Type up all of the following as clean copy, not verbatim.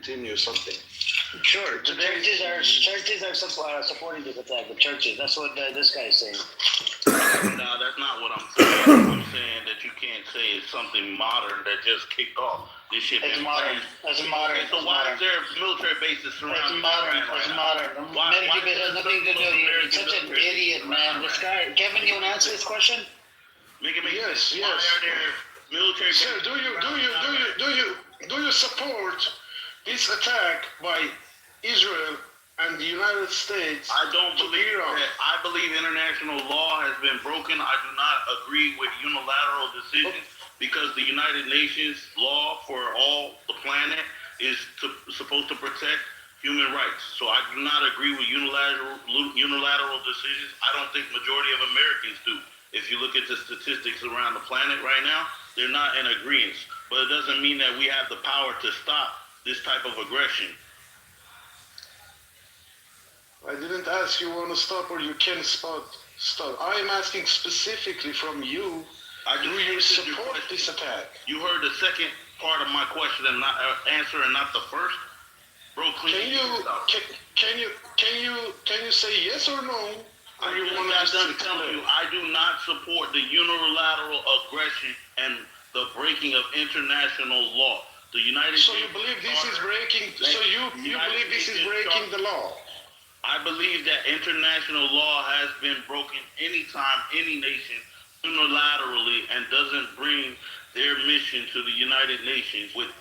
continue something. Sure, the churches are supporting this attack. The churches. That's what this guy is saying. No, that's not what I'm saying. I'm saying that you can't say it's something modern that just kicked off. This shit It's modern. It's modern. Okay, so why is there military bases surrounding Iran? It's modern. Many people have nothing to do. You're such an idiot, man. This guy, Kevin, you want to answer this question? Yes. Why are there military Sir, do you support this attack by Israel and the United States? I don't believe Iran? that. I believe international law has been broken. I do not agree with unilateral decisions because the United Nations law for all the planet is supposed to protect human rights. So I do not agree with unilateral decisions. I don't think majority of Americans do. If you look at the statistics around the planet right now, they're not in agreement. But it doesn't mean that we have the power to stop this type of aggression. I didn't ask you want to stop or you can stop. I am asking specifically from you, do you support this attack? You heard the second part of my question and not answer and not the first? Bro, can you say yes or no? I do not support the unilateral aggression and the breaking of international law. The United States. So you believe this is breaking? So you believe this is breaking the law? I believe that international law has been broken anytime any nation unilaterally and doesn't bring their mission to the United Nations with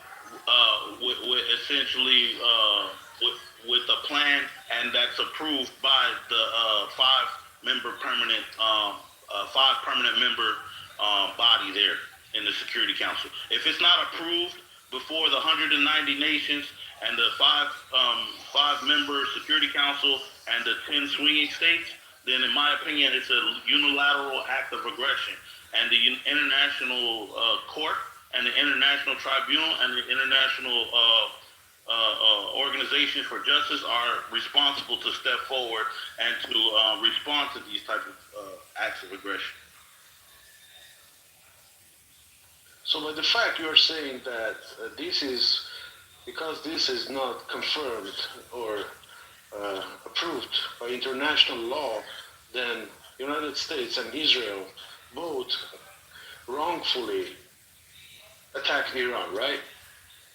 essentially with a plan and that's approved by the five permanent member body there in the Security Council. If it's not approved before the 190 nations and the five-member Security Council and the 10 swinging states, then in my opinion, it's a unilateral act of aggression. And the International Court and the International Tribunal and the International Organization for Justice are responsible to step forward and to respond to these types of acts of aggression. So by the fact you are saying that this is, because this is not confirmed or approved by international law, then United States and Israel both wrongfully attack Iran, right?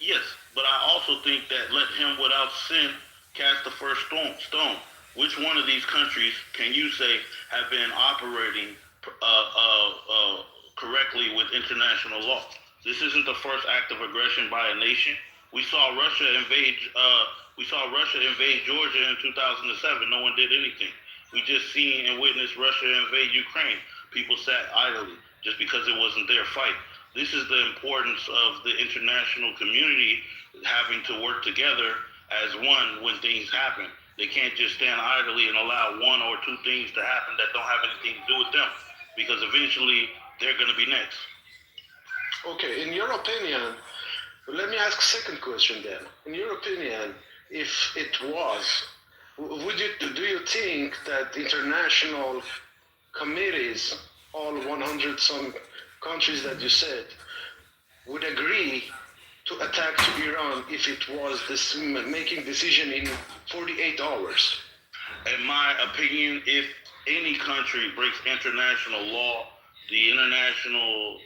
Yes, but I also think that let him without sin cast the first stone. Which one of these countries can you say have been operating correctly with international law? This isn't the first act of aggression by a nation. We saw Russia invade Georgia in 2007. No one did anything. We just seen and witnessed Russia invade Ukraine. People sat idly just because it wasn't their fight. This is the importance of the international community having to work together as one when things happen. They can't just stand idly and allow one or two things to happen that don't have anything to do with them, because eventually they're going to be next. Okay, in your opinion, let me ask a second question then. In your opinion, if it was, do you think that international committees, all 100 some countries that you said, would agree to attack to Iran if it was this making decision in 48 hours? In my opinion, if any country breaks international law, the international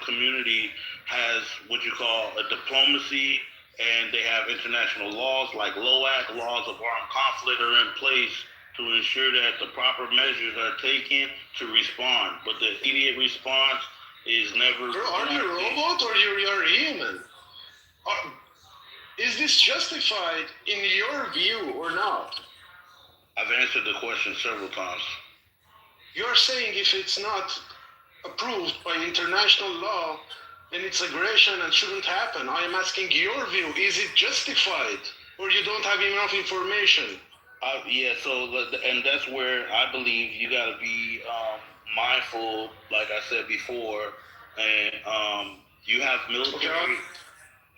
community has what you call a diplomacy, and they have international laws like LOAC, laws of armed conflict, are in place to ensure that the proper measures are taken to respond. But the immediate response is never. Bro, are you a robot or you're human? Is this justified in your view or not? I've answered the question several times. You're saying if it's not approved by international law, then it's aggression and shouldn't happen. I am asking your view. Is it justified, or you don't have enough information? And that's where I believe you got to be mindful, like I said before, and you have military. Okay.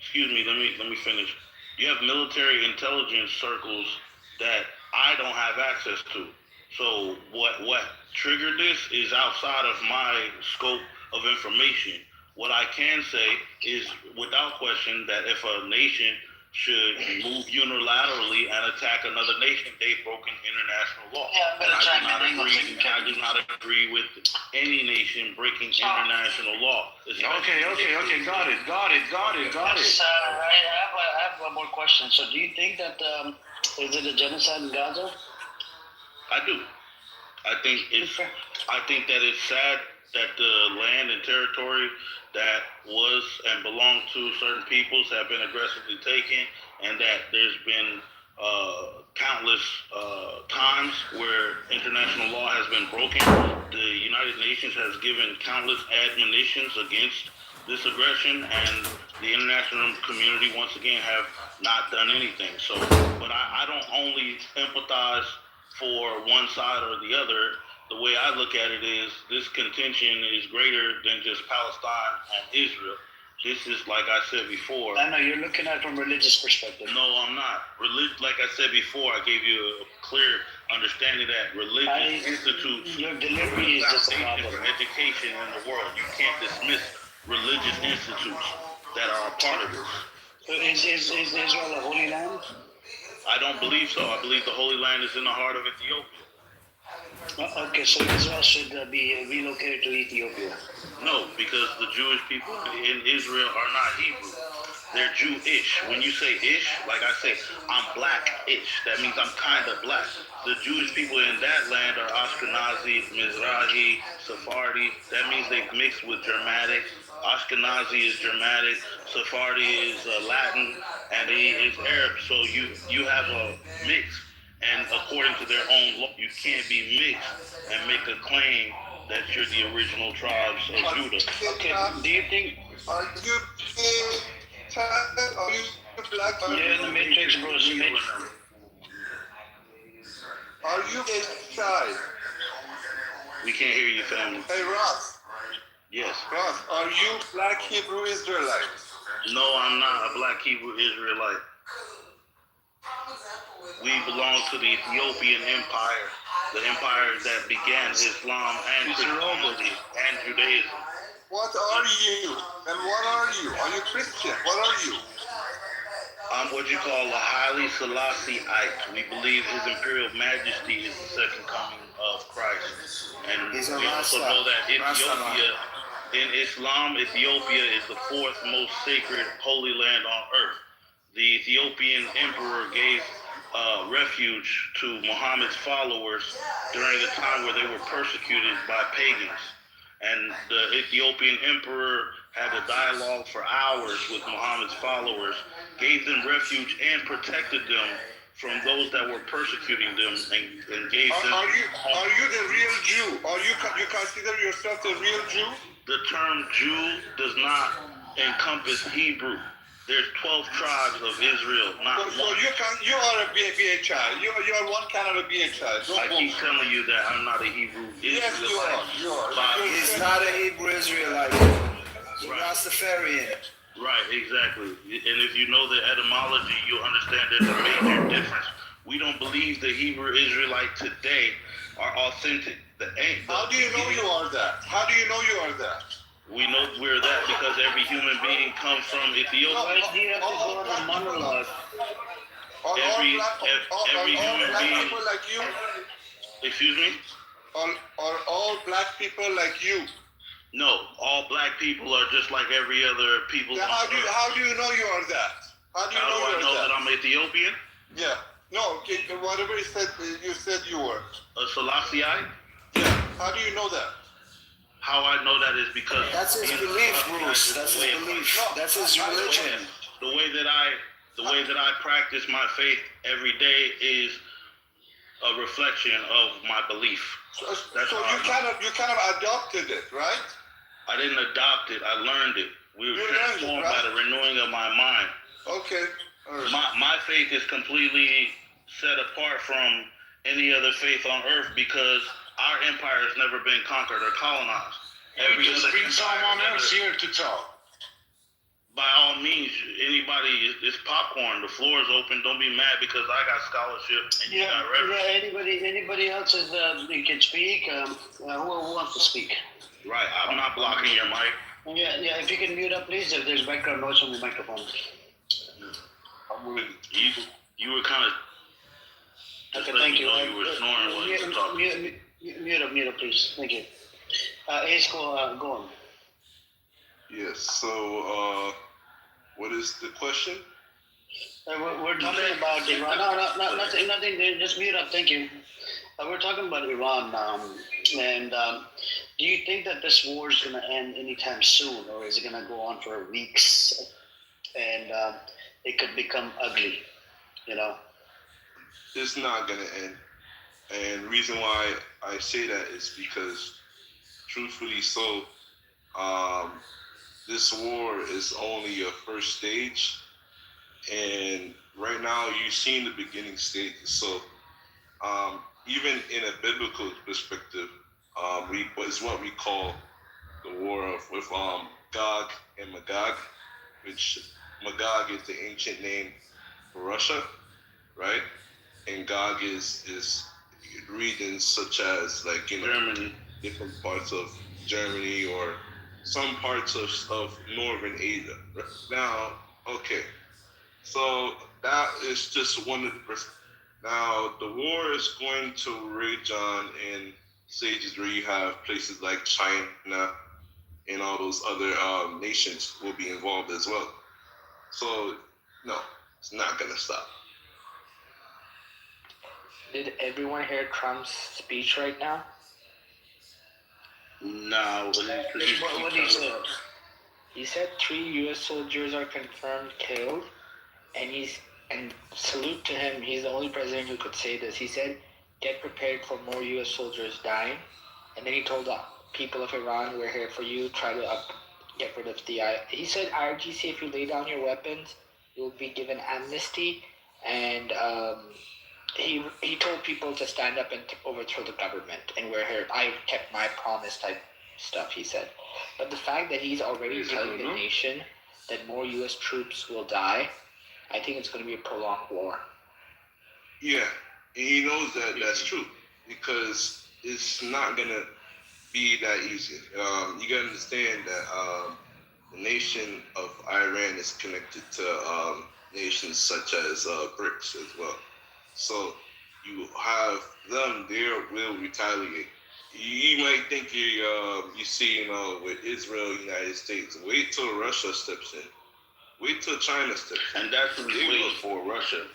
Excuse me. Let me finish. You have military intelligence circles that I don't have access to. So what triggered this is outside of my scope of information. What I can say is, without question, that if a nation should move unilaterally and attack another nation, they've broken international law. Yeah, And I I do not agree with any nation breaking international law. Okay, got it. Yes, I have one more question. So, do you think that is it a genocide in Gaza? I do. I think that it's sad that the land and territory that was and belonged to certain peoples have been aggressively taken, and that there's been countless times where international law has been broken. The United Nations has given countless admonitions against this aggression, and the international community once again have not done anything. So, but I don't only empathize for one side or the other. The way I look at it is this contention is greater than just Palestine and Israel. This is, like I said before. I know you're looking at it from a religious perspective. No, I'm not. Like I said before, I gave you a clear understanding that religious institutes your delivery is just a foundation problem. for education in the world. You can't dismiss religious institutes that are a part of this. So is Israel a holy land? I don't believe so. I believe the Holy Land is in the heart of Ethiopia. Okay, so Israel should be relocated to Ethiopia. No, because the Jewish people in Israel are not Hebrew. They're Jewish. When you say ish, like I say, I'm black-ish. That means I'm kind of black. The Jewish people in that land are Ashkenazi, Mizrahi, Sephardi. That means they've mixed with Germanic. Ashkenazi is Germanic, Sephardi is Latin, and he is Arab. So you have a mix. And according to their own law, you can't be mixed and make a claim that you're the original tribes of Judah. Okay, do you think... Are you child? Are you black? You're in the matrix, bro. Are you a child? We can't hear you, family. Hey, Ross. Yes. Ross, are you black Hebrew Israelite? No, I'm not a black Hebrew Israelite. We belong to the Ethiopian Empire, the empire that began Islam and Christianity and Judaism. What are you? And what are you? Are you Christian? What are you? I'm what you call a highly Selassieite. We believe His Imperial Majesty is the second coming of Christ. And we also know that Ethiopia, in Islam, Ethiopia is the fourth most sacred holy land on earth. The Ethiopian emperor gave refuge to Muhammad's followers during a time where they were persecuted by pagans. And the Ethiopian emperor had a dialogue for hours with Muhammad's followers, gave them refuge and protected them from those that were persecuting them, and gave them... Are you the real Jew? You consider yourself the real Jew? The term Jew does not encompass Hebrew. There's 12 tribes of Israel, not one. So you are a BA child. You are one kind of a BA child. I keep telling you that I'm not a Hebrew Israelite. Yes, you are. He's not a Hebrew Israelite. He's Rastafarian. Right, exactly. And if you know the etymology, you'll understand there's a major difference. We don't believe the Hebrew Israelite today are authentic. How do you know you are that? How do you know you are that? We know we're that because every human being comes from Ethiopia. Why do you have to go on a monologue? Every human being... people like you? Excuse me? Are all black people like you? No, all black people are just like every other people. Yeah, how do you know you are that? How do you I know that I'm Ethiopian? Yeah. No, whatever you said you were. A Selassieite? Yeah. How do you know that? How I know that is because That's his belief, Bruce. That's his belief. That's his religion. The way that I practice my faith every day is a reflection of my belief. So you kind of adopted it, right? I didn't adopt it. I learned it. We were transformed by the renewing of my mind. Okay. Right. My faith is completely set apart from any other faith on earth because our empire has never been conquered or colonized. Just bring someone else here to talk. By all means, it's popcorn. The floor is open. Don't be mad because I got scholarship and you got reference. Anybody else you can speak? Who wants to speak? Right. I'm not blocking your mic. Yeah. If you can mute up, please. If there's background noise from the microphone. I'm with You were kind of. Okay, thank you. You were snoring when you were talking. Mute up, please. Thank you. Ace, go on. Yes. So, what is the question? We're talking about Iran. No, nothing. Just mute up. Thank you. We're talking about Iran, and do you think that this war is going to end anytime soon, or is it going to go on for weeks, and it could become ugly? You know. It's not gonna end. And reason why I say that is because, truthfully, so this war is only a first stage, and right now you've seen the beginning stages. So even in a biblical perspective, is what we call the war of with Gog and Magog, which Magog is the ancient name for Russia, right? And Gog is regions such as Germany. different parts of Germany or some parts of northern Asia. Now, okay, so that is just one of the. Now, the war is going to rage on in stages where you have places like China and all those other nations will be involved as well. So, no, it's not going to stop. Did everyone hear Trump's speech right now? No, What do you say? He said 3 U.S. soldiers are confirmed killed, and salute to him. He's the only president who could say this. He said, "Get prepared for more U.S. soldiers dying," and then he told the people of Iran, "We're here for you. Try to get rid of the." He said, "IRGC, if you lay down your weapons, you'll be given amnesty," and he told people to stand up and overthrow the government, and we're here. I kept my promise type stuff, he said. But the fact that he's already telling the nation that more U.S. troops will die, I think it's going to be a prolonged war. Yeah, and he knows that that's true because it's not going to be that easy. You got to understand that the nation of Iran is connected to nations such as BRICS as well. So you have them there will retaliate. You might think you see, with Israel, United States. Wait till Russia steps in. Wait till China steps in. And that's what he's waiting for, Russia.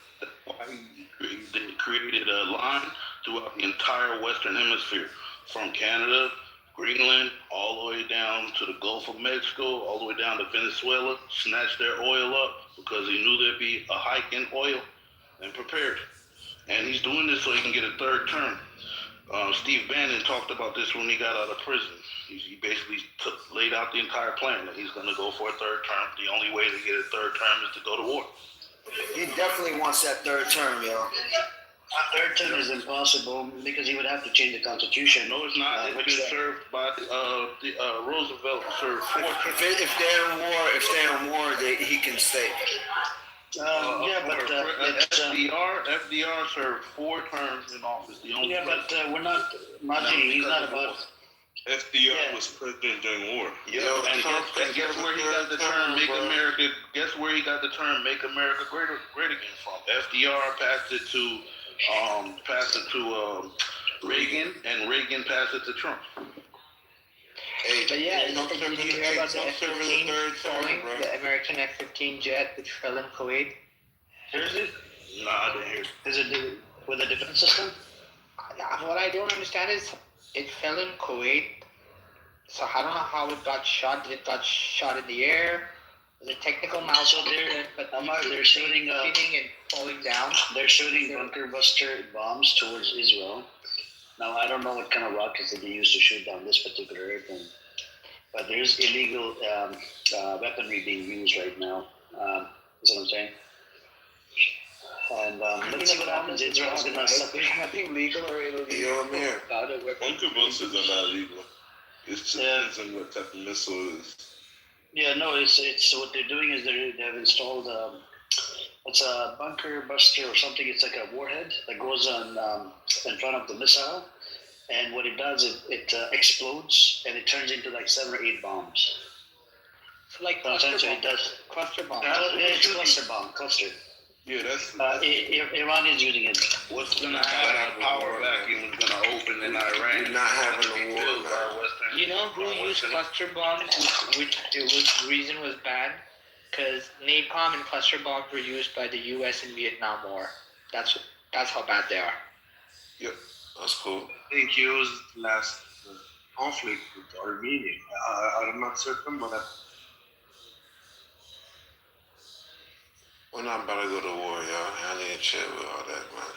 They created a line throughout the entire Western Hemisphere, from Canada, Greenland, all the way down to the Gulf of Mexico, all the way down to Venezuela, snatched their oil up because he knew there'd be a hike in oil, and prepared. And he's doing this so he can get a third term. Steve Bannon talked about this when he got out of prison. He basically laid out the entire plan that he's going to go for a third term. The only way to get a third term is to go to war. He definitely wants that third term, yo. A third term is impossible because he would have to change the constitution. No, it's not. It's been served by Roosevelt. Served 4 terms. If they're in war, he can stay. FDR served 4 terms in office. The only we're not. Maji, he's not about. FDR was president during war. Yeah, and guess where he got the term "Make America"? Guess where he got the term "Make America Great Again" from? FDR passed it to Reagan, and Reagan passed it to Trump. But yeah, did you hear about the F-15 falling, the American F-15 jet which fell in Kuwait? Seriously? No, I didn't hear. Is it with a defense system? What I don't understand is it fell in Kuwait. So I don't know how it got shot. Did it got shot in the air? Was it technical malfunction? But they're shooting and falling down. They're shooting bunker buster bombs towards Israel. Now I don't know what kind of rockets that they use to shoot down this particular airplane, but there's illegal weaponry being used right now. Is what I'm saying. And let's see what happens. Israel's gonna suffer. There's nothing legal or illegal about it. Bunker busters are not illegal. It just depends on what type of missile it is. Yeah, no, it's what they're doing is they have installed it's a bunker buster or something. It's like a warhead that goes on in front of the missile, and what it does is it explodes and it turns into like 7 or 8 bombs. So like Essentially, it does. cluster bomb. It's cluster bomb. Cluster. Yeah, that's Iran is using it. What's gonna happen? A power vacuum is gonna open in Iran. We're not having a war, Built man. by Western. You know who used cluster bombs, which reason was banned? Because napalm and cluster bombs were used by the U.S. in Vietnam War. That's how bad they are. Yep, that's cool. I think it was the last conflict with Armenia. I'm not certain, but We're not about to go to war, y'all. I need to chill with all that, man.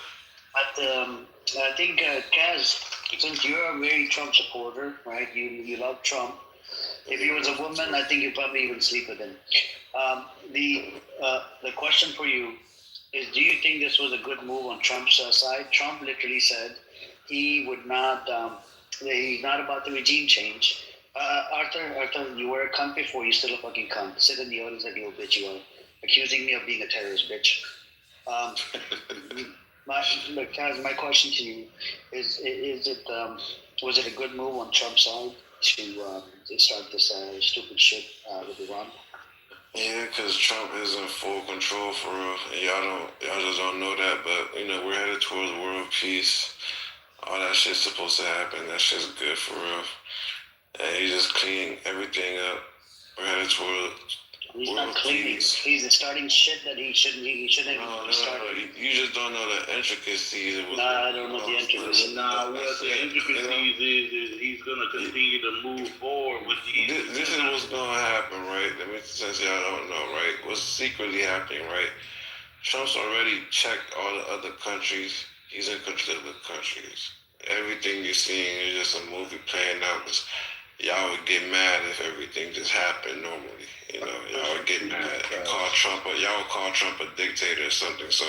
But I think, Kaz, since you're a very Trump supporter, right? You love Trump. If he was a woman, I think you'd probably even sleep with him. The question for you is: do you think this was a good move on Trump's side? Trump literally said he would not. He's not about the regime change. Arthur, you were a cunt before. You're still a fucking cunt. Sit in the audience like a little bitch you are, accusing me of being a terrorist, bitch. My question to you is it was it a good move on Trump's side to start this stupid shit with Iran? Yeah, because Trump is in full control for real. And y'all just don't know that, but we're headed towards world peace. All that shit's supposed to happen. That shit's good for real. And he's just cleaning everything up. We're headed towards He's not world cleaning. peace. He's starting shit that he shouldn't. He shouldn't No, even be starting. you just don't know the intricacies. Nah, I don't know the intricacies. Nah, what the intricacies is he's gonna continue to move forward with these. This is what's gonna happen, right? Since y'all don't know, right? What's secretly happening, right? Trump's already checked all the other countries. He's in control of the countries. Everything you're seeing is just a movie playing out. Y'all would get mad if everything just happened normally. Y'all would get mad and y'all would call Trump a dictator or something. So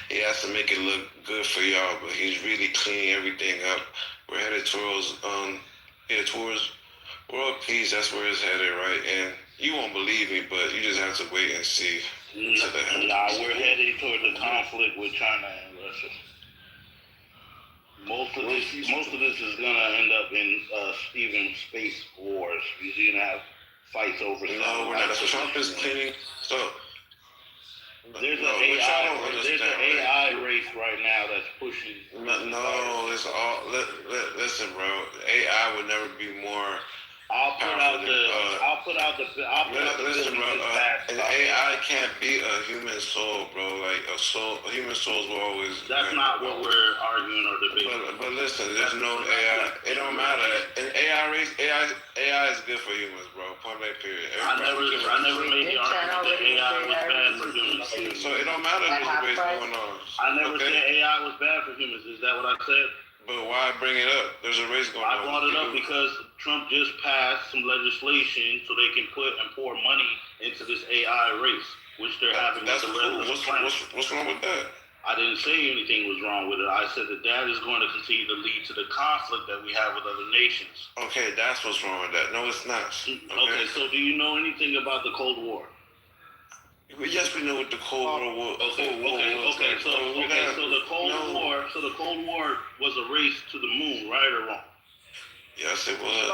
he has to make it look good for y'all, but he's really cleaning everything up. We're headed towards world peace. That's where it's headed, right? And you won't believe me, but you just have to wait and see. Nah, we're headed towards a conflict with China and Russia. Most of this is gonna end up in even space wars. You're gonna have fights over. No, we're not. Trump is cleaning. So there's an AI race right now that's pushing. No, it's all. Listen, bro. AI would never be more. Listen, bro. An AI can't beat a human soul, bro. Like human souls will always. That's not what we're arguing or debating. But listen, there's no AI. It don't matter. An AI race, AI is good for humans, bro. Point blank period. I never made the argument that AI was bad for humans. So it don't matter if there's a race going on. I never said AI was bad for humans. Is that what I said? But why bring it up? There's a race going on. I brought it up because Trump just passed some legislation so they can put and pour money into this AI race, which they're having. That's cool. What's wrong with that? I didn't say anything was wrong with it. I said that is going to continue to lead to the conflict that we have with other nations. Okay, that's what's wrong with that. No, it's not. Okay, so do you know anything about the Cold War? Yes, we know what the Cold War was. So the Cold War was a race to the moon, right or wrong? Yes, it was.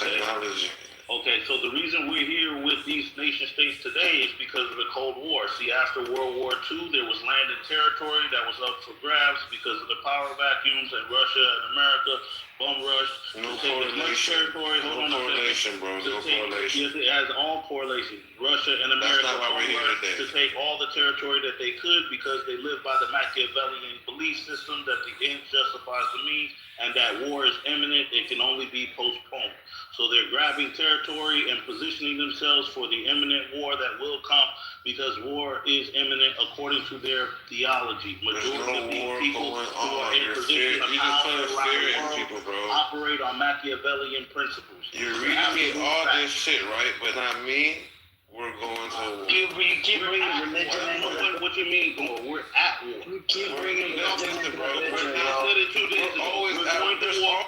Okay. Technology. Okay, so the reason we're here with these nation states today is because of the Cold War. See, after World War II, there was land and territory that was up for grabs because of the power vacuums, and Russia and America bum rushed No to take as much correlation. territory. No correlation, bro. No correlation. Yes, it has all correlation. Russia and America That's not why we're here rushed today. to take all the territory that they could because they live by the Machiavellian belief system that the ends justifies the means, and that war is imminent. It can only be postponed. So they're grabbing territory and positioning themselves for the imminent war that will come because war is imminent according to their theology. Majority of these people who are in position of power around the world operate on Machiavellian principles. You're reading me all this shit, right? But not me. We're going to war. You keep bringing religion into it. What you mean, we're at war? You keep bringing religion into bro. religion. I said it 2 days ago. We're always We're at going to war.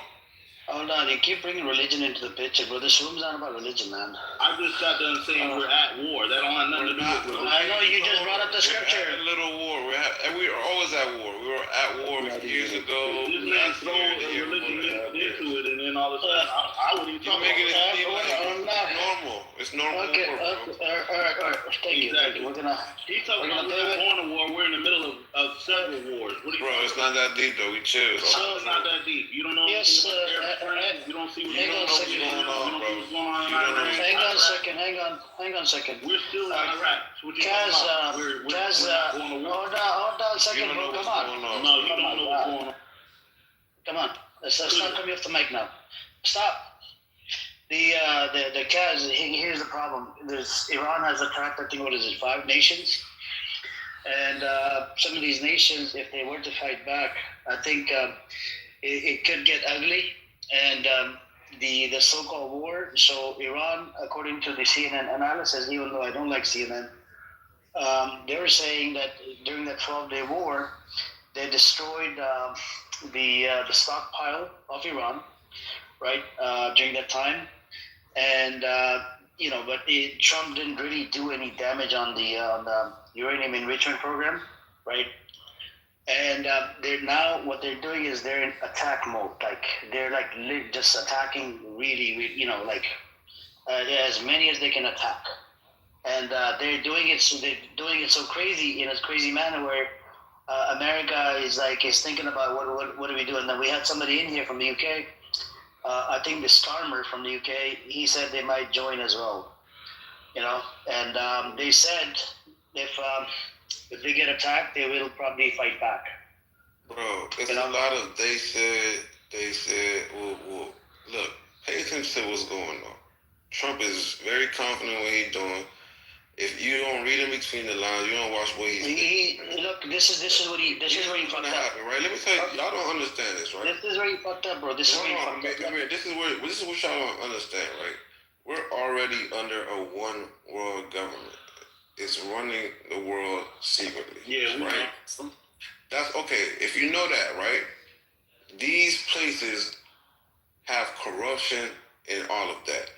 Hold on, you keep bringing religion into the picture, bro. This room's not about religion, man. I just got done saying we're at war. That don't have nothing to do with religion. I know you just brought up the scripture. We're at a little war. And we are always at war. We were at war years ago. This man throw religion into it, and then all of a sudden, I wouldn't even You're talk making it about seem like I'm not. it's normal. It's normal Okay, war, bro. all right. Thank you. Exactly. We're gonna. He's talking about we're going to war. We're in the middle of several wars. What are you Bro, talking it's about? not that deep though. We chill. So it's not that deep. You don't know Yes, anything about Arab friends. You don't see what's hang on a second. going on. You don't see what's going on in You don't know Iran. Hang on a second. We're still in Iraq. So what you Kaz, talking about? We're Kaz, not going to war. hold on a You second, don't know bro. what's Come on. going on. No, you don't know what's going on. Come on. Let's not come off the mic now. Stop. The Kaz, here's the problem. Iran has attacked, I think, 5 nations? And some of these nations, if they were to fight back, I think it could get ugly. And the so-called war, so Iran, according to the CNN analysis, even though I don't like CNN, they were saying that during the 12-day war, they destroyed the stockpile of Iran, right, during that time. And, but Trump didn't really do any damage on the uranium enrichment program, right? And what they're doing is they're in attack mode. Like, they're just attacking really, as many as they can attack. And they're doing it so crazy, in a crazy manner where America is thinking about what do we do? And then we had somebody in here from the UK. I think the Starmer from the UK. He said they might join as well. And they said if they get attacked, they will probably fight back. Bro, it's a lot of they said, well, look, pay attention to what's going on. Trump is very confident what he's doing. If you don't read in between the lines, you don't watch what he's doing. Look, this is where he fucked up. Happen, right? Let me tell you, y'all don't understand this, right? This is where he fucked up, bro. This is where he fucked up. This is what y'all don't understand, right? We're already under a one world government. It's running the world secretly. Yeah, right. That's okay. If you know that, right? These places have corruption and all of that.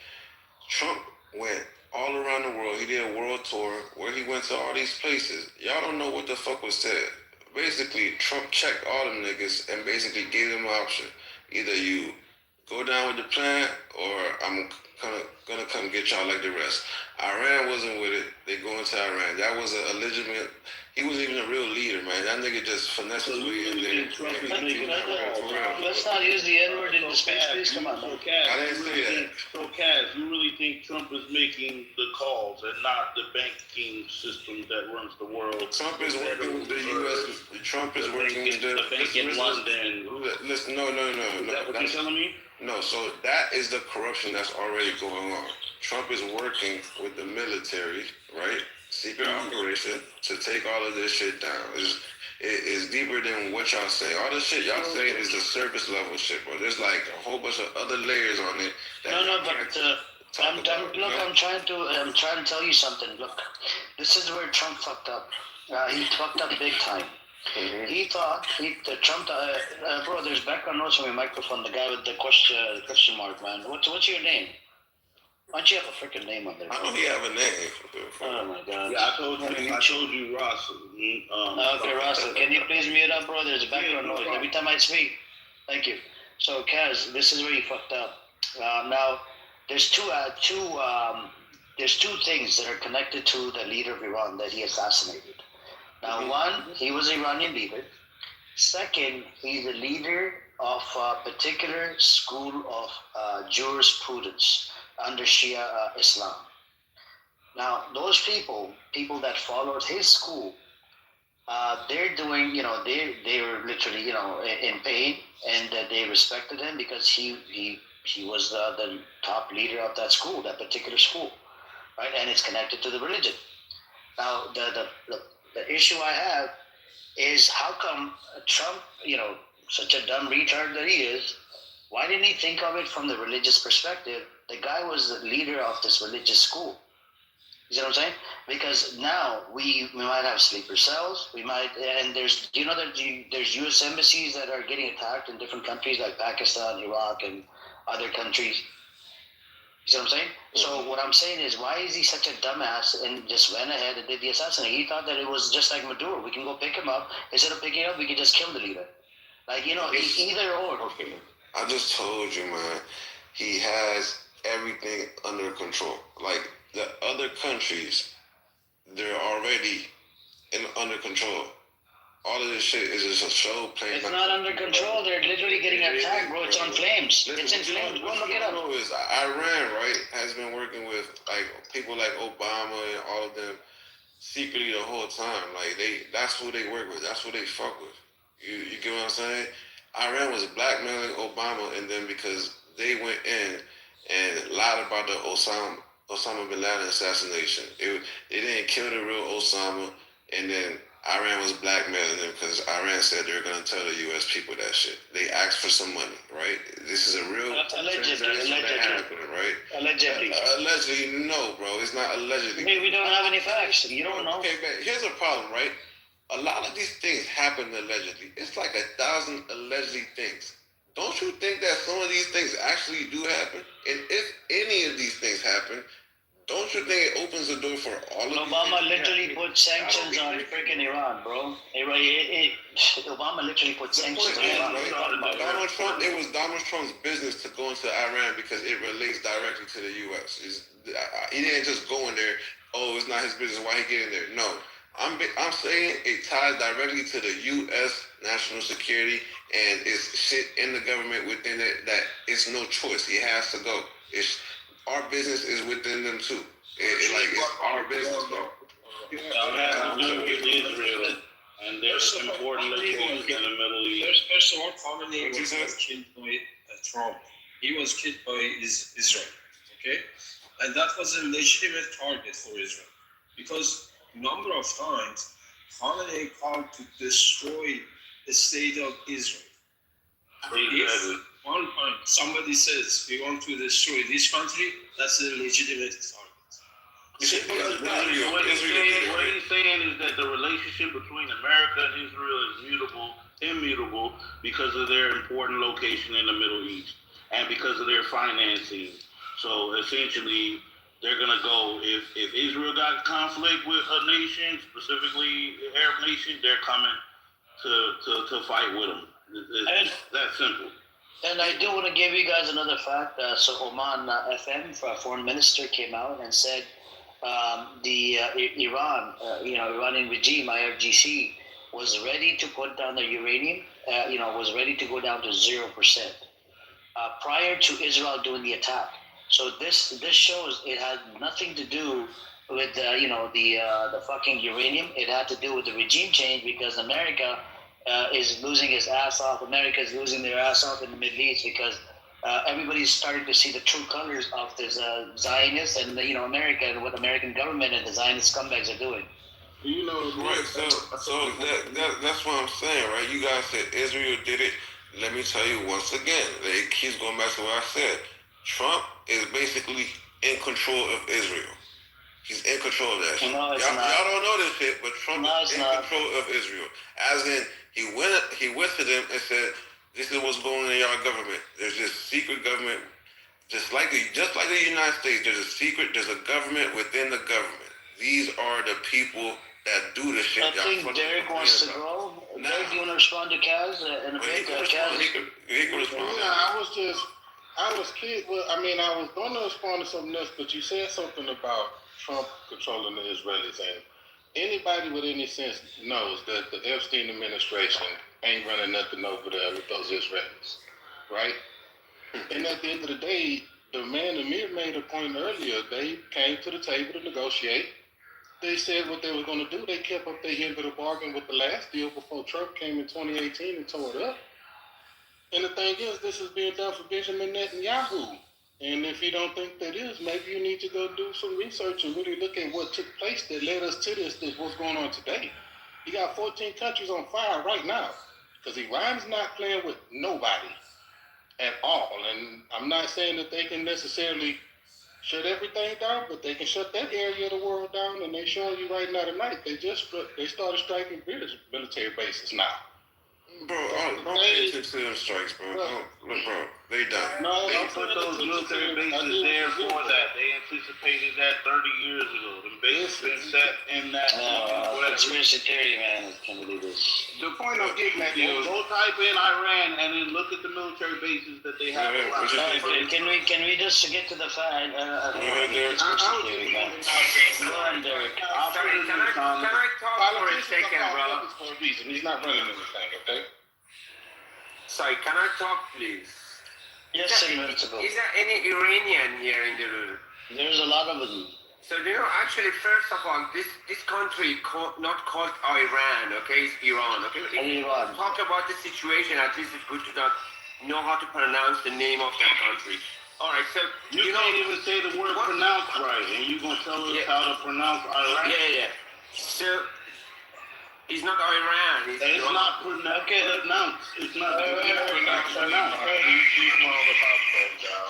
Trump went all around the world. He did a world tour where he went to all these places. Y'all don't know what the fuck was said. Basically, Trump checked all them niggas and basically gave them an option. Either you go down with the plan or I'm gonna come get y'all like the rest. Iran wasn't with it. They go into Iran. That was a legitimate. He wasn't even a real leader, man. That nigga just finessed his way in there. Let's not use the N-word in the space, please. Come on, man. I didn't say that. So, Kaz, you really think Trump is making the calls and not the banking system that runs the world? Trump is working with the U.S. Trump is working with the bank in London. Listen, no. Is that what you're telling me? No, so that is the corruption that's already going on. Trump is working with the military, right? Secret operation to take all of this shit down. It's deeper than what y'all say. All the shit y'all saying is the surface level shit, bro. There's like a whole bunch of other layers on it. I'm trying to tell you something. Look, this is where Trump fucked up. He fucked up big time. Mm-hmm. He thought Trump. Bro, there's background noise from your microphone. The guy with the question mark, man. What's your name? Why don't you have a freaking name on there? I don't have a name. Oh my god. Yeah, I told you, Ross. Okay, Ross, can you please mute up, bro? There's a background noise every time I speak. Thank you. So, Kaz, this is where you fucked up. Now, there's two things that are connected to the leader of Iran that he assassinated. Now, one, he was an Iranian leader. Second, he's a leader of a particular school of jurisprudence under Shia Islam. Now, those people that followed his school, they're doing, they were literally, in pain, and they respected him because he was the top leader of that school, that particular school, right? And it's connected to the religion. Now, the issue I have is how come Trump, such a dumb retard that he is, why didn't he think of it from the religious perspective? The guy was the leader of this religious school. You see what I'm saying? Because now we might have sleeper cells. We might, and there's, that there's U.S. embassies that are getting attacked in different countries like Pakistan, Iraq, and other countries. You see what I'm saying? So what I'm saying is, why is he such a dumbass and just went ahead and did the assassination? He thought that it was just like Maduro. We can go pick him up. Instead of picking him up, we can just kill the leader. Like, either or. Okay. I just told you, man, he has everything under control. Like the other countries, they're already under control. All of this shit is just a show playing. It's not under control. They're literally getting attacked, bro. It's on flames. It's in flames. Go look it up. What you know is Iran, right, has been working with like people like Obama and all of them secretly the whole time. Like that's who they work with. That's who they fuck with. You get what I'm saying? Iran was blackmailing Obama, and then because they went in and lied about the Osama bin Laden assassination, they didn't kill the real Osama, and then Iran was blackmailing them because Iran said they were going to tell the U.S. people that shit. They asked for some money, right? This is a real transaction that happened, right? Allegedly. Allegedly, no, bro. It's not allegedly. We don't have any facts. You don't know. Okay, man. Here's a problem, right? A lot of these things happen allegedly. It's like 1,000 allegedly things. Don't you think that some of these things actually do happen? And if any of these things happen, don't you think it opens the door for all of Obama literally put sanctions on freaking Iran, bro. Obama literally put sanctions on Iran. Right? Donald Trump, it was Donald Trump's business to go into Iran because it relates directly to the U.S. He didn't just go in there, oh, it's not his business, why he get in there? No. I'm saying it ties directly to the U.S. national security, and it's shit in the government within it that it's no choice. He has to go. Our business is within them too. It's our business, bro. That has to do with Israel and there's important locations in the Middle East. First of all, Khamenei was killed by Trump. He was killed by Israel. Okay, and that was a legitimate target for Israel because number of times Khamenei called to destroy the state of Israel. If one time somebody says we want to destroy this country, that's a legitimate target. What he's saying is that the relationship between America and Israel is immutable because of their important location in the Middle East and because of their financing. So essentially, they're gonna go if Israel got conflict with a nation, specifically Arab nation, they're coming to fight with them. It's that simple. And I do want to give you guys another fact. So Oman FM, foreign minister, came out and said the Iranian regime, IRGC, was ready to put down the uranium. Was ready to go down to 0% prior to Israel doing the attack. So this shows it had nothing to do with the fucking uranium. It had to do with the regime change because America is losing its ass off. America is losing their ass off in the Middle East because everybody's starting to see the true colors of this Zionists and America and what the American government and the Zionist scumbags are doing. Right. So that's what I'm saying, right? You guys said Israel did it. Let me tell you once again. It keeps going back to what I said. Trump is basically in control of Israel. He's in control of that shit. No, y'all don't know this shit, but Trump is in control of Israel. As in, he went to them and said, "This is what's going on in your government. There's this secret government, just like the United States. There's a government within the government. These are the people that do the shit." I think Derek wants to go. Derek, do you want to respond to Kaz in a bit? Kaz? He can respond. Yeah, I was going to respond to something else, but you said something about Trump controlling the Israelis, and anybody with any sense knows that the Epstein administration ain't running nothing over there with those Israelis, right? And at the end of the day, the man Amir made a point earlier. They came to the table to negotiate. They said what they were going to do. They kept up their end of the bargain with the last deal before Trump came in 2018 and tore it up. And the thing is, this is being done for Benjamin Netanyahu. And if you don't think that is, maybe you need to go do some research and really look at what took place that led us to this, what's going on today. You got 14 countries on fire right now because Iran's not playing with nobody at all. And I'm not saying that they can necessarily shut everything down, but they can shut that area of the world down. And they showing you right now tonight, they started striking British military bases now. Bro, don't pay attention to them strikes, bro. Don't, look, bro, they done. No, they put those military bases there for that. They anticipated that 30 years ago. The bases been set in that. Conspiracy theory, man. I can't believe this. The point I'm getting at is, go type in Iran and then look at the military bases that they have around. Can we just get to the fact? Conspiracy theory, man. Go on, Derek. Sorry, can I talk for a second, bro? He's not running anything, okay? Sorry, can I talk, please? Yes, Invincible. Is there any Iranian here in the room? There's a lot of them. So, actually, first of all, this country not called Iran, okay? It's Iran, okay? If Iran. Talk about the situation, at least it's good to not know how to pronounce the name of that country. All right, so, You can't even say the word pronounced right, and you're going to tell us how to pronounce Iran? Yeah. So, it's not Iran, it's It's Iran. not pronounced. It's not pronounced.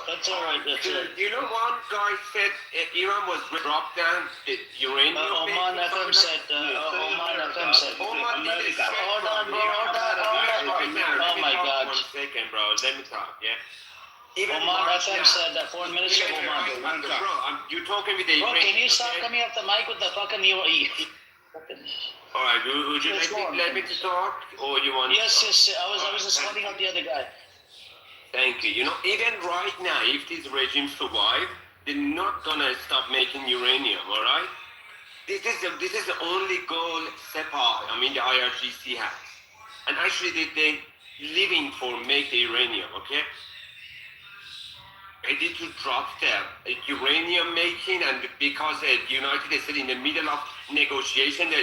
That's all right. That's it. One guy said Iran was dropped down the uranium. Oman FM said. Oman FM said. Oman did it. Hold on, bro. Hold on. Oh my God. 1 second, bro. Let me talk, yeah? Even Oman March FM now- said that 4 minutes ago, Oman. Bro, you're talking with the Bro, can you Iranians, stop okay? coming off the mic with the fucking All right, would you let me to talk, or you want? Yes. I was just calling out the other guy. Thank you. Even right now, if this regime survive, they're not gonna stop making uranium. All right. This is the only goal SEPA, the IRGC has, and actually they living for make the uranium. Okay. Ready to drop the uranium making, and because the United States in the middle of negotiation, they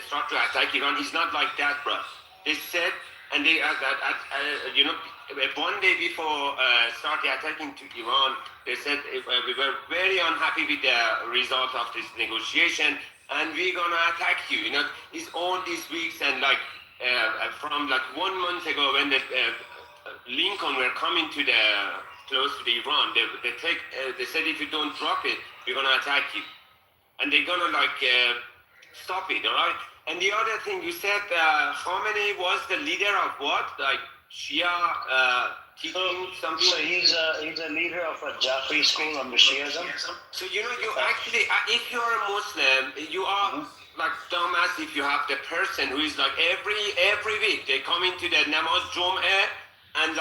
start to attack Iran. It's not like that, bro. They said, and they one day before started attacking to Iran, they said we were very unhappy with the result of this negotiation, and we're gonna attack you. It's all these weeks, and from 1 month ago when the Lincoln were coming to the close to the Iran, they said if you don't drop it, we're gonna attack you, and they're gonna stop it, all right? And the other thing you said, Khamenei was the leader of what, Shia teaching something. So he's a leader of a Jafri school on the Shiism. So you actually, if you are a Muslim, you are dumbass if you have the person who is every week they come into the Namaz Jum'ah and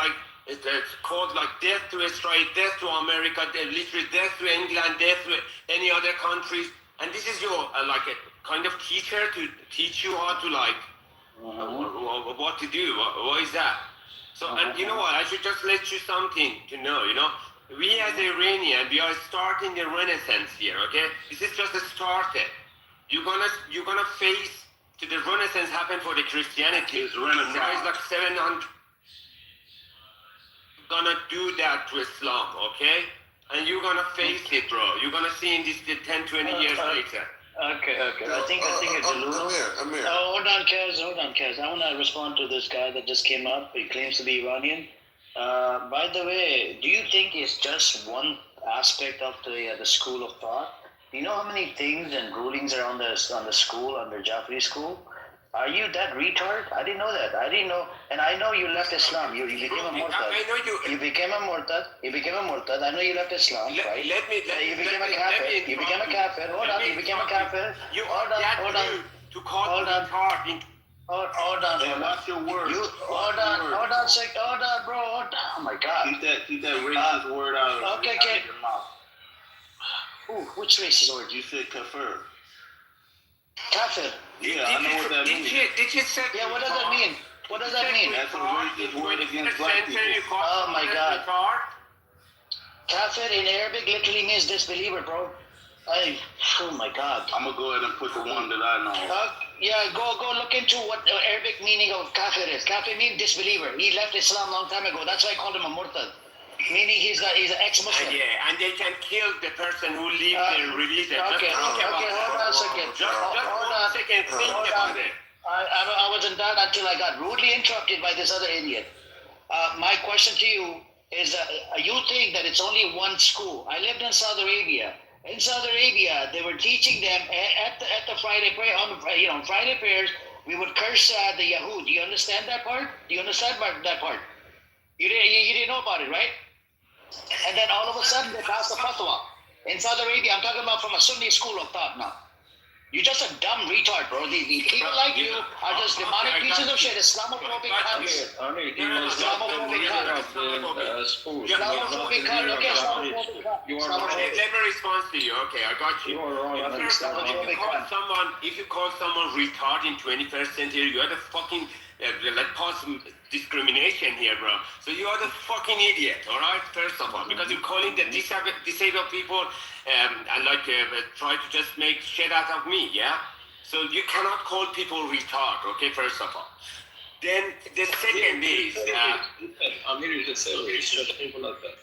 it's called death to Israel, death to America, literally death to England, death to any other countries. And this is your a kind of teacher to teach you how to what to do. What is that? So and you know what? I should just let you something to know. We as Iranian, we are starting the Renaissance here. Okay, this is just a start. You're gonna face to the Renaissance happen for the Christianity. It's Renaissance. Now it's 700. Gonna do that to Islam, okay? And you're gonna face it, bro. You're gonna see in this 10, 20 years later. Okay. I think it's Lulu. Amir. Hold on, Kaz. I want to respond to this guy that just came up. He claims to be Iranian. By the way, do you think it's just one aspect of the school of thought? Do you know how many things and rulings are on the school, under Jafri school? Are you that retard? I didn't know that. I didn't know. And I know you left Islam. You became a murtad. I know you. You became a murtad. I know you left Islam, right? You became a kafir. You became a kafir. Hold on. You became a kafir. Hold on. To call Hold on. retard. Hold on. Watch your words. Hold on, sec. Hold on, bro. Oh my God. Keep that racist word out of Okay. your mouth. Ooh, which racist word? You said kafir. Kafir. Yeah, I know what that means. Did you say? Yeah, what does that mean? What does that mean? That's a racist word against black people. Oh my God. Kafir in Arabic literally means disbeliever, bro. Oh my God. I'm gonna go ahead and put the one that I know. Yeah, go look into what the Arabic meaning of kafir is. Kafir means disbeliever. He left Islam a long time ago. That's why I called him a murtad. Meaning he's an ex-Muslim. And they can kill the person who leaves their religion. Okay, hold on a second. Just 1 second, think about it. I wasn't done until I got rudely interrupted by this other idiot. My question to you is, you think that it's only one school? I lived in Saudi Arabia. In Saudi Arabia, they were teaching them at the Friday prayer, Friday prayers. we would curse the Yahud. Do you understand that part? Do you understand that part? You didn't know about it, right? And then all of a sudden they passed the fatwa. In Saudi Arabia, I'm talking about from a Sunni school of thought now. You're just a dumb retard, bro. The people like you are just demonic pieces of shit. Islamophobic cunts. He was not the leader of the school. Islamophobic cunt. Okay, Islamophobic cunt. You are Let wrong. me respond to you. Okay, I got you. You are wrong. First of all, if you call someone retard in 21st century, you are the fucking like cause discrimination here, bro. So you are the fucking idiot, all right? First of all, because you're calling the disabled people and like try to just make shit out of me, yeah. So you cannot call people retard, okay? First of all. Then the second is Amir is just people like that.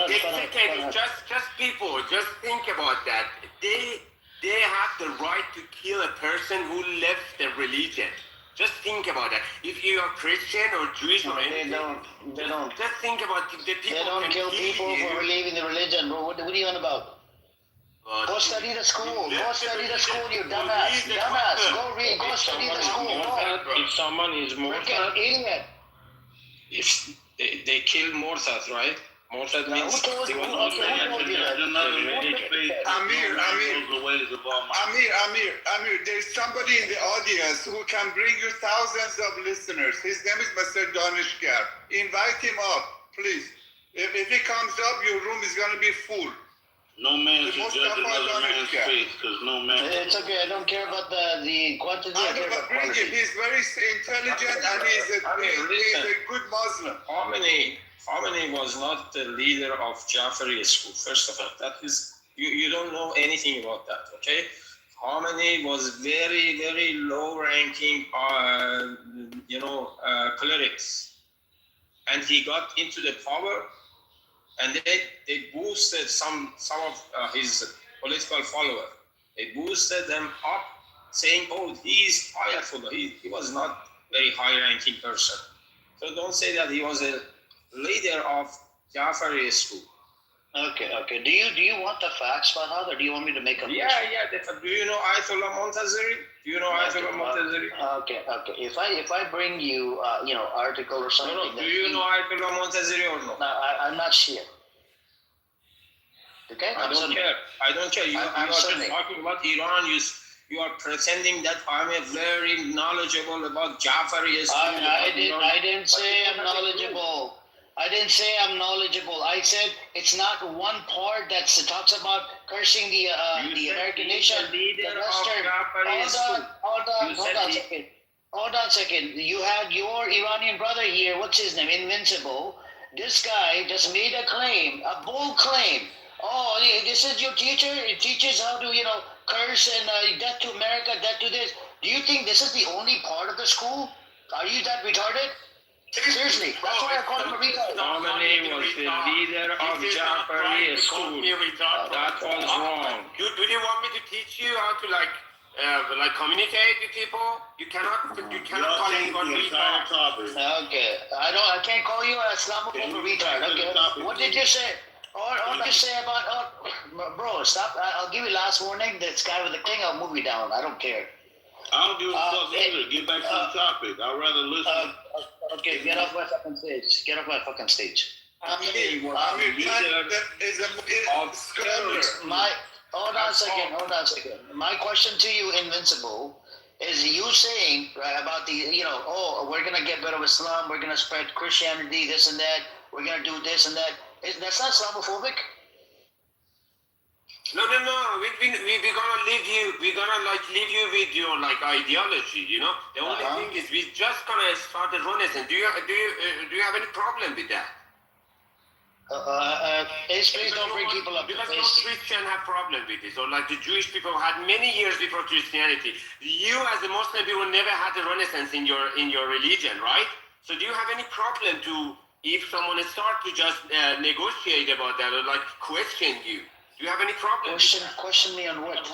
the second is just people. Just think about that. They have the right to kill a person who left their religion. Just think about that. If you are Christian or Jewish or anything, they don't. Just think about the people. They don't can kill people you. for leaving the religion, bro. What are you on about? Go study the school. Go study the school, you dumbass. Dumbass. Go study the school. If someone is Freaking Murtad, idiot. if they kill Murtad, right? Murtad means Who told you that? Amir, there's somebody in the audience who can bring you thousands of listeners. His name is Mr. Danishkar. Invite him up, please. If he comes up, your room is going to be full. No man should judge another man's faith, because no man. It's okay. I don't care about the quantity. I care about Bring him. quality. He's very intelligent and he's a good Muslim. Khamenei was not the leader of Jafari school. First of all, that is you don't know anything about that. Okay, Khamenei was very, very low-ranking, clerics, and he got into the power, and they boosted some of his political followers. They boosted them up, saying, "Oh, he is Ayatollah." He was not very high-ranking person. So don't say that he was a leader of Jafari school. Okay. Do you want the facts, Farhad, or do you want me to make up? Yeah. Do you know Ayatollah Montazeri? Okay. If I bring you, article or something. No. Do you know Ayatollah Montazeri or no? No, I'm not sure. Okay. I don't care. You are just Sunni. talking about Iran. You are pretending that I'm a very knowledgeable about Jafari school. I didn't say I'm knowledgeable. I said it's not one part that talks about cursing the American nation. The Western. Hold on a second. You had your Iranian brother here. What's his name? Invincible. This guy just made a claim, a bold claim. Oh, this is your teacher. It teaches how to, curse and death to America, death to this. Do you think this is the only part of the school? Are you that retarded? Seriously, that's why I call him a retard. Khamenei was the leader of Jafari school. That was wrong. Do you want me to teach you how to communicate with people? You cannot call anyone retard. Okay, I can't call you a Islamophobic retard. Okay, what did you say? What did you say about? Bro, stop! I'll give you last warning. This guy with the thing, I'll move you down. I don't care. I don't give a fuck either. Get back to the topic. I'd rather listen. Okay, get off my fucking stage. Hold on a second. My question to you, Invincible, is you saying, right, about the, we're going to get rid of Islam, we're going to spread Christianity, this and that, we're going to do this and that. That's not Islamophobic? No. We're gonna leave you. We're gonna leave you with your ideology. The only thing is we're just gonna start the Renaissance. Do you have any problem with that? Please don't bring people up. Because no Christian have problem with this, or the Jewish people had many years before Christianity. You as a Muslim people never had the Renaissance in your religion, right? So do you have any problem if someone start to just negotiate about that or question you? Do you have any problem? Question me on what?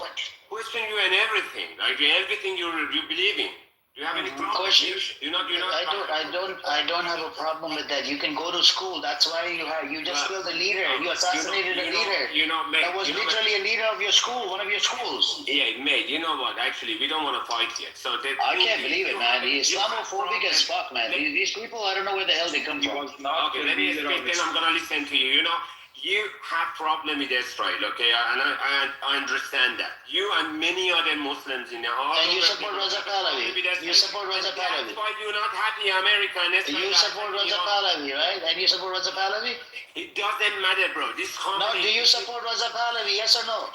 Question you and everything, everything you believe in. Do you have any problem? Question. You're not. I don't have a problem with that. You can go to school. That's why you just killed a leader. You assassinated a leader. Mate, that was literally a leader of your school, one of your schools. Yeah, mate. You know what? Actually, we don't want to fight here. So I can't believe it, man. He's Islamophobic as fuck, man. These people, I don't know where the hell they come from. Okay, let me speak. Then I'm gonna listen to you. You have problem with Israel, okay? And I understand that. You and many other Muslims in the And you support Raza Pahlavi. You support Raza Pahlavi. That's why you're not happy America and Israel. You support Raza Pahlavi, right? And you support Raza Pahlavi? It doesn't matter, bro. This No, company... do you support Raza Pahlavi, yes or no?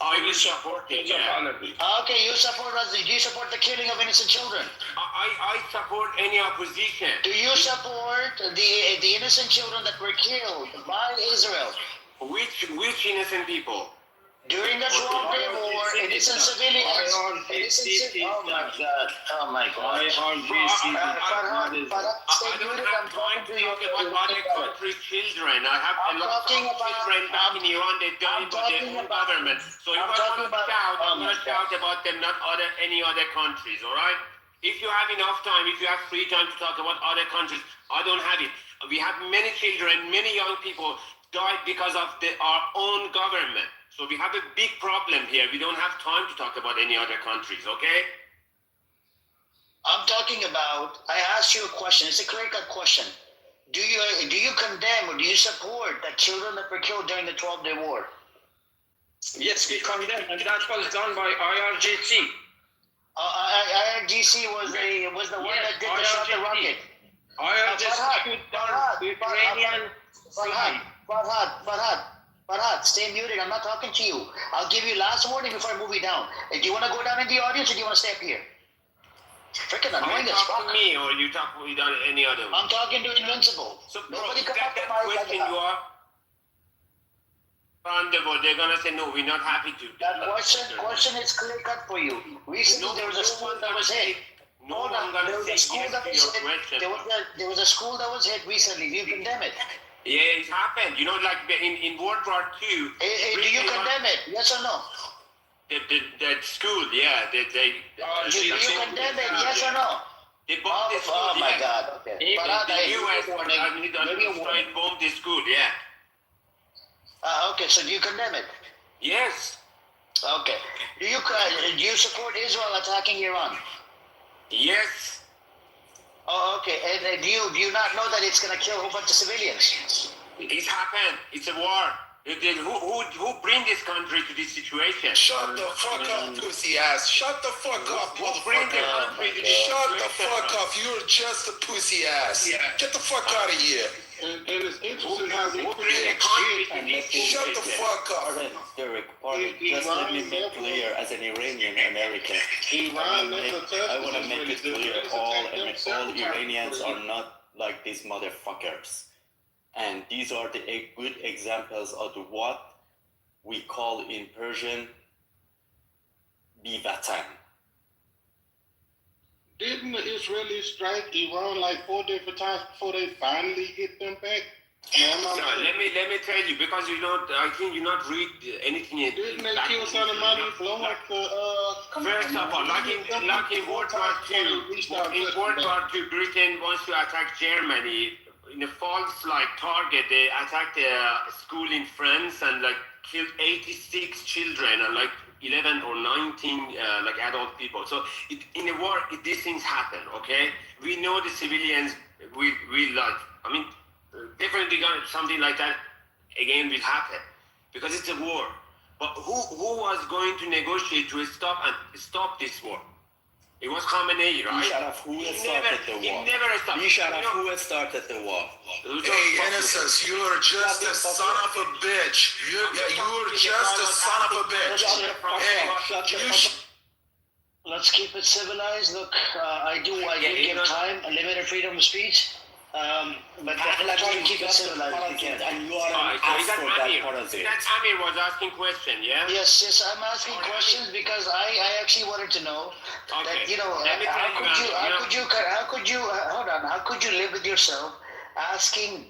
I will support it, yeah. Okay, you support Raza. Do you support the killing of innocent children? I support any opposition. Do you support the innocent children that were killed by Israel? Which innocent people? During the 12-day war, innocent civilians. Oh my God! Oh my God! I don't have time to talk about other countries' children. I have a lot of children back in Iran. They died by their own government. So if I want to shout, I'm going to shout about them, not any other countries. All right? If you have enough time, if you have free time to talk about other countries, I don't have it. We have many children, many young people died because of our own government. So we have a big problem here. We don't have time to talk about any other countries, okay? I'm talking about, I asked you a question. It's a clear-cut question. Do you condemn or do you support the children that were killed during the 12-day war? Yes, we condemn, and that was done by IRGC. IRGC was the one that did the shot the rocket. IRGC the Ukrainian Farhad, stay muted. I'm not talking to you. I'll give you last warning before I move you down. Do you want to go down in the audience or do you want to stay up here? Freaking annoying as fuck. To me or you talk with any other one? I'm talking to Invincible. So nobody bro, come up to that my question you are they're gonna say no, we're not happy to. That question is clear cut for you. Recently there was a school that was hit. There was a school that was hit. There was a school that was hit recently. Do you condemn it? Yeah, it happened. Like in World War II. Do you condemn it? Yes or no? That school, yeah. Do you condemn it? Yes or no? They bombed the school. Oh my God. Okay. The US bombed the school, yeah. Okay, so do you condemn it? Yes. Okay. Do you support Israel attacking Iran? Yes. Oh, okay. And do you not know that it's gonna kill a whole bunch of civilians? It happened. It's a war. Who bring this country to this situation? Shut the fuck up, pussy ass. Shut the fuck up, motherfucker. Shut the fuck up. You're just a pussy ass. Get the fuck out of here. And it's interesting how we Shut the fuck up. Just let me make clear, as an Iranian American, I want to make it clear, all Iranians are not like these motherfuckers. And these are the good examples of what we call in Persian, bivatan. Didn't the Israelis strike Iran like 4 different times before they finally hit them back? No, let me tell you, because I think you not read anything. Didn't they kill Soleimani, blow up the First of all, like in World War II, Britain wants to attack Germany. In a false target, they attacked a school in France and killed 86 children and 11 or 19 adult people. So in a war, these things happen. Okay, we know the civilians definitely something like that again will happen because it's a war. But who was going to negotiate to stop this war? It was Khamenei, right? Who started the war? He never stopped. Who started the war? Hey, innocence, you are just a son of a bitch. You're just a son of a bitch. Hey, let's keep it civilized. Look, I do give time, unlimited freedom of speech. But let's try to keep it civilized if we can. And you are an ass for that parazite. That Amir was asking question, yeah? Yes, I'm asking questions because I actually wanted to know that how could you live with yourself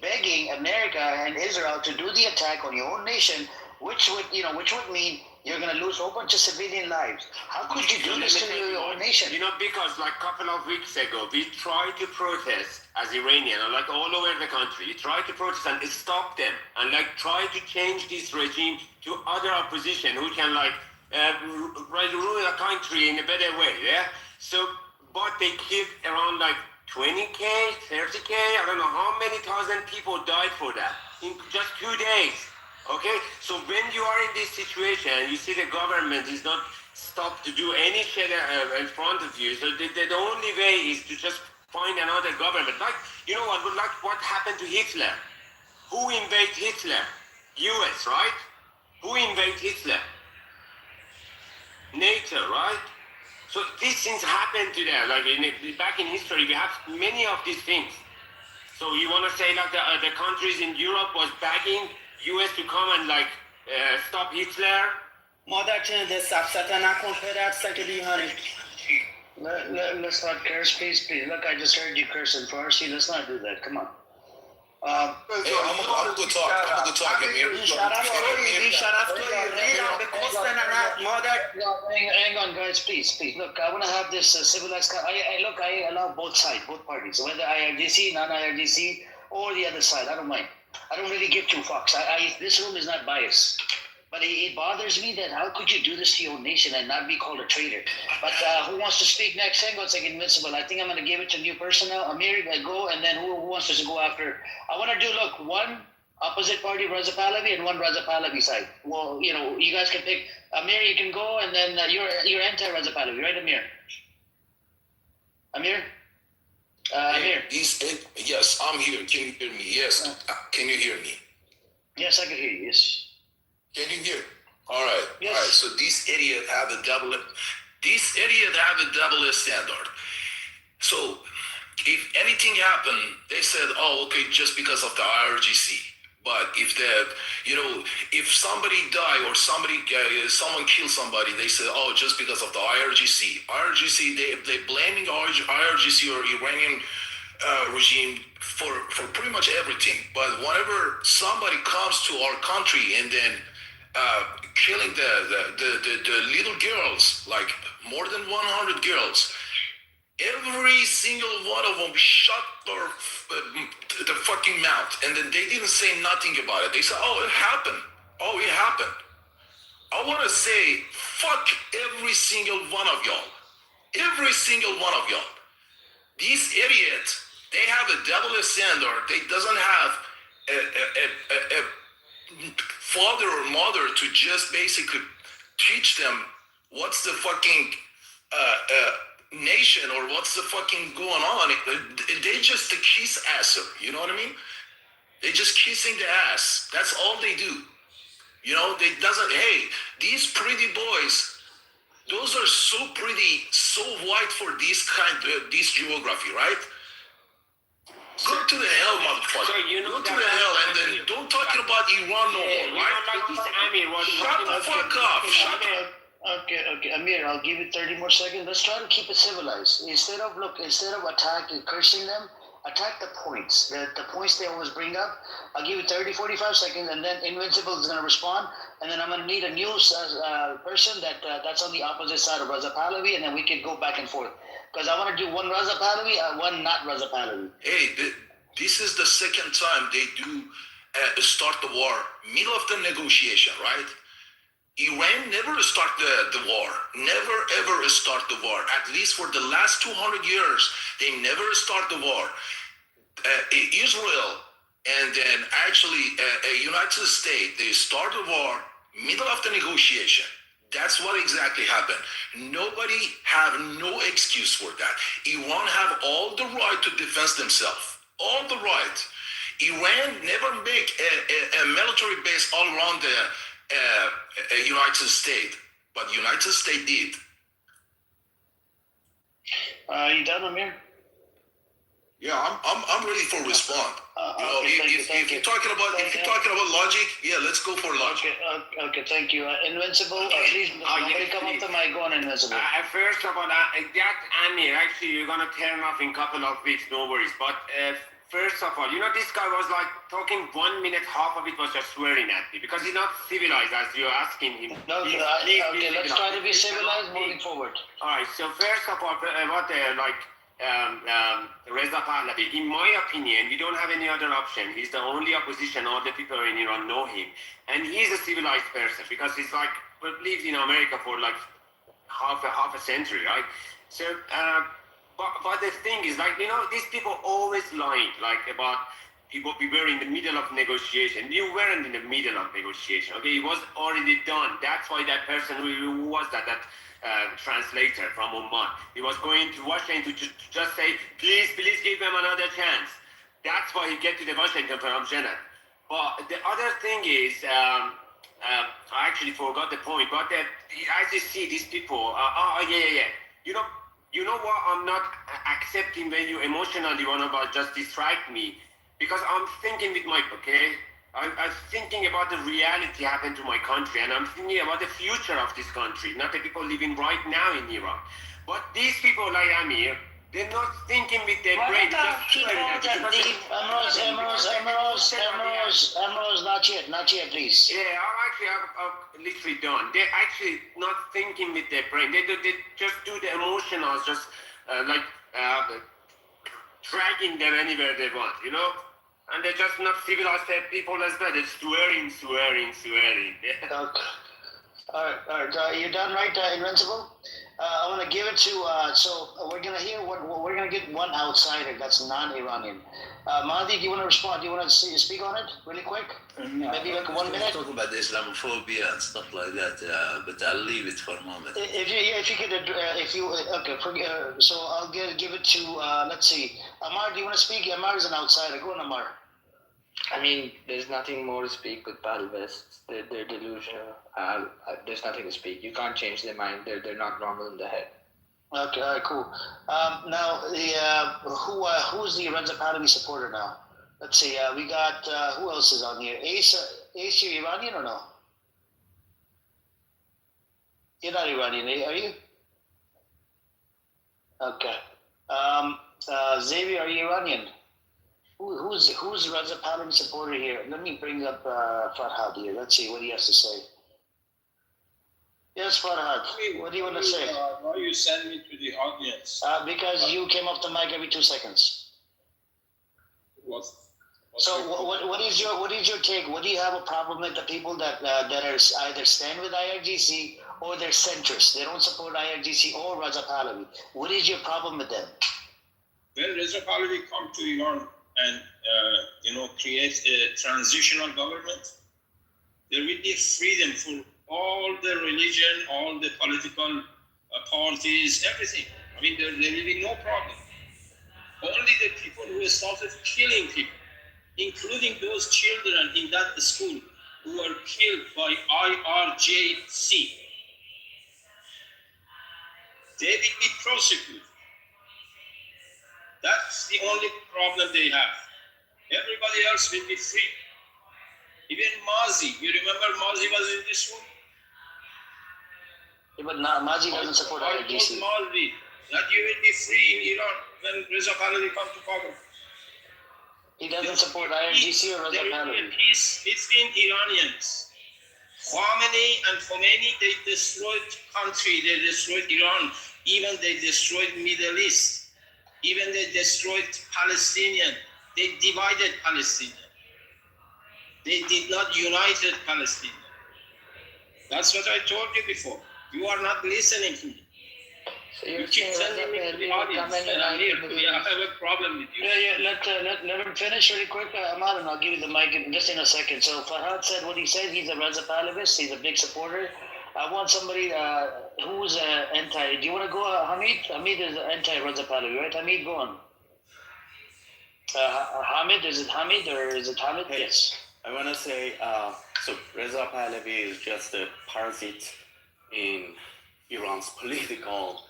begging America and Israel to do the attack on your own nation which would mean you're going to lose a whole bunch of civilian lives. How could you do this to your own nation? You know, because like a couple of weeks ago, we tried to protest as Iranian, like all over the country. We tried to protest and stop them, and like try to change this regime to other opposition who can like rule a country in a better way. Yeah. So, but they killed around like 20K, 30K. I don't know how many thousand people died for that in just 2 days. Okay, so when you are in this situation, you see the government is not stopped to do any shit in front of you. So the only way is to just find another government. Like, you know what? Like what happened to Hitler? Who invaded Hitler? U.S. Right? Who invaded Hitler? NATO, right? So these things happen to them. Like back in history, we have many of these things. So you want to say like the countries in Europe was begging U.S. to come and like stop Hitler? Let's not curse, please. Look, I just heard you curse in Farsi. Let's not do that. Come on. Hey, I'm gonna go talk, Amir. Hang on, guys, please. Look, I want to have this civilized. I allow both sides, both parties, whether IRGC, non-IRGC, or the other side. I don't mind. I don't really give two fucks. This room is not biased. But it bothers me that how could you do this to your own nation and not be called a traitor? But who wants to speak next? Hang on a second, Invincible. I think I'm going to give it to a new person now. Amir, go, and then who wants us to go after? I want to do, look, one opposite party Raza Pahlavi and one Raza Pahlavi side. Well, you guys can pick. Amir, you can go, and then you're anti-Raza Pahlavi, right, Amir? Amir? Amir? Yes, I'm here. Can you hear me? Yes. Can you hear me? Yes, I can hear you, yes. Can you hear? All right. Yes. All right. So these idiots have a double standard. So if anything happened, they said, "Oh, okay, just because of the IRGC." But if somebody die or someone kill somebody, they said, "Oh, just because of the IRGC." IRGC, they blaming IRGC or Iranian regime for pretty much everything. But whenever somebody comes to our country and then killing the little girls, like more than 100 girls, every single one of them shut the fucking mouth, and then they didn't say nothing about it. They said, "Oh, it happened. Oh, it happened." I want to say, fuck every single one of y'all. Every single one of y'all. These idiots, they have a double standard. They doesn't have a father or mother to just basically teach them what's the fucking nation or what's the fucking going on. They just a kiss asser, you know what I mean? They just kissing the ass. That's all they do. They doesn't, hey, these pretty boys, those are so pretty, so white for this geography, right? Go to the hell, motherfucker. So go to the hell, and then don't talking about Iran no more, right? Like this Amir was Shut the fuck up. Shut up. Okay, Amir, I'll give you 30 more seconds. Let's try to keep it civilized. Instead of attacking, cursing them, attack the points. The points they always bring up. I'll give you 30, 45 seconds, and then Invincible is going to respond, and then I'm going to need a new person that's on the opposite side of Raza Pahlavi, and then we can go back and forth. Because I want to do one Raza Pahlavi, one not Raza Pahlavi. Hey, this is the second time they do start the war, middle of the negotiation, right? Iran never start the war, never ever start the war. At least for the last 200 years, they never start the war. Israel and then actually United States, they start the war, middle of the negotiation. That's what exactly happened. Nobody have no excuse for that. Iran have all the right to defend themselves, all the right. Iran never make a military base all around the United States, but United States did. You done, Amir? Yeah, I'm ready for respond. If you're talking about logic, yeah, let's go for logic. Okay, thank you. Invincible, please, nobody come up to my go on, Invincible. First of all, that Amir, actually, you're gonna turn off in a couple of weeks, no worries. But first of all, this guy was like talking 1 minute, half of it was just swearing at me because he's not civilized as you're asking him. No, Please okay, let's civilized. try to be civilized moving forward. All right, so first of all, Reza Pahlavi, in my opinion, we don't have any other option. He's the only opposition. All the people in Iran know him. And he's a civilized person because he's like, lived in America for like half a century, right? So, but the thing is, like, these people always lying, like, about people. We were in the middle of negotiation. You weren't in the middle of negotiation, okay? It was already done. That's why that person who was that translator from Oman, he was going to Washington to just say, please give them another chance. That's why he get to the Washington from Geneva. But the other thing is, I actually forgot the point, but as you see, these people, yeah. You know what? I'm not accepting when you emotionally want to just distract me, because I'm thinking with okay? I'm thinking about the reality happened to my country, and I'm thinking about the future of this country, not the people living right now in Iran. But these people like Amir, they're not thinking with their brain. What about people that leave? Emerald, not yet, please. Yeah, I'm literally done. They're actually not thinking with their brain. They just do the emotional, just dragging them anywhere they want, And they're just not civilized people as well. They're swearing. Yeah. Okay. All right. You're done, right, Invincible? I want to give it to. So we're gonna hear we're gonna get one outsider that's non-Iranian. Mahdi, do you want to respond? Do you want to speak on it really quick? Maybe like 1 minute. Talk about Islamophobia and stuff like that, but I'll leave it for a moment. If you could, so I'll give it to. Let's see, Amar. Do you want to speak? Amar is an outsider. Go on, Amar. I mean, there's nothing more to speak with Pahlavists. They're delusional. There's nothing to speak. You can't change their mind. They're not normal in the head. Okay, all right, cool. Now, who's the Reza Pahlavi supporter now? Let's see. We got who else is on here? Ace, you Iranian or no? You're not Iranian, are you? Okay. Xavier, are you Iranian? Who's Reza Pahlavi supporter here? Let me bring up Farhad here. Let's see what he has to say. Yes, Farhad. What do you want to say? Why you send me to the audience? Because you came off the mic every 2 seconds. What is your take? What do you have a problem with the people that are either stand with IRGC or they're centrist? They don't support IRGC or Reza Pahlavi. What is your problem with them? When Reza Pahlavi come to Iran and create a transitional government, there will be freedom for all the religion, all the political parties, everything. I mean, there will be no problem. Only the people who started killing people, including those children in that school who were killed by IRGC, they will be prosecuted. That's the only problem they have. Everybody else will be free. Even Mazi, you remember Mazi was in this room? Yeah, but Mazi doesn't support IRGC. I told Mazi that you will be free in Iran when Reza Pahlavi come to power. He doesn't support IRGC or Reza Pahlavi. There will be a peace between Iranians. Khamenei and Khomeini, they destroyed country, they destroyed Iran, even they destroyed Middle East. Even they destroyed Palestinian. They divided Palestinian. They did not unite Palestinian. That's what I told you before. You are not listening to me. So you keep sending me to the audience, and I'm here. I have a problem with you. Let him finish really quick, Ahmad, and I'll give you the mic just in a second. So Farhad said what he said. He's a Reza Pahlavi. He's a big supporter. I want somebody who's anti. Do you want to go, Hamid? Hamid is anti-Reza Pahlavi, right? Hamid, go on. Hamid, is it Hamid or is it Hamid? Hey, yes. I want to say, so Reza Pahlavi is just a parasite in Iran's political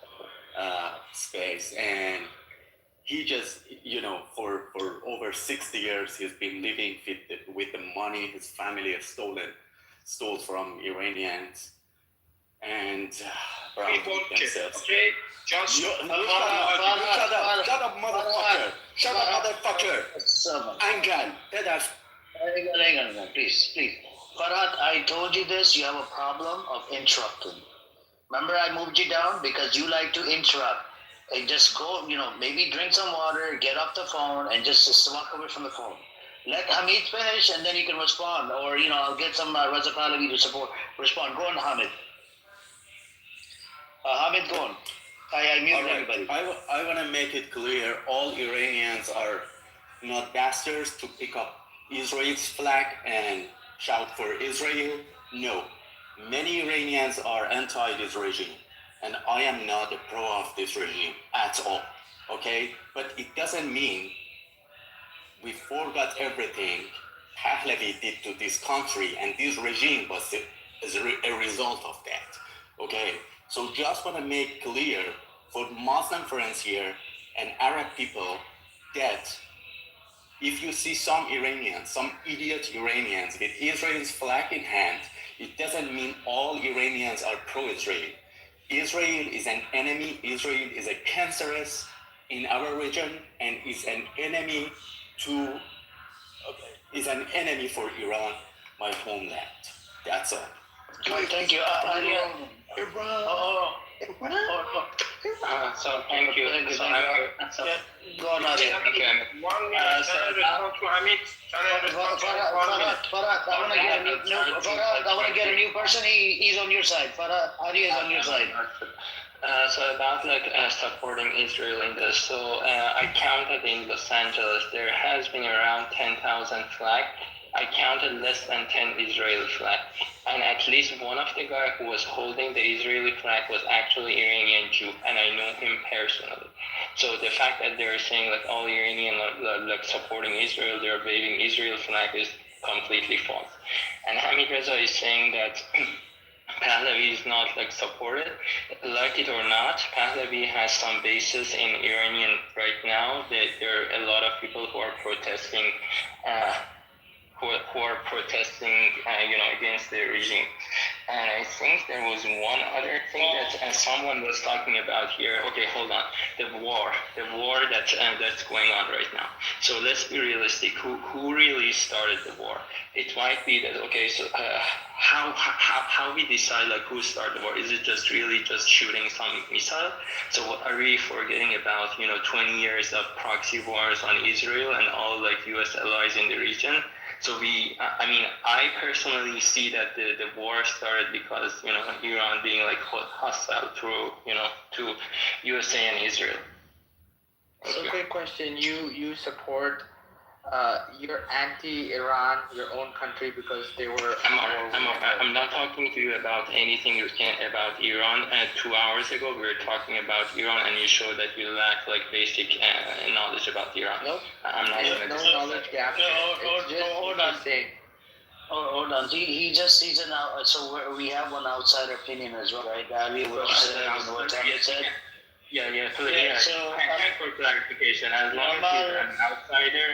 space, and he just, for over 60 years, he's been living with the money his family has stole from Iranians. And themselves. Okay, just shut up, motherfucker. Shut up, motherfucker. Angan, that's Hang on, please. Farhad, I told you this, you have a problem of interrupting. Remember I moved you down because you like to interrupt. And just go, maybe drink some water, get off the phone, and just walk away from the phone. Let Hamid finish, and then you can respond. Or, I'll get some Reza Pahlavi to respond. Go on, Hamid. Hamid, go on. I muted everybody. I want to make it clear, all Iranians are not bastards to pick up Israel's flag and shout for Israel. No. Many Iranians are anti this regime, and I am not a pro of this regime at all, okay? But it doesn't mean we forgot everything Pahlavi did to this country, and this regime was a result of that, okay? So just want to make clear for Muslim friends here and Arab people that if you see some Iranians, some idiot Iranians with Israel's flag in hand, it doesn't mean all Iranians are pro-Israel. Israel is an enemy. Israel is a cancerous in our region and is an enemy for Iran, my homeland. That's all. Thank you. So thank you. Go on, Arya. Farhad, I want to get a new person. He's on your side. Farhad, Arya is on your side. So about supporting Israel in this, so I counted in Los Angeles, there has been around 10,000 flags. I counted less than 10 Israeli flags. And at least one of the guys who was holding the Israeli flag was actually Iranian Jew, and I know him personally. So the fact that they're saying like all Iranian supporting Israel, they're waving Israel flag is completely false. And Hamid Reza is saying that Pahlavi is not supported. Like it or not, Pahlavi has some bases in Iranian right now. There are a lot of people who are protesting against the regime. And I think there was one other thing that someone was talking about here. Okay, hold on. The war that's going on right now. So let's be realistic. Who really started the war? It might be that, okay, so how we decide who started the war? Is it just shooting some missile? So what are we forgetting about 20 years of proxy wars on Israel and all US allies in the region? So I personally see that the war started because Iran being hostile to USA and Israel. So quick question: you support you're anti-Iran, your own country, because they were. I'm not talking to you about anything about Iran. 2 hours ago, we were talking about Iran, and you showed that you lack basic knowledge about Iran. No, I'm not going to. No knowledge gap. Hold on. He's an out. So we have one outsider opinion as well, right? Ali, what you said, what Tammy said. Yeah. So thanks for clarification. As long as you're an outsider,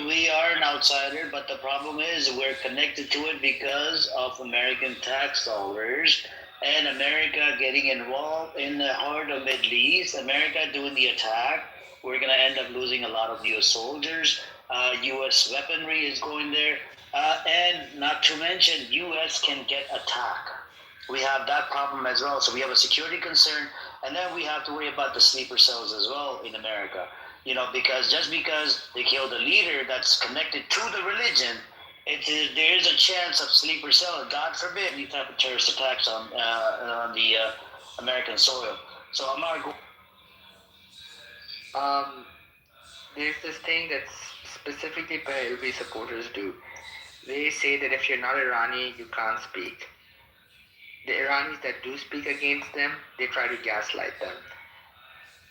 we are an outsider, but the problem is we're connected to it because of American tax dollars and America getting involved in the heart of Middle East. America doing the attack. We're gonna end up losing a lot of U.S. soldiers. U.S. weaponry is going there, and not to mention U.S. can get attacked. We have that problem as well. So we have a security concern. And then we have to worry about the sleeper cells as well in America. Because just because they killed a leader that's connected to the religion, there is a chance of sleeper cell. God forbid any type of terrorist attacks on the American soil. So Amar, there's this thing that specifically Pahlavi supporters do. They say that if you're not Irani, you can't speak. The Iranis that do speak against them, they try to gaslight them.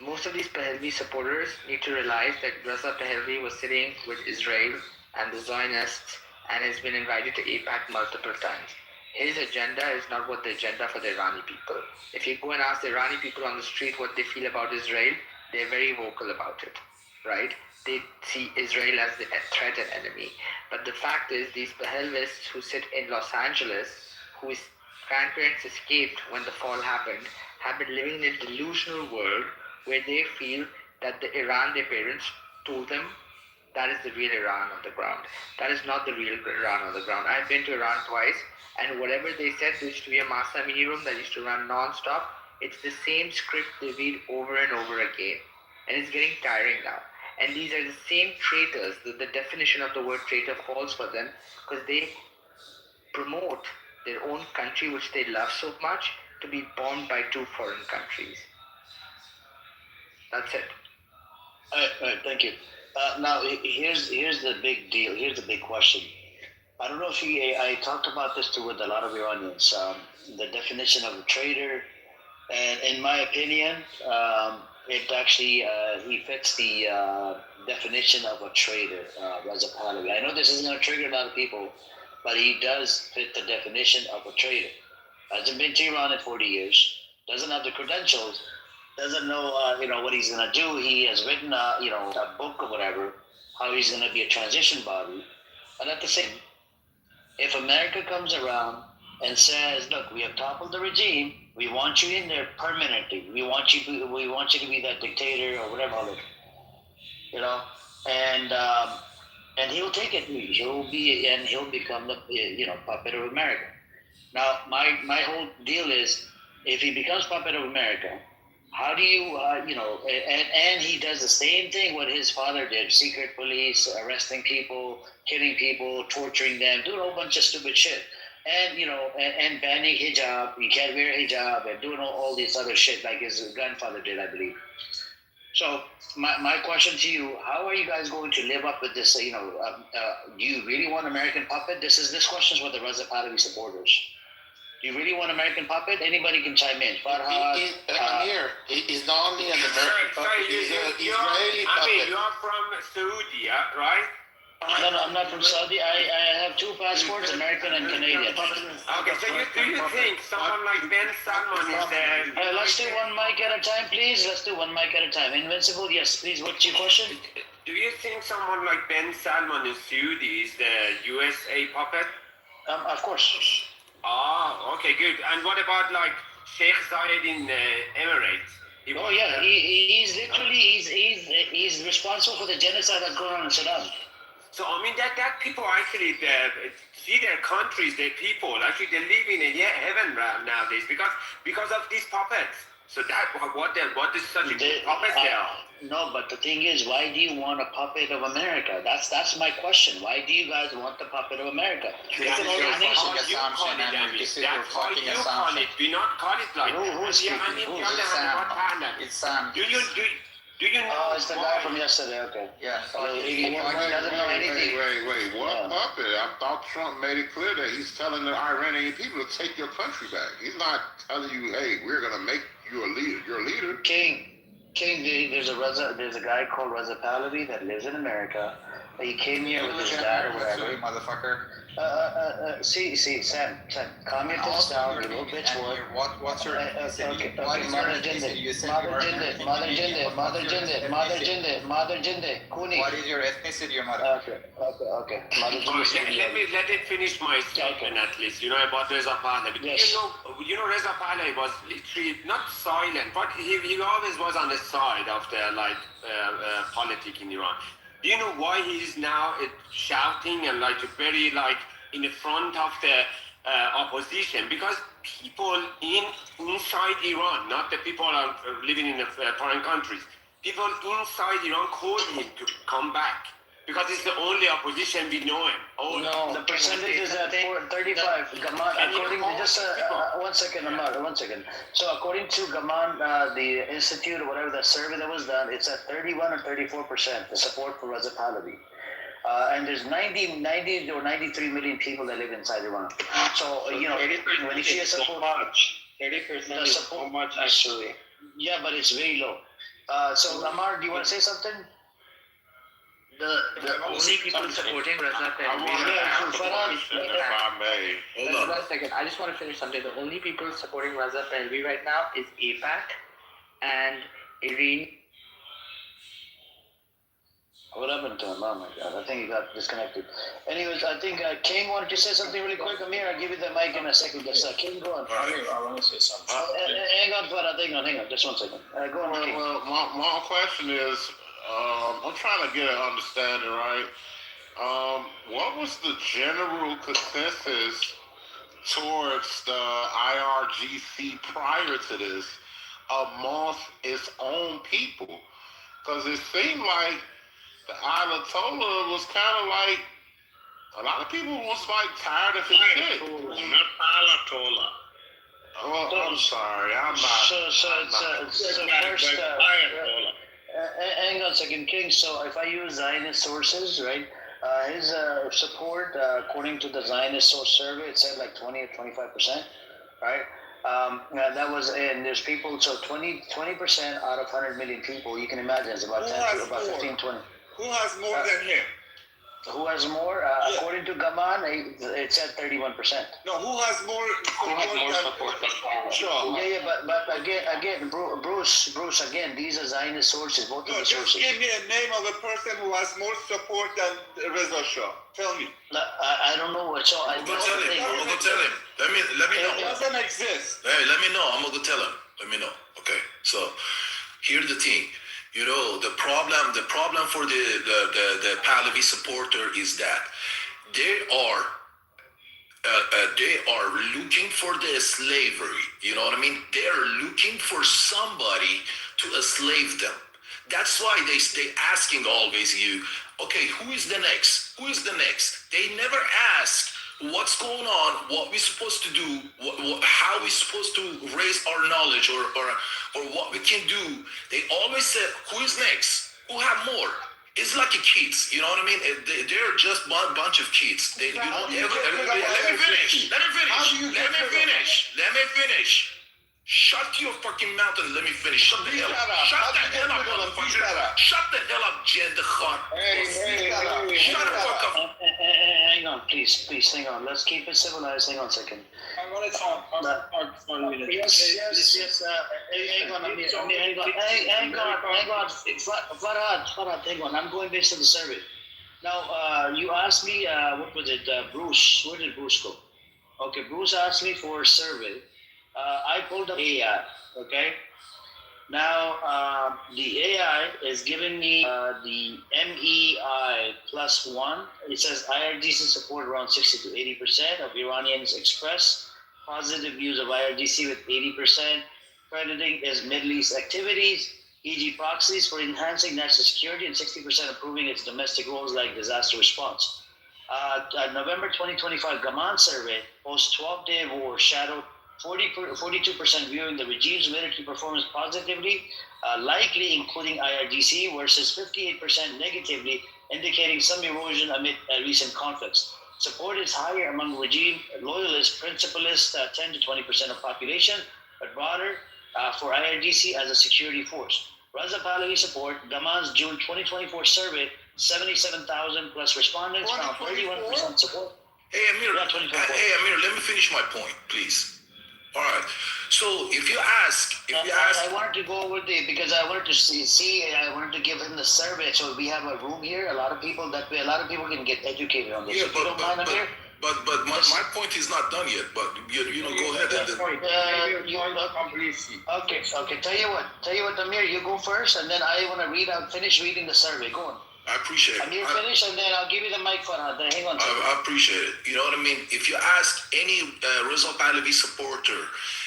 Most of these Pahlavi supporters need to realize that Reza Pahlavi was sitting with Israel and the Zionists and has been invited to AIPAC multiple times. His agenda is not what the agenda for the Irani people. If you go and ask the Irani people on the street what they feel about Israel, they're very vocal about it, right? They see Israel as the threat and enemy. But the fact is, these Pahlavists who sit in Los Angeles, whose grandparents escaped when the fall happened, have been living in a delusional world where they feel that the Iran their parents told them that is the real Iran on the ground. That is not the real Iran on the ground. I've been to Iran twice, and whatever they said, there used to be a Masa mini room that used to run non-stop. It's the same script they read over and over again, and it's getting tiring now. And these are the same traitors. The definition of the word traitor falls for them because they promote their own country, which they love so much, to be bombed by two foreign countries. That's it. All right, thank you. Now, here's the big deal. Here's the big question. I don't know if I talked about this too with a lot of Iranians. The definition of a traitor, and in my opinion, it actually he fits the definition of a traitor, Reza Pahlavi. I know this isn't going to trigger a lot of people, but he does fit the definition of a traitor. Hasn't been to Iran in 40 years. Doesn't have the credentials. Doesn't know, what he's going to do. He has written, a book or whatever, how he's going to be a transition body. But at the same, if America comes around and says, "Look, we have toppled the regime. We want you in there permanently. We want you to be that dictator or whatever, and he'll take it. He'll become the puppet of America. Now, my whole deal is, if he becomes puppet of America, how do you, and he does the same thing what his father did, secret police, arresting people, killing people, torturing them, doing a whole bunch of stupid shit. And, and banning hijab, you can't wear hijab, and doing all this other shit like his grandfather did, I believe. So my question to you, how are you guys going to live up with this, do you really want American puppet? This question is for the Reza Pahlavi supporters. Do you really want American puppet? Anybody can chime in. Farhad, Amir, he's not only an American puppet, he's an Israeli puppet. You're from Saudi, right? No, I'm not from Saudi. I have two passports, American and Canadian. Okay, so do you think someone like Ben Salman is there? Let's do one mic at a time, please. Let's do one mic at a time. Invincible, yes, please. What's your question? Do you think someone like Ben Salman in Saudi is the USA puppet? Of course. Okay, good. And what about like Sheikh Zayed in Emirates? He's literally he's responsible for the genocide that's going on in Sudan. So I mean that people actually see their countries, their people actually they live in a heaven nowadays because of these puppets. So that what is such a good puppet there? No, but the thing is, why do you want a puppet of America? That's my question. Why do you guys want the puppet of America? That's how you call it. Do not call it like that. It's Sam. Do you know? Oh, it's the guy from yesterday. Okay. Yeah. He doesn't know anything. Wait. What puppet? I thought Trump made it clear that he's telling the Iranian people to take your country back. He's not telling you, hey, we're going to make you a leader. You're a leader. King, there's a guy called Reza Pahlavi that lives in America. He came here with his dad or whatever. Motherfucker. See, Sam, calm your tits down, you little bitch boy. What's your ethnicity? What is Mother Jinde? You said you were Mother Jinde, Kuni. What is your ethnicity, mother? Okay. Mother Jinde. Let it finish my statement at least. About Reza Pahlavi. Yes. Reza Pahlavi was literally not silent, but he always was on the side of the politics in Iran. Do you know why he is now shouting and very in the front of the opposition? Because people inside Iran, not the people living in the foreign countries, people inside Iran called him to come back. Because it's the only opposition we know him. The percentage is at 35. According to just one second. So according to Gaman, the institute or whatever, the survey that was done, it's at 31 or 34% the support for Reza Pahlavi. And there's 90 or 93 million people that live inside Iran. So when you see a support, 30% is so much actually. Yeah, but it's very low. So Amar, do you want to say something? The only people supporting Reza Pahlavi, Hold on a second. I just want to finish something. The only people supporting Reza Pahlavi right now is APAC and Irene. What happened to him? Oh my God! I think he got disconnected. Anyways, I think King wanted to say something really quick. Amir, I'll give you the mic in a second. Just King, go on. I want to say something. Hang on, Farhad. Hang on. Just 1 second. Go on, King. Well, my question is, I'm trying to get an understanding, right? What was the general consensus towards the IRGC prior to this amongst its own people? Because it seemed like the Ayatollah was kind of like, a lot of people was like tired of his shit. Not Ayatollah. Well, I'm sorry, I'm not. So first, hang on a second, King. So if I use Zionist sources, right, his support, according to the Zionist source survey, it said like 20 or 25%, right? That was, and there's people, so 20% out of 100 million people, you can imagine it's about 15, 20. Who has more than him? Who has more? According to Gaman, it's at 31%. No, who has more support than Shaw? Yeah, but again, Bruce, again, these are Zionist sources, both of the just sources. give me a name of a person who has more support than Reza Shah. Tell me. I don't know what Shaw. I'm gonna tell him. Let me know. It doesn't exist. Hey, let me know. I'm gonna tell him. Let me know. Okay. So here's the thing. You know, the problem for the Pahlavi supporter is that they are looking for the slavery. You know what I mean? They are looking for somebody to enslave them. That's why they asking always you, okay, who is the next? Who is the next? They never ask what's going on, what we're supposed to do, how we're supposed to raise our knowledge or what we can do. They always say, who is next? Who have more? It's like a kids, you know what I mean? They're just a bunch of kids. Let me finish. Shut your fucking mouth and let me finish. Shut the hell up, motherfucker. Shut the hell up, Jen. Shut the fuck up. Hang on, please, hang on. Let's keep it civilized. Hang on a second. I want to talk for 1 minute. Yes. Hang on. Farhad, hang on. I'm going based on the survey. Now, you asked me, what was it, Bruce? Where did Bruce go? Okay, Bruce asked me for a survey. I pulled up AI, okay? Now, the AI is giving me the MEI +1. It says IRGC support around 60 to 80% of Iranians express positive views of IRGC with 80%. Crediting is Middle East activities, e.g. proxies for enhancing national security, and 60% approving its domestic roles like disaster response. November 2025 Gaman survey, post-12-day war shadowed 42% viewing the regime's military performance positively, likely including IRGC, versus 58% negatively, indicating some erosion amid recent conflicts. Support is higher among regime loyalists, principalists, 10 to 20% of population, but broader for IRGC as a security force. Raza Pahlavi support, Gaman's June 2024 survey, 77,000 plus respondents, found 31% support. Hey Amir, let me finish my point, please. All right. So if you ask, I wanted to go over because I wanted to see, I wanted to give him the survey. So we have a room here. A lot of people can get educated on this. Yeah, but my point is not done yet. But you know, go ahead and Okay. Tell you what, Amir, you go first, and then I want to finish reading the survey. Go on. I appreciate it. Amir, finish, and then I'll give you the mic for now. Hang on. I appreciate it. You know what I mean? If you ask any Reza Pahlavi supporter,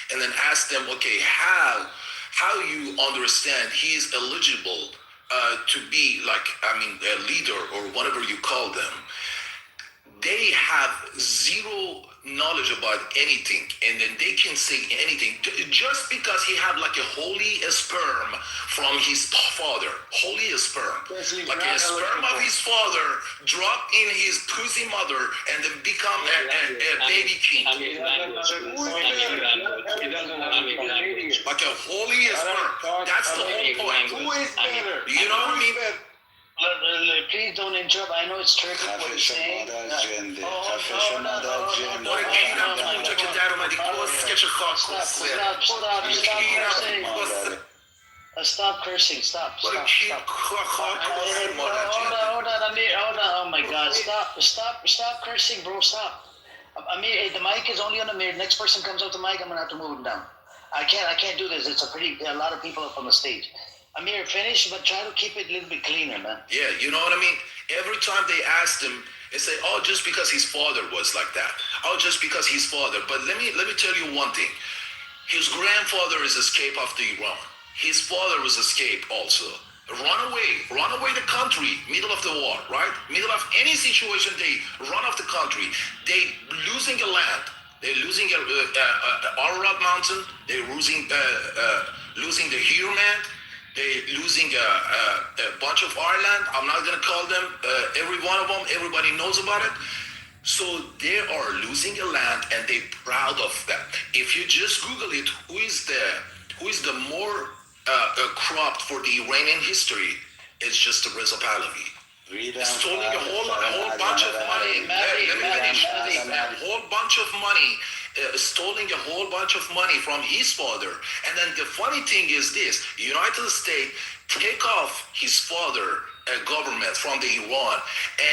and then ask them, okay, how you understand he is eligible to be a leader or whatever you call them, they have zero knowledge about anything, and then they can say anything just because he had like a holy sperm from his father, holy sperm, like a sperm of his father drop in his pussy mother and then become a baby king, like a holy sperm. That's the whole point. Who is better? You know what I mean? Please don't interrupt. I know it's tricky what you're saying. Stop cursing. Stop. Hold on, Amir. Hold on. Oh my God. Stop cursing, bro. Stop. Amir, the mic is only on Amir. Next person comes up the mic, I'm gonna have to move him down. I can't do this. It's a lot of people up on the stage. Amir, finish, but try to keep it a little bit cleaner, man. Yeah, you know what I mean? Every time they asked him, they say, oh, just because his father was like that. Oh, just because his father. But let me tell you one thing. His grandfather is escaped after Iran. His father was escaped also. Run away the country, middle of the war, right? Middle of any situation, they run off the country. They losing a land. They're losing Ararat Mountain. They're losing the Huron. They're losing a bunch of Ireland. I'm not gonna call them every one of them. Everybody knows about it. So they are losing a land, and they're proud of that. If you just Google it, who is the more corrupt for the Iranian history? It's just Reza Pahlavi. Stealing a whole bunch of money. A whole bunch of money. Stealing a whole bunch of money from his father. And then the funny thing is this: United States take off his father government from the Iran,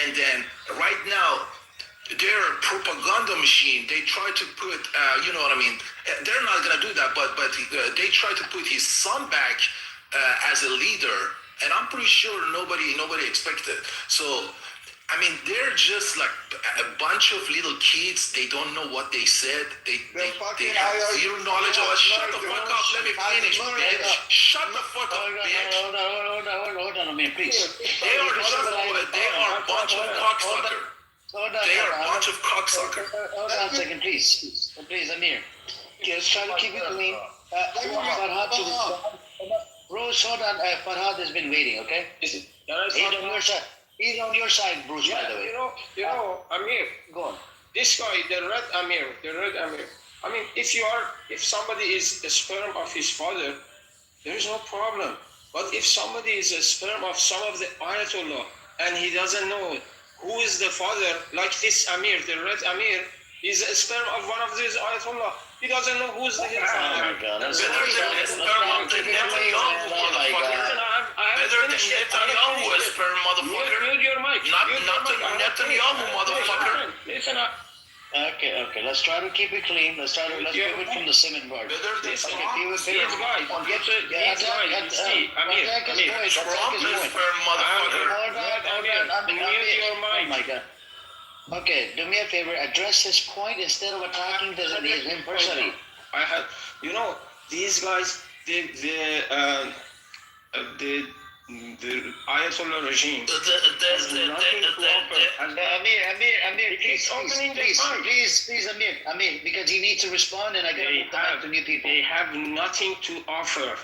and then right now their propaganda machine, they try to put, you know what I mean? They're not gonna do that, but they try to put his son back as a leader, and I'm pretty sure nobody expected. So, I mean, they're just like a bunch of little kids. They don't know what they said. They have zero knowledge of it. Shut the fuck up. Let me finish, bitch. Shut the fuck up, bitch. Hold on a minute, please. They are a bunch of cocksuckers. They are a bunch of cocksuckers. Hold on a second, please. Please, Amir. Just try to keep it clean. Bruce, hold on. Farhad has been waiting, okay? He's on your side. He's on your side, Bruce, by the way. You know, Amir. Go on. This guy, the red Amir. I mean, if somebody is the sperm of his father, there is no problem. But if somebody is a sperm of some of the Ayatollah, and he doesn't know who is the father, like this Amir, the red Amir, is a sperm of one of these Ayatollah. He doesn't know who's the father. Better than Netanyahu, motherfucker. Better than Netanyahu, sperm motherfucker. Mute your mic. Not Netanyahu, motherfucker. Listen up. Okay. Let's try to keep it clean. Let's do it from the cement part. These guys, see, Amir, Trump is sperm, motherfucker. Oh my God. Okay, do me a favor. Address his point instead of attacking him personally. These guys, the Ayatollah regime. Amir, please, Amir, because he needs to respond, and I got to put back to new people. They have nothing to offer.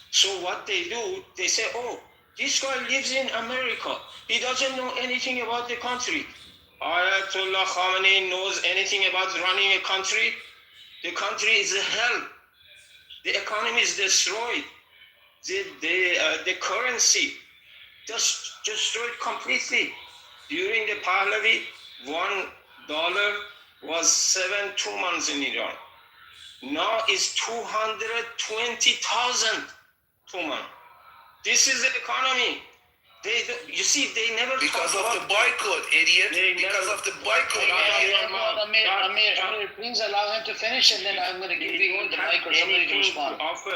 So what they do, they say, oh, this guy lives in America. He doesn't know anything about the country. Ayatollah Khamenei knows anything about running a country. The country is a hell. The economy is destroyed. The currency just destroyed completely. During the Pahlavi, $1 was 2 months in Iran. Now it's 220,000 2 months. This is the economy. They never because of the boycott, idiot. Because of the boycott. Amir, please allow him to finish, and then I'm going to give you the mic or somebody to respond. About the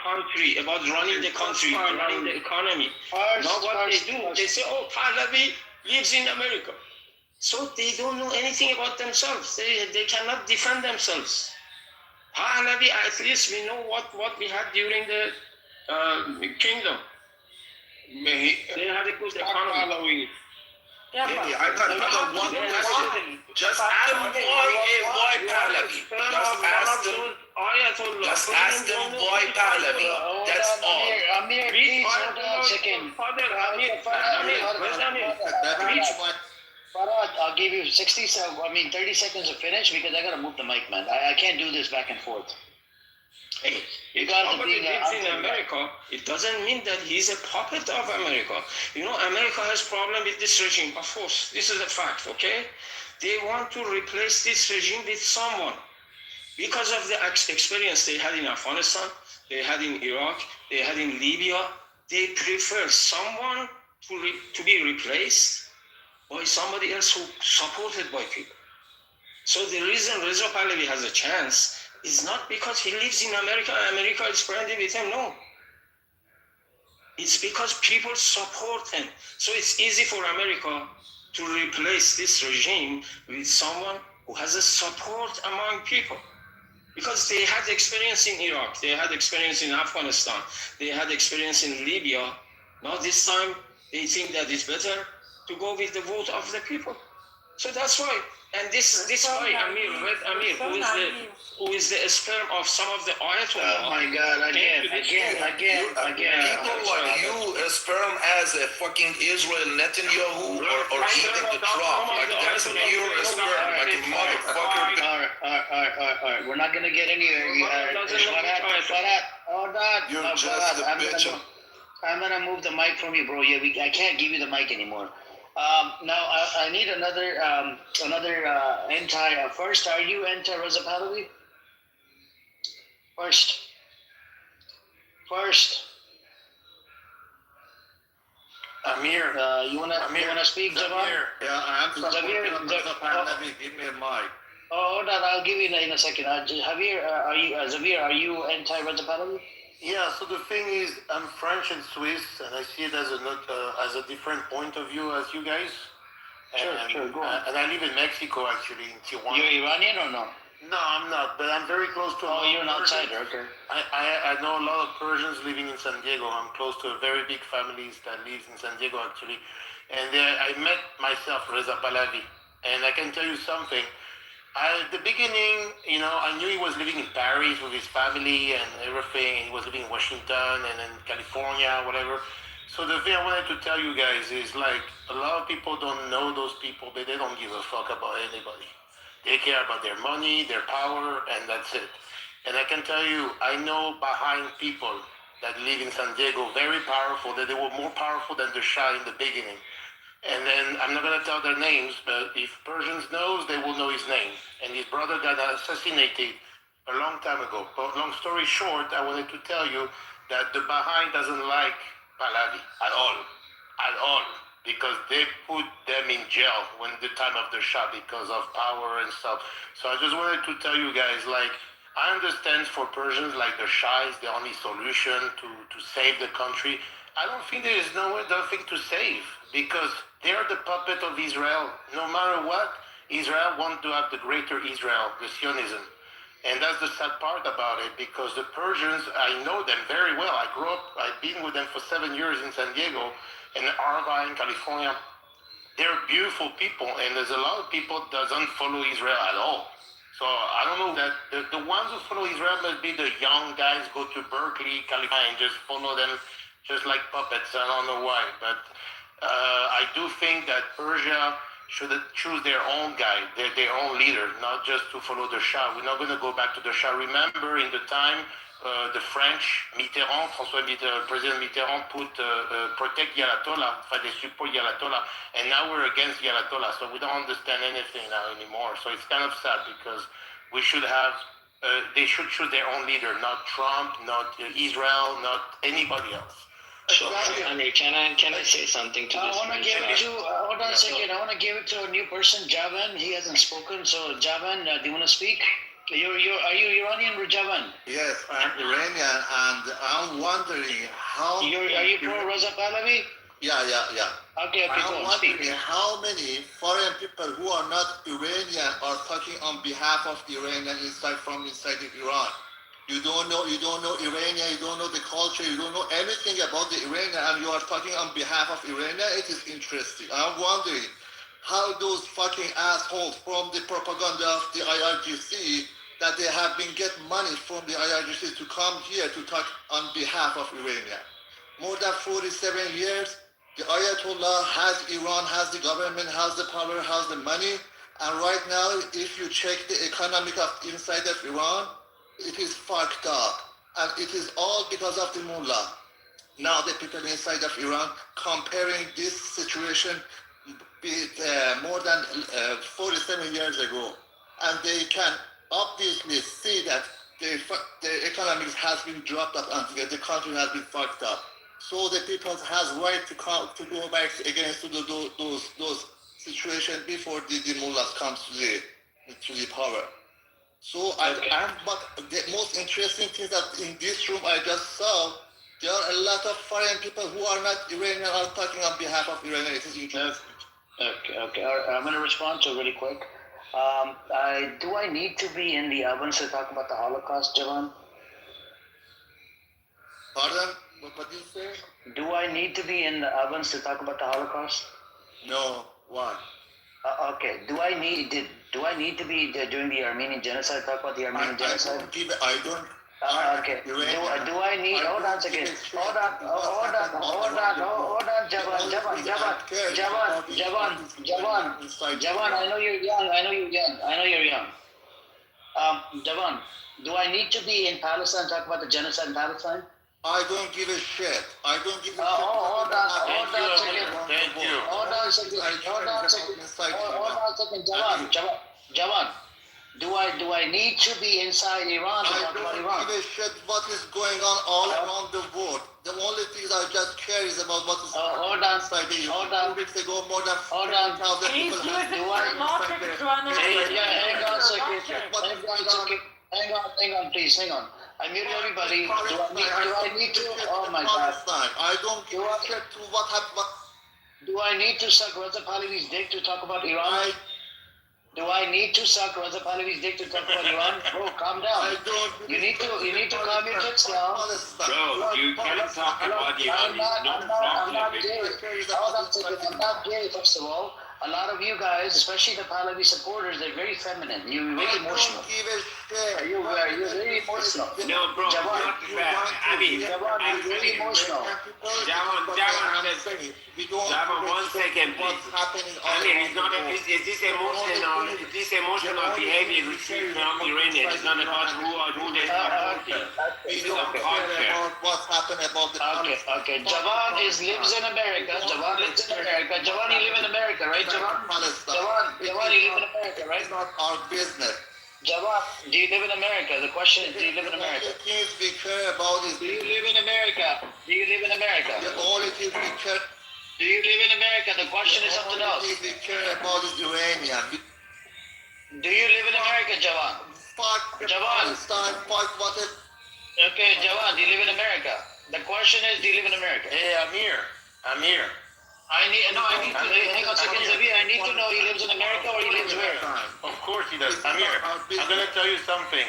country, about running the country, running the economy. Now what they do, they say, oh, Pahlavi lives in America. So they don't know anything about themselves. They cannot defend themselves. Pahlavi, at least we know what we had during the kingdom. They had a good economy. I got one question. Just ask them why Pahlavi. Just ask them why Pahlavi. That's all. Amir, please hold on a second. Farhad, I'll give you 30 seconds to finish, because I gotta move the mic, man. I can't do this back and forth. Hey, if somebody lives in America, it doesn't mean that he's a puppet of America. America has problem with this regime, of course. This is a fact, okay? They want to replace this regime with someone. Because of the experience they had in Afghanistan, they had in Iraq, they had in Libya. They prefer someone to be replaced by somebody else who supported by people. So the reason Reza Pahlavi has a chance is not because he lives in America and America is friendly with him, no. It's because people support him. So it's easy for America to replace this regime with someone who has a support among people. Because they had experience in Iraq, they had experience in Afghanistan, they had experience in Libya. Now this time, they think that it's better to go with the vote of the people. So that's why. And this guy, Amir, who is the sperm of some of the Ayatollah. Oh my God! Again. People like you sperm as a fucking Israel Netanyahu or eating the Trump. Like that's pure sperm, like a motherfucker. All right. We're not gonna get anywhere. Hold on. You're just a bitch. I'm gonna move the mic from you, bro. Yeah, I can't give you the mic anymore. Now I need another anti. First, are you anti Reza Pahlavi? First. Amir. You wanna speak, Javan? Yeah, I'm supporting Reza Pahlavi. Give me a mic. Oh, hold on. I'll give you in a second. Javier, Xavier, are you anti Reza Pahlavi? Yeah, so the thing is, I'm French and Swiss, and I see it as a different point of view as you guys. Sure, go on. And I live in Mexico, actually, in Tijuana. You're Iranian or no? No, I'm not, but I'm very close to. Oh, you're an outsider. Okay. I know a lot of Persians living in San Diego. I'm close to a very big family that lives in San Diego, actually, and there I met myself Reza Pahlavi, and I can tell you something. At the beginning, I knew he was living in Paris with his family and everything. He was living in Washington and in California, whatever. So the thing I wanted to tell you guys is, like, a lot of people don't know those people, but they don't give a fuck about anybody. They care about their money, their power, and that's it. And I can tell you, I know behind people that live in San Diego, very powerful, that they were more powerful than the Shah in the beginning. And then, I'm not going to tell their names, but if Persians knows, they will know his name. And his brother got assassinated a long time ago. But long story short, I wanted to tell you that the Bahrain doesn't like Pahlavi at all. Because they put them in jail when the time of the Shah because of power and stuff. So I just wanted to tell you guys, like, I understand for Persians, like, the Shah is the only solution to save the country. I don't think there is nothing to save, because they're the puppet of Israel. No matter what, Israel wants to have the greater Israel, the Zionism. And that's the sad part about it, because the Persians, I know them very well. I've been with them for 7 years in San Diego, in Irvine, California. They're beautiful people, and there's a lot of people that doesn't follow Israel at all. So I don't know that the ones who follow Israel must be the young guys go to Berkeley, California, and just follow them just like puppets. I don't know why, but I do think that Persia should choose their own guy, their own leader, not just to follow the Shah. We're not going to go back to the Shah. Remember, in the time, the French, President Mitterrand put protect Ayatollah, fallait support Ayatollah, and now we're against Ayatollah, so we don't understand anything now anymore. So it's kind of sad, because we should have, they should choose their own leader, not Trump, not Israel, not anybody else. So, Amir, can I say something to this? Hold on a second. I want to give it to a new person, Javan. He hasn't spoken, so Javan, do you want to speak? Are you Iranian or Javan? Yes, I'm Iranian, and I'm wondering how. Are you pro Reza Pahlavi? Yeah. Okay, I'm wondering how many foreign people who are not Iranian are talking on behalf of Iranian inside of Iran. You don't know Iranian, you don't know the culture, you don't know anything about the Iranian, and you are talking on behalf of Iranian. It is interesting. I'm wondering how those fucking assholes from the propaganda of the IRGC, that they have been getting money from the IRGC to come here to talk on behalf of Iranian. More than 47 years, the Ayatollah has Iran, has the government, has the power, has the money, and right now, if you check the economic of inside of Iran, it is fucked up, and it is all because of the mullah. Now the people inside of Iran comparing this situation with more than 47 years ago, and they can obviously see that the economics has been dropped up and the country has been fucked up. So the people has right to go back against those situations before the mullahs comes to the power. So but the most interesting thing that in this room I just saw, there are a lot of foreign people who are not Iranian are talking on behalf of Iranian. It is interesting. Okay. All right, I'm going to respond to it really quick. Do I need to be in the ovens to talk about the Holocaust, Javan? Pardon? What did you say? Do I need to be in the ovens to talk about the Holocaust? No. Why? Okay. Do I need to be during the Armenian genocide? Talk about the Armenian genocide. I don't. Okay. Do I need? Hold on a second. Hold on, Javan. I know you're young. Javan, do I need to be in Palestine to talk about the genocide in Palestine? I don't give a shit. I don't give a shit. Hold on a second. Javan. Do I need to be inside Iran to talk about Iran? I don't give a shit what is going on all around the world. The only thing I just care is about what is inside the Iran. 2 weeks ago, more than 40,000 people have Hang on, please, hang on. I mute everybody. Do I need to? Oh my God! I don't give a shit to what happened. Do I need to suck Reza Pahlavi's dick to talk about Iran? Do I need to suck Reza Pahlavi's dick to talk about Iran? Bro, calm down. You need to calm your tits down. Bro, you can't talk about Iran. I'm not gay. I'm not gay, first of all. A lot of you guys, especially the Pahlavi supporters, they're very feminine. You're very emotional. You're very emotional. No, bro, not bad. I mean, you're very emotional. Javan, one second, please. I mean, it's not. Is this emotional behavior received from Iranian? It's not about who they supporting. It's about culture. What's happened about the Okay. Javan lives in America. Javan, you live in America, right? Javan, you live in America, right? It's not our business. Javan, do you live in America? The question is, do you live in America? The things we care about is... Do you live in America? The only thing we care... Do you live in America? The question is something else. The only thing we care about is uranium. Do you live in America, Javan? Fuck Javan. Palestine, fuck what it... Okay, Javan, do you live in America? The question is, do you live in America? Hey, I'm here. I need to, hang on a second, Zabir, I need to know he lives in America or he lives where? Of course he does. I'm here. I'm going to tell you something.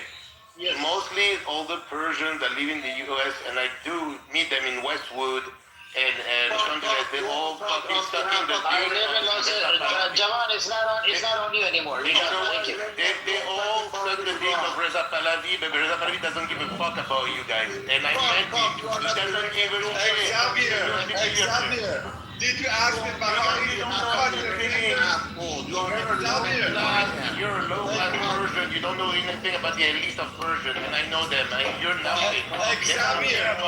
Yes. Mostly all the Persians that live in the U.S., and I do meet them in Westwood and something like they all fucking sucking the dick. I live in Los Angeles. Javan, it's not on you anymore. Thank you. They all suck the dick of Reza Pahlavi, but Reza Pahlavi doesn't give a fuck about you guys. And I met him. He doesn't give a shit. Xavier, did you ask him about You're a low-class Persian. You don't know anything about the elite of Persian, and I know them. You're nothing. Xavier. Oh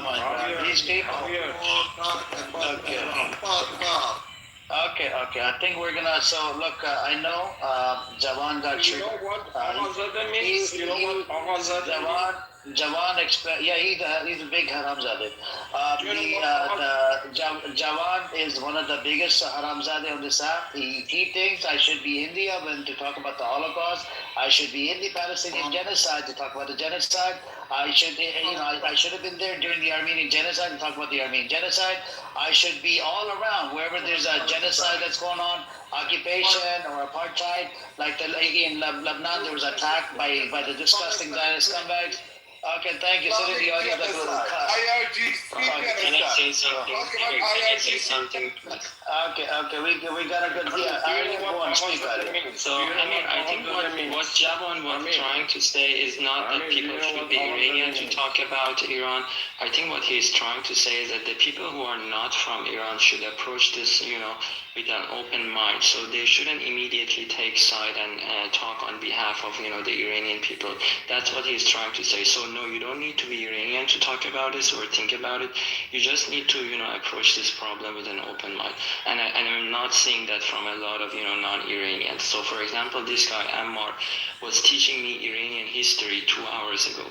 my God, these people. Okay. I think we're gonna. So look, I know Javan got you. You know what Aghalzadeh means? You know what Aghalzadeh means? Javan, he's a big haramzadeh. Javan is one of the biggest haramzadeh on this app. He thinks I should be in the oven to talk about the Holocaust. I should be in the Palestinian genocide to talk about the genocide. I should have been there during the Armenian genocide and talk about the Armenian genocide. I should be all around wherever there's a genocide that's going on, occupation or apartheid. Like in Lebanon, there was attack by the disgusting Zionist scumbags. Okay, thank you. Sit in the audience like a little cut. Can I say something? Can I say something? Okay, we got a good deal. Go on, speak about it. So, I think what Javan was trying to say is not that people should be Iranian to talk about Iran. I think what he's trying to say is that the people who are not from Iran should approach this, with an open mind. So they shouldn't immediately take side and talk on behalf of the Iranian people. That's what he's trying to say. So no, you don't need to be Iranian to talk about this or think about it. You just need to approach this problem with an open mind. And I'm not seeing that from a lot of non-Iranians. So for example, this guy Ammar was teaching me Iranian history 2 hours ago.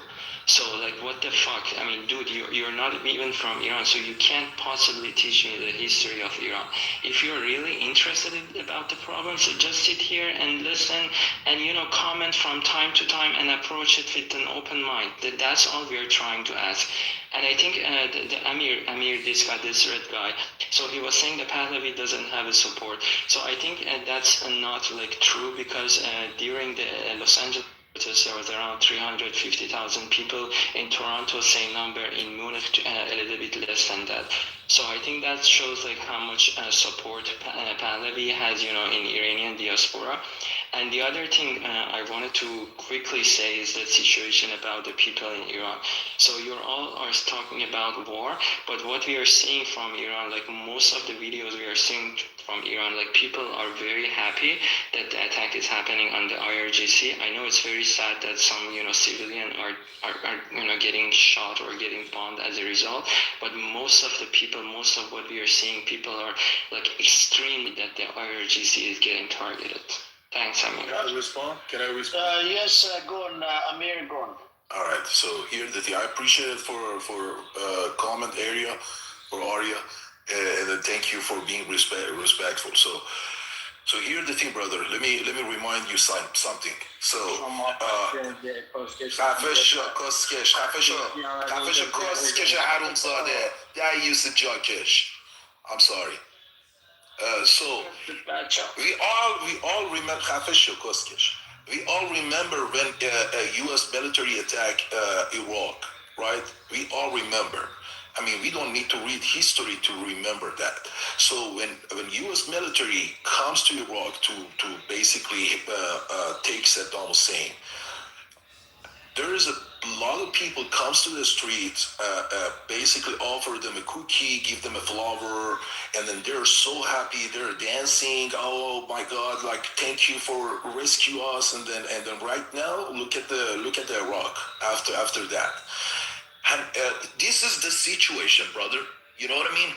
So like, what the fuck? I mean, dude, you're not even from Iran, so you can't possibly teach me the history of Iran. If you're really interested about the problem, so just sit here and listen and comment from time to time and approach it with an open mind. That's all we're trying to ask. And I think the Amir, this guy, this red guy, so he was saying the Pahlavi doesn't have a support. So I think that's not like true, because during the Los Angeles, there was around 350,000 people. In Toronto, same number. In Munich, a little bit less than that. So I think that shows like how much support Pahlavi has, in Iranian diaspora. And the other thing I wanted to quickly say is the situation about the people in Iran. So you all are talking about war, but what we are seeing from Iran, like most of the videos we are seeing from Iran, like people are very happy that the attack is happening on the IRGC. I know it's very sad that some civilian are getting shot or getting bombed as a result, but most of the people, most of what we are seeing, people are like extremely that the IRGC is getting targeted. Thanks, Amir. Can I respond? Yes, go on, Amir, go on. All right. So here the thing, I appreciate it for comment area for Arya, and then thank you for being respectful. So here the thing, brother. Let me remind you something. So خفش کسکش حرومزاده دعیوس جاکش. I'm sorry. So we all remember خفش کسکش. We all remember when a U.S. military attacked Iraq, right? We all remember. I mean, we don't need to read history to remember that. So when U.S. military comes to Iraq to basically take Saddam Hussein, there is a lot of people comes to the streets, basically offer them a cookie, give them a flower, and then they're so happy, they're dancing. Oh my God! Like, thank you for rescue us. And then right now, look at the Iraq after that. And this is the situation, brother. You know what I mean?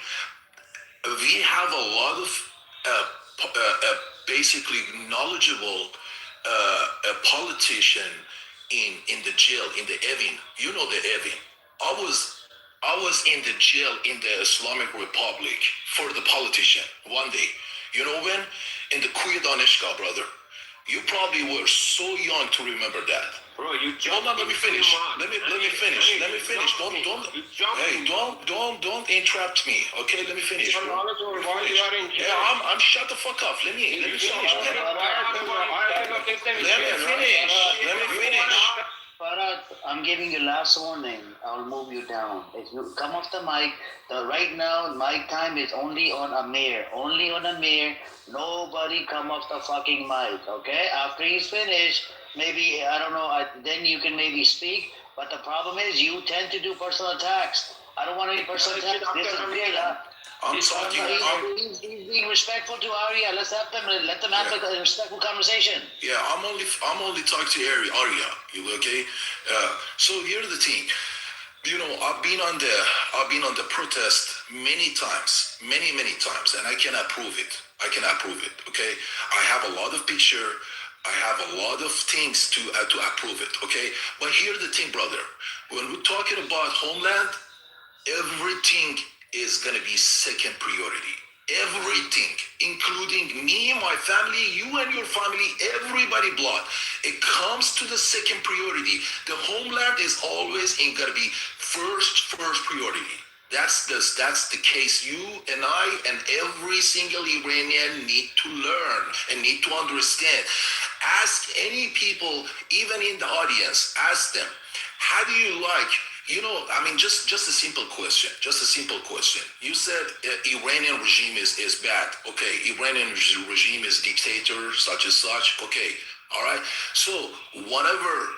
We have a lot of basically knowledgeable politician in the jail, in the Evin. You know the Evin. I was in the jail in the Islamic Republic for the politician one day. You know when? In the Kuya Daneshka, brother. You probably were so young to remember that. Bro, you jumped. Hold on, let me finish. Let me finish. Don't interrupt me. Okay, let me finish. I'm shut the fuck up. Let me finish. Let me finish. Farad, I'm giving you last warning. I'll move you down. If you come off the mic, right now, mic time is only on Amir. Only on Amir. Nobody come off the fucking mic, okay? After he's finished, maybe, I don't know, then you can maybe speak. But the problem is you tend to do personal attacks. I don't want any personal attacks. This is real, He's being respectful to Arya. Let them have a respectful conversation. Yeah, I'm only talking to Arya. You okay? So here's the thing. I've been on the protest many times, and I cannot prove it. Okay? I have a lot of picture. I have a lot of things to approve it. Okay? But here's the thing, brother. When we're talking about homeland, everything is going to be second priority. Everything, including me, my family, you and your family, everybody blood. It comes to the second priority. The homeland is always going to be first priority. That's the case. You and I and every single Iranian need to learn and need to understand. Ask any people, even in the audience, ask them, how do you like, just a simple question. You said Iranian regime is bad. Okay, Iranian regime is dictator, such and such. Okay, all right. So whatever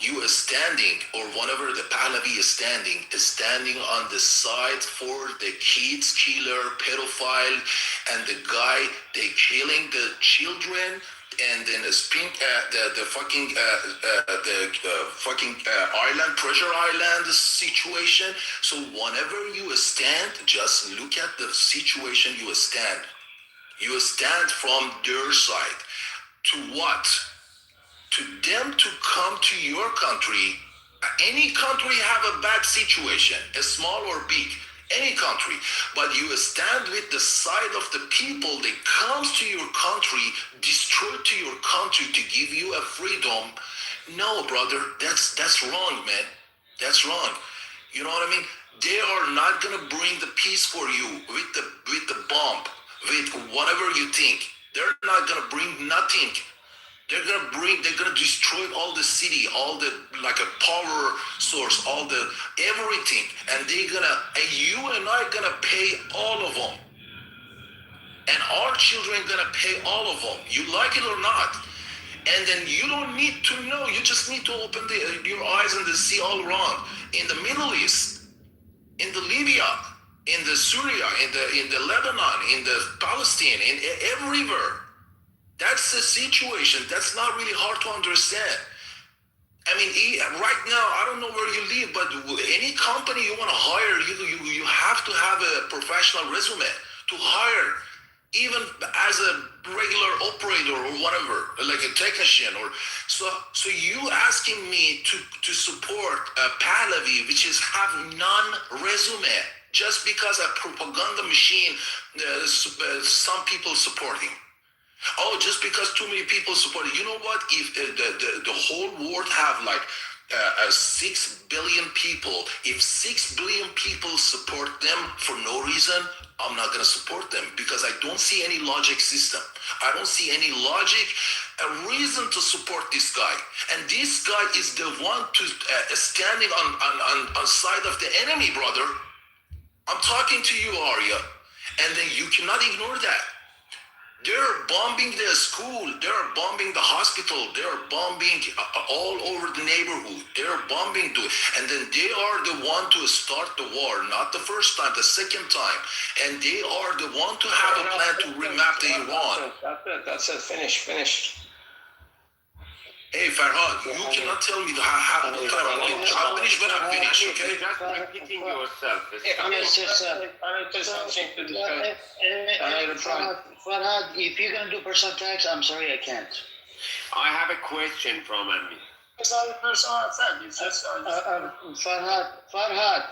you are standing, or whenever the Pahlavi is standing on the side for the kids killer, pedophile, and the guy they killing the children, and then the fucking island, pressure island situation. So whenever you stand, just look at the situation you stand. You stand from their side. To what? To them to come to your country. Any country have a bad situation, a small or big, any country, but you stand with the side of the people that comes to your country, destroy to your country to give you a freedom. No, brother, that's wrong, man. That's wrong. You know what I mean? They are not gonna bring the peace for you with the bomb, with whatever you think. They're not gonna bring nothing. They're gonna destroy all the city, all the like a power source, all the everything, and you and I gonna pay all of them, and our children gonna pay all of them. You like it or not, and then you don't need to know. You just need to open your eyes and see all around in the Middle East, in the Libya, in the Syria, in the Lebanon, in the Palestine, in everywhere. That's the situation. That's not really hard to understand. I mean, right now, I don't know where you live, but any company you want to hire, you have to have a professional resume to hire, even as a regular operator or whatever, like a technician. Or so you asking me to support a Pahlavi, which is have non-resume, just because a propaganda machine, some people supporting. Oh, just because too many people support it. You know what? If the whole world have like 6 billion people, if 6 billion people support them for no reason, I'm not going to support them because I don't see any logic system. I don't see any logic, a reason to support this guy. And this guy is the one to standing on side of the enemy, brother. I'm talking to you, Arya, and then you cannot ignore that. They're bombing the school, they're bombing the hospital, they're bombing all over the neighborhood, they're bombing and then they are the one to start the war, not the first time, the second time, and they are the one to have a plan to remap the Iran. That's it, finish. Hey Farhad, you cannot tell me how to finish when I finish, okay? Just repeating yourself. Farhad, if you're gonna do personal attacks, I'm sorry, I can't. I have a question from Amir. Farhad,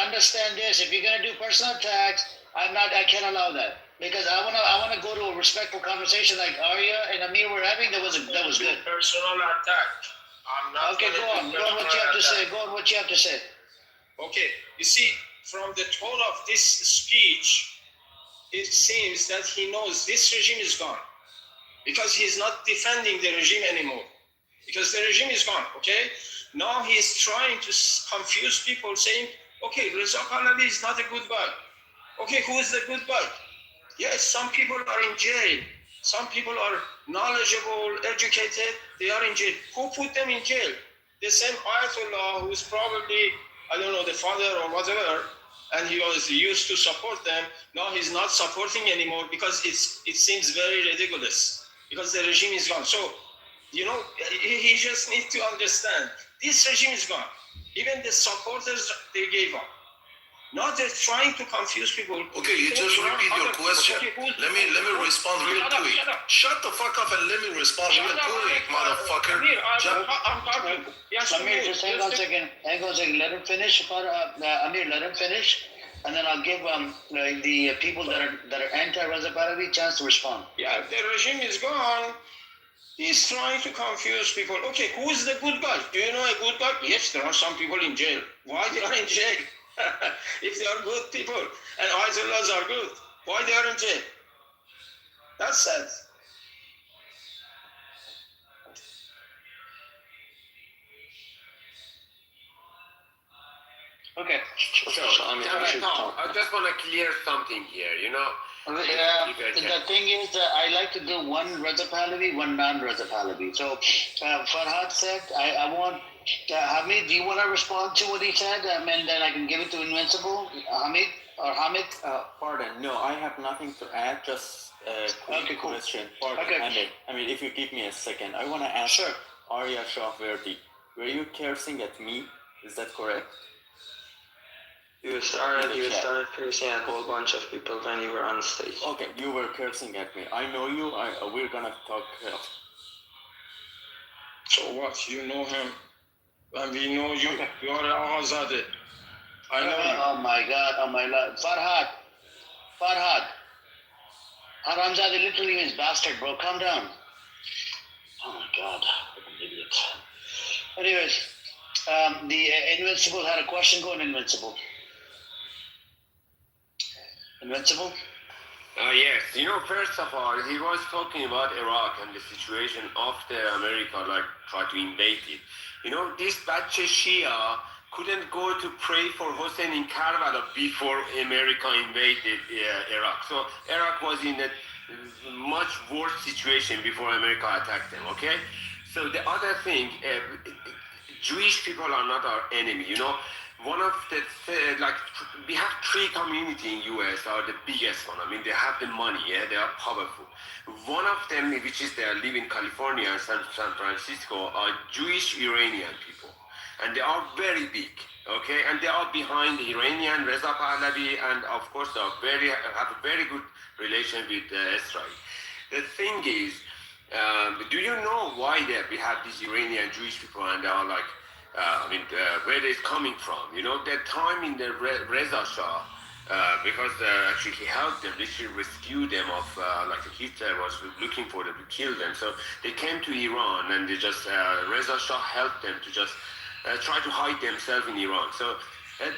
understand this. If you're gonna do personal attacks, I can't allow that. Because I wanna go to a respectful conversation like Arya and Amir were having. That was good. Personal attack. I'm not. Okay, go on. What you have to say. Go on. What you have to say. Okay. You see, from the tone of this speech, it seems that he knows this regime is gone because he's not defending the regime anymore. Because the regime is gone. Okay. Now he's trying to confuse people, saying, "Okay, Reza Pahlavi is not a good guy." Okay, who is the good guy? Yes, some people are in jail. Some people are knowledgeable, educated. They are in jail. Who put them in jail? The same Ayatollah who is probably, I don't know, the father or whatever, and he was used to support them. Now he's not supporting anymore because it seems very ridiculous because the regime is gone. So, he just needs to understand this regime is gone. Even the supporters, they gave up. Now they're trying to confuse people. Okay, you just repeat your question. Let me respond real quick. Shut the fuck up and let me respond real quick, motherfucker. I'm talking. Amir, just hang on a second. Let him finish. Amir, let him finish, and then I'll give the people that are anti-Reza Pahlavi a chance to respond. Yeah, the regime is gone. He's trying to confuse people. Okay, who is the good guy? Do you know a good guy? Yes, there are some people in jail. Why they are in jail? If they are good people and Ayatollahs are good, why they are in jail? That's sad. Okay. I just want to clear something here. The thing is, I like to do one Reza Pahlavi, one non-Reza Pahlavi. So Farhad said, I want, Hamid, do you want to respond to what he said? And then I can give it to Invincible? Hamid? Or Hamid? Pardon, no, I have nothing to add, just a quick question. Pardon, Hamid. I mean, if you give me a second, I want to ask Arya Shahverdi, were you cursing at me? Is that correct? You started cursing at a whole bunch of people when you were on stage. Okay, you were cursing at me. I know you. We're gonna talk. So what? You know him, and we know you. You are Azadeh. I know you. Oh my God! Oh my God! Farhad. Haramzadeh literally means bastard, bro. Calm down. Oh my God! What an idiot. Anyways, the Invincible had a question. Go on, Invincible. Invincible? Yes. First of all, he was talking about Iraq and the situation after America, tried to invade it. This Bache Shia couldn't go to pray for Hussein in Karbala before America invaded Iraq. So Iraq was in a much worse situation before America attacked them, okay? So the other thing, Jewish people are not our enemy, One of the, we have three communities in US are the biggest one. I mean, they have the money, they are powerful. One of them, which is they live in California and San Francisco, are Jewish Iranian people. And they are very big, okay? And they are behind the Iranian, Reza Pahlavi, and of course they have a very good relation with Israel. The thing is, do you know why we have these Iranian Jewish people and they are where they're coming from? That time in the Reza Shah, because actually he helped them, they should rescue them of, Hitler was looking for them to kill them. So they came to Iran and they just, Reza Shah helped them to just try to hide themselves in Iran. So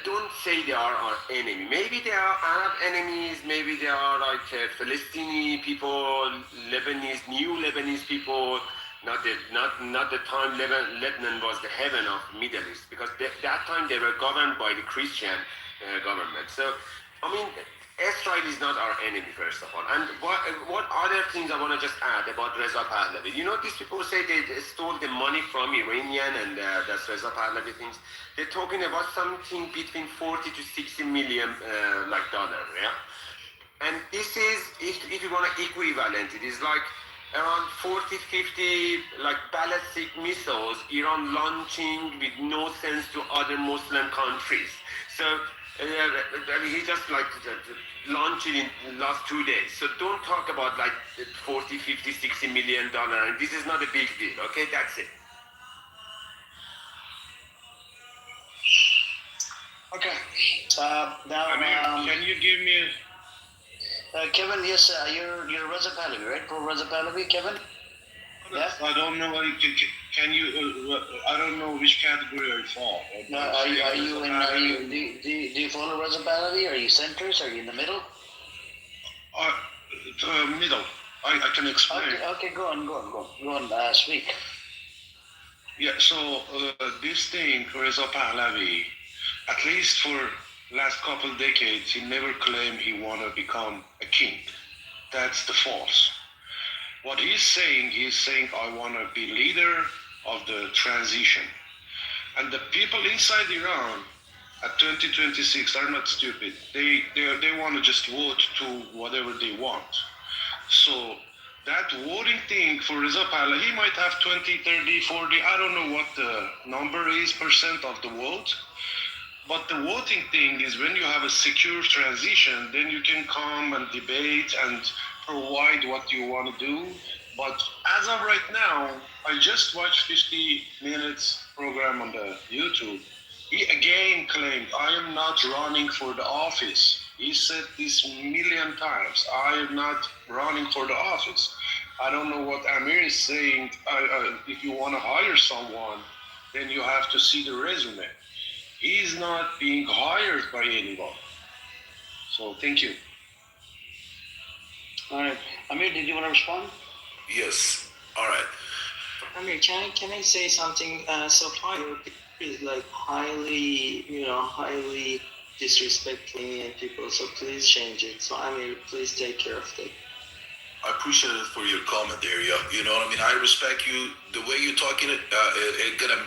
don't say they are our enemy. Maybe they are Arab enemies, maybe they are Palestinian people, new Lebanese people. Not the time Lebanon was the heaven of Middle East, because that time they were governed by the Christian government. So, I mean, Israel is not our enemy, first of all. And what other things I want to just add about Reza Pahlavi? These people say they stole the money from Iranian and that's Reza Pahlavi things. They're talking about something between 40 to 60 million dollars, yeah? And this is, if you want to equivalent, it is around 40, 50 ballistic missiles Iran launching with no sense to other Muslim countries. So he just launched it in the last 2 days. So don't talk about 40, 50, 60 million dollars. And this is not a big deal. Okay, that's it. Okay. Now, can you give me? Kevin, yes, you're Reza Pahlavi, right? Pro Reza Pahlavi, Kevin? Yeah. I don't know. Can you? I don't know which category I fall. No, are you do you follow Reza Pahlavi? Are you centrist? Are you in the middle? Middle. I can explain. Okay, go on. Speak. Yeah. So this thing, Reza Pahlavi, at least for last couple decades, he never claimed he want to become a king. That's the false. What he's saying I want to be leader of the transition. And the people inside Iran at 2026 are not stupid. They want to just vote to whatever they want. So that voting thing for Reza Pahlavi, he might have 20, 30, 40, I don't know what the number is, percent of the vote. But the voting thing is when you have a secure transition, then you can come and debate and provide what you want to do. But as of right now, I just watched 50 minutes program on the YouTube. He again claimed, I am not running for the office. He said this million times, I am not running for the office. I don't know what Amir is saying. If you want to hire someone, then you have to see the resume. He's not being hired by anyone. So thank you. All right. Amir, did you want to respond? Yes. All right. Amir, can I say something? So far, is highly disrespect Iranian people. So please change it. So Amir, please take care of that. I appreciate it for your comment there, yeah. You know what I mean? I respect you. The way you're talking it gonna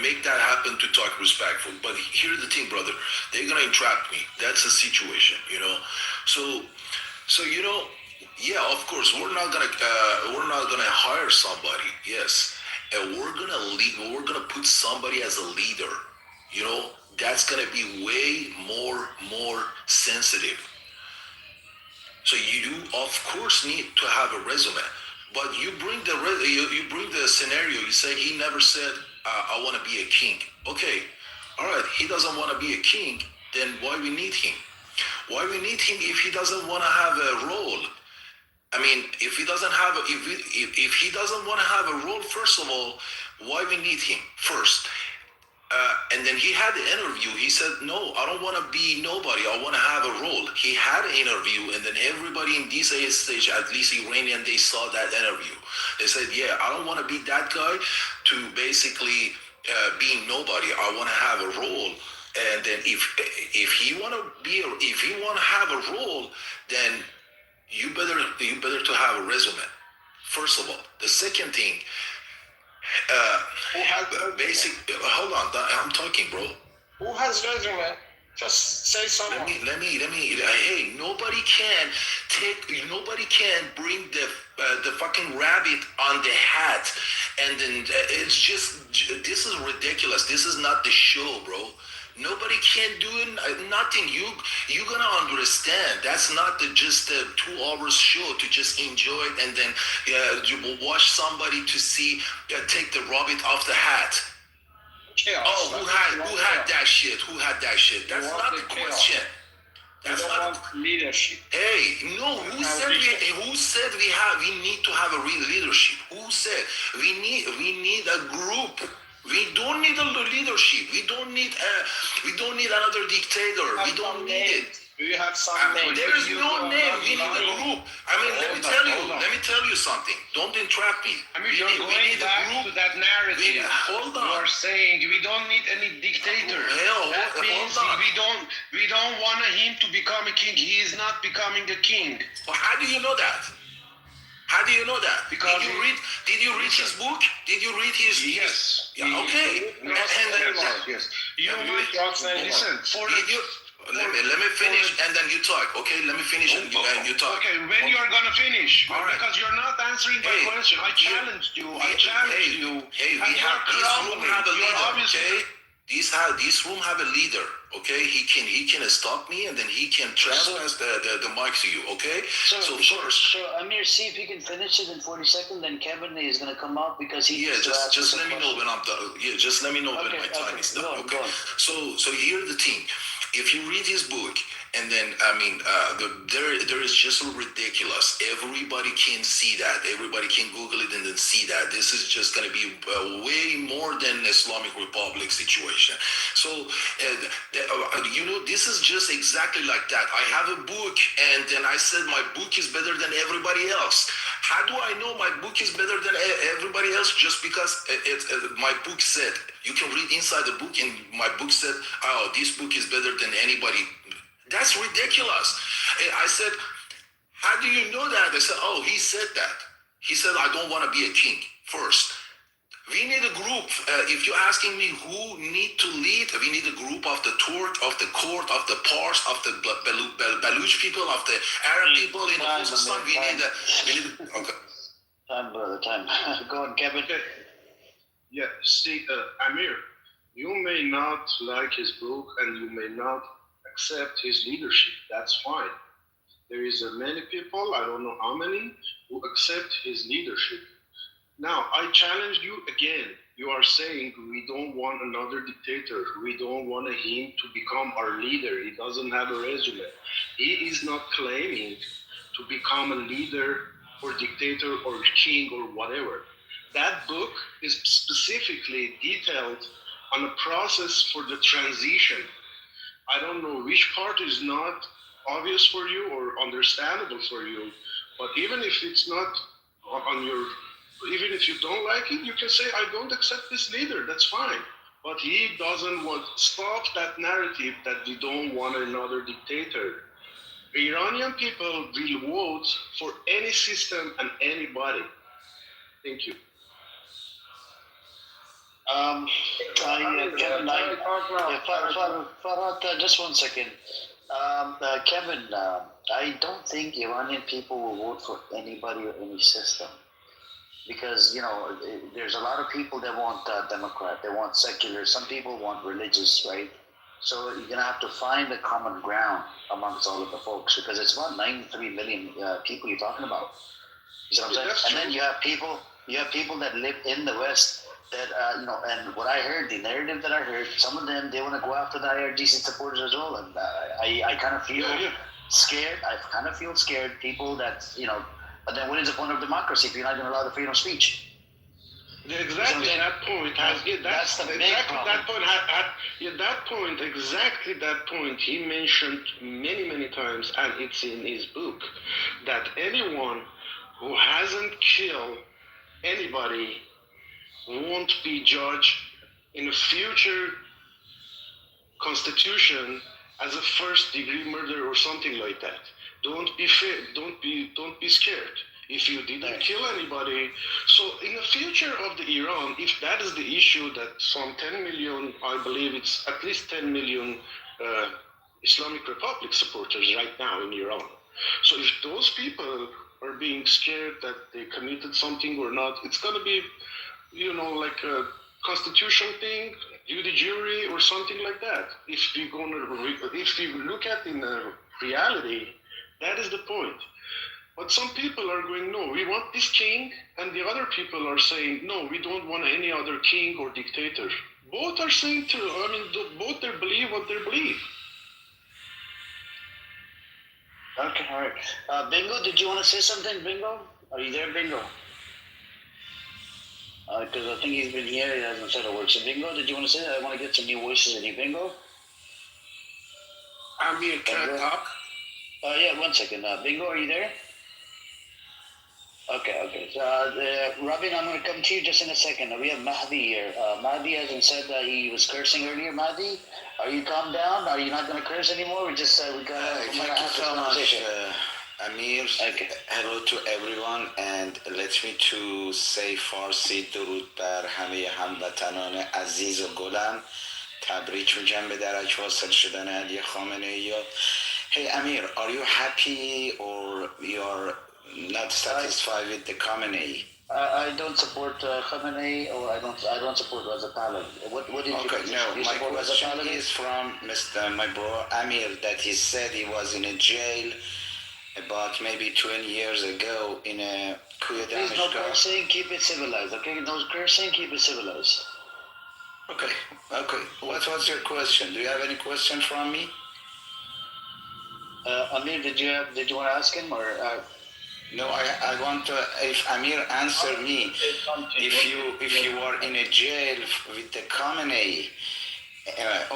make that happen to talk respectful. But here's the thing, brother. They're gonna entrap me. That's the situation, you know. So you know, yeah, of course, we're not gonna hire somebody. Yes, and we're gonna lead. We're gonna put somebody as a leader. You know, that's gonna be way more sensitive. So you of course need to have a resume, but you bring you bring the scenario. You say he never said I want to be a king. Okay, all right. He doesn't want to be a king. Then why we need him? Why we need him if he doesn't want to have a role? I mean, if he doesn't have if he doesn't want to have a role, first of all, why we need him first? And then he had the interview. He said, "No, I don't want to be nobody. I want to have a role." He had an interview, and then everybody in this stage, at least Iranian, they saw that interview. They said, "Yeah, I don't want to be that guy to basically being nobody. I want to have a role." And then if he want to have a role, then you better to have a resume. First of all, the second thing. Basic. Hold on, I'm talking, bro. Who has resume? Just say someone. Let me. Hey, nobody can bring the fucking rabbit on the hat, and then it's just this is ridiculous. This is not the show, bro. Nobody can do nothing. You gonna understand. That's not just a 2 hours show to just enjoy it and then you will watch somebody to see take the rabbit off the hat. Chaos. Oh, who had that shit? Who had that shit? That's not the question. That's not leadership. Hey, no. Who said we need to have a real leadership? Who said we need a group? We don't need a leadership. We don't need another dictator. We don't need it. Do you have some name? There is no name. We need a group. I mean, let me tell you something. Don't entrap me. I mean, you're going back to that narrative. Hold on. You are saying we don't need any dictator. That means we don't want him to become a king. He is not becoming a king. Well, how do you know that? How do you know that? Because did you read his book? Did you read his? Yes. Okay. Yes. You might listen. Let me finish and then you talk. Okay, let me finish and you talk. Okay, when you are gonna finish? All right. Because you're not answering my question. I challenged you. Hey, we have this room have a leader. Okay, this room have a leader. Okay, he can stop me and then he can transfer the mic to you. Okay. So Amir, see if you can finish it in 40 seconds. Then Kevin is gonna come up because he. Yeah, just let me know when I'm done. Yeah, just let me know when my time is done. Okay. So here's the thing. If you read his book, and then I mean, there is just so ridiculous. Everybody can see that. Everybody can Google it and then see that. This is just going to be way more than Islamic Republic situation. So, this is just exactly like that. I have a book, and then I said my book is better than everybody else. How do I know my book is better than everybody else? Just because my book said. You can read inside the book, and my book said, "Oh, this book is better than anybody." That's ridiculous. I said, "How do you know that?" I said, "Oh, he said that. He said I don't want to be a king first. We need a group. If you're asking me who need to lead, we need a group of the Turk, of the Kurd, of the Pars, of the Baluch people, of the Arab people in Uzbekistan. We need. Okay. Time, brother. Time. Go on, Kevin. Yeah, see, Amir, you may not like his book and you may not accept his leadership. That's fine. There is many people, I don't know how many, who accept his leadership. Now, I challenge you again. You are saying we don't want another dictator. We don't want him to become our leader. He doesn't have a resume. He is not claiming to become a leader or dictator or king or whatever. That book is specifically detailed on a process for the transition. I don't know which part is not obvious for you or understandable for you, but even if it's not even if you don't like it, you can say, I don't accept this leader, that's fine. but he doesn't want stop that narrative that we don't want another dictator. The Iranian people will vote for any system and anybody. Thank you. Kevin, Farhad, just 1 second. Kevin, I don't think Iranian people will vote for anybody or any system. Because, there's a lot of people that want Democrat, they want secular, some people want religious, right? So you're going to have to find a common ground amongst all of the folks, because it's about 93 million people you're talking about. You know what I'm saying? And then you have people that live in the West that, and what I heard, the narrative that I heard, some of them, they want to go after the IRGC supporters as well. And I kind of feel scared. I kind of feel scared. People that, but then what is the point of democracy if you're not going to allow the freedom of speech? Exactly that point has that's the big problem. Exactly that point he mentioned many times, and it's in his book, that anyone who hasn't killed anybody won't be judged in a future constitution as a first-degree murder or something like that. Don't be scared. If you didn't kill anybody, so in the future of the Iran, if that is the issue that some 10 million, I believe it's at least 10 million Islamic Republic supporters right now in Iran. So if those people are being scared that they committed something or not, it's going to be, like a constitutional thing, de jury or something like that. If we look at in the reality, that is the point. But some people are going, no, we want this king, and the other people are saying, no, we don't want any other king or dictator. Both are saying both they believe what they believe. Okay, all right. Bingo, did you want to say something, Bingo? Are you there, Bingo? Because I think he's been here, he hasn't said a word. So, Bingo, did you want to say that? I want to get some new voices in you, Bingo. I'm here, can I talk? Yeah, 1 second. Bingo, are you there? Okay. So, Robin, I'm going to come to you just in a second. We have Mahdi here. Mahdi hasn't said that he was cursing earlier. Mahdi, are you calmed down? Are you not going to curse anymore? We got to thank you so much, Amir. Okay. Hello to everyone, and let me to say Farsi درود بر همه هموطنان عزیز و گلم. تبریک میگم به درک واصل شدن علی خامنه ای. Hey Amir, are you happy or you are not satisfied with the Khamenei? I don't support Khamenei, or I don't support Reza Pahlavi. What did you Okay, no, my question is from my bro Amir, that he said he was in a jail about maybe 20 years ago in a Kuya Please, no cursing, keep it civilized, okay? No cursing, keep it civilized. Okay. What was your question? Do you have any question from me? Amir, did you want to ask him, or? No, I want to. If Amir answer me, if you are in a jail with the Khamenei,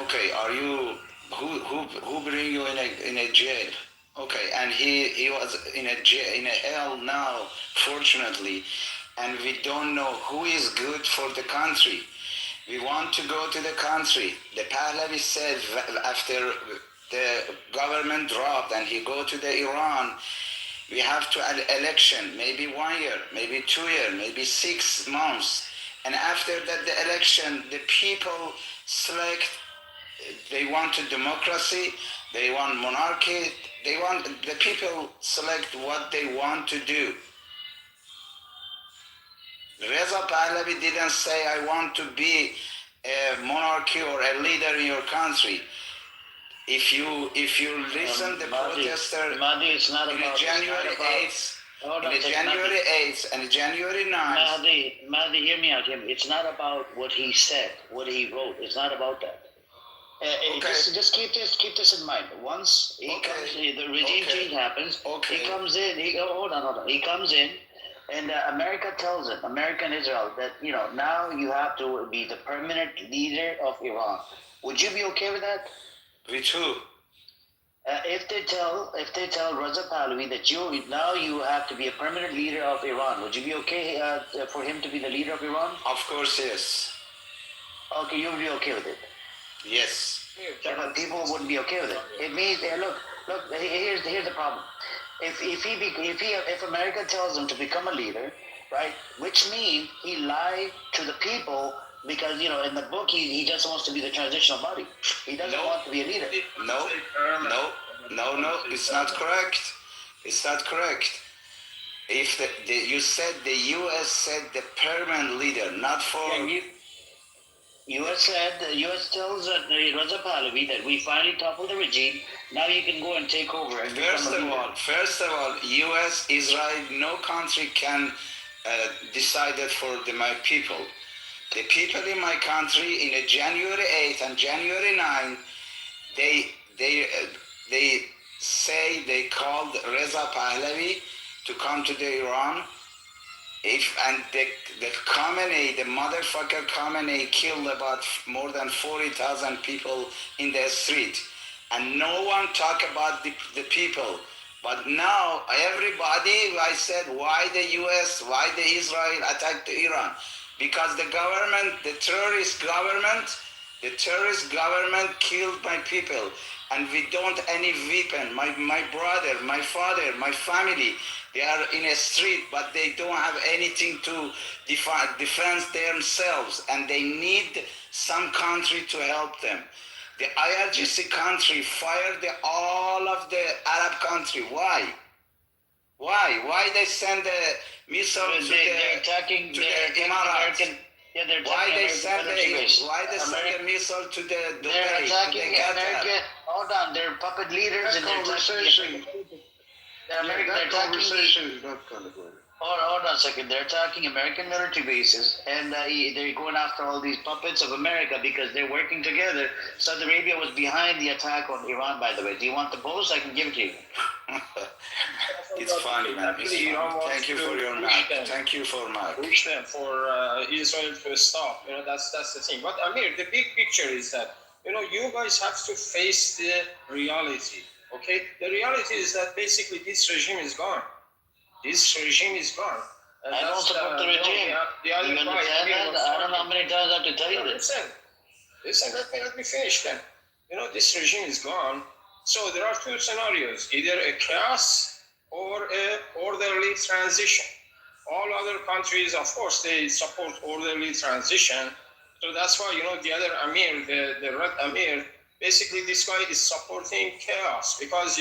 okay, are you who bring you in a jail? Okay, and he was in a hell now, fortunately, and we don't know who is good for the country. We want to go to the country. The Pahlavi said after the government dropped and he go to the Iran, we have to election, maybe 1 year, maybe 2 years, maybe 6 months. And after that, the election, the people select, they want a democracy, they want monarchy, the people select what they want to do. Reza Pahlavi didn't say, I want to be a monarchy or a leader in your country. If you listen, the protester it's not about January 8th, January 8th and January 9th. Mahdi, hear me out. It's not about what he said, what he wrote. It's not about that. Okay. Just keep this in mind. Once the regime change happens, he comes in. Hold on. He comes in, and America tells him, America and Israel, that now you have to be the permanent leader of Iran. Would you be okay with that? With who? If they tell Reza Pahlavi that you have to be a permanent leader of Iran, would you be okay for him to be the leader of Iran? Of course, yes. Okay, you would be okay with it. Yes. But people wouldn't be okay with it. It means look. Here's the problem. If America tells him to become a leader, right? Which means he lied to the people because in the book he just wants to be the transitional body. He doesn't want to be a leader. No. It's not correct. It's not correct. If you said the U.S. said the permanent leader, not for. U.S. tells Reza Pahlavi that we finally toppled the regime. Now you can go and take over. And First of all, U.S., Israel, no country can decide that for my people. The people in my country, in January 8th and January 9th, they say they called Reza Pahlavi to come to the Iran. The Khamenei, the motherfucker Khamenei killed about more than 40,000 people in the street. And no one talk about the people. But now everybody, I said, why the US, why the Israel attacked Iran? Because the government, the terrorist government killed my people. And we don't any weapon. My brother, my father, my family, they are in a street, but they don't have anything to defend themselves, and they need some country to help them. The IRGC country fired all of the Arab country. Why? Why they send a missile to the Emirates? Why they send a missile to the Dubai? They're attacking America. Hold on, they're puppet leaders and they're attacking. That conversation is not going to go in. Hold on a second. They're attacking American military bases, and they're going after all these puppets of America because they're working together. Saudi Arabia was behind the attack on Iran, by the way. Do you want the post? I can give it to you. It's funny, man. It's funny. Thank you for your mic. Thank you for mic. Push them for Israel to stop. That's the thing. But Amir, the big picture is that you guys have to face the reality. Okay, the reality is that basically this regime is gone. This regime is gone. I don't support the regime. The other you understand that? I don't know how many times I have to tell you this. Listen, let me finish then. This regime is gone. So there are two scenarios, either a chaos or an orderly transition. All other countries, of course, they support orderly transition. So that's why, the other Amir, the Red Amir, basically this guy is supporting chaos because,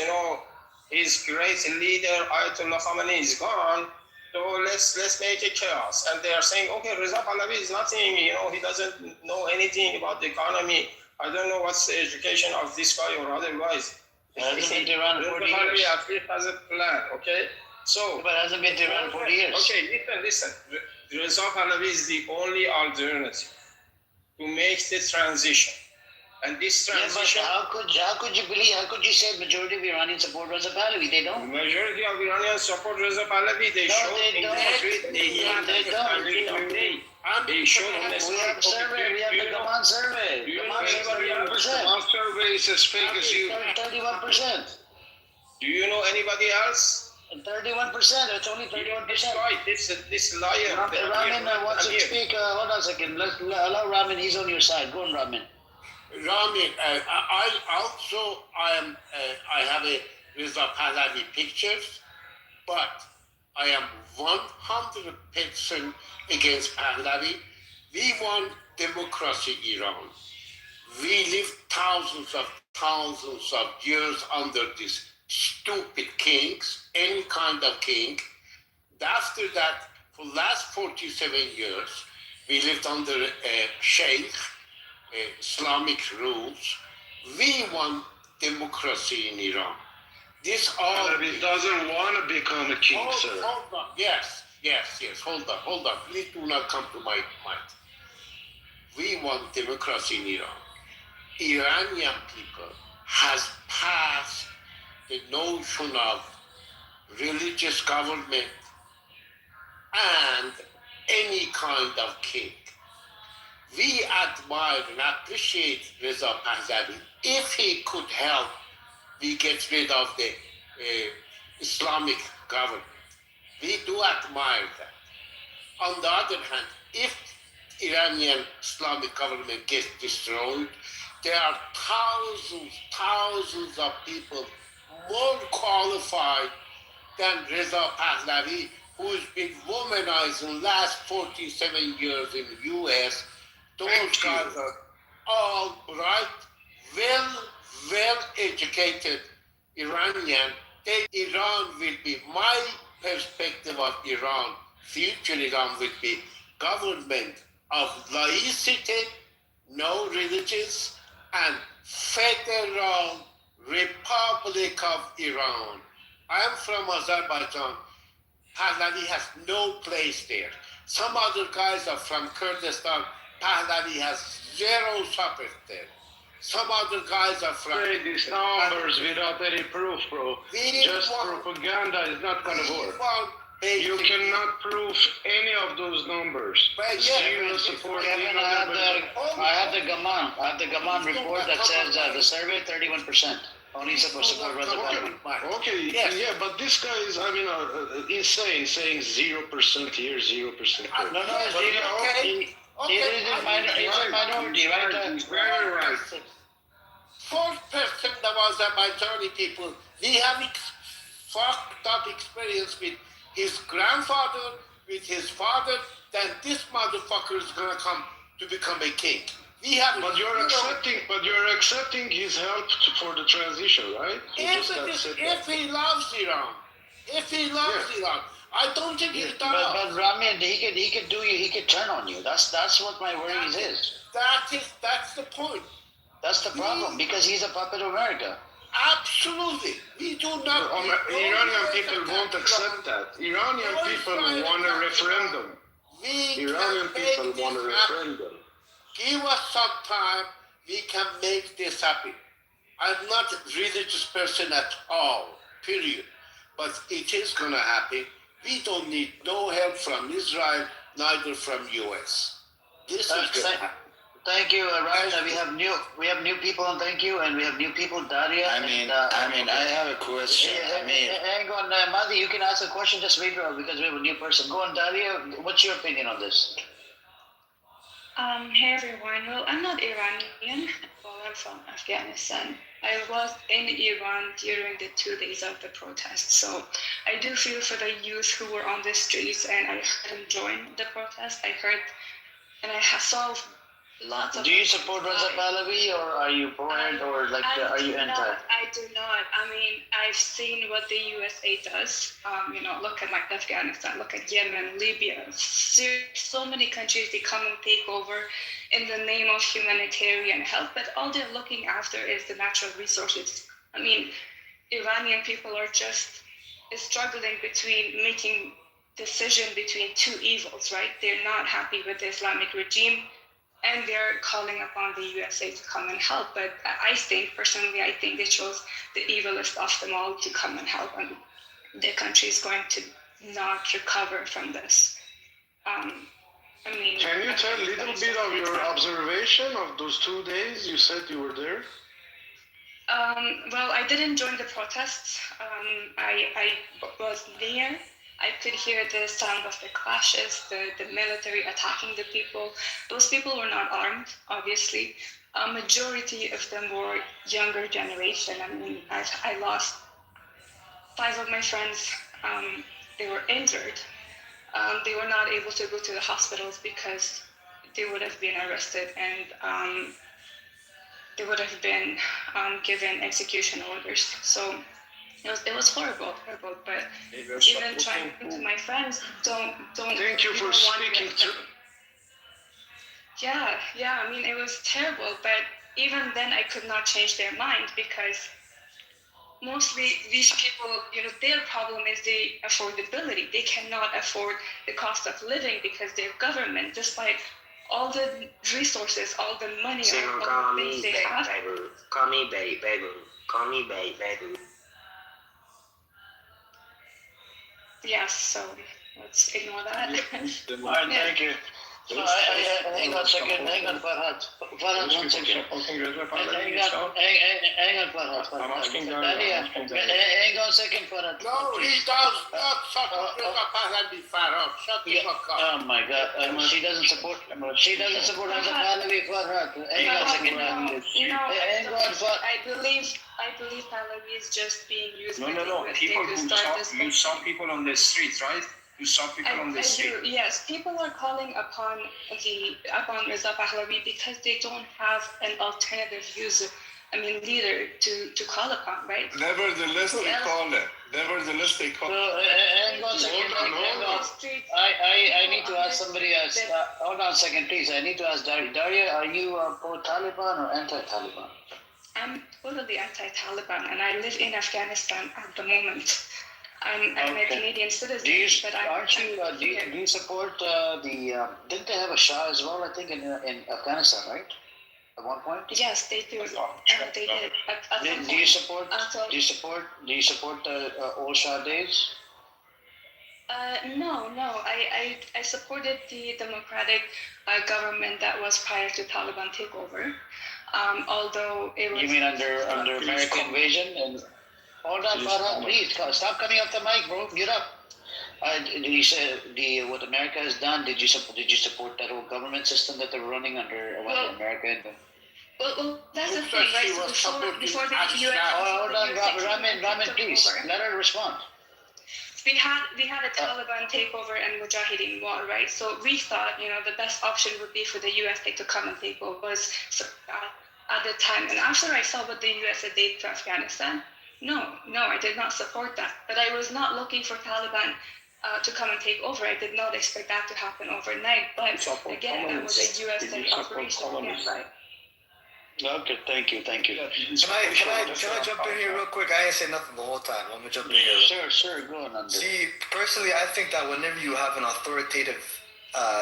his great leader, Ayatollah Khamenei, is gone. So let's make it chaos. And they are saying, okay, Reza Pahlavi is nothing, he doesn't know anything about the economy. I don't know what's the education of this guy or other guys. Hasn't been to Iran in 40 years. At least has a plan, okay? So, but hasn't been to Iran in 40 years. Okay, listen. Reza Pahlavi is the only alternative to make the transition. And this transition... Yeah, but how could you believe, how could you say majority of Iranians support Reza Pahlavi? They don't. Majority of Iranians support Reza Pahlavi. They show in the street. They don't. They show on the street. We have a survey. We have the Gaman survey. Gaman survey is as fake as you. 31%. Do you know anybody else? 31%. It's only 31%. This liar. Ramin wants to speak. Hold on a second. Let's allow Ramin. He's on your side. Go on, Ramin. Ramin, I have a Reza Pahlavi pictures, but I am 100% against Pahlavi. We want democracy in Iran. We lived thousands of years under these stupid kings, any kind of king. After that, for the last 47 years, we lived under a sheikh, Islamic rules. We want democracy in Iran. This all. But he doesn't want to become a king, sir. Hold on. Yes. Hold on. Please do not come to my mind. We want democracy in Iran. Iranian people has passed the notion of religious government and any kind of king. We admire and appreciate Reza Pahlavi. If he could help, we get rid of the Islamic government. We do admire that. On the other hand, if Iranian Islamic government gets destroyed, there are thousands of people more qualified than Reza Pahlavi, who's been womanized in the last 47 years in the U.S. Those guys are all right, well educated Iranian. Iran will be my perspective of Iran. Future Iran will be government of laicity, no religions, and Federal Republic of Iran. I am from Azerbaijan. Pahlavi has no place there. Some other guys are from Kurdistan. Pahlavi has zero support there. Some other guys are from... Say these numbers without any proof, bro. Just propaganda is not going to work. You cannot prove any of those numbers. Zero support. I have the Gaman report that says the survey 31%. Only support Reza Pahlavi. Okay, yeah, but this guy is, insane, saying 0% here, 0% there. No, okay. He's a minority, right? Very right. 4% of Azerbaijani people, we have fucked up experience with his grandfather, with his father, then this motherfucker is gonna come to become a king. We have. But you're accepting his help for the transition, right? If he loves Iran, Iran, I don't think he does. But Rami, he could turn on you. That's what my worry is. That's the point. That's the problem, because he's a puppet of America. Absolutely. We do not... Iranian people won't accept that. Iranian people want a referendum. Iranian people want a referendum. Give us some time, we can make this happen. I'm not a religious person at all, period. But it is going to happen. We don't need no help from Israel, neither from US. This is going to happen. Thank you, Rashid. We have new people, and thank you, and we have new people, Daria. I have a question. Hang on, Madi, you can ask a question. Just wait because we have a new person. Go on, Daria. What's your opinion on this? Hey everyone. Well, I'm not Iranian. Well, I'm from Afghanistan. I was in Iran during the 2 days of the protest, so I do feel for the youth who were on the streets, and I heard them join the protest. I heard, and I saw lots of... Do you support Reza Pahlavi, or are you for it, or are you anti? I do not. I've seen what the USA does. Look at Afghanistan, look at Yemen, Libya, Syria. So many countries, they come and take over in the name of humanitarian help, but all they're looking after is the natural resources. Iranian people are just struggling between making decision between two evils, right? They're not happy with the Islamic regime, and they're calling upon the USA to come and help. But I think they chose the evilest of them all to come and help, and the country is going to not recover from this. Can you tell a little bit of your observation of those 2 days? You said you were there. Well, I didn't join the protests. I was near. I could hear the sound of the clashes, the military attacking the people. Those people were not armed, obviously. A majority of them were younger generation. I lost 5 of my friends. They were injured. They were not able to go to the hospitals because they would have been arrested, and they would have been given execution orders. So it was horrible. But even trying to my friends, don't. Thank you for speaking to. Yeah. It was terrible. But even then, I could not change their mind, because mostly these people, their problem is the affordability. They cannot afford the cost of living because their government, despite all the resources, all the money, all the things they have. Call me baby. Yes, so let's ignore that. All right, thank you. Hang on a second. Hang on, Farhad. Farhad, 1 second. Hang on, Farhad. I'm asking Hang on a second, Farhad. No, he does not support Reza Pahlavi, Farhad. Shut the fuck up. Oh my God! She doesn't support. She doesn't support Reza Pahlavi, Farhad. Hang on a second. No, Hang on, Farhad. I believe Pahlavi is just being used. No. by the US People to who start saw, this you saw people on the street, right? You saw people on the I street. do, yes. People are calling upon Reza Pahlavi because they don't have an alternative leader to call upon, right? Nevertheless, they call it. Nevertheless, they call it. Hang on a second. Hang on. I need to ask somebody else. Hold on a second, please. I need to ask Daria. Daria, are you pro-Taliban or anti-Taliban? I'm totally anti-Taliban, and I live in Afghanistan at the moment. I'm a Canadian citizen, Do you support didn't they have a Shah as well, I think, in Afghanistan, right? At one point? Yes, they do. They did. Do you support the old Shah days? No. I supported the democratic government that was prior to Taliban takeover. Although it was. You mean under American invasion? And hold on, Farhad, please stop coming off the mic, bro. Get up. Did you say what America has done? Did you support that whole government system that they're running under America? Well, that's the thing, right? So before the US. Hold on, Ramin, please let her respond. We had a Taliban takeover and Mujahideen war, right? So we thought, the best option would be for the US to come and take over at the time. And after I saw what the US did to Afghanistan, no, I did not support that. But I was not looking for Taliban to come and take over. I did not expect that to happen overnight. But again, that was a US-led operation. Again, right? Okay, thank you. Can I jump in here real quick? I ain't say nothing the whole time. I'm gonna jump in here. Sure, go on. See, personally, I think that whenever you have an authoritative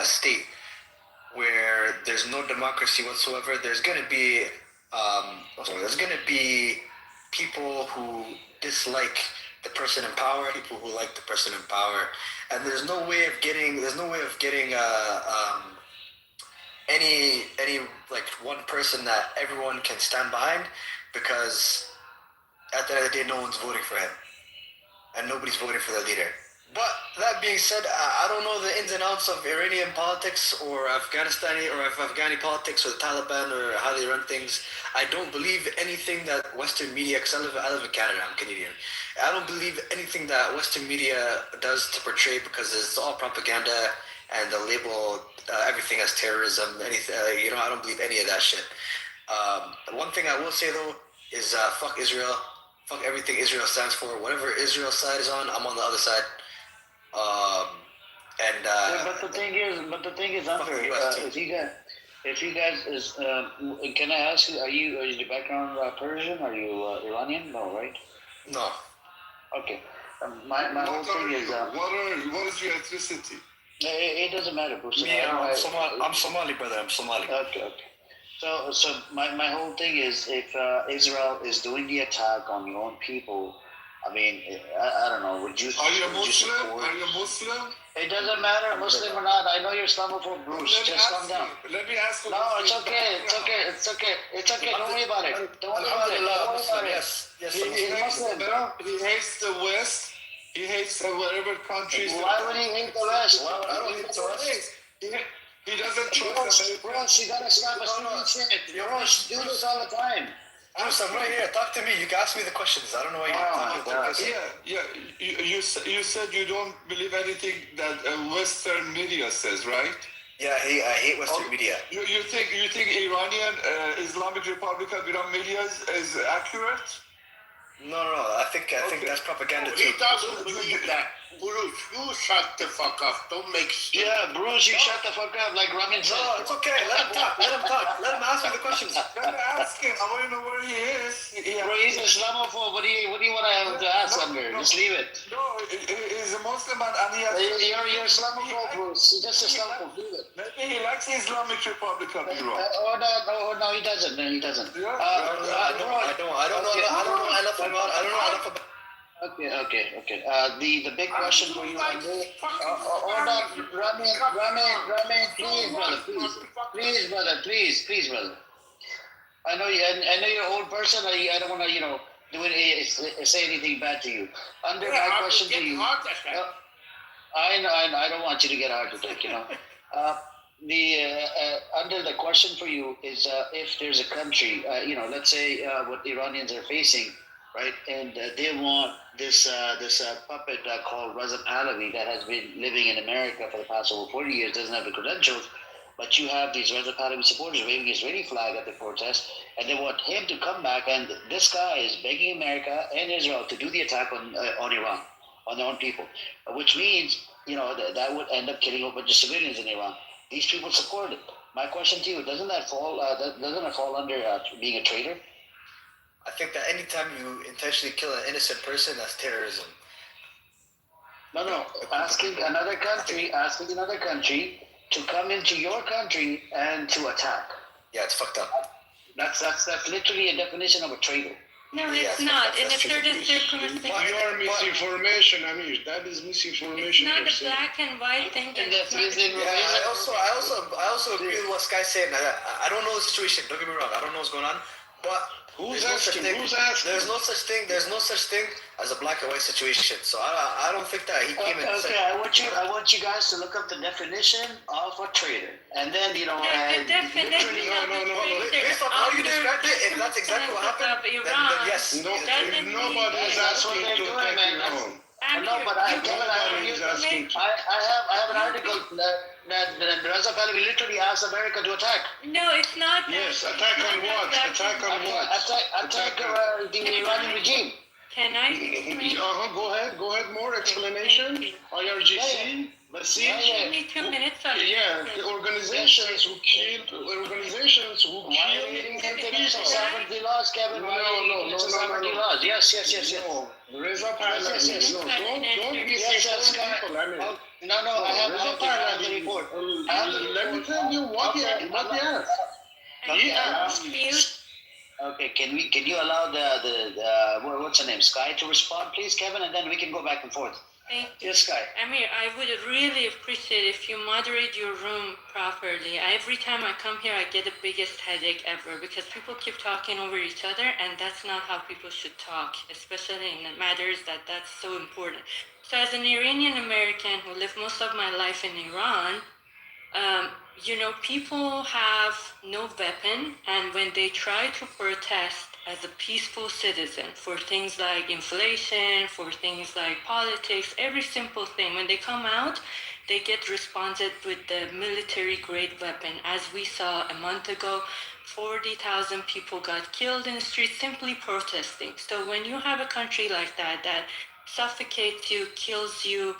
state where there's no democracy whatsoever, there's gonna be people who dislike the person in power, people who like the person in power, and there's no way of getting any like one person that everyone can stand behind, because at the end of the day, no one's voting for him, and nobody's voting for their leader. But that being said, I don't know the ins and outs of Iranian politics or Afghanistan or Afghani politics or the Taliban or how they run things. I don't believe anything that Western media, because I live in Canada, I'm Canadian. I don't believe anything that Western media does to portray, because it's all propaganda and they label everything as terrorism. Anything, I don't believe any of that shit. One thing I will say though is fuck Israel, fuck everything Israel stands for. Whatever Israel's side is on, I'm on the other side. But the thing is, Andre, if you guys is, can I ask you, are you your background Persian? Are you Iranian? No, right? No. Okay. My whole thing is. What is your ethnicity? It doesn't matter, Bruce. I'm Somali, brother. I'm Somali. Okay. So my whole thing is, if Israel is doing the attack on your own people, I mean, I don't know. Would you? Are you Muslim? It doesn't matter, Muslim or not. I know you're Islamophobe, Bruce. Just calm down. Let me ask you. No, it's okay. Don't worry about it. Don't worry about it. Yes. He's Muslim, bro. He hates the West. He hates whatever countries. Why would he hate the West? I don't hate the West. He doesn't trust Bro, you gotta stop assuming shit. Bro, you do this all the time. I'm right here. Talk to me. You can ask me the questions. I don't know why Yeah. You said you don't believe anything that Western media says, right? Yeah, I hate Western media. You think Iranian Islamic Republic of Iran media is accurate? No. I think that's propaganda too. He doesn't believe that. Bruce, you shut the fuck up. Don't make shit. Yeah, Bruce, you shut the fuck up like Ramin said. No, it's okay. Let him talk. Let him ask me the questions. Let me ask him. I want to know where he is. Bro, he's Islamophobe. What do you want to have to ask under? Just leave it. No, he's a Muslim and he has... You're Islamophobe, Bruce. He's just Islamophobe. Leave it. Maybe he likes the Islamic Republic of Iran. No, he doesn't. No, he doesn't. I don't know enough about Okay. The big question for you, Andre. Hold on, Ramin, please, brother. I know you're an old person. I don't want to, do it, say anything bad to you. Under my question to you. I know. I don't want you to get a heart attack. Under the question for you is if there's a country, let's say what the Iranians are facing, right, and they want this puppet called Reza Pahlavi that has been living in America for the past over 40 years, doesn't have the credentials, but you have these Reza Pahlavi supporters waving Israeli flag at the protest, and they want him to come back, and this guy is begging America and Israel to do the attack on Iran, on their own people, which means that would end up killing a bunch of civilians in Iran. These people support it. My question to you: doesn't that fall under being a traitor? I think that anytime you intentionally kill an innocent person, that's terrorism. No. Asking another country to come into your country and to attack. Yeah, it's fucked up. That's literally a definition of a traitor. No, it's not. And if they're just circumstances. Your misinformation, Amir. That is misinformation. It's not a black and white thing. I also agree with what Sky's saying. I don't know the situation. Don't get me wrong. I don't know what's going on. But Who's asking? There's no such thing as a black and white situation. So I don't think that he came in. Okay, I want you guys to look up the definition of a traitor, and then the definition of a traitor. Based on how you described it, if that's exactly what happened, then yes. Nobody is asking to attack Iran. No, but I have an article that Reza Pahlavi literally asked America to attack. No, it's not. Yes, attack on what? Attack the Iranian regime. Can I explain? Go ahead. More explanation. IRGC. Give me 2 minutes. Yeah, the organizations who killed sovereignty laws, Kevin. No. Sovereignty laws. Yes. Reza Pahlavi. Don't misquote people. No, I have the report. Let me tell you what he asked. He asked. Okay, can you allow the what's her name, Sky, to respond, please, Kevin, and then we can go back and forth. Thank you. Yes, Sky. Amir, I would really appreciate if you moderate your room properly. Every time I come here, I get the biggest headache ever because people keep talking over each other, and that's not how people should talk, especially in matters that's so important. So as an Iranian American who lived most of my life in Iran, people have no weapon, and when they try to protest as a peaceful citizen for things like inflation, for things like politics, every simple thing, when they come out, they get responded with the military-grade weapon. As we saw a month ago, 40,000 people got killed in the streets simply protesting. So when you have a country like that suffocates you, kills you,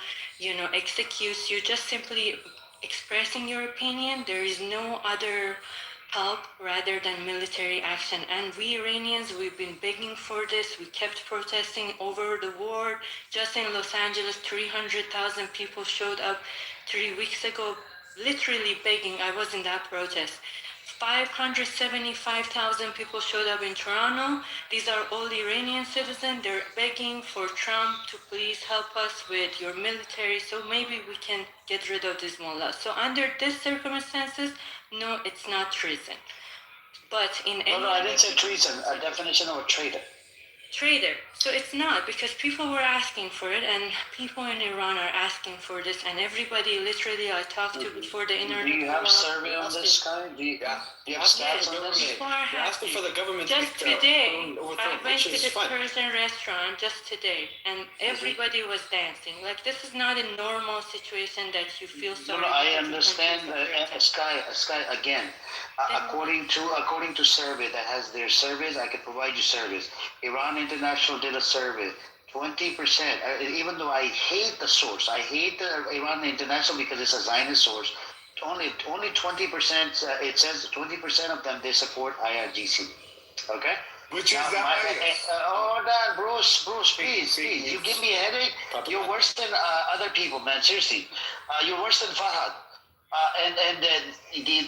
executes you, just simply expressing your opinion, there is no other help rather than military action. And we Iranians, we've been begging for this. We kept protesting over the war. Just in Los Angeles, 300,000 people showed up 3 weeks ago, literally begging. I was in that protest. 575,000 people showed up in Toronto. These are all Iranian citizens. They're begging for Trump to please help us with your military so maybe we can get rid of these mullahs. So under these circumstances, no, it's not treason. But in any I didn't say treason. A definition of a traitor. Traitor. So it's not, because people were asking for it, and people in Iran are asking for this, and everybody literally I talked to before the internet. Do you have a survey on this guy? Do you have stats on this? People are asking for the government just today, I went to this Persian restaurant just today, and everybody was dancing. Like, this is not a normal situation that you feel sorry. No, I understand. Sky, again. According to survey that has their surveys, I can provide you surveys. Iran International did a survey. 20%. Even though I hate the source, I hate the Iran International because it's a Zionist source. Only 20%. It says 20% of them they support IRGC. Okay. Which is the highest. Hold on, Bruce, please. You give me a headache. You're worse than other people, man. Seriously, you're worse than Fahad. And then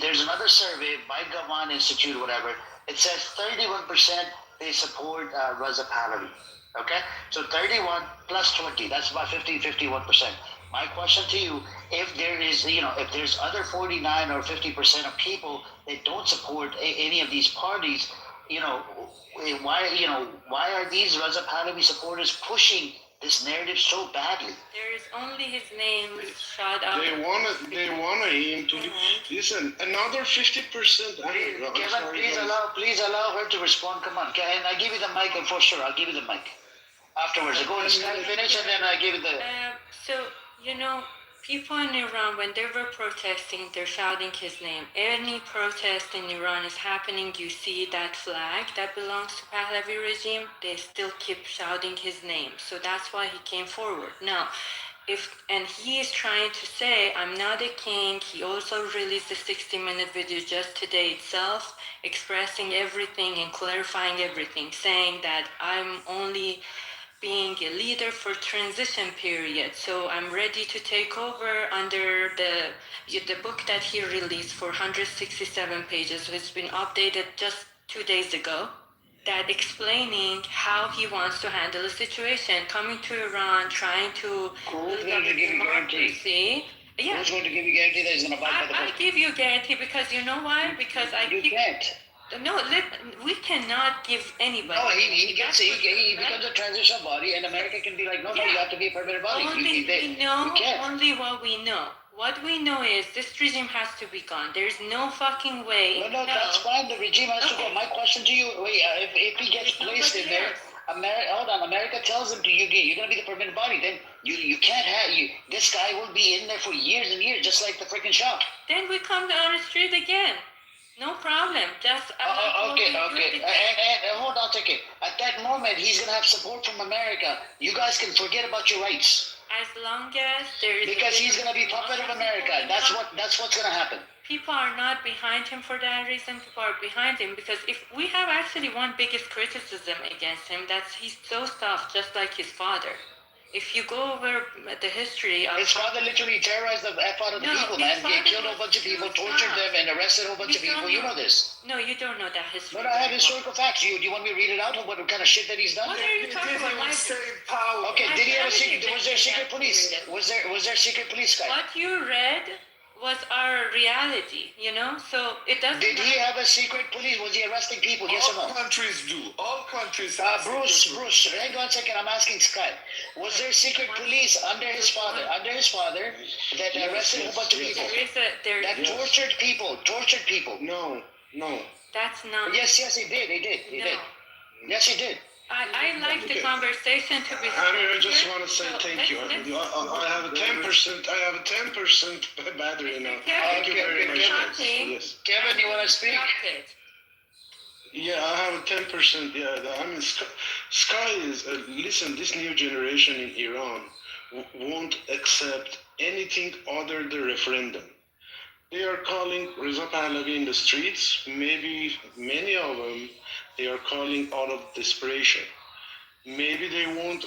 there's another survey by Gavan Institute, whatever. It says 31% they support Reza Pahlavi. Okay, so 31 plus 20, that's about 51%. My question to you, if there is, if there's other 49 or 50% of people that don't support any of these parties, why are these Raza Pahlavi supporters pushing this narrative so badly? There is only his name shot up. They want him to listen. Another 50%. Kevin, please allow her to respond. Come on, and I give you the mic for sure. I'll give you the mic afterwards. Go and finish, and then I give you the. So people in Iran, when they were protesting, they're shouting his name. Any protest in Iran is happening, you see that flag that belongs to Pahlavi regime, they still keep shouting his name. So that's why he came forward. Now, and he is trying to say, I'm not a king. He also released a 60-minute video just today itself, expressing everything and clarifying everything, saying that I'm only being a leader for transition period. So I'm ready to take over under the book that he released for 167 pages, which has been updated just 2 days ago, that explaining how he wants to handle the situation, coming to Iran, trying to Who's going to give you guarantee? Yeah. Who's going to give you guarantee that he's going to abide by the book? I give you guarantee because you know why? Because you can't. No, we cannot give anybody. No, he becomes a transitional body, and America can be like, no, you have to be a permanent body. Only what we know. What we know is this regime has to be gone. There's no fucking way. No, that's fine. The regime has to go. My question to you, if he gets placed in there, America tells him you're going to be the permanent body. Then you can't have this guy will be in there for years and years, just like the freaking Shah. Then we come on the street again. No problem. Just okay. And hold on a second. At that moment, he's gonna have support from America. You guys can forget about your rights. As long as there is. Because he's gonna be puppet of America. That's what's gonna happen. People are not behind him for that reason. People are behind him because if we have actually one biggest criticism against him, that's he's so soft, just like his father. If you go over the history of... His father literally terrorized the F out of the people, man. He killed a bunch of people, tortured them, and arrested a whole bunch of people. You know this. No, you don't know that history. But I have historical facts. Do you want me to read it out? What kind of shit that he's done? What are you talking about? Okay, did he have a secret... Was there secret police? Was there secret police guy? What you read was our reality, so it doesn't... Did he have a secret police? Was he arresting people, yes or no? All countries do. All countries Bruce, hang on a second, I'm asking Scott. Was there secret police under his father, that arrested a bunch of people? That tortured people. No. That's not... Yes, he did. Yes, he did. I like the conversation to be. I just want to say thank you. I have a 10%. I have a 10% battery now. Thank you very much. Yes. Kevin, you want to speak? Yeah, I have a 10%. Yeah, I mean, Sky is. Listen, this new generation in Iran won't accept anything other than referendum. They are calling Reza Pahlavi in the streets. Maybe many of them. They are calling out of desperation. Maybe they won't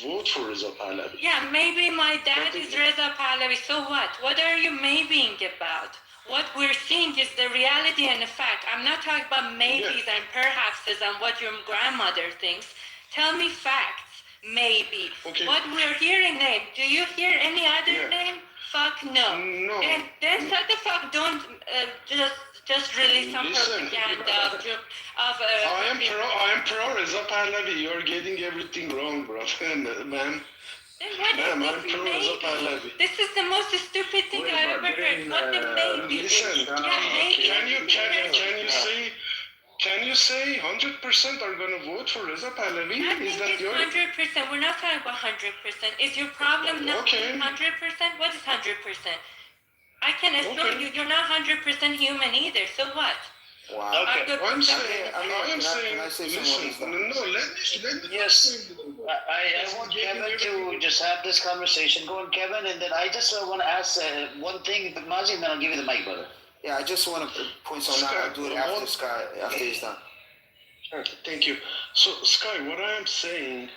vote for Reza Pahlavi. Yeah, maybe my dad is Reza Pahlavi. So what? What are you maybeing about? What we're seeing is the reality and the fact. I'm not talking about maybes and perhapses and what your grandmother thinks. Tell me facts, maybe. Okay. What we're hearing name. Do you hear any other name? Fuck no. No. Then shut the fuck. Don't just release some propaganda of I am pro Reza Pahlavi. You're getting everything wrong, bro, man. Then what I'm pro Reza Pahlavi. This is the most stupid thing I've ever heard. What the maybe? Listen, can you say 100% are gonna vote for Reza Pahlavi? Is that your 100%? We're not talking about 100%. Is your problem not 100%? What is 100%? I can assure you, you're not 100% human either. So what? Wow. Okay. I'm saying, listen. Let me. Yes. I want Kevin to just have this conversation. Go on, Kevin, and then I just want to ask one thing, but Mazi, and then I'll give you the mic, brother. Yeah, I just want to point something out. I'll do it after Sky, after he's done. Sure, thank you. So, Sky, what I am saying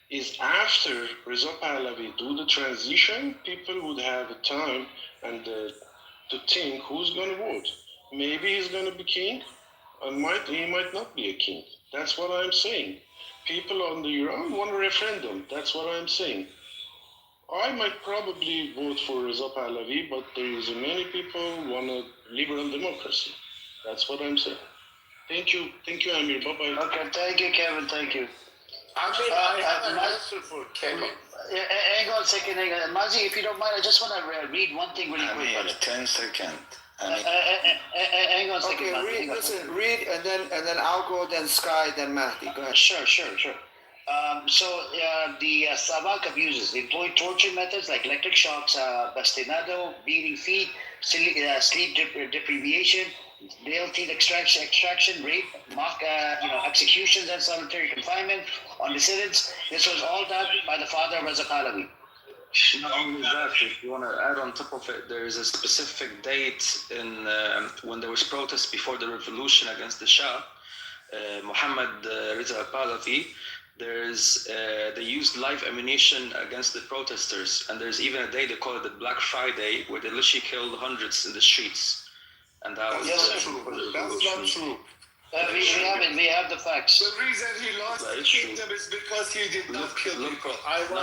is after Reza Pahlavi do the transition, people would have a time and to think who's going to vote. Maybe he's going to be king, He might not be a king. That's what I'm saying. People on the Iran want a referendum. That's what I'm saying. I might probably vote for Reza Pahlavi, but there is many people want a liberal democracy. That's what I'm saying. Thank you, Amir. Bye bye. Okay, thank you, Kevin. Thank you. I mean, I have an answer for Kevin. Hang on a second, Mazi, if you don't mind, I just want to read one thing really quick. 10 seconds. Hang on a second. Okay, read, and then I'll go, then Sky, then Mahdi. Go ahead. Sure. The Savak abuses employ torture methods like electric shocks, bastinado, beating feet, sleep deprivation, male teeth extraction, rape, mock executions, and solitary confinement on dissidents. This was all done by the father of Reza Pahlavi. Not only that, if you want to add on top of it, there is a specific date in when there was protests before the revolution against the Shah, Muhammad Reza Pahlavi. They used live ammunition against the protesters, and there's even a day they call it the Black Friday, where they literally killed hundreds in the streets. And that was That's not true. We have the facts. The reason he lost the kingdom is because he did not kill people. I have the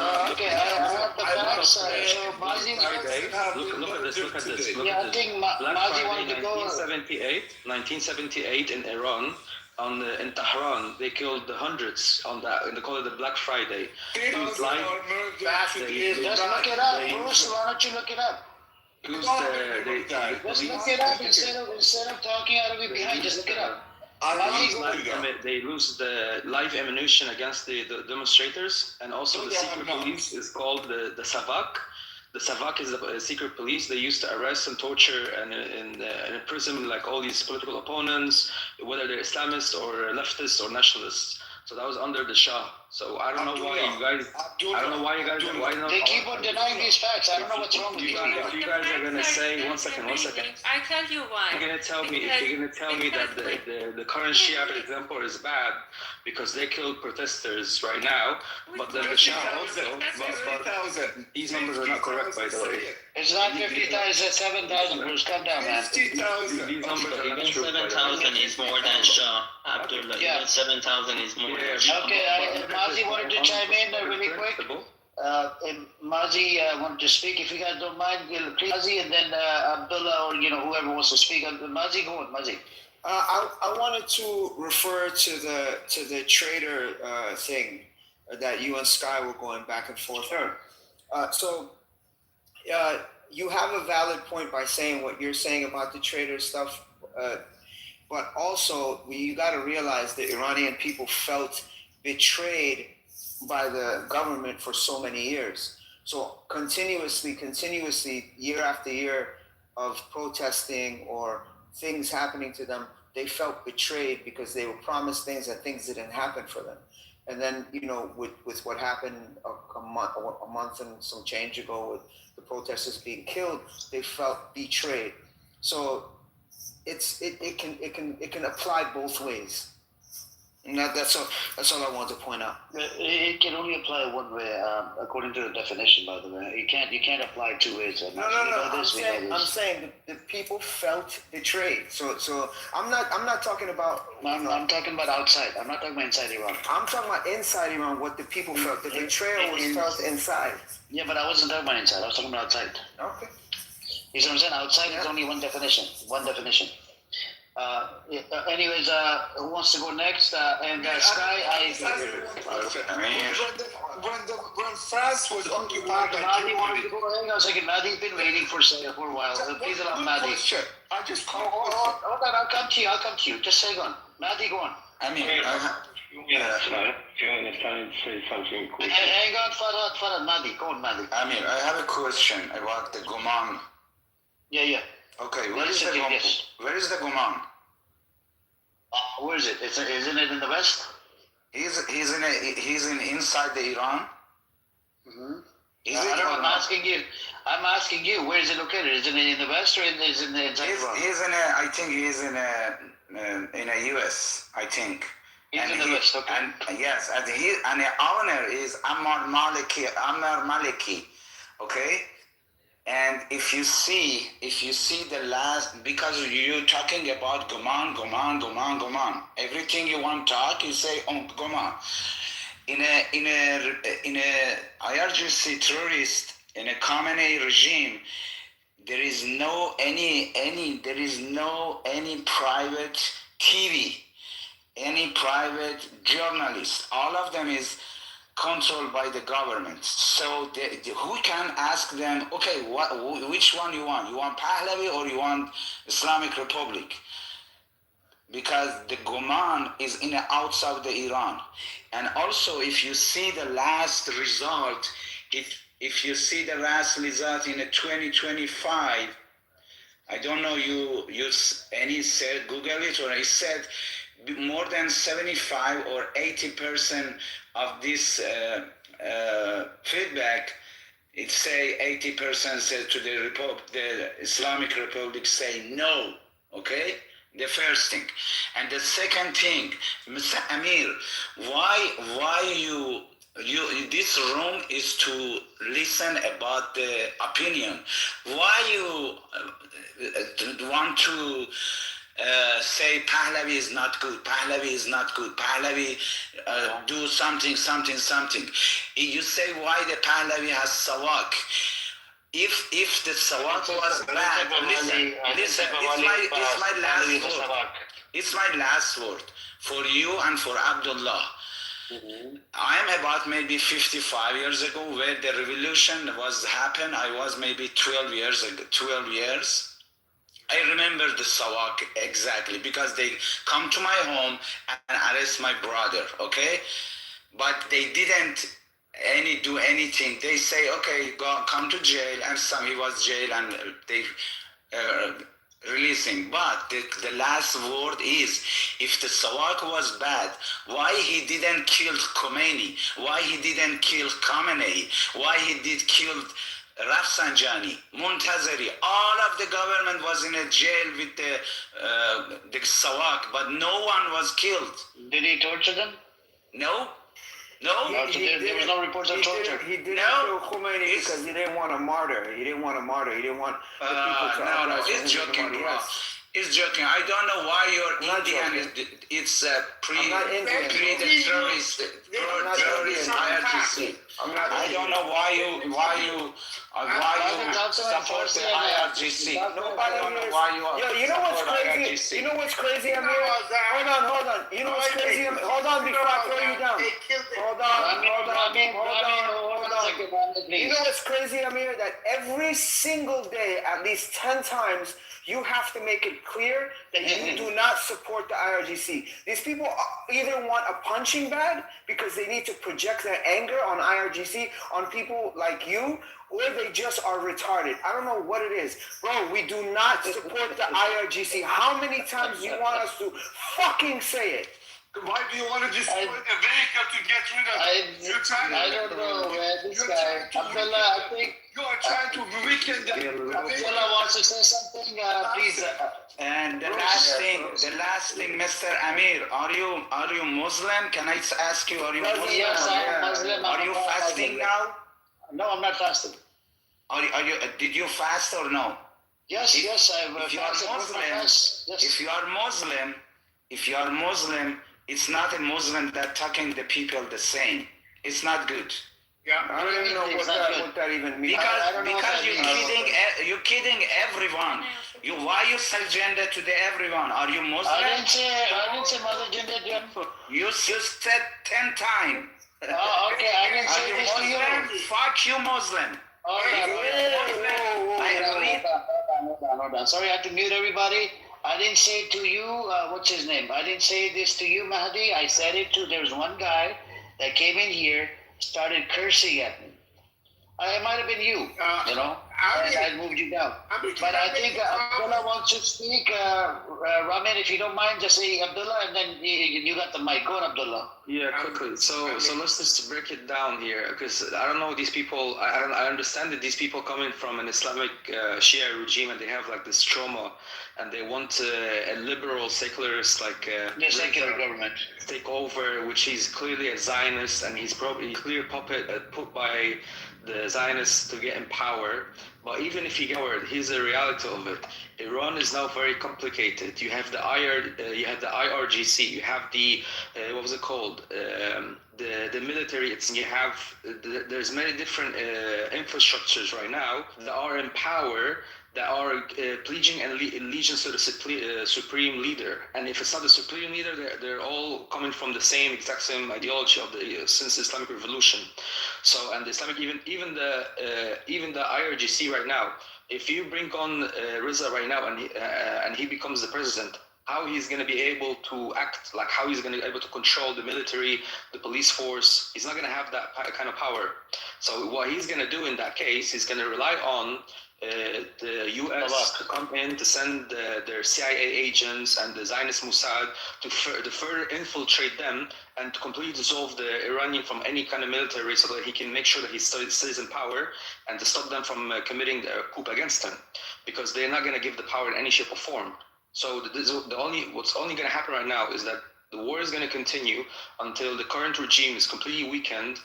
facts. Look at this. I think Mazi wanted to go. 1978 in Iran. In Tehran, they killed hundreds on that, and they call it the Black Friday. Just look it up, Bruce. Why don't you look it up? Just look it up instead of talking out of it behind. Just look it up. They lose the live ammunition against the demonstrators, and also the secret police is called the Savak. The Savak is a secret police. They used to arrest and torture and imprison like all these political opponents, whether they're Islamists or leftists or nationalists. So that was under the Shah. So I don't know why you guys. They keep on denying these facts. I don't know what's wrong with you. If you guys are gonna say one second. I tell you why. If you're gonna tell me that the current Shia, for example, is bad because they killed protesters right now, but then the Shah also. These numbers are not correct, by the way. It's not 50,000. It's 7,000. Bruce, calm down, man. These numbers are not true. 7,000 is more than Shah. Abdullah, even 7,000 is more than Shah. Okay, Mazi wanted to chime in really quick. Mazi wanted to speak. If you guys don't mind, please, Mazi, and then Abdullah or whoever wants to speak. Mazi, go on, Mazi. I wanted to refer to the traitor thing that you and Sky were going back and forth. Sure. You have a valid point by saying what you're saying about the traitor stuff, but also you got to realize the Iranian people felt betrayed by the government for so many years. So continuously, year after year of protesting or things happening to them, they felt betrayed because they were promised things and things didn't happen for them. And then, with what happened a month and some change ago with the protesters being killed, they felt betrayed. So it can apply both ways. And that's all I want to point out. It can only apply one way, according to the definition. By the way, you can't apply two ways. No. I'm saying the people felt betrayed. So I'm not talking about. I'm talking about outside. I'm not talking about inside Iran. I'm talking about inside Iran. What the people felt. The betrayal was felt inside. Yeah, but I wasn't talking about inside. I was talking about outside. Okay. You see what I'm saying? Outside is only one definition. Anyways, who wants to go next? And Sky, when France was occupied by Germany, wanted to go. Hang on a second. Maddie's been waiting for a while. Please allow Maddie. I just hold on. I'll come to you. Just hang on. Maddie, go on. If you want to say something quick. Hang on, Farad, Maddie. Go on, Maddie. Amir, I have a question about the Goman. Yeah. Okay, where is the Goman? Where is the Goman? Where is it? Isn't it in the west? He's in inside the Iran. Mm-hmm. I don't know. I'm asking you. Where is it located? Is it in the west or is it in the inside Iran? I think he's in a U.S. I think. He's in the west. Okay. And yes, and the owner is Ammar Maliki. Okay. And if you see the last, because you're talking about Goman, everything you want to talk, you say Goman. In a IRGC terrorist, in a Khamenei regime, there is no any private TV, any private journalist. All of them is controlled by the government. So who can ask them, okay, which one you want? You want Pahlavi or you want Islamic Republic? Because the Goman is in the outside of the Iran. And also, if you see the last result, if you see the last result in 2025, I don't know, any said, Google it, or I said more than 75 or 80% of this feedback, it say 80% said to the Islamic Republic say no, okay? The first thing. And the second thing, Mr. Amir, why you this room is to listen about the opinion. Why you want to say Pahlavi is not good, Pahlavi is not good, Pahlavi do something. You say why the Pahlavi has Sawak. If the Sawak was bad, listen, it's my last word for you and for Abdullah. I'm about maybe 55 years ago where the revolution was happened. I was maybe 12 years. I remember the Sawak exactly because they come to my home and arrest my brother, okay? But they didn't do anything. They say, okay, come to jail, and he was jail and they release him. But the last word is, if the Sawak was bad, why he didn't kill Khomeini? Why he didn't kill Khamenei? Why he did kill Rafsanjani, Muntazeri? All of the government was in a jail with the Sawak, but no one was killed. Did he torture them? No. There was no reports of torture. He didn't kill Khomeini because he didn't want a martyr. He didn't want the people to no, he's joking, bro. He's joking. I don't know why you're Indian. It's pre the terrorist IRGC. I don't know why you support the IRGC. Nobody knows why you are. You know what's crazy? You know what's crazy, Amir? Hold on. You know what's crazy? Hold on before I throw you down. Hold on. You know what's crazy, Amir? That every single day, at least 10 times, you have to make it clear that you do not support the IRGC. These people either want a punching bag because they need to project their anger on IRGC on people like you, or they just are retarded. I don't know what it is. Bro, we do not support the IRGC. How many times do you want us to fucking say it? Why do you want to destroy the vehicle to get rid of it? I don't know, man. This guy, Abdullah, I think you are trying to weaken the Abdullah wants to say something, please. And the last thing, Mr. Amir, are you Muslim? Can I ask you, are you Muslim? Yes, I am Muslim. Are you fasting now? No, I'm not fasting. Did you fast or no? Yes, I've fasted. If you are Muslim, it's not a Muslim that talking the people the same. It's not good. Yeah, I don't even know what that even means. Because you're kidding everyone. Why you say gender to everyone? Are you Muslim? I didn't say mother gender. You said 10 times. Oh, okay. I didn't say this to you. Fuck you, Muslim. Hold on. Sorry, I had to mute everybody. I didn't say to you, what's his name? I didn't say this to you, Mahdi. I said it to, there was one guy that came in here, started cursing at me. It might have been you, and I moved you down. But I think Abdullah wants to speak. Ramin, if you don't mind, just say Abdullah, and then you got the mic. Go on, Abdullah. Yeah, quickly. So let's just break it down here, because I don't know these people. I understand that these people coming from an Islamic Shia regime, and they have like this trauma, and they want a liberal secularist secular government take over, which he's clearly a Zionist, and he's probably a clear puppet put by the Zionists to get in power. But even if he got forward, here's the reality of it. Iran is now very complicated. You have the IRGC, you have the what was it called? The military. You have there's many different infrastructures right now that are in power, that are pledging allegiance to the supreme leader. And if it's not the supreme leader, they're all coming from the exact same ideology of since the Islamic Revolution. So, and the Islamic, even the IRGC right now, if you bring on Reza right now and he becomes the president, how he's going to be able to act, like how he's going to be able to control the military, the police force, he's not going to have that kind of power. So what he's going to do in that case, he's going to rely on the U.S. to come in to send their CIA agents and the Zionist Mossad to further infiltrate them and to completely dissolve the Iranian from any kind of military, so that he can make sure that he stays in power and to stop them from committing the coup against him, because they're not going to give the power in any shape or form. So what's only going to happen right now is that the war is going to continue until the current regime is completely weakened.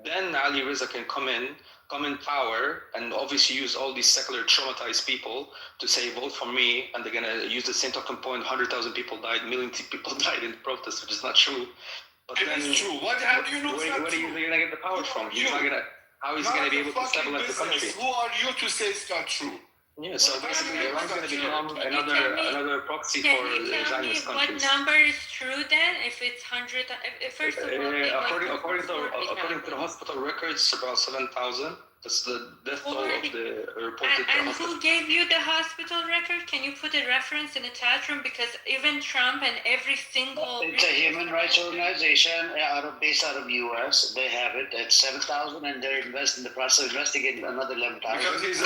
Then Ali Reza can come in power, and obviously use all these secular traumatized people to say vote for me, and they're going to use the same talking point. 100,000 people died, millions of people died in the protest, which is not true. But it is true. How do you know it's not where true? are you going to get the power from? He's not gonna. How is he going to be able to stabilize the country? Who are you to say it's not true? Yeah, so basically Iran's going to become another proxy for the Zionist countries. What number is true then? If it's 100, first of all, according to the hospital records, about 7,000. That's the death toll of the reported. And who gave you the hospital record? Can you put a reference in the chat room? Because even Trump and every single... It's a human rights organization based out of U.S. They have it at 7,000, and they're in the process of investigating another 11,000. Because it's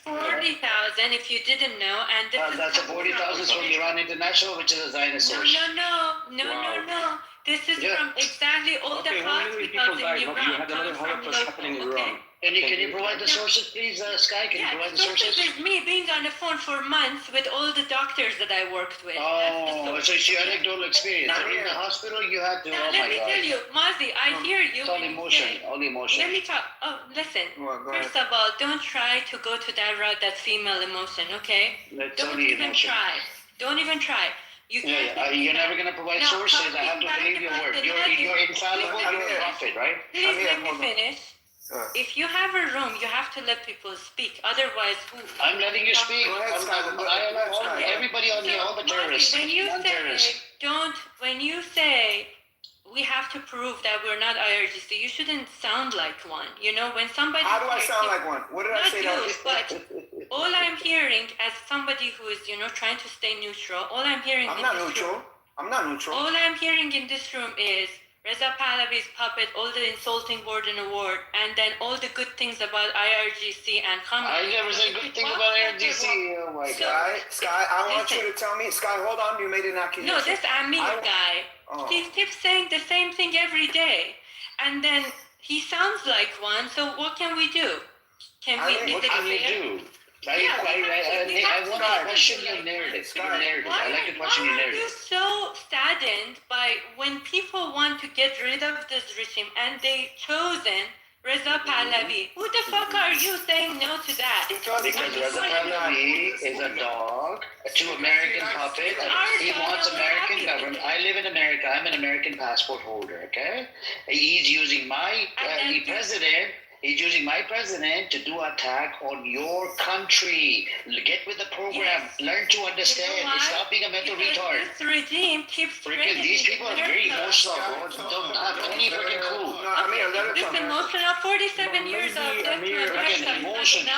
40,000 if you didn't know. And that's a 40,000 from Iran International, which is a Zionist source. No. This is from exactly all the hospitals in Iran. You had another Holocaust happening in Iran. Can you provide the sources, please, Sky? Can you provide the sources? Is me being on the phone for months with all the doctors that I worked with. Oh, so it's your anecdotal experience. In the hospital, you had to. Now, let me tell you, Mazi, I hear you. It's all emotion. All emotion. Let me talk. Oh, listen. First of all, don't try to go to that route. That's female emotion, okay? Don't even try. Don't even try. You're never going to provide sources. I have to believe your word. You're infallible. You're a prophet, right? Please let me finish. If you have a room, you have to let people speak. Otherwise, who? I'm letting you speak. I allow everybody on here, all the terrorists. When you say we have to prove that we're not IRGC, you shouldn't sound like one. You know, when somebody... How do I sound like one? What did I say? But all I'm hearing, as somebody who is, trying to stay neutral, all I'm hearing... I'm not neutral. All I'm hearing in this room is Reza Pahlavi's puppet, all the insulting word and award, and then all the good things about IRGC and Khamenei. I never said good thing about IRGC. Oh my God. Sky, I want you to tell me. Sky, hold on. You made an accusation. No, this Amir guy. He keeps saying the same thing every day. And then he sounds like one, so what can we do? What can you do? I want to question your narrative. I like to question your narrative. Why are you so saddened by when people want to get rid of this regime and they chosen Reza Pahlavi? Who the fuck are you saying no to that? Because Reza Pahlavi is a dog to American puppet. He wants American government. I live in America. I'm an American passport holder, okay? He's using my president. He's using my president to do attack on your country. Get with the program. Learn to understand. Stop being a mental retard. This regime keeps freaking these people are very emotional, bro. Don't have any freaking clue. This emotional 47 years of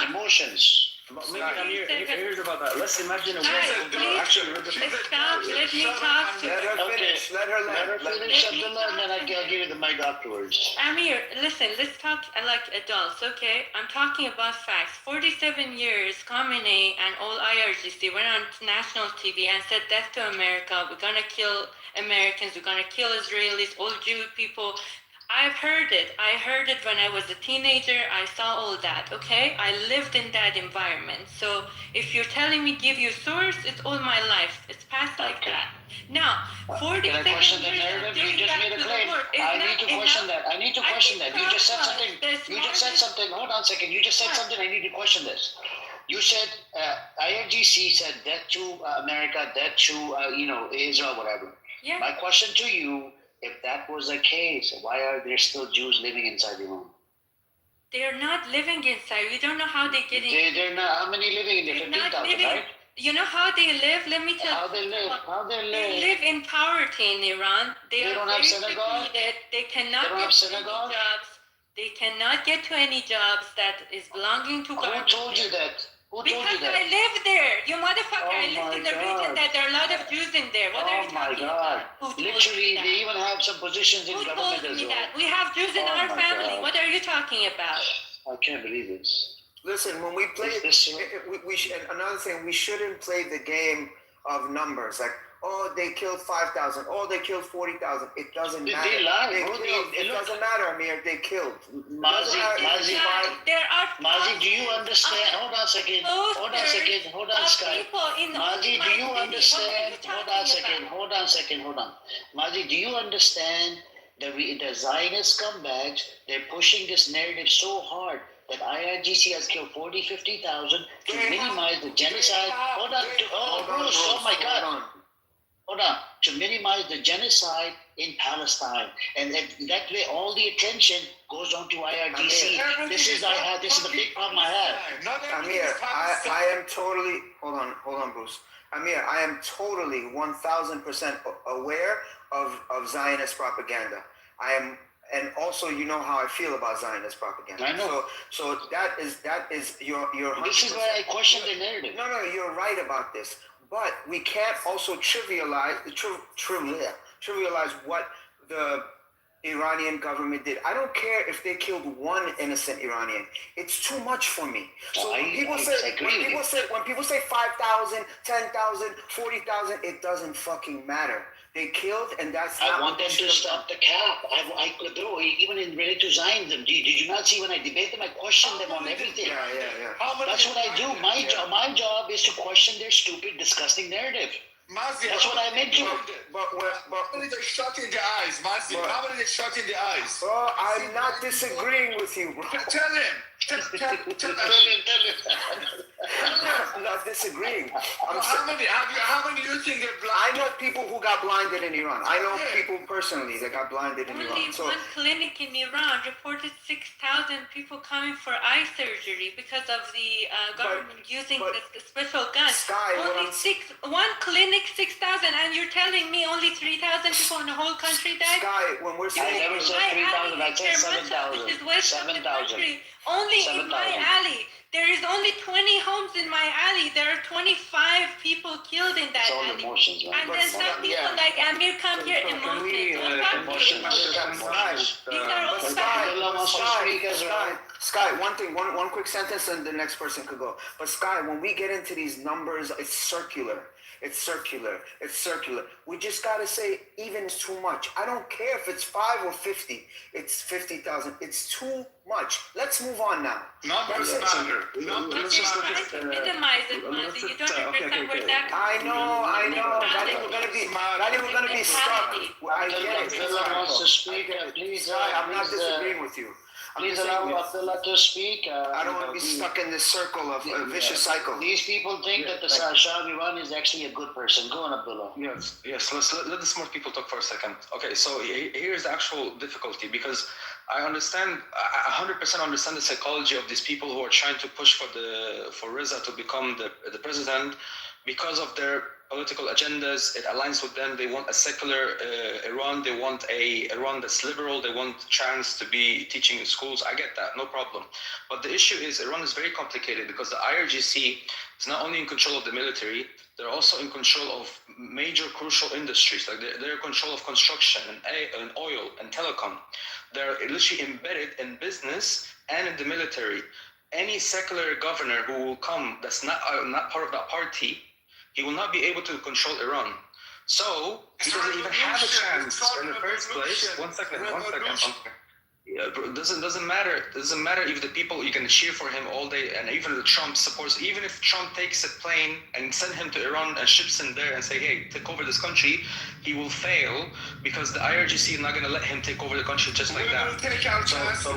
emotions. Here's about that. Let's imagine a world actually. Stop. Let me talk to Let her finish. Let her finish, and then I'll give you the mic afterwards. Amir, listen. Let's talk like adults, okay? I'm talking about facts. 47 years, Khamenei and all IRGC went on national TV and said death to America. We're gonna kill Americans. We're gonna kill Israelis, all Jewish people. I've heard it. I heard it when I was a teenager. I saw all that, okay? I lived in that environment. So if you're telling me give you source, it's all my life. It's past like that. Now, 47 years of doing that to the war. I need to question that. I need to question that. You just said something. You just said something. Hold on a second. You just said something. I need to question this. You said IRGC said death to America, death to Israel, whatever. Yeah. My question to you: if that was the case, why are there still Jews living inside Iran? They're not living inside. We don't know how they get in. They're not. How many living in there? 15,000, right? You know how they live? Let me tell you. How they live? How they live? They live in poverty in Iran. They are don't have very synagogue? secluded. They cannot They don't get have to any synagogue? jobs. They cannot get to any jobs that is belonging to government. Who told you that? Who told Because you that? I live there. You motherfucker, I Oh live in my the region God. that there are a lot of Jews in there. What are you talking about? Who told Literally, you that? they even have some positions in Who government told as me well. that? We have Jews in Oh our my family. God. What are you talking about? I can't believe this. Listen, when we play, another thing, we shouldn't play the game of numbers. Like, oh, they killed 5,000. Oh, they killed 40,000. It doesn't matter. They lie, They bro. killed. It doesn't matter, Amir. They killed. Mazi, There are do you understand? Hold on a second. Hold on a second. Hold on, Sky. Mazi, do you understand? Hold on a second. Hold on a second. Hold on. Mazi, do you understand the Zionist scumbags? They're pushing this narrative so hard that IRGC has killed 40, 50,000 to minimize the genocide. Hold on. Bruce, oh my God. Hold on. To minimize the genocide in Palestine. And that way all the attention goes on to IRGC. This is the big problem I have. Amir, I am totally, hold on, Bruce. Amir, I am totally 1,000% aware of Zionist propaganda. And also, you know how I feel about Zionist propaganda. I know. So that is your. This is why I question the narrative. No, you're right about this. But we can't also trivialize what the Iranian government did. I don't care if they killed one innocent Iranian. It's too much for me. So when people say 5,000, 10,000, 40,000, it doesn't fucking matter. They killed, and that's. I want them to stop the cap. I could do even in related to Zionism. Did you not see when I debate them? I question them on everything. Yeah. That's what I do. My job is to question their stupid, disgusting narrative. Mazi, that's what I meant to. How many they shot in the eyes, Mazi? How many they shot in the eyes? Bro, I'm not disagreeing with you, bro. Tell him. Tell him. I'm not disagreeing. How many you think are blind? I know people who got blinded in Iran. I know people personally that got blinded in Iran. Only one clinic in Iran reported 6,000 people coming for eye surgery because of the government using the special gun. One clinic, 6,000, and you're telling me only 3,000 people in the whole country died? Sky, when we're saying... I never said 3,000, I said 7,000. 7,000. Only in my alley. There is only 20 homes in my alley. There are 25 people killed in that alley. Emotions, right? And then some people like Amir come here emotions. Sky, one quick sentence and the next person could go. But Sky, when we get into these numbers, it's circular. We just gotta say even is too much. I don't care if it's 5 or 50. It's 50,000. It's too much. Let's move on now. Numbers matter. Minimize it, Mazi. You don't understand where that I know. We're gonna be stuck. I get it. wants to speak. Please, I'm not disagreeing with you. Please allow Abdullah to speak. I don't want to be stuck in this circle of a vicious cycle. These people think that the Shah of Iran is actually a good person. Go on, Abdullah. Yes. Let the smart people talk for a second. Okay, so here's the actual difficulty, because I understand, I 100% understand the psychology of these people who are trying to push for Reza to become the president because of their political agendas. It aligns with them. They want a secular Iran. They want a Iran that's liberal. They want chance to be teaching in schools. I get that, no problem. But the issue is Iran is very complicated because the IRGC is not only in control of the military, they're also in control of major crucial industries. Like they're in control of construction and oil and telecom. They're literally embedded in business and in the military. Any secular governor who will come that's not part of that party, he will not be able to control Iran. So he doesn't even have a chance in the first place. One second. Yeah, bro, doesn't matter. Doesn't matter if the people, you can cheer for him all day, and even the Trump supports. Even if Trump takes a plane and send him to Iran and ships him there and say, "Hey, take over this country," he will fail because the IRGC is not going to let him take over the country just like that. So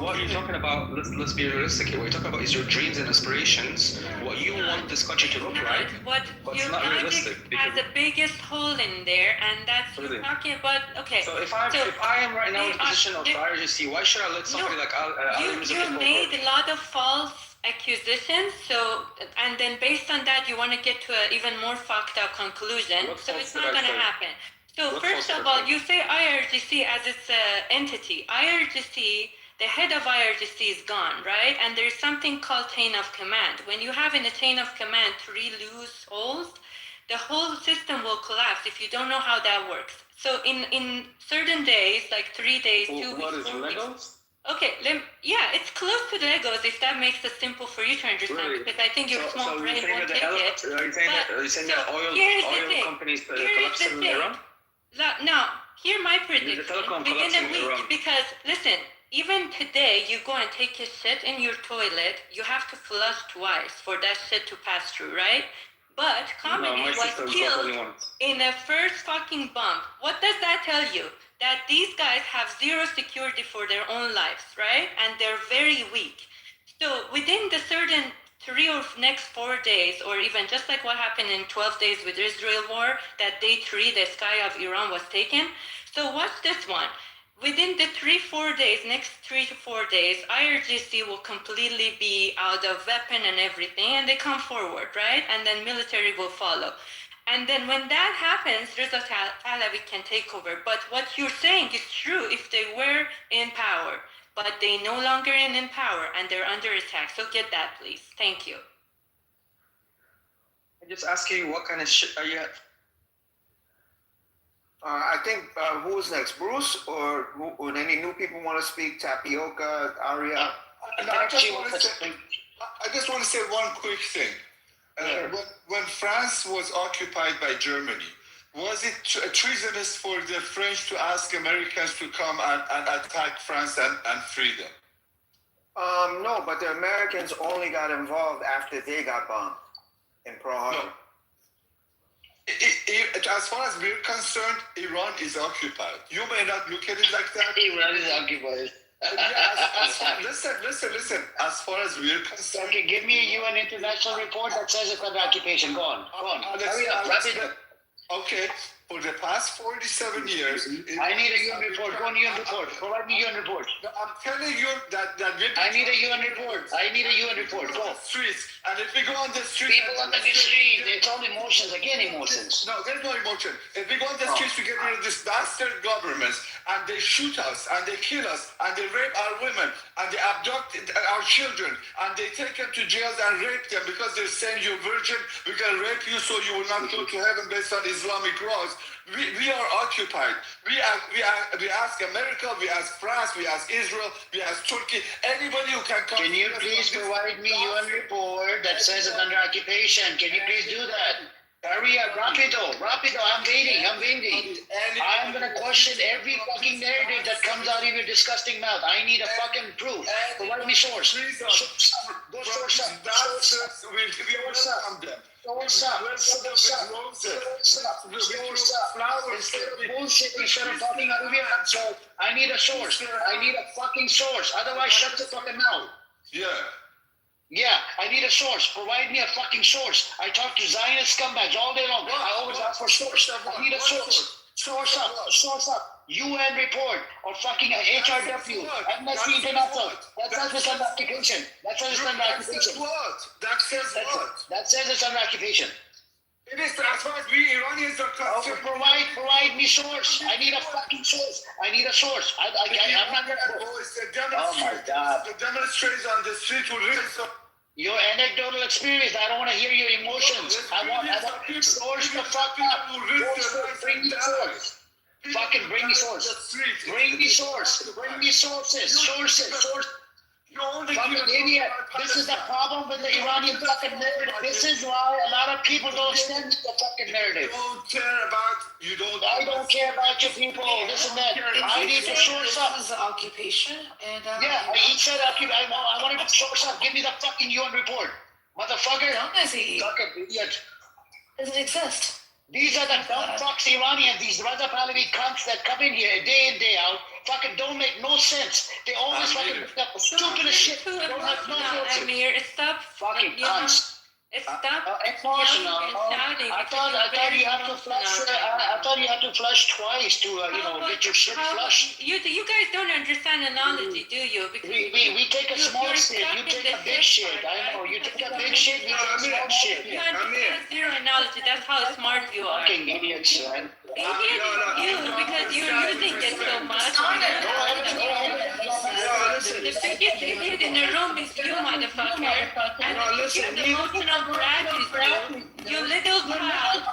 what you're talking about? Let's be realistic here. What you're talking about is your dreams and aspirations. What you want this country to look like. What your logic has the biggest hole in there, and that's you're talking about. Okay. So if I am right now in the position of the IRGC, why should I let somebody like you made a lot of false accusations, so and then based on that you want to get to an even more fucked up conclusion. So it's not going to happen. So first of all, you say IRGC as its entity. IRGC, the head of IRGC is gone, right? And there's something called chain of command. When you have in a chain of command 3 loose holes, the whole system will collapse if you don't know how that works. So in certain days, like 3 days, 2 weeks, what is Legos? Okay, yeah, it's close to Legos if that makes it simple for you to understand, really? Because I think your small brain won't take it. Are you saying that oil companies collapsing in Iran? Now, here's my prediction. The telecom Within a week, Iran. because listen, even today, you go and take a shit in your toilet, you have to flush twice for that shit to pass through, right? But Khamenei was killed in a first fucking bump. What does that tell you? That these guys have zero security for their own lives, right? And they're very weak. So within the certain 3 or next 4 days, or even just like what happened in 12 days with Israel war, that day 3, the sky of Iran was taken. So watch this one. Within the 3-4 days, next 3 to 4 days, IRGC will completely be out of weapon and everything, and they come forward, right? And then military will follow. And then when that happens, Reza Pahlavi can take over. But what you're saying is true if they were in power, but they no longer in power and they're under attack. So get that, please. Thank you. I'm just asking, what kind of shit are you? I think who's next, Bruce, or any new people want to speak? Tapioca, Aria. I just want to say one quick thing. When France was occupied by Germany, was it treasonous for the French to ask Americans to come and attack France and free them? No, but the Americans only got involved after they got bombed in Pearl Harbor. No. As far as we're concerned, Iran is occupied. You may not look at it like that. Iran is occupied. Listen. As far as we're concerned, okay, give me a UN international report that says it's under occupation. Go on. Hurry up. Wrap it up. Okay. For the past 47 years, I need a UN report. Go on UN report. Provide me UN report. No, I'm telling you that I need a UN report. I need a UN report. Go. Streets, and if we go on the street, people on the street, it's all emotions. Again, emotions. No, there's no emotion. If we go on the streets, we get rid of this bastard governments, and they shoot us, and they kill us, and they rape our women, and they abduct our children, and they take them to jails and rape them because they're saying you're virgin. We can rape you so you will not go to heaven based on Islamic laws. We are occupied. We ask America, we ask France, we ask Israel, we ask Turkey, anybody who can come. Can you please provide me UN report that says it's under occupation? Can you please do that? Hurry up, rapido, I'm waiting. I'm gonna question every fucking narrative that comes out of your disgusting mouth. I need a fucking proof. Provide me source. Go source up. Instead of bullshit, instead of talking out of your mouth. So I need a source. I need a fucking source. Otherwise, shut the fucking mouth. Yeah, I need a source. Provide me a fucking source. I talk to Zionist scumbags all day long. I always ask for source. I need a source. Source up. UN report or fucking HRW. Amnesty International. That says it's under occupation. That says it's under occupation. That says it's under occupation. It is as far as we Iranians are concerned. Provide me source. I need a fucking source. I'm not gonna. Oh my God. The demonstrators on the street will really. Your anecdotal experience. I don't want to hear your emotions. I want source the fuck up. Bring me source. Fucking bring me source. Bring me source. Bring me sources. Sources. only Fucking care idiot. about This is the Palestine. problem with the Iranian fucking narrative. This is why a lot of people don't stand with the fucking narrative. You don't. I don't care about your people. This and that. I need to source up. This is occupation, and Yeah, he said I wanted to source up. Give me the fucking UN report, motherfucker. Don't I see? Fucking idiot. Doesn't exist. These are the dumb fucks Iranians, these Raza Pahlavi cunts that come in here day in, day out, fucking don't make no sense. They always fucking bring up the stupidest shit. Too Don't have no emotional, sources. Amir. Stop. Fucking you know, cunts. Stop Emotional. yelling and shouting. I thought you had to flush. I thought you had to flush twice to get your shit flushed. You guys don't understand analogy, do you? Because We take a small shit. You take a big shit. I know. You take a big shit. We take a small shit. You understand zero analogy. That's how smart you are. Fucking idiots, man. Idiot you because you're using it so much. The biggest idiot in the room is you, motherfucker. And you're the emotional gratitude. You little pal.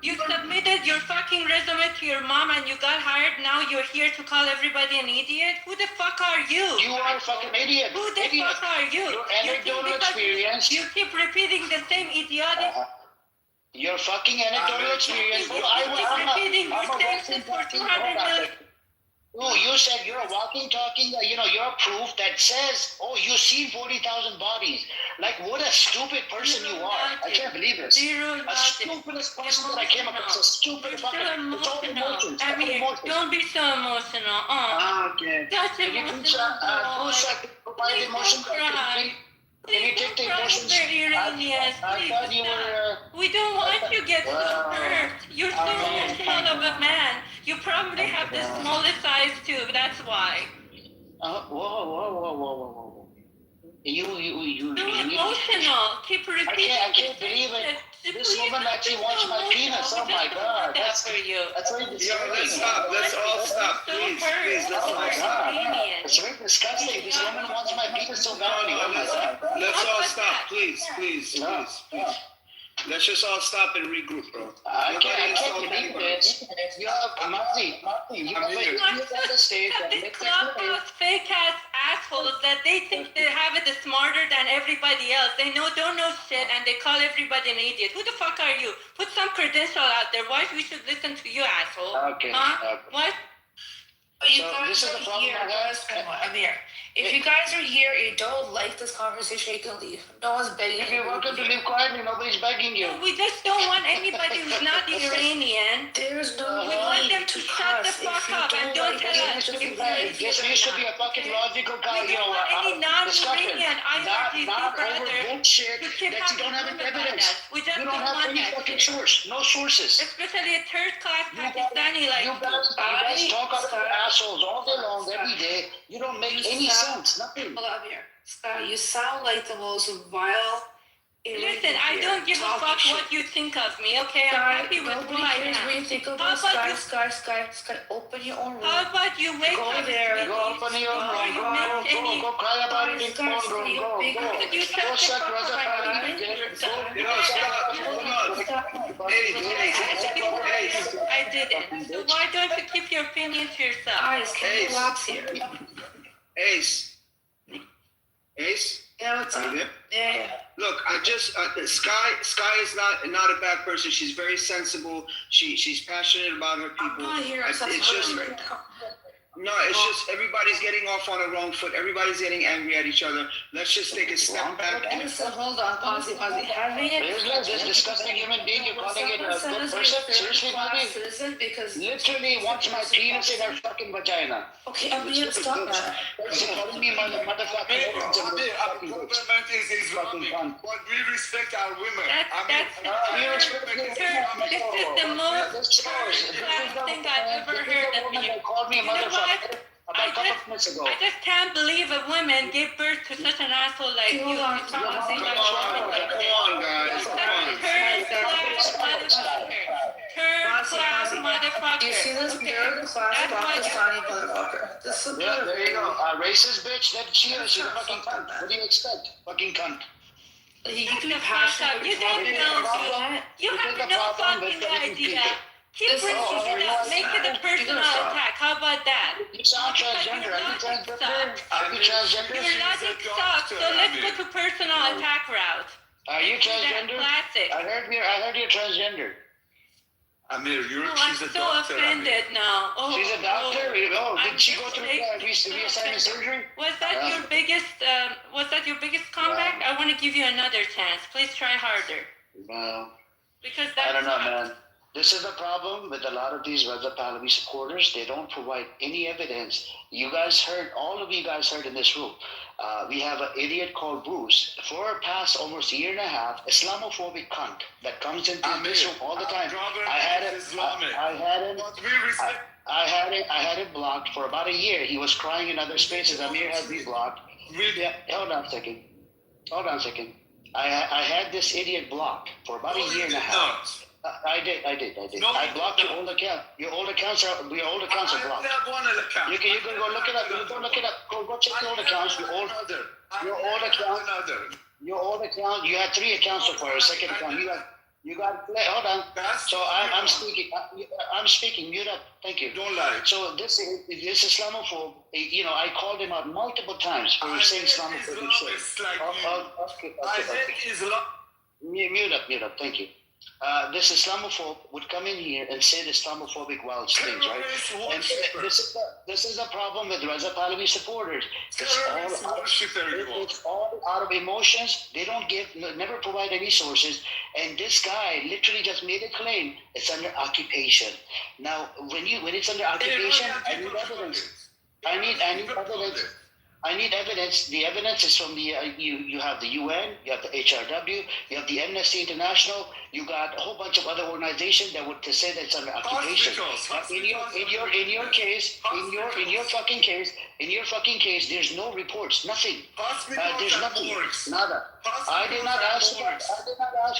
You submitted your fucking resume to your mom and you got hired. Now you're here to call everybody an idiot? Who the fuck are you? You are a fucking idiot. Who the fuck are you? Your anecdotal experience. You keep repeating the same idiotic. Your fucking anecdotal experience. You keep repeating the same shit for 200 million. Oh, you said you're a walking, talking, you're a proof that says, oh, you've seen 40,000 bodies. Like, what a stupid person you are. I can't believe this. A stupidest person that I came across. A stupid fucking... It's all emotions. I mean, don't be so emotional. Okay. Such Can you please provide the emotion? Can you take the emotions? I thought you were... We don't want you to get so hurt. You're so emotional of a man. You probably have the smallest size too, that's why. Whoa. You emotional. Keep repeating. I can't believe it. This woman actually wants my penis. Oh my god. That's for you. That's very disgusting. Let's stop. Let's all stop. Please. Oh my god. It's very disgusting. This woman wants my penis so badly. Oh my god. Let's all stop. Please. Let's just all stop and regroup, bro. I can't believe this. You have Mazi. You have the stage. These clubhouse fake ass assholes that they think they have it smarter than everybody else. They don't know shit and they call everybody an idiot. Who the fuck are you? Put some credential out there. Why we should listen to you, asshole? Okay. What? You guys are here, guys. I'm here. If you guys are here and you don't like this conversation, you can leave. No one's begging you. You're welcome to leave quietly. Nobody's begging you. We just don't want anybody who's not Iranian. There's no We want them need to shut the fuck up and don't tell us. This needs to be a fucking logical We don't want any non-Iranian IRGC not brother over bullshit that you don't have any evidence. We just You don't don't have want any that fucking shit. source. No sources. Especially a third-class Pakistani like you guys talk out of your assholes all day long, every day. You don't make any sense. Nothing. Hold up here. Scott, you sound like the most vile. Listen, I don't give a fuck what you think of me, okay? I'm happy with who I am. What you think of How us, about Sky, open your own room. How about you wake Go up? there. Go open your room. Go cry about it in the room. Go. Go suck Raza Pahlavi. I didn't. So why don't you keep your opinion to yourself? Guys, can you relax here? Ace. Yeah, what's up? Yeah. Look, Sky is not a bad person. She's very sensible. She's passionate about her people. I'm not here. It's just right now. No, it's just everybody's getting off on the wrong foot. Everybody's getting angry at each other. Let's just take a step back. Hold on, pause. Having it. This disgusting human being, you're calling it a good person? Seriously, baby? Because literally wants my penis in her fucking vagina. Okay, I'm being stop that. She's calling me motherfucker. Our government is Islamic, but we respect our women. This is the most thing I've ever heard of you. Called me a motherfucker. I just can't believe a woman gave birth to such an asshole like you. Come on, guys. Third-class motherfucker. You see this third-class Pakistani motherfucker? This is there you go. Racist bitch. That she is. She's a fucking cunt. What do you expect? Fucking cunt. You can have passion. You don't know. You have no fucking idea. Keep bringing it up. Make it a personal attack. How about that? You sound transgender. Are you transgender? Are you transgender? Your logic sucks, so let's go to personal attack route. Are you transgender? Classic. I heard you're transgender. Amir, she's a doctor. I'm so offended now. Oh, she's a doctor? Did she go through so reassignment surgery? Was that your biggest? Was that your biggest comeback? I want to give you another chance. Please try harder. Well, because I don't know, man. This is the problem with a lot of these Reza Pahlavi supporters. They don't provide any evidence. You guys heard, all of you guys heard in this room. We have an idiot called Bruce. For the past almost a year and a half, Islamophobic cunt that comes into this room all the time. I had him blocked for about a year. He was crying in other spaces. Amir has me blocked. Yeah, hold on a second. I had this idiot blocked for about a year and a half. I did. No, I blocked your old account. Your old accounts are blocked. I have one account. You can go look it up. You go look it up. Go check your old accounts. Your old account. You had 3 accounts so far. Your second account. You got. Hold on. So I'm speaking. I'm speaking. Mute up. Thank you. Don't lie. So this Islamophobe. I called him out multiple times for saying Islamophobic shit. Mute up. Thank you. This Islamophobe would come in here and say the Islamophobic wild things, right? And this is a problem with Reza Pahlavi supporters. It's all out of emotions. They don't never provide any sources. And this guy literally just made a claim. It's under occupation. Now, when it's under occupation, I need evidence. I need evidence. I need evidence. The evidence is from the you have the UN, you have the HRW, you have the Amnesty International. You got a whole bunch of other organizations that would say that it's under occupation. In your case, in your fucking case, there's no reports, nothing. There's nothing, nada. I did not ask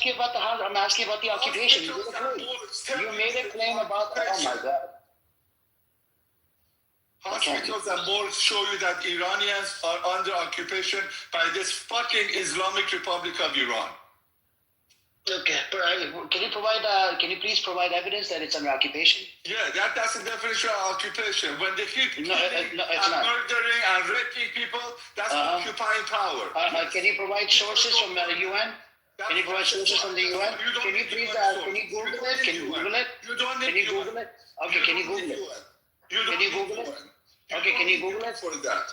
you about the house. I'm asking about the occupation. You made a claim about. Oh my God. Hospitals and morgues show you that Iranians are under occupation by this fucking Islamic Republic of Iran. Okay, can you please provide evidence that it's under occupation? Yeah, that's the definition of occupation. When they keep killing and not. murdering and raping people, that's occupying power. Can you provide sources from the UN? Can you provide sources from the UN? Can you please, can you Google it? Can you Google it? You don't need Can you Google it? Okay, can you Google it? Can you Google it? Okay, can you Google it? For that.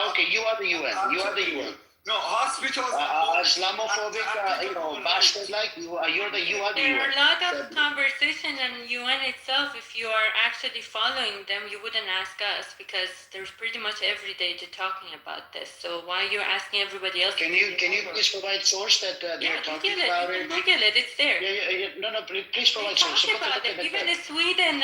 Okay, you are the UN. You are the UN. No, hospitals. Islamophobic, bastards like you are. You are the UN. There are a lot of conversations in UN itself. If you are actually following them, you wouldn't ask us because there's pretty much every day they're talking about this. So why are you asking everybody else? Can you please provide source that they're talking about it? Google it. It's there. No, please provide source. Talk about it. Even the Sweden.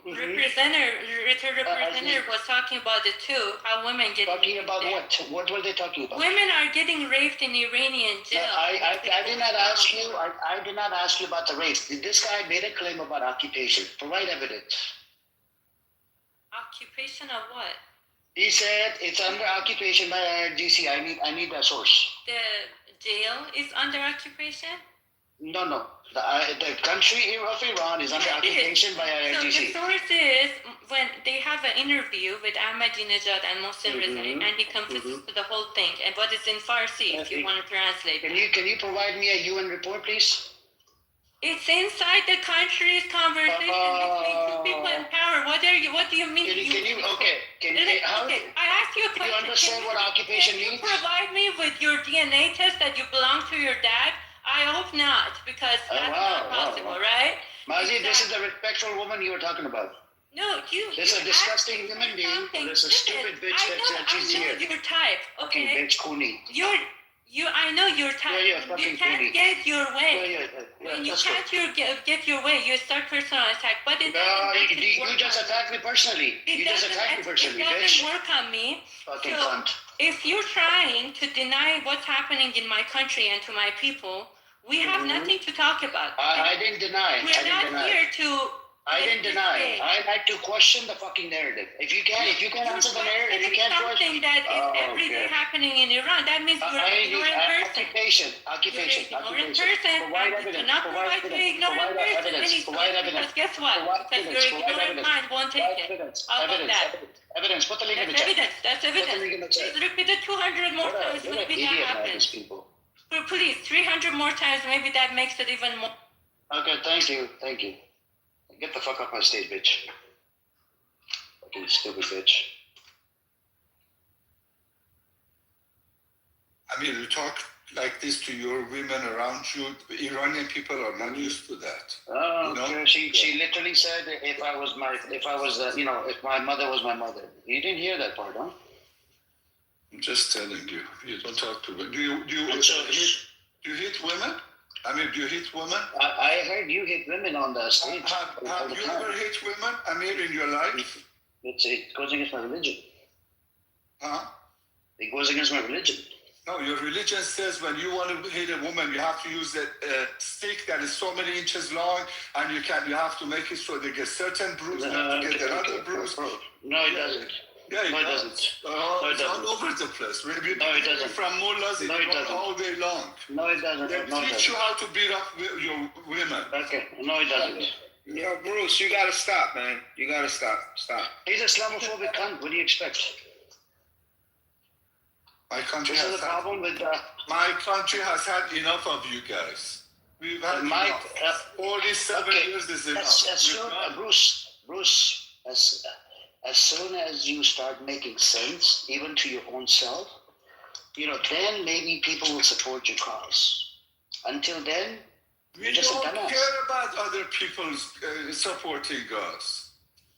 Representative was talking about it too. How women get talking about what? What were they talking about? Women are getting raped in Iranian jail. I did not ask you. I did not ask you about the rape. This guy made a claim about occupation. Provide evidence. Occupation of what? He said it's under occupation by IRGC. I need a source. The jail is under occupation? No. The country of Iran is under occupation by IRGC. So the source is when they have an interview with Ahmadinejad and Mohsen Rezai, and he confesses to the whole thing. And what is in Farsi, if you want to translate. Can you provide me a UN report, please? It's inside the country's conversation between two people in power. What do you mean? I asked you a question. Do you understand what occupation means? Can you provide me with your DNA test that you belong to your dad? I hope not, because that's not possible, right? Mazi, this is the respectful woman you were talking about. No, This is a disgusting human being. This is a stupid bitch she's here. I know your type, okay? Bitch, Cooney. I know your type. You can't get your way. When you can't get your way, you start personal attack. But it doesn't you just attacked me personally. You just attacked me personally, bitch. It doesn't work on me. Fucking cunt. If you're trying to deny what's happening in my country and to my people, we have nothing to talk about. I didn't deny. We're not here to I didn't deny. I like to question the fucking narrative. If you can't answer the narrative, if you can't something that is every day happening in Iran, that means you're an ignorant person. Occupation. You're an ignorant person. Provide I evidence. cannot provide to an ignorant person any because guess what? Because your ignorant mind won't take it. How about that? Evidence. Put the link in the chat. That's evidence. Please repeat it 200 more times. Maybe that happens. Please, 300 more times. Maybe that makes it even more. Okay, thank you. Get the fuck off my stage, bitch. Fucking stupid bitch. I mean, you talk like this to your women around you. Iranian people are not used to that. Oh, you know? She literally said if my mother was my mother. You didn't hear that part, huh? I'm just telling you. You don't talk to women. Do you hit women? I mean, do you hit women? I heard you hit women on the stage. Have you ever hit women, Amir, in your life? It goes against my religion. Huh? It goes against my religion. No, your religion says when you want to hit a woman, you have to use a stick that is so many inches long, and you have to make it so they get certain bruise, and get another bruise. No, it doesn't. Yeah, no, it doesn't. It's all over the place. No, it doesn't. From mullahs all day long. No, it doesn't. They teach you how to beat up your women. Okay. No, it doesn't. Yo, Bruce, you gotta stop, man. You gotta stop. Stop. He's Islamophobic cunt. What do you expect? My country has had enough of you guys. We've had enough. 47 years is enough. Bruce, as soon as you start making sense, even to your own self, then maybe people will support your cause. Until then, we don't care about other people supporting us.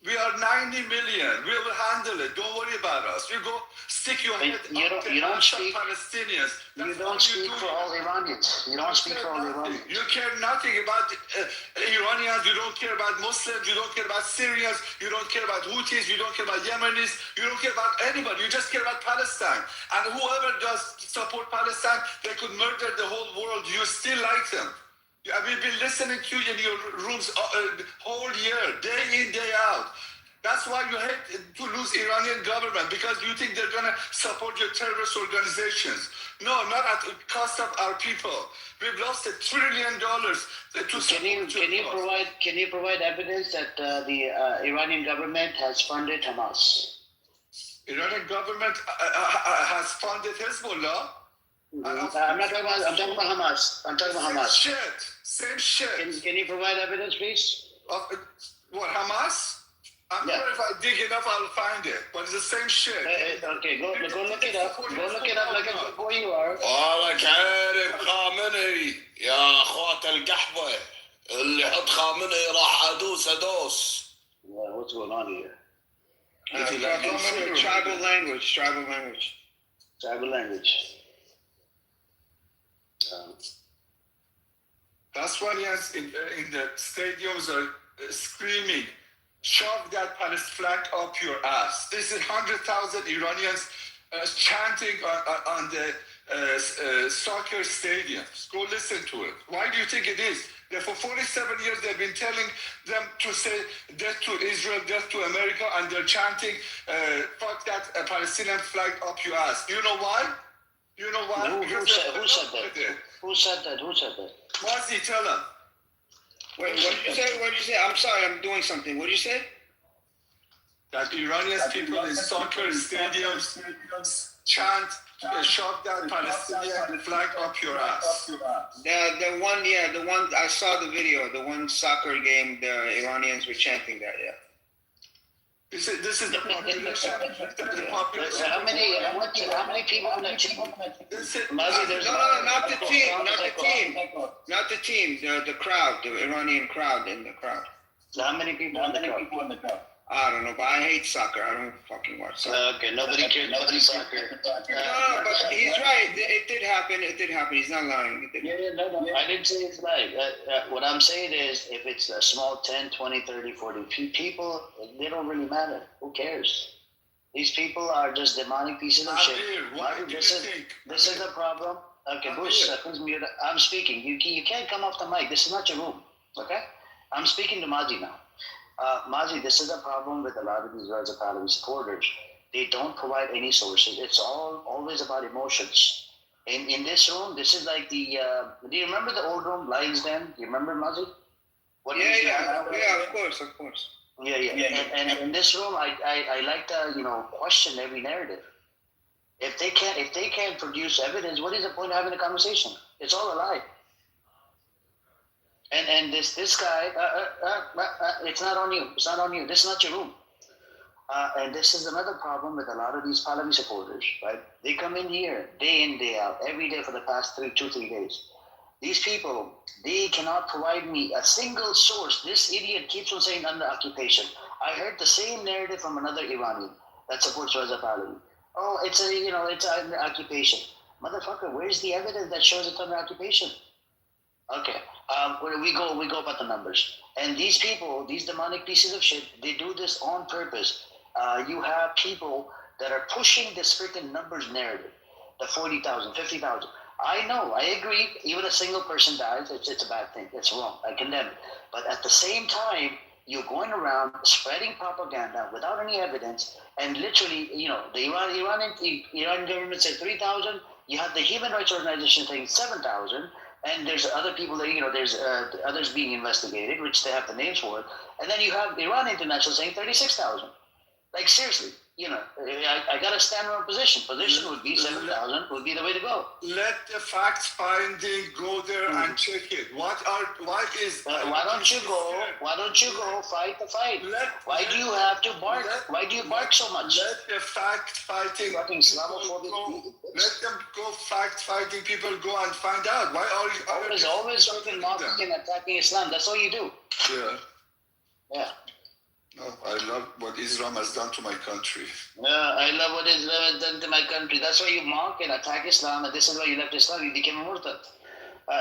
We are 90 million. We will handle it. Don't worry about us. You go stick your head up you don't speak, Palestinians. You don't speak for all Iranians. You don't speak for all Iranians. You care nothing about Iranians. You don't care about Muslims. You don't care about Syrians. You don't care about Houthis. You don't care about Yemenis. You don't care about anybody. You just care about Palestine. And whoever does support Palestine, they could murder the whole world. You still like them. We've been listening to you in your rooms whole year, day in, day out. That's why you hate to lose Iranian government, because you think they're going to support your terrorist organizations. No, not at the cost of our people. We've lost $1 trillion to support Can you provide evidence that the Iranian government has funded Hamas? Iranian government has funded Hezbollah. I'm talking about Hamas. Same shit. Can you provide evidence, please? What, Hamas? I'm sure if I dig it up, I'll find it. But it's the same shit. Okay, go look it up. Go look it up like a good boy you are. والله عارف خامنئي يا اخوات القحوة اللي حط خامنئي راح ادوس. What's going on here? Tribal language. That's why in the stadiums are screaming, shove that Palestine flag up your ass. This is 100,000 Iranians chanting on the soccer stadiums. Go listen to it. Why do you think it is? For 47 years, they've been telling them to say death to Israel, death to America, and they're chanting, fuck that Palestinian flag up your ass. You know why? You know why? Who said that? Who said that? Mazi, tell him. Wait, what did you say? I'm sorry, I'm doing something. What did you say? That Iranian people in soccer stadiums chant, shove that Palestinian flag up your ass. The one, I saw the video, the one soccer game, the Iranians were chanting that, yeah. This is the population. How many people on the team? No, not the team. The crowd, the Iranian crowd in the crowd. How many people on the crowd? I don't know, but I hate soccer. I don't fucking watch soccer. Okay, nobody cares about soccer. No, but he's right. It did happen. He's not lying. No. I didn't say it's lying. What I'm saying is, if it's a small 10, 20, 30, 40 people, they don't really matter. Who cares? These people are just demonic pieces of shit. This is the problem. Okay, Bruce, please mute. I'm speaking. You can't come off the mic. This is not your room. Okay? I'm speaking to Maji now. Mazi, this is a problem with a lot of these Raza Pahlavi supporters. They don't provide any sources. It's always about emotions. In this room, this is like the. Do you remember the old room, Lions Den? Do you remember, Mazi? Of course. Yeah. And in this room, I like to question every narrative. If they can't produce evidence, what is the point of having a conversation? It's all a lie. And this guy, it's not on you. It's not on you. This is not your room. And this is another problem with a lot of these Pahlavi supporters, right? They come in here day in, day out, every day for the past 3 days. These people, they cannot provide me a single source. This idiot keeps on saying under occupation. I heard the same narrative from another Iranian that supports Raza Pahlavi. Oh, it's under occupation. Motherfucker, where's the evidence that shows it's under occupation? Okay, we go about the numbers. And these people, these demonic pieces of shit, they do this on purpose. You have people that are pushing this freaking numbers narrative, the 40,000, 50,000. I know, I agree, even a single person dies, it's a bad thing, it's wrong, I condemn it. But at the same time, you're going around spreading propaganda without any evidence, and literally, the Iranian government said 3,000, you have the human rights organization saying 7,000, and there's other people that, there's others being investigated, which they have the names for it, and then you have Iran International saying 36,000. Like, seriously, I got to stand on a position. Position would be 7,000 would be the way to go. Let the fact finding go there and check it. Why don't you go fight the fight? Why do you have to bark? Why do you bark so much? Let the fact fighting let them go fact fighting people go and find out. Why are you always fucking mocking and attacking Islam? That's all you do. Yeah. No, I love what Islam has done to my country. Yeah, I love what Islam has done to my country. That's why you mock and attack Islam, and this is why you left Islam. You became a murtad.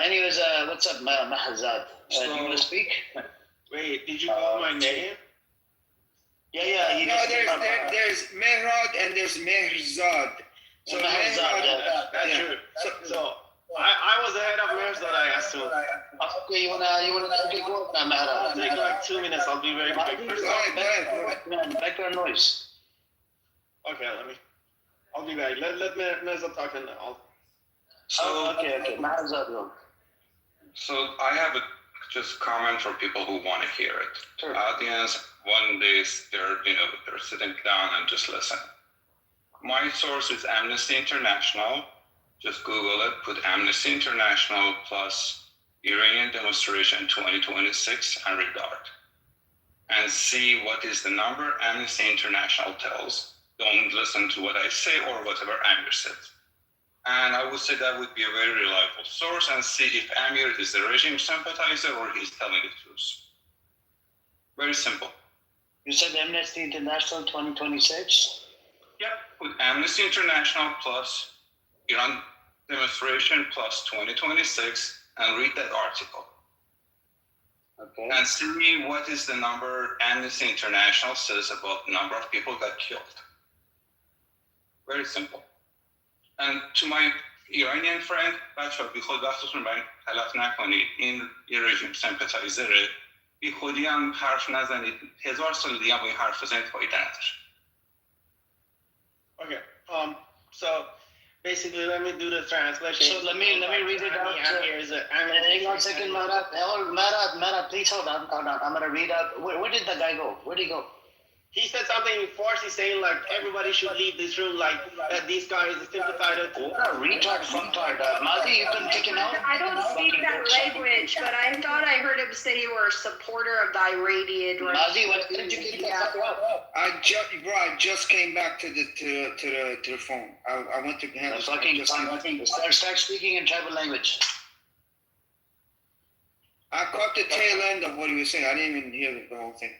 Anyways, what's up, Mahazad? Do you want to speak? Wait, did you call my name? Yeah. There's Mehrad and there's Mehrzad. So Mehrad, that's true. So I was ahead of Merzad, I assume. Okay, you wanna go now, Mehrad? It'll take like 2 minutes. I'll be very quick. First off, background noise. Okay, I'll be back. Let Merzad talk and I'll. Okay. Merzad, go. So I have just comment for people who want to hear it. Sure. Audience, one day they're sitting down and just listen. My source is Amnesty International. Just Google it, put Amnesty International plus Iranian demonstration 2026 and regard. And see what is the number Amnesty International tells. Don't listen to what I say or whatever Amir says. And I would say that would be a very reliable source, and see if Amir is a regime sympathizer or he's telling the truth. Very simple. You said Amnesty International 2026? Yep, put Amnesty International plus Iran demonstration plus 2026 and read that article. Okay. And see what is the number Amnesty International says about the number of people got killed. Very simple. And to my Iranian friend, بچه‌ها بی خود وقتتون برای تلف نکنید. این یه رژیم سمپاتایزره. بی خودی هم حرف نزنید. 1000 سال دیگه هم با این حرف بزنید فایده نداره. Okay. So basically, let me do the translation. So let me read it out. Hang on a second, Marat, please hold on. I'm gonna read out. Where did the guy go? Where did he go? He said something in Farsi saying like everybody should leave this room, like that these guys are sympathizers. Retard, fucktard. Mazi, you couldn't kick him out? I don't speak that language, but I thought I heard him say you were a supporter of the Iranian. Mazi, what did you kick out? I just came back to the phone. I went to handle fucking start speaking in tribal language. I caught the tail end of what he was saying. I didn't even hear the whole thing.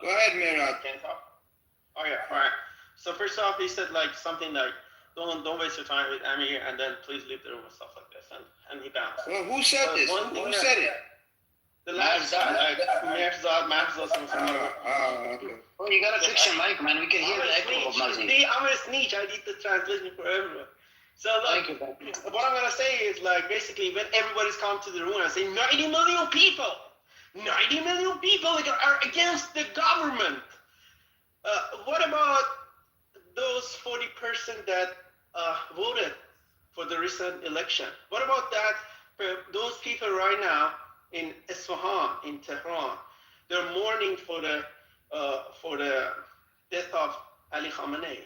Go ahead, Mehrad. Oh yeah, all right. So first off, he said like something like, "Don't waste your time with Amir, and then please leave the room" and stuff like this, and he bounced. Well, who said this? Who said it? The last guy, Mahzad, something. Okay. Oh, you gotta fix your mic, man. We can hear the echo of Mazi. I'm a snitch. I did the translation for everyone. So look, what I'm gonna say is like basically when everybody's come to the room and say 90 million people. 90 million people are against the government. What about those 40% that voted for the recent election? What about that? Those people right now in Isfahan, in Tehran, they're mourning for the death of Ali Khamenei.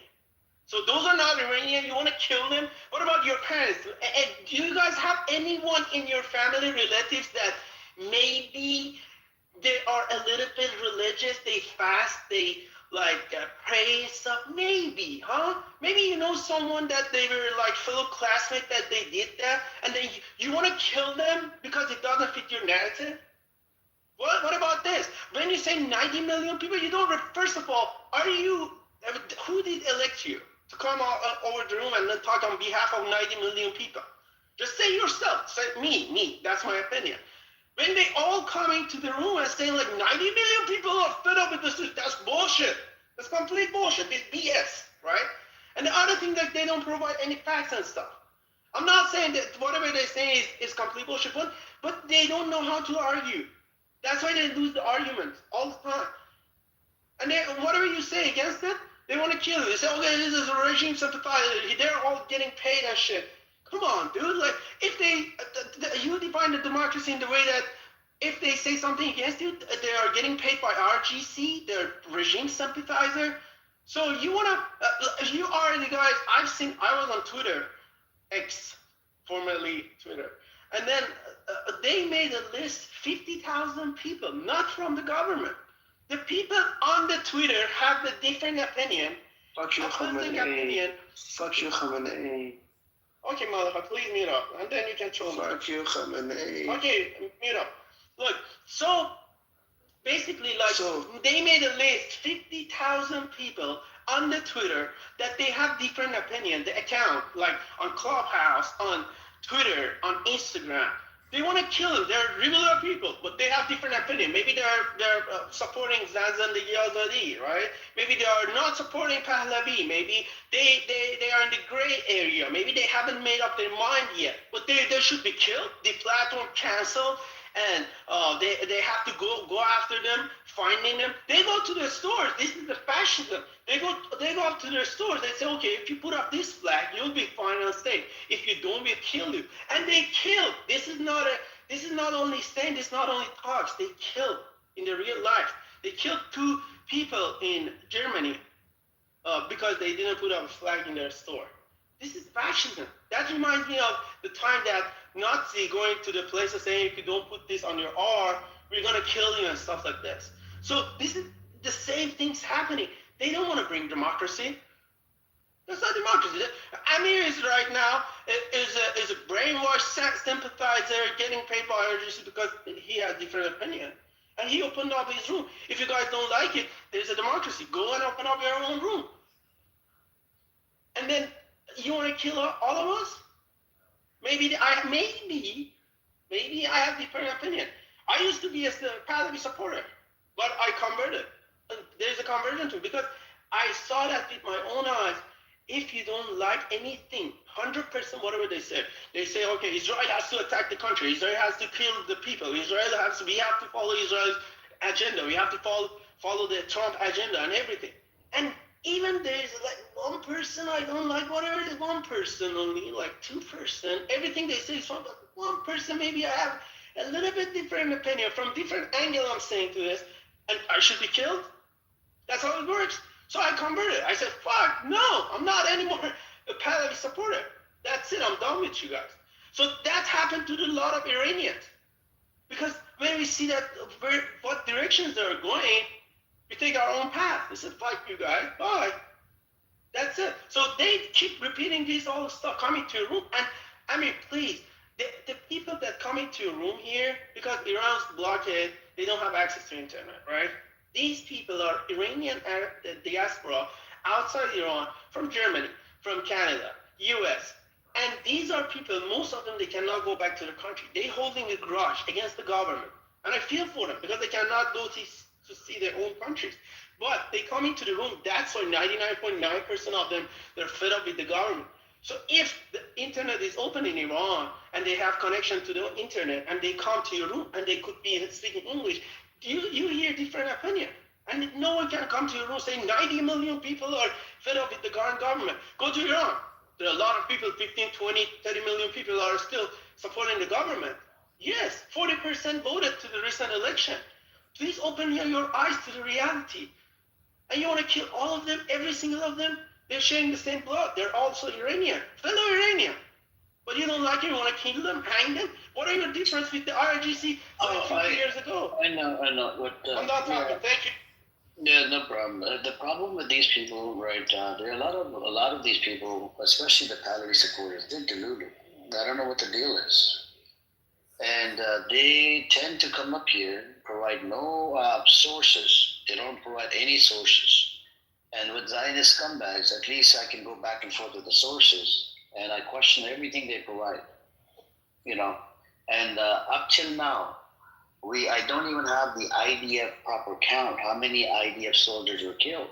So those are not Iranian. You want to kill them? What about your parents? And do you guys have anyone in your family, relatives that maybe they are a little bit religious? They fast. They pray stuff. Maybe, huh? Maybe you know someone that they were like fellow classmate that they did that, and then you want to kill them because it doesn't fit your narrative. What about this? When you say 90 million people, you don't. First of all, who did elect you to come over the room and then talk on behalf of 90 million people? Just say yourself. Say me. That's my opinion. When they all coming to the room and saying like 90 million people are fed up with this, that's bullshit. That's complete bullshit. It's BS, right? And the other thing that they don't provide any facts and stuff. I'm not saying that whatever they say is complete bullshit, but they don't know how to argue. That's why they lose the arguments all the time. And then whatever you say against it, they want to kill you. They say, okay, this is a regime sympathizer. They're all getting paid and shit. Come on, dude. Like, if you define the democracy in the way that if they say something against you, they are getting paid by RGC, they're regime sympathizer. So you are the guys, I was on Twitter, X, formerly Twitter. And then they made a list, 50,000 people, not from the government. The people on the Twitter have the different opinion. Fuck you, Khamenei. Fuck you, Khamenei. Okay, motherfucker, please mute up. And then you can troll me. Fuck you, Khamenei. Okay, mute up. Look, so basically, they made a list, 50,000 people on the Twitter that they have different opinion. The account, like on Clubhouse, on Twitter, on Instagram. They want to kill them. They're regular people, but they have different opinion. Maybe they're supporting Zandagi Azadi, right? Maybe they are not supporting Pahlavi. Maybe they are in the gray area. Maybe they haven't made up their mind yet. But they should be killed. The platform canceled, and they have to go after them, finding them. They go to the stores. This is the fascism. They go up to their stores. They say, okay, if you put up this flag, you'll be fine and safe. If you don't, we'll kill you. And they kill. This is not only saying. This is not only talks. They kill in the real life. They killed 2 people in Germany because they didn't put up a flag in their store. This is fascism. That reminds me of the time that Nazi going to the place and saying, if you don't put this on your R, we're gonna kill you and stuff like this. So this is the same things happening. They don't want to bring democracy. That's not democracy. Amir is right now is a brainwashed sympathizer getting paid by RGC because he has different opinion. And he opened up his room. If you guys don't like it, there's a democracy. Go and open up your own room. And then you want to kill all of us? Maybe I have different opinion. I used to be a Pahlavi supporter, but I converted. There's a conversion too, because I saw that with my own eyes. If you don't like anything, 100% whatever they say, okay, Israel has to attack the country. Israel has to kill the people. We have to follow Israel's agenda. We have to follow the Trump agenda and everything. And even there's like one person I don't like, whatever it is, one person only, like 2%. Everything they say is from one person. Maybe I have a little bit different opinion from different angle. I'm saying to this, and I should be killed. That's how it works. So I converted. I said, fuck, no, I'm not anymore a Pahlavi supporter. That's it. I'm done with you guys. So that happened to a lot of Iranians. Because when we see that what directions they're going, we take our own path. They said, fuck you guys, bye. That's it. So they keep repeating this all stuff, coming to your room. And I mean, please, the people that come into your room here, because Iran's blockade, they don't have access to internet, right? These people are Iranian diaspora outside Iran, from Germany, from Canada, US. And these are people, most of them, they cannot go back to their country. They're holding a grudge against the government. And I feel for them because they cannot go to see their own countries. But they come into the room. That's why 99.9% of them, they're fed up with the government. So if the internet is open in Iran and they have connection to the internet and they come to your room and they could be speaking English, you hear different opinion. And no one can come to your room saying 90 million people are fed up with the current government. Go to Iran. There are a lot of people, 15, 20, 30 million people are still supporting the government. Yes, 40% voted to the recent election. Please open your eyes to the reality. And you want to kill all of them, every single of them? They're sharing the same blood. They're also Iranian, fellow Iranian. But you don't like it, you want to kill them, hang them? What are your difference with the IRGC 50 years ago? I know. But, I'm not talking, thank you. Yeah, no problem. The problem with these people, right? There are a lot of these people, especially the Pahlavi supporters. They're deluded. I don't know what the deal is, and they tend to come up here, provide no sources. They don't provide any sources. And with Zionist scumbags, at least I can go back and forth with the sources, and I question everything they provide. And up till now, I don't even have the IDF proper count. How many IDF soldiers were killed?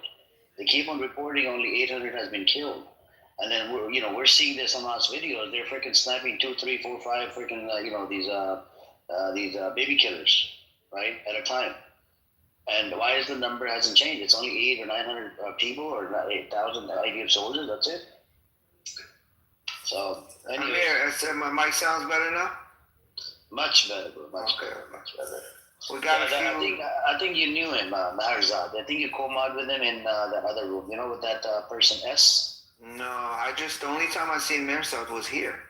They keep on reporting only 800 has been killed, and then we're seeing this Hamas videos. They're freaking sniping 2, 3, 4, 5 freaking these baby killers, right, at a time. And why is the number hasn't changed? It's only 800 or 900 people or 8,000 IDF soldiers. That's it. So anyway, my mic sounds better now. Much better, bro. Much better. We got I think you knew him, Maharzad. I think you co-mod with him in that other room. With that person S. No, the only time I seen Maharzad was here.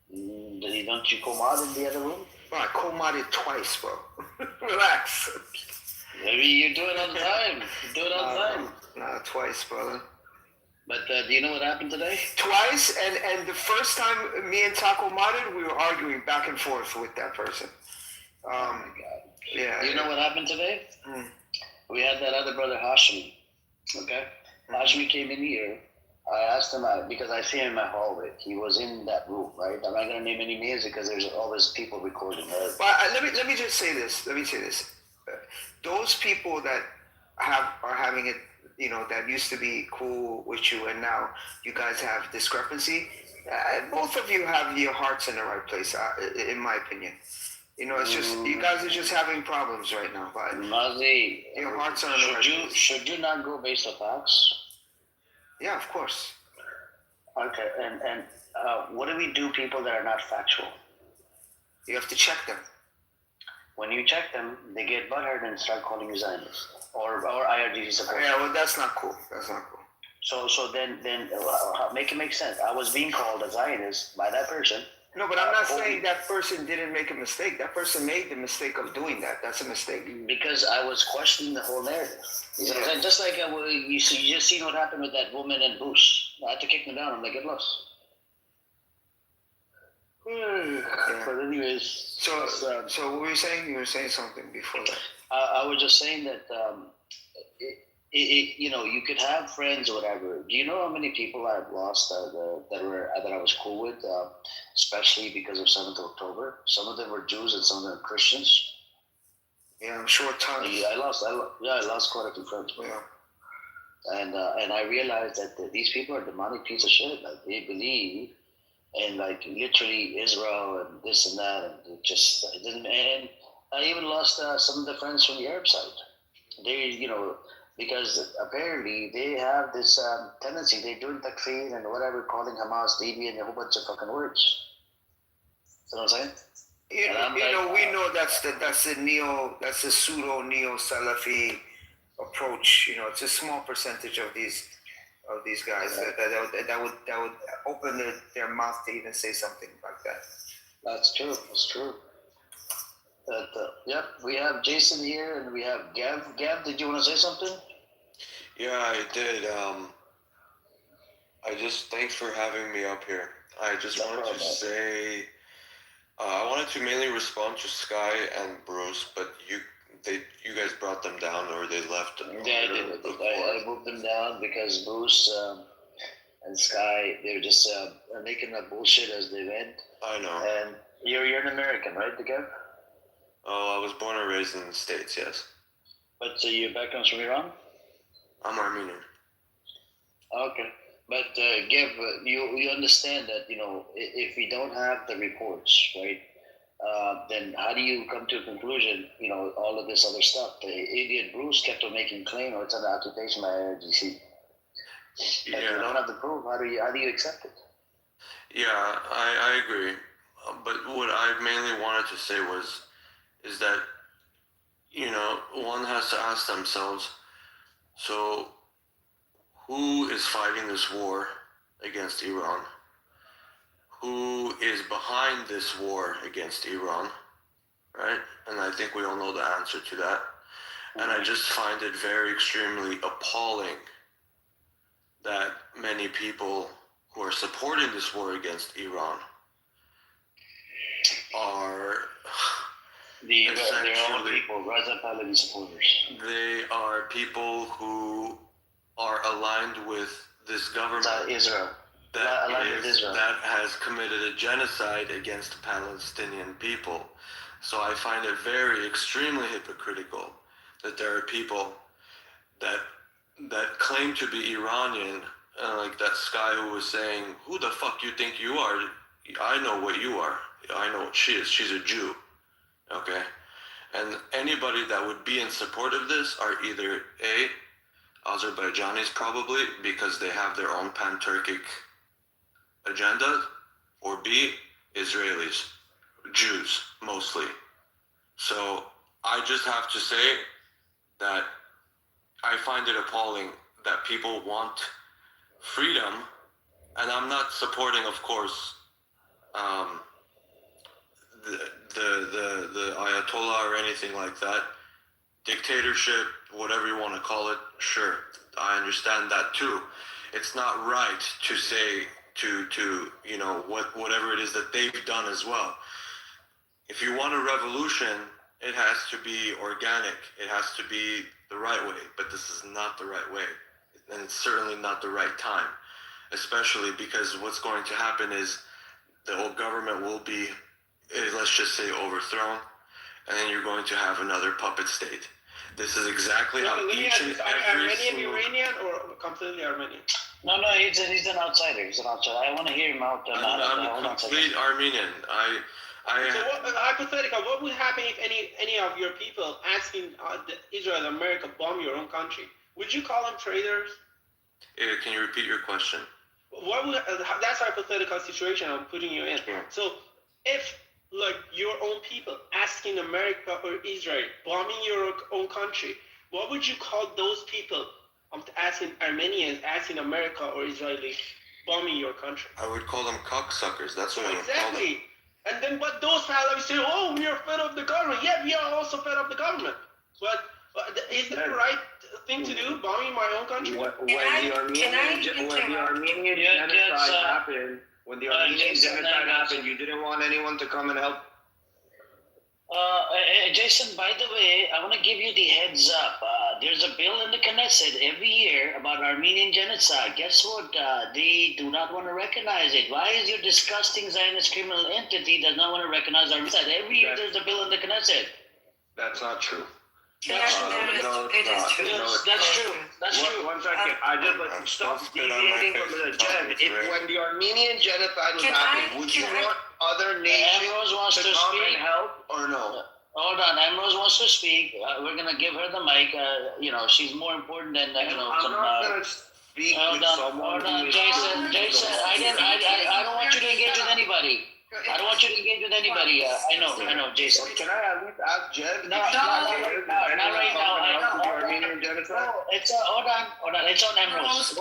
Don't you co-mod in the other room? Bro, I co-modded twice, bro. Relax. Maybe you do it all the time. Nah, twice, brother. But do you know what happened today? Twice, and the first time me and Taco modded, we were arguing back and forth with that person. Oh my God. Yeah. You know what happened today? We had that other brother, Hashmi. Okay? Hashmi came in here. I asked him, because I see him in my hallway. He was in that room, right? I'm not going to name any names because there's always people recording. Right? But let me just say this. Those people that are having it, that used to be cool with you, and now you guys have discrepancy. Both of you have your hearts in the right place, in my opinion. It's just you guys are just having problems right now. But Mazi, your hearts are in the right place. Should you not go based on facts? Yeah, of course. Okay, and what do we do, people that are not factual? You have to check them. When you check them, they get butthurt and start calling you Zionist or IRGC support. Yeah, well, that's not cool. So then make it make sense. I was being called a Zionist by that person. No, but I'm not saying that person didn't make a mistake. That person made the mistake of doing that. That's a mistake. Because I was questioning the whole narrative. You know what I'm saying? Just like you just seen what happened with that woman and Bruce. I had to kick them down. I'm like, get lost. But anyways, so what were you saying? You were saying something before that. I was just saying that you could have friends or whatever. Do you know how many people I've lost that I was cool with, especially because of 7th of October? Some of them were Jews and some of them were Christians. Yeah, I'm sure tons. I lost quite a few friends. Yeah. And I realized that these people are demonic piece of shit. Like they believe in like literally Israel and this and that, and it didn't. And I even lost some of the friends from the Arab side. They, because apparently they have this tendency. They're doing takfir and whatever, calling Hamas, deviant, and a whole bunch of fucking words. You know what I'm saying? We know that's the pseudo neo Salafi approach. It's a small percentage of these guys that would open their mouth to even say something like that. That's true. Yep, we have Jason here and we have Gav. Gav, did you want to say something? Yeah, I did. Thanks for having me up here. I just wanted to say, I wanted to mainly respond to Sky and Bruce, but you guys brought them down, or they left. Yeah, I did. I moved them down because Bruce and Sky, they were just making that bullshit as they went. I know. And you're an American, right, Gav? Oh, I was born and raised in the States, yes. But your background's from Iran? I'm Armenian. Okay. But Gav, you understand that if we don't have the reports, right? Then how do you come to a conclusion? All of this other stuff. The idiot Bruce kept on making claim, it's under occupation by IRGC. But if you don't have the proof, how do you accept it? Yeah, I agree. But what I mainly wanted to say is that, one has to ask themselves, so who is fighting this war against Iran? Who is behind this war against Iran? Right? And I think we all know the answer to that. And I just find it very extremely appalling that many people who are supporting this war against Iran are they're all people, Raza Pahlavi supporters. They are people who are aligned with this government, Israel, that has committed a genocide against the Palestinian people. So I find it very extremely hypocritical that there are people that claim to be Iranian, like that Sky who was saying, "Who the fuck you think you are? I know what you are. I know what she is. She's a Jew." Okay? And anybody that would be in support of this are either A, Azerbaijanis probably, because they have their own pan-Turkic agenda, or B, Israelis, Jews mostly. So I just have to say that I find it appalling that people want freedom, and I'm not supporting, of course, the Ayatollah or anything like that. Dictatorship, whatever you want to call it, sure, I understand that too. It's not right to say whatever it is that they've done as well. If you want a revolution, it has to be organic. It has to be the right way. But this is not the right way, and it's certainly not the right time. Especially because what's going to happen is the whole government will be, let's just say, overthrown, and then you're going to have another puppet state. This is exactly how each and every Armenian Iranian or completely Armenian? No, he's an outsider. He's an outsider. I want to hear him out. I'm a complete Armenian. So hypothetical, what would happen if any of your people asking Israel, America, bomb your own country? Would you call them traitors? Can you repeat your question? That's a hypothetical situation I'm putting you in. Yeah. So if your own people asking America or Israel bombing your own country, what would you call those people? Asking Armenians, asking America or Israeli bombing your country. I would call them cocksuckers. That's what I would call them. Exactly. And then, but those Pahlavis say, "Oh, we are fed up the government." Yeah, we are also fed up the government. But is that the right thing to do? Bombing my own country? When the Armenian genocide happened, you didn't want anyone to come and help. Jason, by the way, I want to give you the heads up. There's a bill in the Knesset every year about Armenian genocide. Guess what? They do not want to recognize it. Why is your disgusting Zionist criminal entity does not want to recognize our genocide? Every year there's a bill in the Knesset. That's not true. That's true. That's true. One second. I just stop deviating from the agenda. When the Armenian genocide was happening, would you want other nations to come and help or no? Hold on, Ambrose wants to speak. We're gonna give her the mic. She's more important than I'm not gonna speak with someone. Hold on, Jason. I don't want you to engage with anybody. I don't want you to engage with anybody. I know, Jason. Can I at least ask Jen? Not right now. Armenian genocide? Hold on. It's on Ambrose.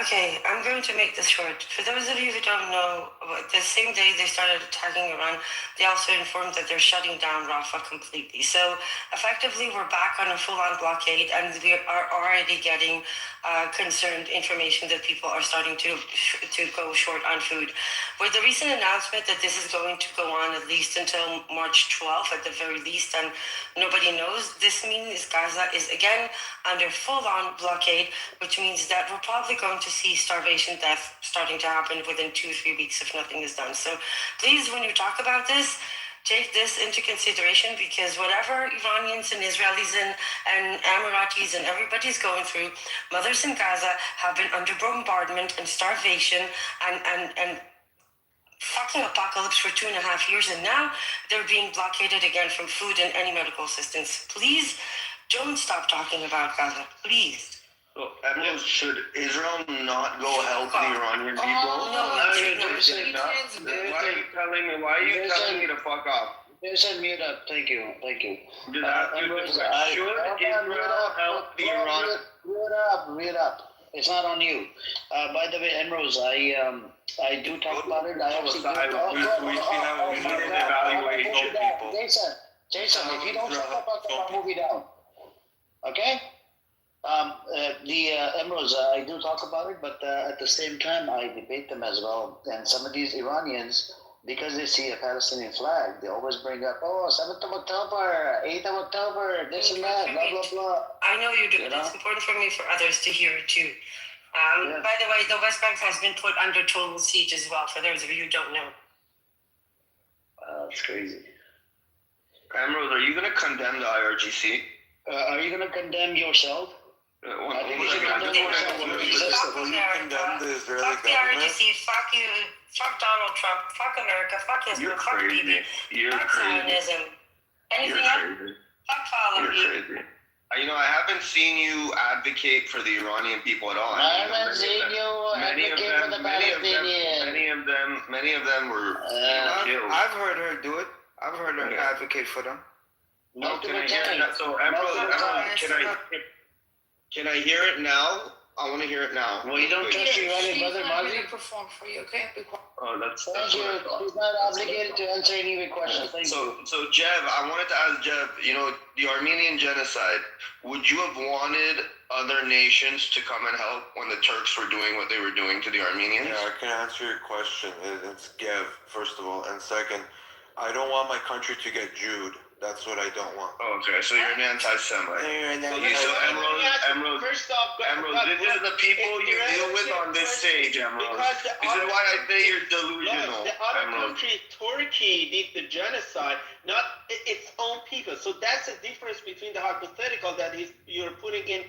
Okay, I'm going to make this short. For those of you who don't know, the same day they started attacking Iran, they also informed that they're shutting down Rafah completely. So effectively, we're back on a full-on blockade, and we are already getting concerned information that people are starting to go short on food. With the recent announcement that this is going to go on at least until March 12th, at the very least, and nobody knows, this means Gaza is again under full-on blockade, which means that we're probably going to see starvation death starting to happen within 2-3 weeks if nothing is done. So please, when you talk about this, take this into consideration, because whatever Iranians and Israelis and Emiratis and everybody's going through, mothers in Gaza have been under bombardment and starvation and fucking apocalypse for 2.5 years, and now they're being blockaded again from food and any medical assistance. Please don't stop talking about Gaza, please. So, Emily, should Israel not go help the Iranian people? Why are you telling me to fuck off? Jason, mute up. Thank you. Should Israel help the Iranian? Mute up. It's not on you. By the way, Emrose, I do talk about it. I actually Jason, if you don't shut up, I'll move you down. Okay? Emrose, I do talk about it, but at the same time, I debate them as well. And some of these Iranians, because they see a Palestinian flag, they always bring up, 7th of October, 8th of October, this and that, blah, blah, blah. I know you do. It's important for me for others to hear it too. By the way, the West Bank has been put under total siege as well, for those of you who don't know. That's crazy. Emerald, are you going to condemn the IRGC? Are you going to condemn yourself? Fuck the IRGC, fuck you, fuck Donald Trump, fuck America, fuck Israel, fuck Bibi, fuck Zionism. Anything else? Fuck all of you. I haven't seen you advocate for the Iranian people at all. I haven't seen you advocate for the Palestinians. Many of them were killed. I've heard her do it. I've heard her advocate for them. So, Emerald, can I hear it now? I want to hear it now. Well, you don't trust your Iranian brother, Mazi? She's perform for you, okay? Oh, that's Thank you. He's not obligated to answer any of your questions. Thank you. So, Jev, I wanted to ask Jev, the Armenian genocide, would you have wanted other nations to come and help when the Turks were doing what they were doing to the Armenians? Yeah, I can answer your question. It's Gev, first of all. And second, I don't want my country to get Jewed. That's what I don't want. Oh, okay. So you're an anti-Semite. Emerald, this is the people you deal with on this stage, Emerald. This is why I say you're delusional. The other country, Turkey, did the genocide, not its own people. So that's the difference between the hypothetical that you're putting in.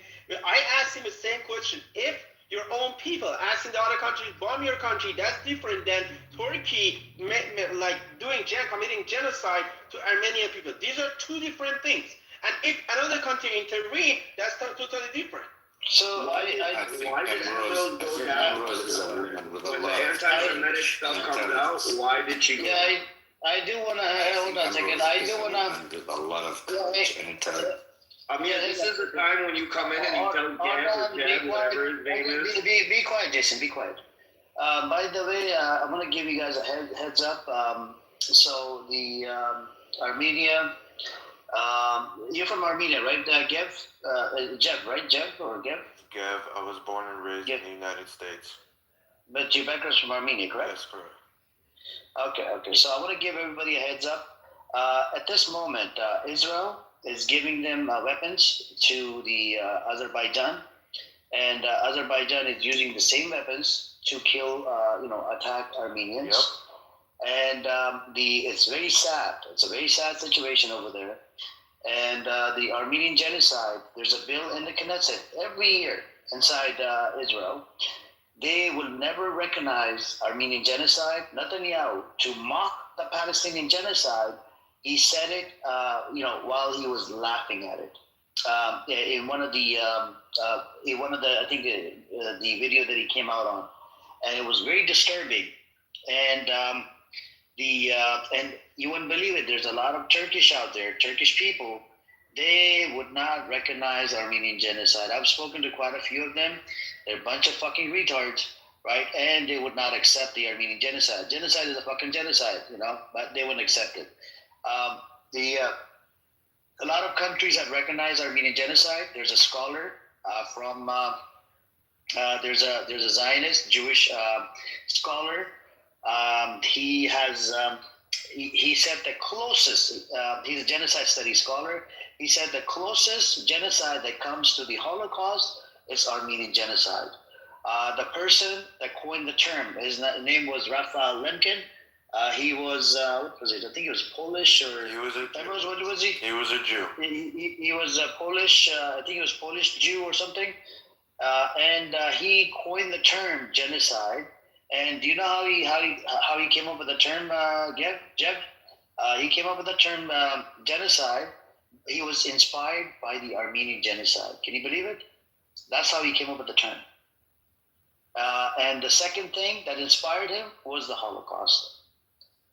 I asked him the same question. If your own people asking the other country to bomb your country, that's different than Turkey committing genocide to Armenian people. These are two different things. And if another country intervene, that's totally different. So why did Israel go down when the anti-Semitic stuff comes out? Why did she go down? I do want to hold on a second. I do want to. A lot of courage and intelligence. This is the time when you come in and you tell Gab, whatever his name is. Be quiet, Jason. Be quiet. By the way, I'm going to give you guys a heads up. So the Armenia, you're from Armenia, right, Gev? Jev, right? Jev or Gev? Gev, I was born and raised in the United States. But your background's from Armenia, correct? That's correct. Okay. So I want to give everybody a heads up. At this moment, Israel is giving them weapons to the Azerbaijan, and Azerbaijan is using the same weapons to kill, attack Armenians. Yep. And it's very sad. It's a very sad situation over there. And the Armenian genocide, there's a bill in the Knesset every year inside Israel. They will never recognize Armenian genocide. Netanyahu, to mock the Palestinian genocide, he said it, while he was laughing at it. In one of the, I think the video that he came out on, and it was very disturbing. And and you wouldn't believe it. There's a lot of Turkish out there, Turkish people. They would not recognize Armenian genocide. I've spoken to quite a few of them. They're a bunch of fucking retards, right? And they would not accept the Armenian genocide. Genocide is a fucking genocide, but they wouldn't accept it. A lot of countries have recognized Armenian genocide. There's a scholar from there's a Zionist Jewish scholar. He has he said the closest. He's a genocide studies scholar. He said the closest genocide that comes to the Holocaust is Armenian genocide. The person that coined the term, his name was Raphael Lemkin. He was what was it? I think he was Polish or He was a Jew. What was he? He was a Jew. He was a Polish. I think he was Polish Jew or something. And he coined the term genocide. And do you know how he came up with the term, Jeff? He came up with the term genocide. He was inspired by the Armenian genocide. Can you believe it? That's how he came up with the term. And the second thing that inspired him was the Holocaust.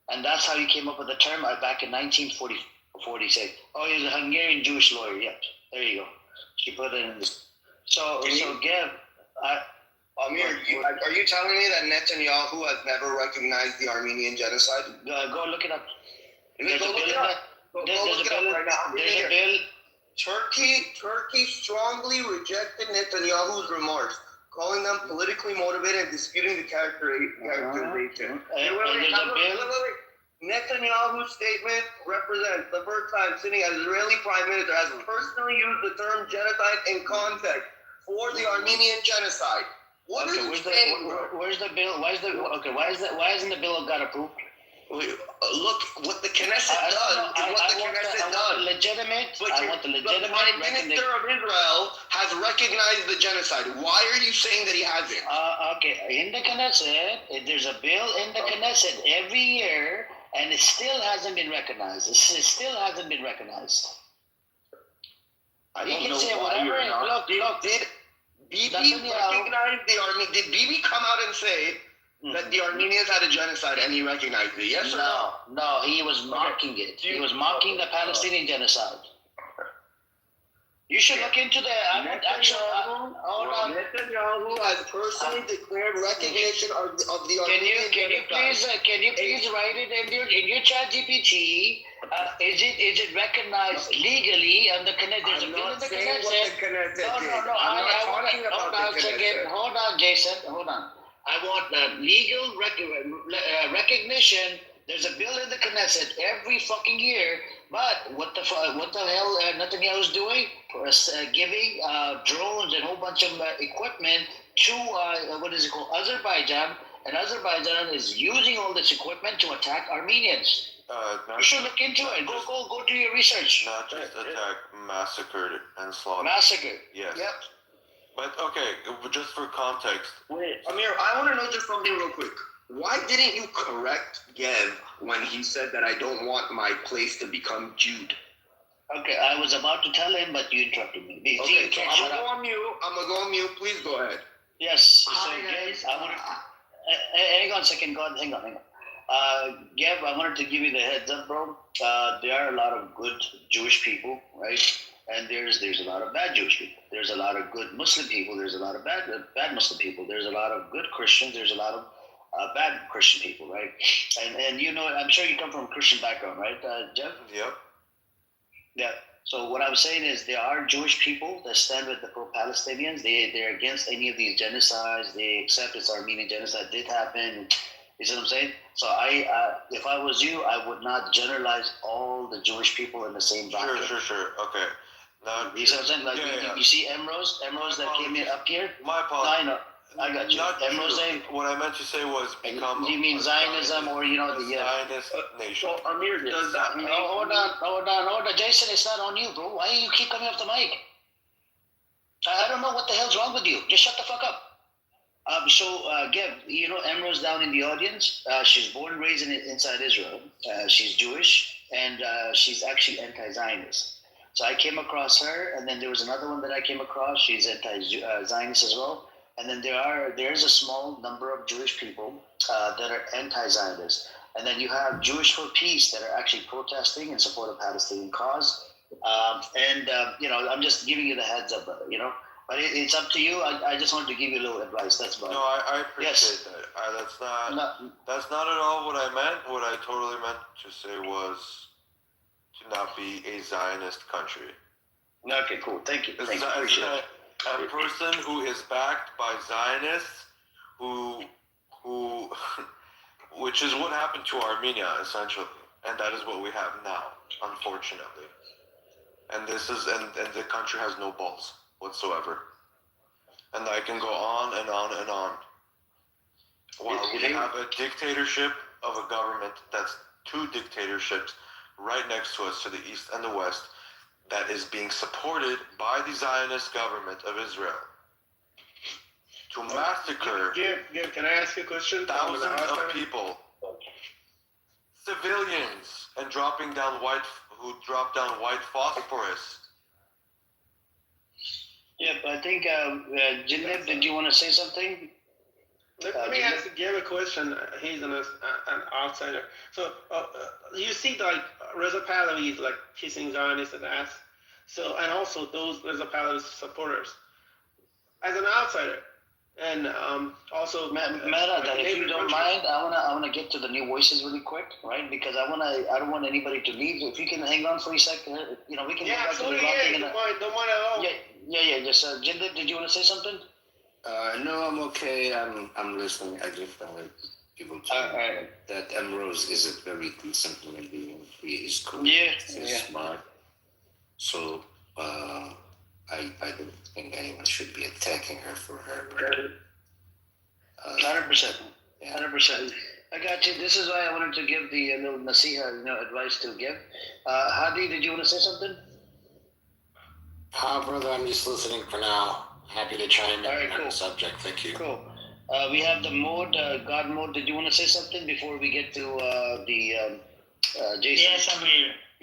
And that's how he came up with the term back in 1946. Oh, he was a Hungarian Jewish lawyer. Yep. There you go. She put it in this. So Geb, Amir, are you telling me that Netanyahu has never recognized the Armenian genocide? Go look it up. There's a bill right now. There's a bill. Turkey strongly rejected Netanyahu's remarks, calling them politically motivated and disputing the characterization. Netanyahu's statement represents the first time sitting as Israeli prime minister has personally used the term genocide in context for the Armenian genocide. What are you saying? Where's the bill? Why hasn't the bill got approved? Look what the Knesset does. I want the legitimate. The Prime Minister of Israel has recognized the genocide. Why are you saying that he hasn't? Okay, in the Knesset, there's a bill in the Knesset every year, and it still hasn't been recognized. It still hasn't been recognized. I don't know why you're not. Did Bibi recognize the Armenian? Did Bibi come out and say that the Armenians had a genocide and he recognized it? Yes or no? No, he was mocking it. He was mocking the Palestinian genocide. You should look into the Netanyahu has personally declared recognition of the Armenian genocide. Can you please write it in your chat GPT? Is it recognized legally on the Knesset? There's a bill in the Knesset. No. Hold on, Jason. Hold on. I want the legal recognition. There's a bill in the Knesset every fucking year. But what the hell Netanyahu's doing? Giving drones and a whole bunch of equipment to Azerbaijan, and Azerbaijan is using all this equipment to attack Armenians. You should look into it. Go do your research. Not just attack, massacred and slaughtered. Massacred. Yes. Yep. But okay, just for context. Wait, Amir, I want to know just something real quick. Why didn't you correct Gev when he said that I don't want my place to become Jude? Okay, I was about to tell him, but you interrupted me. Okay, so I'm gonna go on mute. Please go ahead. Yes. So, Gev, hang on a second. Hang on. Gev, I wanted to give you the heads up, bro. There are a lot of good Jewish people, right? And there's a lot of bad Jewish people. There's a lot of good Muslim people. There's a lot of bad Muslim people. There's a lot of good Christians. There's a lot of bad Christian people, right? And you know, I'm sure you come from a Christian background, right, Jeff? Yep. Yeah. So what I'm saying is there are Jewish people that stand with the pro-Palestinians. They're against any of these genocides. They accept this Armenian genocide did happen. You see what I'm saying? So if I was you, I would not generalize all the Jewish people in the same bracket. Sure. Okay. Now, you see what I'm saying? You see Emrose that came in up here? My apologies. No, I got you. What I meant to say was become. Do you mean Zionism or the Zionist nation? So Amir, does that mean? Hold on, Jason. It's not on you, bro. Why do you keep coming off the mic? I don't know what the hell's wrong with you. Just shut the fuck up. Gev, you know Emrose down in the audience. She's born and raised inside Israel. She's Jewish and she's actually anti-Zionist. So I came across her, and then there was another one that I came across. She's anti-Zionist as well. And then there's a small number of Jewish people that are anti-Zionist. And then you have Jewish for Peace that are actually protesting in support of Palestinian cause. I'm just giving you the heads up, brother, you know. But it's up to you. I just wanted to give you a little advice. That's about it. No, I appreciate that. That's not at all what I meant. What I totally meant to say was to not be a Zionist country. Okay, cool. Thank you. A person who is backed by Zionists, which is what happened to Armenia essentially, and that is what we have now, unfortunately. And the country has no balls whatsoever, and I can go on and on and on. While we have a dictatorship of a government that's two dictatorships right next to us, to the east and the west, that is being supported by the Zionist government of Israel to massacre can I ask you a question? thousands of people, civilians, and drop down white phosphorus. Yeah, but I think, Jindal, did you want to say something? Let me ask Gabe a question. He's an outsider. So you see, like Reza Pahlavi is like kissing Zionists and ass. So and also those Reza Pahlavi supporters. As an outsider, and also Mehra, if you don't mind, I wanna get to the new voices really quick, right? Because I don't want anybody to leave. If you can hang on for a second, we can go back to the thing. Don't mind at all. Yeah. Just Jindal, did you want to say something? No, I'm okay. I'm listening. I just wanted people to that Ambrose is a very decent human being. He is cool. He's smart. So I don't think anyone should be attacking her for her. 100%. 100%. I got you. This is why I wanted to give the little nasiha, advice to give. Hadi, did you want to say something? Brother, I'm just listening for now. Happy to chime in on the subject. Thank you. Cool. We have the mode, God mode. Did you want to say something before we get to Jason?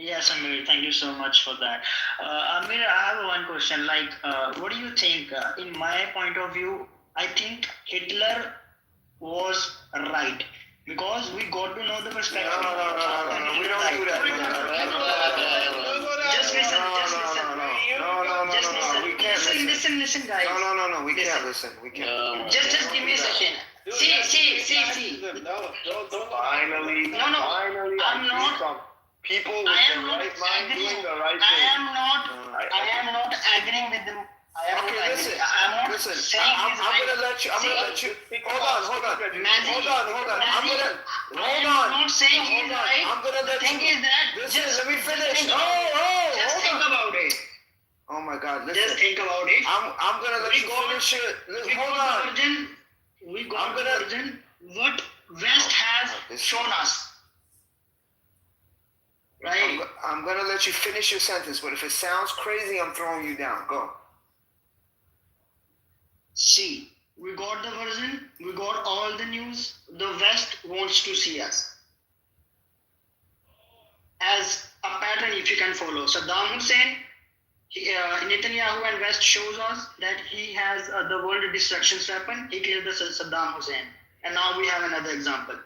Yes, Amir. Thank you so much for that. Amir, I have one question. Like, what do you think? In my point of view, I think Hitler was right. Because we got to know the perspective. No, we don't do that. Just listen. Listen, guys. No, we can't listen. We can't. Just give me a second. See. Finally, I'm not. People with the right mind doing the right thing. I am not agreeing with them. Listen. I'm gonna let you. Hold on. I'm not saying he's right. I'm gonna let you. The thing is that. Let me finish. Just think about it. Oh my God! Listen. Just think about it. I'm gonna let you finish it. Hold on. We got the version what West has shown us. Right. I'm gonna let you finish your sentence, but if it sounds crazy, I'm throwing you down. Go. See, we got the version. We got all the news. The West wants to see us as a pattern. If you can follow Saddam Hussein. Netanyahu and West shows us that he has the world destruction weapon. He killed the Saddam Hussein, and now we have another example.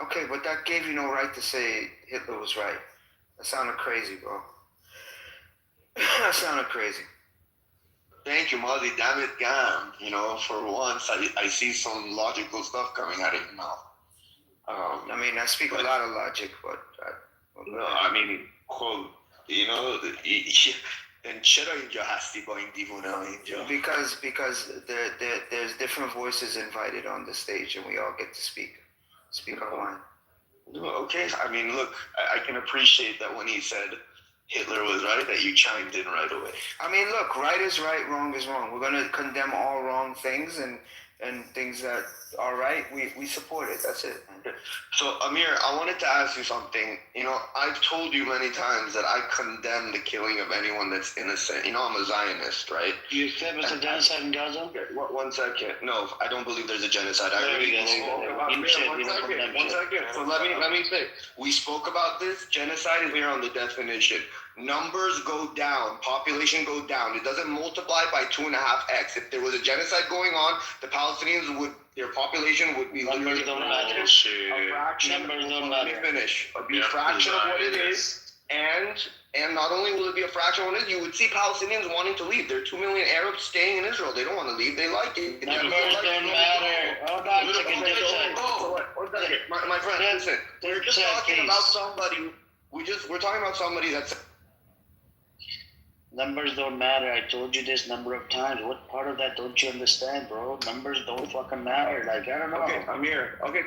Okay, but that gave you no right to say Hitler was right. That sounded crazy, bro. That sounded crazy. Thank you, Muzzy. Damn it, Gam. For once, I see some logical stuff coming out of your mouth. I speak a lot of logic, but. خب چرا اینجا هستی با این دیوونه ها اینجا؟ Because there's different voices invited on the stage and we all get to speak our line. Okay, look, I can appreciate that when he said Hitler was right, that you chimed in right away. Look, right is right, wrong is wrong. We're going to condemn all wrong things and things that are right, we support it. That's it. So, Amir, I wanted to ask you something. I've told you many times that I condemn the killing of anyone that's innocent. I'm a Zionist, right? You said there's a genocide in Gaza? Okay, 1 second. No, I don't believe there's a genocide. One second. So let me say. We spoke about this. Genocide is here on the definition. Numbers go down, population go down. It doesn't multiply by 2.5x. If there was a genocide going on, the Palestinians their population would be numbers don't matter. A fraction. Let me finish. It'd be a fraction of what it is, and not only will it be a fraction of what it is, you would see Palestinians wanting to leave. There are 2 million Arabs staying in Israel. They don't want to leave. They like it. Numbers don't matter. Hold on a second. My friend, listen. We're just talking about somebody. We're talking about somebody that's. Numbers don't matter. I told you this number of times. What part of that don't you understand, bro? Numbers don't fucking matter. I don't know. Okay, Amir. Okay,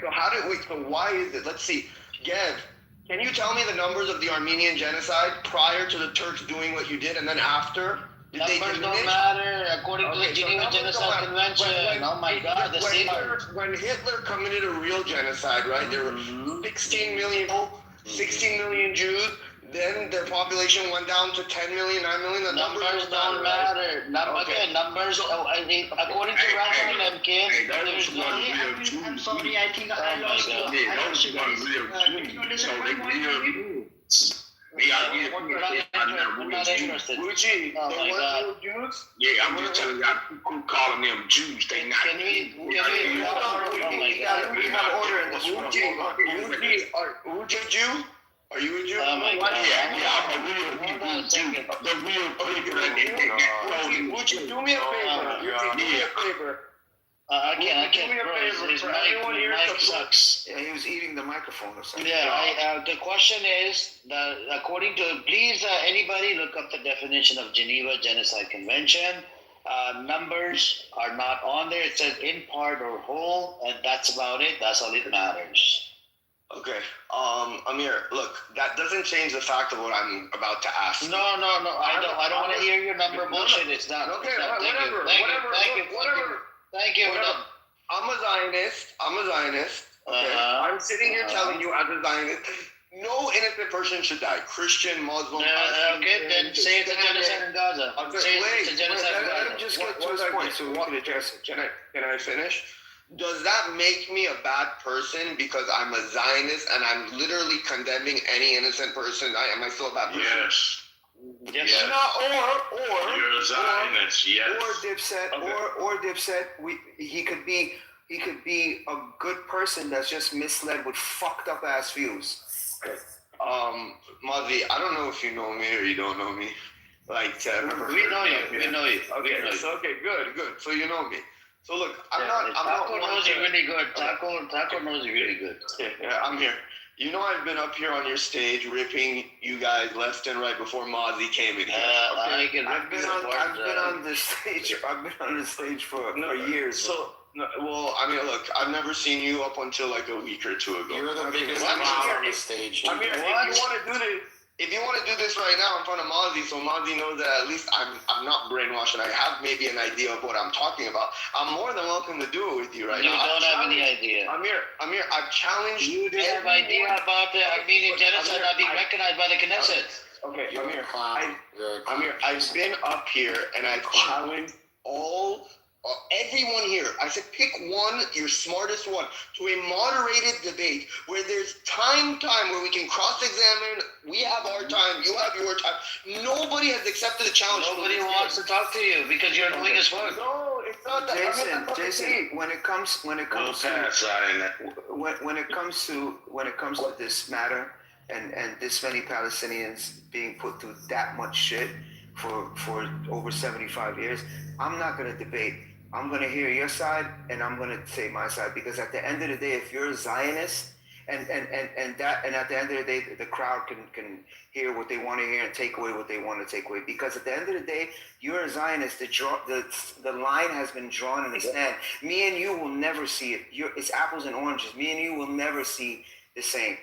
so why is it? Let's see. Gev, can you tell me the numbers of the Armenian genocide prior to the Turks doing what you did and then after? Numbers don't matter according to the Geneva Genocide Convention. Oh my God, the state. When Hitler committed a real genocide, right? There were 16 million people, 16 million Jews. Then their population went down to 10 million, 9 million. The numbers don't matter. Okay. Numbers. According to Raphael Lemkin, there's no. I'm sorry. I think I lost you. I lost you guys. Can you listen to my point? We're not interested. Gucci, Oh my God. Jews? Yeah, I'm just telling you, I'm calling them Jews. They not. Can we? Oh my God. We have order in this room. Are you a Jew? Are you a Jew? Oh my God. Yeah, I'm a real Jew. The real people. Would you do me a favor? Do me a favor. I can't. Do me a favor. His For everyone here mic to sucks. Yeah, he was eating the microphone or something. Yeah, the question is, according to, please, anybody look up the definition of Geneva Genocide Convention. Numbers are not on there. It says in part or whole, and that's about it. That's all it matters. Okay. Amir, look, that doesn't change the fact of what I'm about to ask. No. I don't want to hear your number bullshit. It's not. Okay, whatever. Thank you. I'm a Zionist. Okay. I'm sitting here telling you as a Zionist, no innocent person should die. Christian, Muslim. Okay, then say it's a genocide in Gaza. Let him just get to his point so we can address it. Can I finish? Does that make me a bad person because I'm a Zionist and I'm literally condemning any innocent person? Am I still a bad person? Yes. Yes. Or you're a Zionist. Yes. Or Dipset. He could be a good person that's just misled with fucked up ass views. Mazi, I don't know if you know me or you don't know me. Like, we know you. Okay, good. So you know me. So look, Taco knows you really good. Taco knows you really good. Yeah, I'm here. You know I've been up here on your stage ripping you guys left and right before Mozzie came in here. I've been on the stage for years. So, well, I mean, look, I've never seen you up until like a week or two ago. You're the biggest clown on the stage. I mean, if you want to do this right now in front of Mozzie, so Mozzie knows that at least I'm not brainwashed and I have maybe an idea of what I'm talking about, I'm more than welcome to do it with you right now. You don't have any idea. Amir, I've challenged you. Don't have idea about the Armenian genocide not being recognized by the Knesset. Okay, Amir, I've been up here and I've challenged everyone here. I said pick one, your smartest one, to a moderated debate where there's time where we can cross-examine. We have our time, you have your time. Nobody has accepted the challenge. Nobody wants to talk to you because you're annoying as fuck. No, it's not that. Jason, when it comes to this matter and this many Palestinians being put through that much shit for over 75 years, I'm not going to debate. I'm going to hear your side and I'm going to say my side, because at the end of the day, if you're a Zionist and at the end of the day, the crowd can hear what they want to hear and take away what they want to take away, because at the end of the day, you're a Zionist. The line has been drawn in the sand. Me and you will never see it. It's apples and oranges. Me and you will never see the same.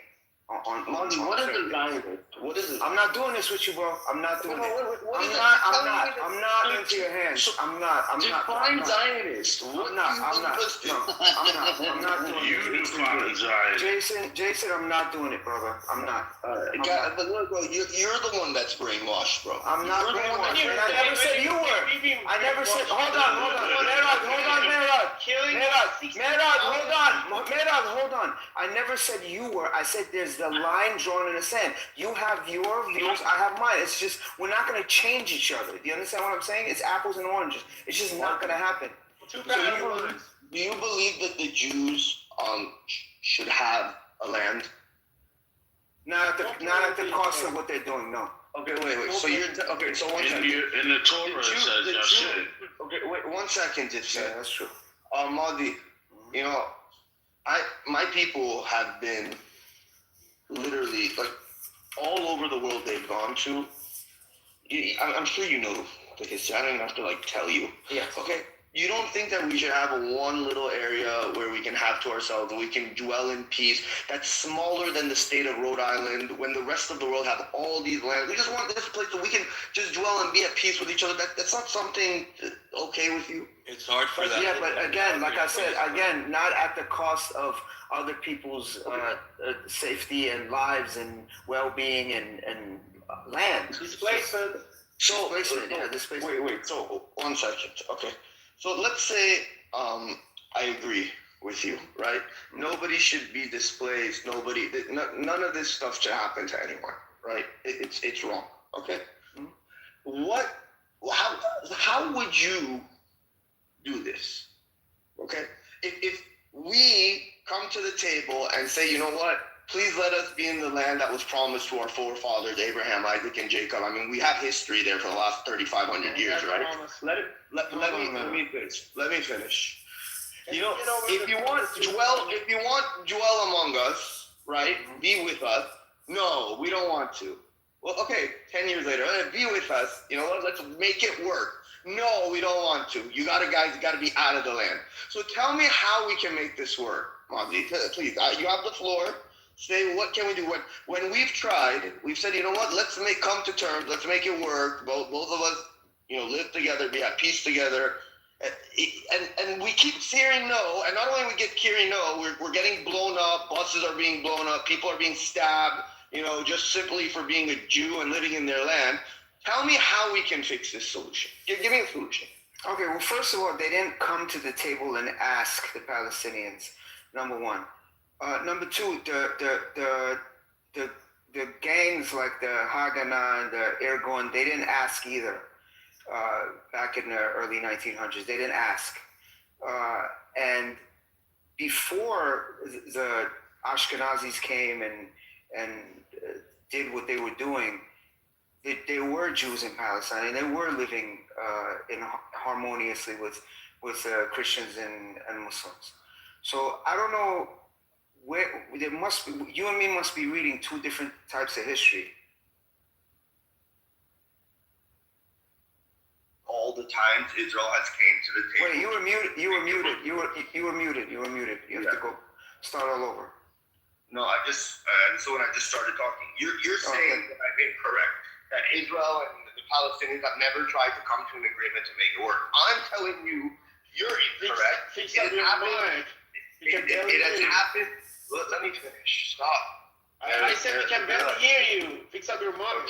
What is a Zionist? What is it? I'm not doing this with you, bro. I'm not doing it. I'm not into your hands. I'm not. Define Zionist. I'm not doing it. You define Zionist. Jason, I'm not doing it, brother. I'm not. But look, bro, you're the one that's brainwashed, bro. I'm not brainwashed. I never said you were. I never said. Hold on. Merad, hold on. I never said you were. I said there's the line drawn in the sand. You have your views, I have mine. It's just, we're not going to change each other. Do you understand what I'm saying? It's apples and oranges. It's just not going to happen. Do you believe that the Jews should have a land? Not at the cost of what they're doing, no. Okay, wait. So you're so one second. In the Torah it says that shit. Okay, wait 1 second. Yeah, that's true. Madi, you know, my people have been literally like all over the world they've gone to. I'm sure you know the history. I don't even have to like tell you. Yeah. Okay. You don't think that we should have one little area where we can have to ourselves, where we can dwell in peace, that's smaller than the state of Rhode Island, when the rest of the world have all these lands? We just want this place so we can just dwell and be at peace with each other. That's not something okay with you? It's hard for that. Yeah, but again, like I said, not at the cost of other people's safety and lives and well-being and land. Displacement. Displacement. Wait. So 1 second. Okay. So let's say I agree with you, right? Nobody should be displaced. None of this stuff should happen to anyone, right? It's wrong. Okay. Mm-hmm. How would you do this? Okay. If we come to the table and say, you know what? Please let us be in the land that was promised to our forefathers, Abraham, Isaac, and Jacob. I mean, we have history there for the last 3,500 years, right? Let me finish. You know, if you want dwell among us, right? Be with us. No, we don't want to. Well, okay, 10 years later, be with us. You know what? Let's make it work. No, we don't want to. You guys got to be out of the land. So tell me how we can make this work, Mazi. Please, you have the floor. Say, what can we do? When we've tried, we've said, you know what? Let's come to terms. Let's make it work. Both of us, live together, be at peace together. And we keep hearing no. And not only we get hearing no, we're getting blown up. Buses are being blown up. People are being stabbed. Just simply for being a Jew and living in their land. Tell me how we can fix this solution. Give me a solution. Okay. Well, first of all, they didn't come to the table and ask the Palestinians. Number one. Number two, the gangs like the Haganah and the Irgun, they didn't ask either. Back in the early 1900s, they didn't ask. And before the Ashkenazis came and did what they were doing, there were Jews in Palestine, and they were living harmoniously with Christians and Muslims. So I don't know. You and me must be reading two different types of history. All the times Israel has came to the table. Wait, you were muted. You were muted. You have to go start all over. No, so when I just started talking, you're saying that I'm incorrect. That Israel and the Palestinians have never tried to come to an agreement to make it work. I'm telling you, you're incorrect. It has happened. It has happened. Let me finish. Stop. I said we can barely hear you. Fix up your mic.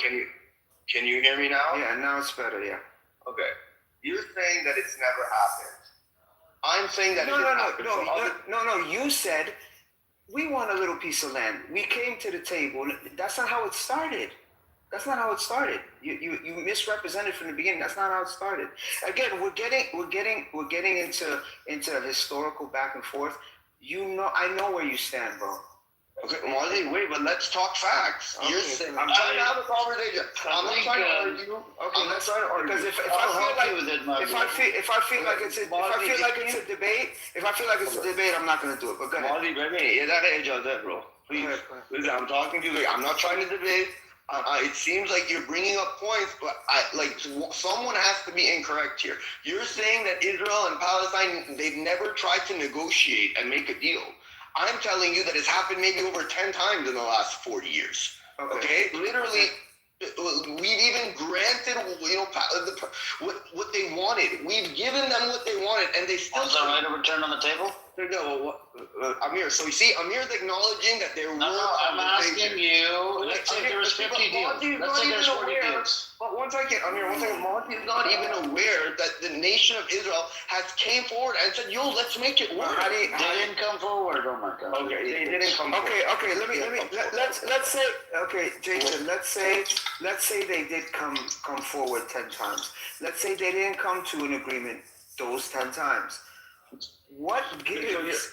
Can you hear me now? Yeah, now it's better. Yeah. Okay. You're saying that it's never happened. I'm saying that No. You said we want a little piece of land. We came to the table. That's not how it started. You misrepresented from the beginning. That's not how it started. Again, we're getting into a historical back and forth. I know where you stand, bro. Okay, Marley, wait, but let's talk facts. Okay. I'm trying to have a conversation. I'm not trying to argue. Okay, let's try to argue. Because if I feel like it's a debate, I'm not going to do it. But go ahead. Marley, baby, bro. Please, I'm talking to you. I'm not trying to debate. It seems like you're bringing up points, but someone has to be incorrect here. You're saying that Israel and Palestine, they've never tried to negotiate and make a deal. I'm telling you that it's happened maybe over 10 times in the last 40 years. Okay? Literally, we've even granted, what they wanted. We've given them what they wanted, and they still... Was that right of return on the table? No, Amir. So you see, Amir's acknowledging that there were... No, I'm asking you. Let's say there was 50 deals. Let's say there's 40 deals. But once again, Amir, Monty is not even aware that the nation of Israel has came forward and said, "Yo, let's make it work." They didn't come forward. Oh my God. Okay, they didn't come forward. Okay. Let's say. Okay, Jason. Let's say they did come forward 10 times. Let's say they didn't come to an agreement those 10 times. What gives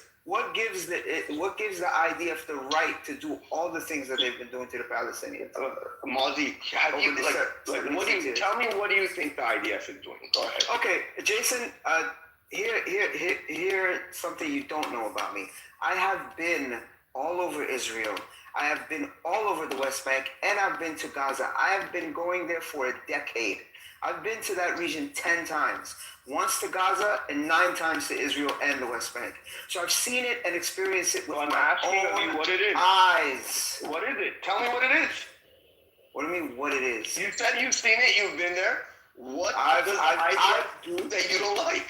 the IDF the right to do all the things that they've been doing to the Palestinians? Mazi, tell me what do you think the IDF is doing? Go ahead. Okay, Jason. Here something you don't know about me. I have been all over Israel. I have been all over the West Bank, and I've been to Gaza. I have been going there for a decade. I've been to that region 10 times. Once to Gaza and 9 times to Israel and the West Bank. So I've seen it and experienced it with my own what it is. eyes. What is it? Tell me what it is. What do you mean, what it is? You said you've seen it, you've been there. What does IDF do that you don't like?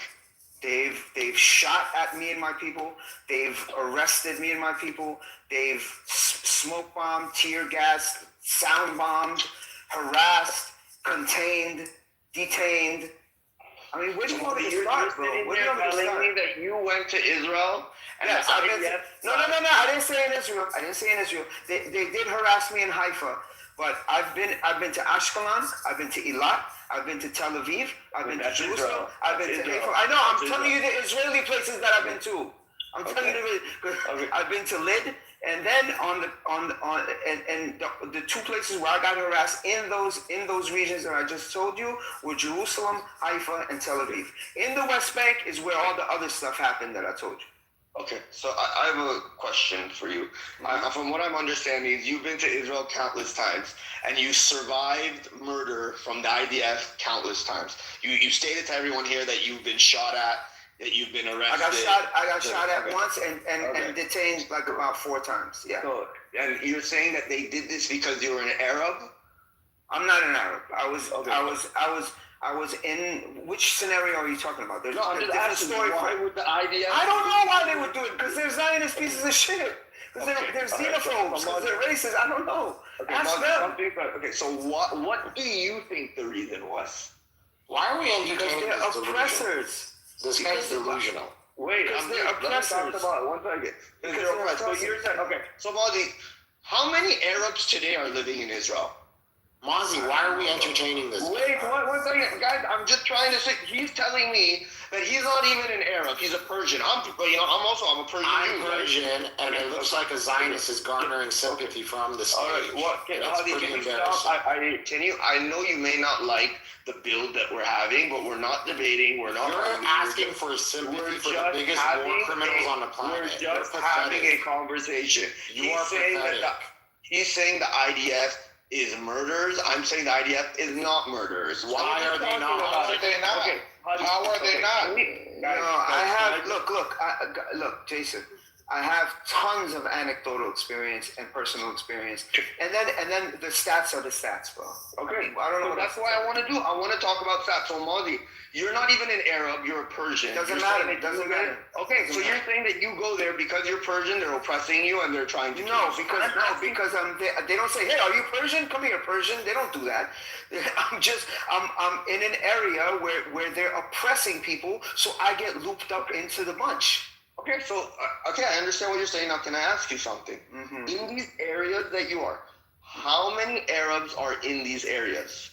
They've shot at me and my people. They've arrested me and my people. They've smoke bombed, tear gassed, sound bombed, harassed, contained, detained. I mean, where do you want me to start, bro? Where do you want me to start? Me that you went to Israel and yes, no. I didn't say in Israel. They did harass me in Haifa, but I've been to Ashkelon. I've been to Eilat. I've been to Tel Aviv. I've been to Jerusalem. I've been to Haifa. I know. I'm telling you the Israeli places that I've been to. I'm telling you I've been to Lid, and then the 2 places where I got harassed in those regions that I just told you were Jerusalem, Haifa, and Tel Aviv. In the West Bank is where all the other stuff happened that I told you. Okay, so I have a question for you. From what I'm understanding, is you've been to Israel countless times, and you survived murder from the IDF countless times. You stated to everyone here that you've been shot at, that you've been arrested. I got shot at once and detained like about 4 times. Yeah. So, and you're saying that they did this because you were an Arab? I'm not an Arab. I was in. Which scenario are you talking about? There's I'm just asking, why would the IDF? I don't know why they would do it. Because they're Zionist pieces of shit. Because they're xenophobes. Because they're racist. I don't know. Ask them. Okay, so what do you think the reason was? Why are we entertaining they're oppressors. This guy's delusional. Wait, they're oppressors. One second. So you're saying, okay, so Mazi, how many Arabs today are living in Israel? Mazi, why are we entertaining this? Wait, one second, guys. I'm just trying to say. He's telling me that he's not even an Arab. He's a Persian. I'm a Persian. I'm Persian, and it looks like a Zionist is garnering sympathy from the stage. All right, what? I know you may not like the build that we're having, but we're not debating. We're not. You're asking for sympathy for the biggest war criminals on the planet. We're just having a conversation. He's saying the IDF is murderers. I'm saying the IDF is not murderers. Why are they not? How are they not? Okay. How are they not? Look, Jason. I have tons of anecdotal experience and personal experience, and then the stats are the stats, bro. Okay, I don't know. That's what I want to do. I want to talk about stats. So, Mazi, you're not even an Arab. You're a Persian. Doesn't matter. Okay, so you're saying that you go there because you're Persian. They're oppressing you and they're trying to. Because they don't say, hey, are you Persian? Come here, Persian. They don't do that. I'm in an area where they're oppressing people, so I get looped up into the bunch. Okay, so, I understand what you're saying. Now, can I ask you something? Mm-hmm. In these areas that you are, how many Arabs are in these areas?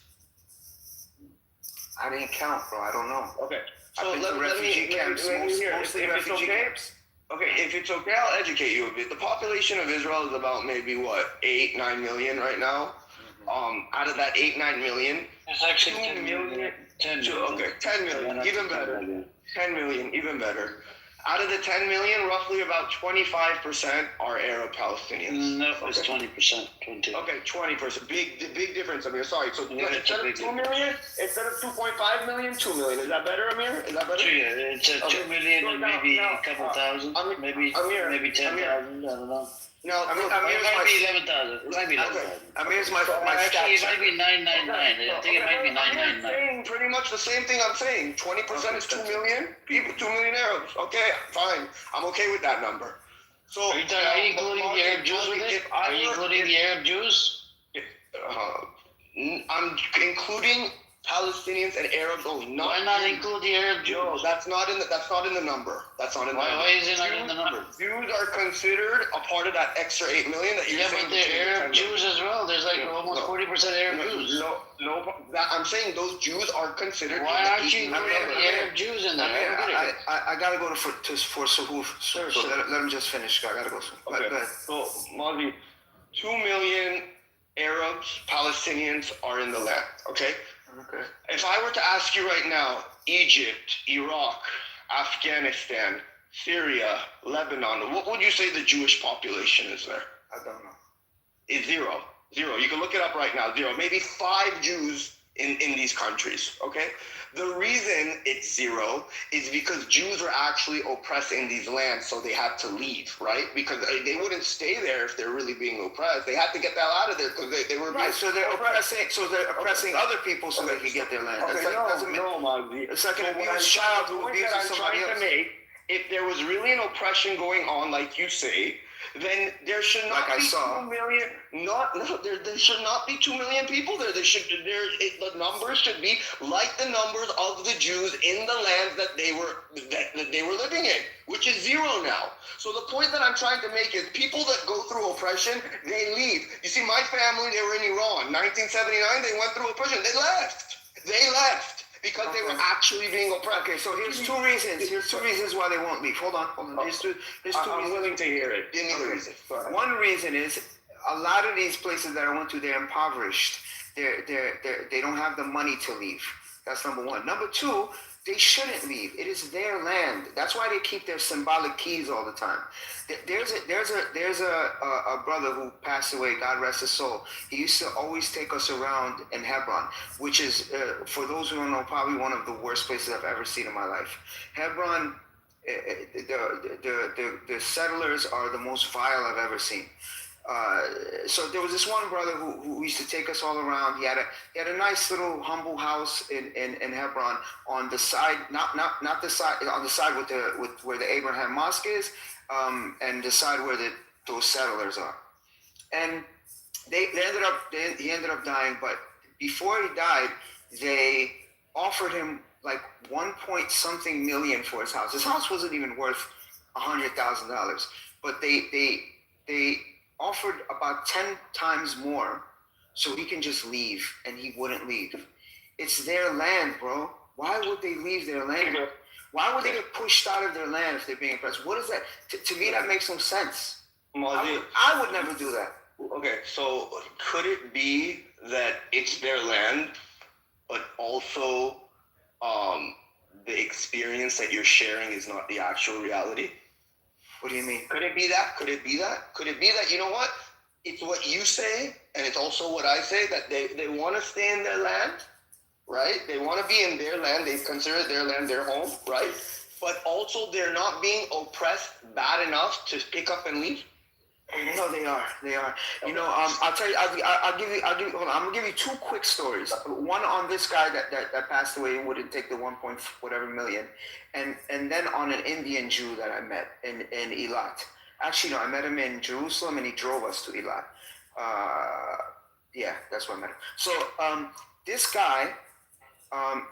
I didn't count, bro. I don't know. Okay. So I've been to refugee camps, mostly refugee camps. Okay, if it's okay, I'll educate you a bit. The population of Israel is about maybe, 8-9 million right now. Out of that 8-9 million, it's actually 10 million. 10 million, even better. 10 million, even better. Out of the 10 million, roughly about 25% are Arab Palestinians. No, it's 20%. 20. Okay, 20%. Big difference, Amir. Sorry. So instead of 2 million, instead of 2.5 million, 2 million. Is that better, Amir? Is that better? Yeah, it's 2 million and maybe a couple thousand. Maybe 10,000. I don't know. No, it might be 11,000. It might be 11,000. Amir's my actually, it might be 999. I think it might be 999. Saying pretty much the same thing I'm saying. 20% is 2 million people, 2 million Arabs. Okay, fine. I'm okay with that number. So, are you including the Arab Jews with it? Are you including the Arab Jews? I'm including Palestinians and Arabs only. Why not include the Arab Jews? No, that's not in the number. That's not in the number. Why is it not in the number? Jews are considered a part of that extra 8 million that you're saying. Yeah, but they're Arab Jews as well. There's almost 40% Arab Jews. No, I'm saying those Jews are considered. Why aren't you including the Arab Jews in there? I gotta go for Sahuf. So let him just finish. I gotta go. Okay. Go ahead. So, Mazi, 2 million Arabs, Palestinians are in the land. Okay. Okay. If I were to ask you right now, Egypt, Iraq, Afghanistan, Syria, Lebanon, what would you say the Jewish population is there? I don't know. It's zero. You can look it up right now. Zero. Maybe 5 Jews in these countries, okay? The reason it's zero is because Jews were actually oppressing these lands, so they had to leave, right? Because they wouldn't stay there if they're really being oppressed. They had to get the hell out of there because they were right. So they're oppressing other people so they can get their land. Okay, it's like an abused child who abuses somebody else. If there was really an oppression going on, like you say, then there should not be 2 million. There should not be 2 million people there. The numbers should be like the numbers of the Jews in the lands that they were living in, which is zero now. So the point that I'm trying to make is people that go through oppression, they leave. You see, my family, they were in Iran. 1979, they went through oppression. They left. Because they were actually being oppressed. Okay, so here's two reasons. Here's two reasons why they won't leave. Hold on. There's two I'm willing to hear it. Give me the reason. One reason is a lot of these places that I went to, they're impoverished. They don't have the money to leave. That's number one. Number two, they shouldn't leave. It is their land. That's why they keep their symbolic keys all the time. There's a brother who passed away, God rest his soul. He used to always take us around in Hebron, which is, for those who don't know, probably one of the worst places I've ever seen in my life. Hebron, the settlers are the most vile I've ever seen. So there was this one brother who used to take us all around. He had a nice little humble house in Hebron on the side, not the side, on the side with where the Abraham Mosque is, and the side where those settlers are. And he ended up dying. But before he died, they offered him like 1 million for his house. His house wasn't even worth $100,000, but they offered about 10 times more so he can just leave, and he wouldn't leave. It's their land, bro. Why would they leave their land? Why would they get pushed out of their land if they're being oppressed? What is that? To me, that makes no sense. I would never do that. Okay, so could it be that it's their land, but also the experience that you're sharing is not the actual reality? What do you mean? Could it be that? Could it be that, you know what? It's what you say, and it's also what I say, that they want to stay in their land, right? They want to be in their land. They consider their land their home, right? But also they're not being oppressed bad enough to pick up and leave. No, they are. You know, I'll tell you. I'll give you. Hold on. I'm gonna give you two quick stories. One on this guy that passed away and wouldn't take the 1 million, and then on an Indian Jew that I met in Eilat. Actually, no, I met him in Jerusalem, and he drove us to Eilat. Yeah, that's where I met him. So this guy,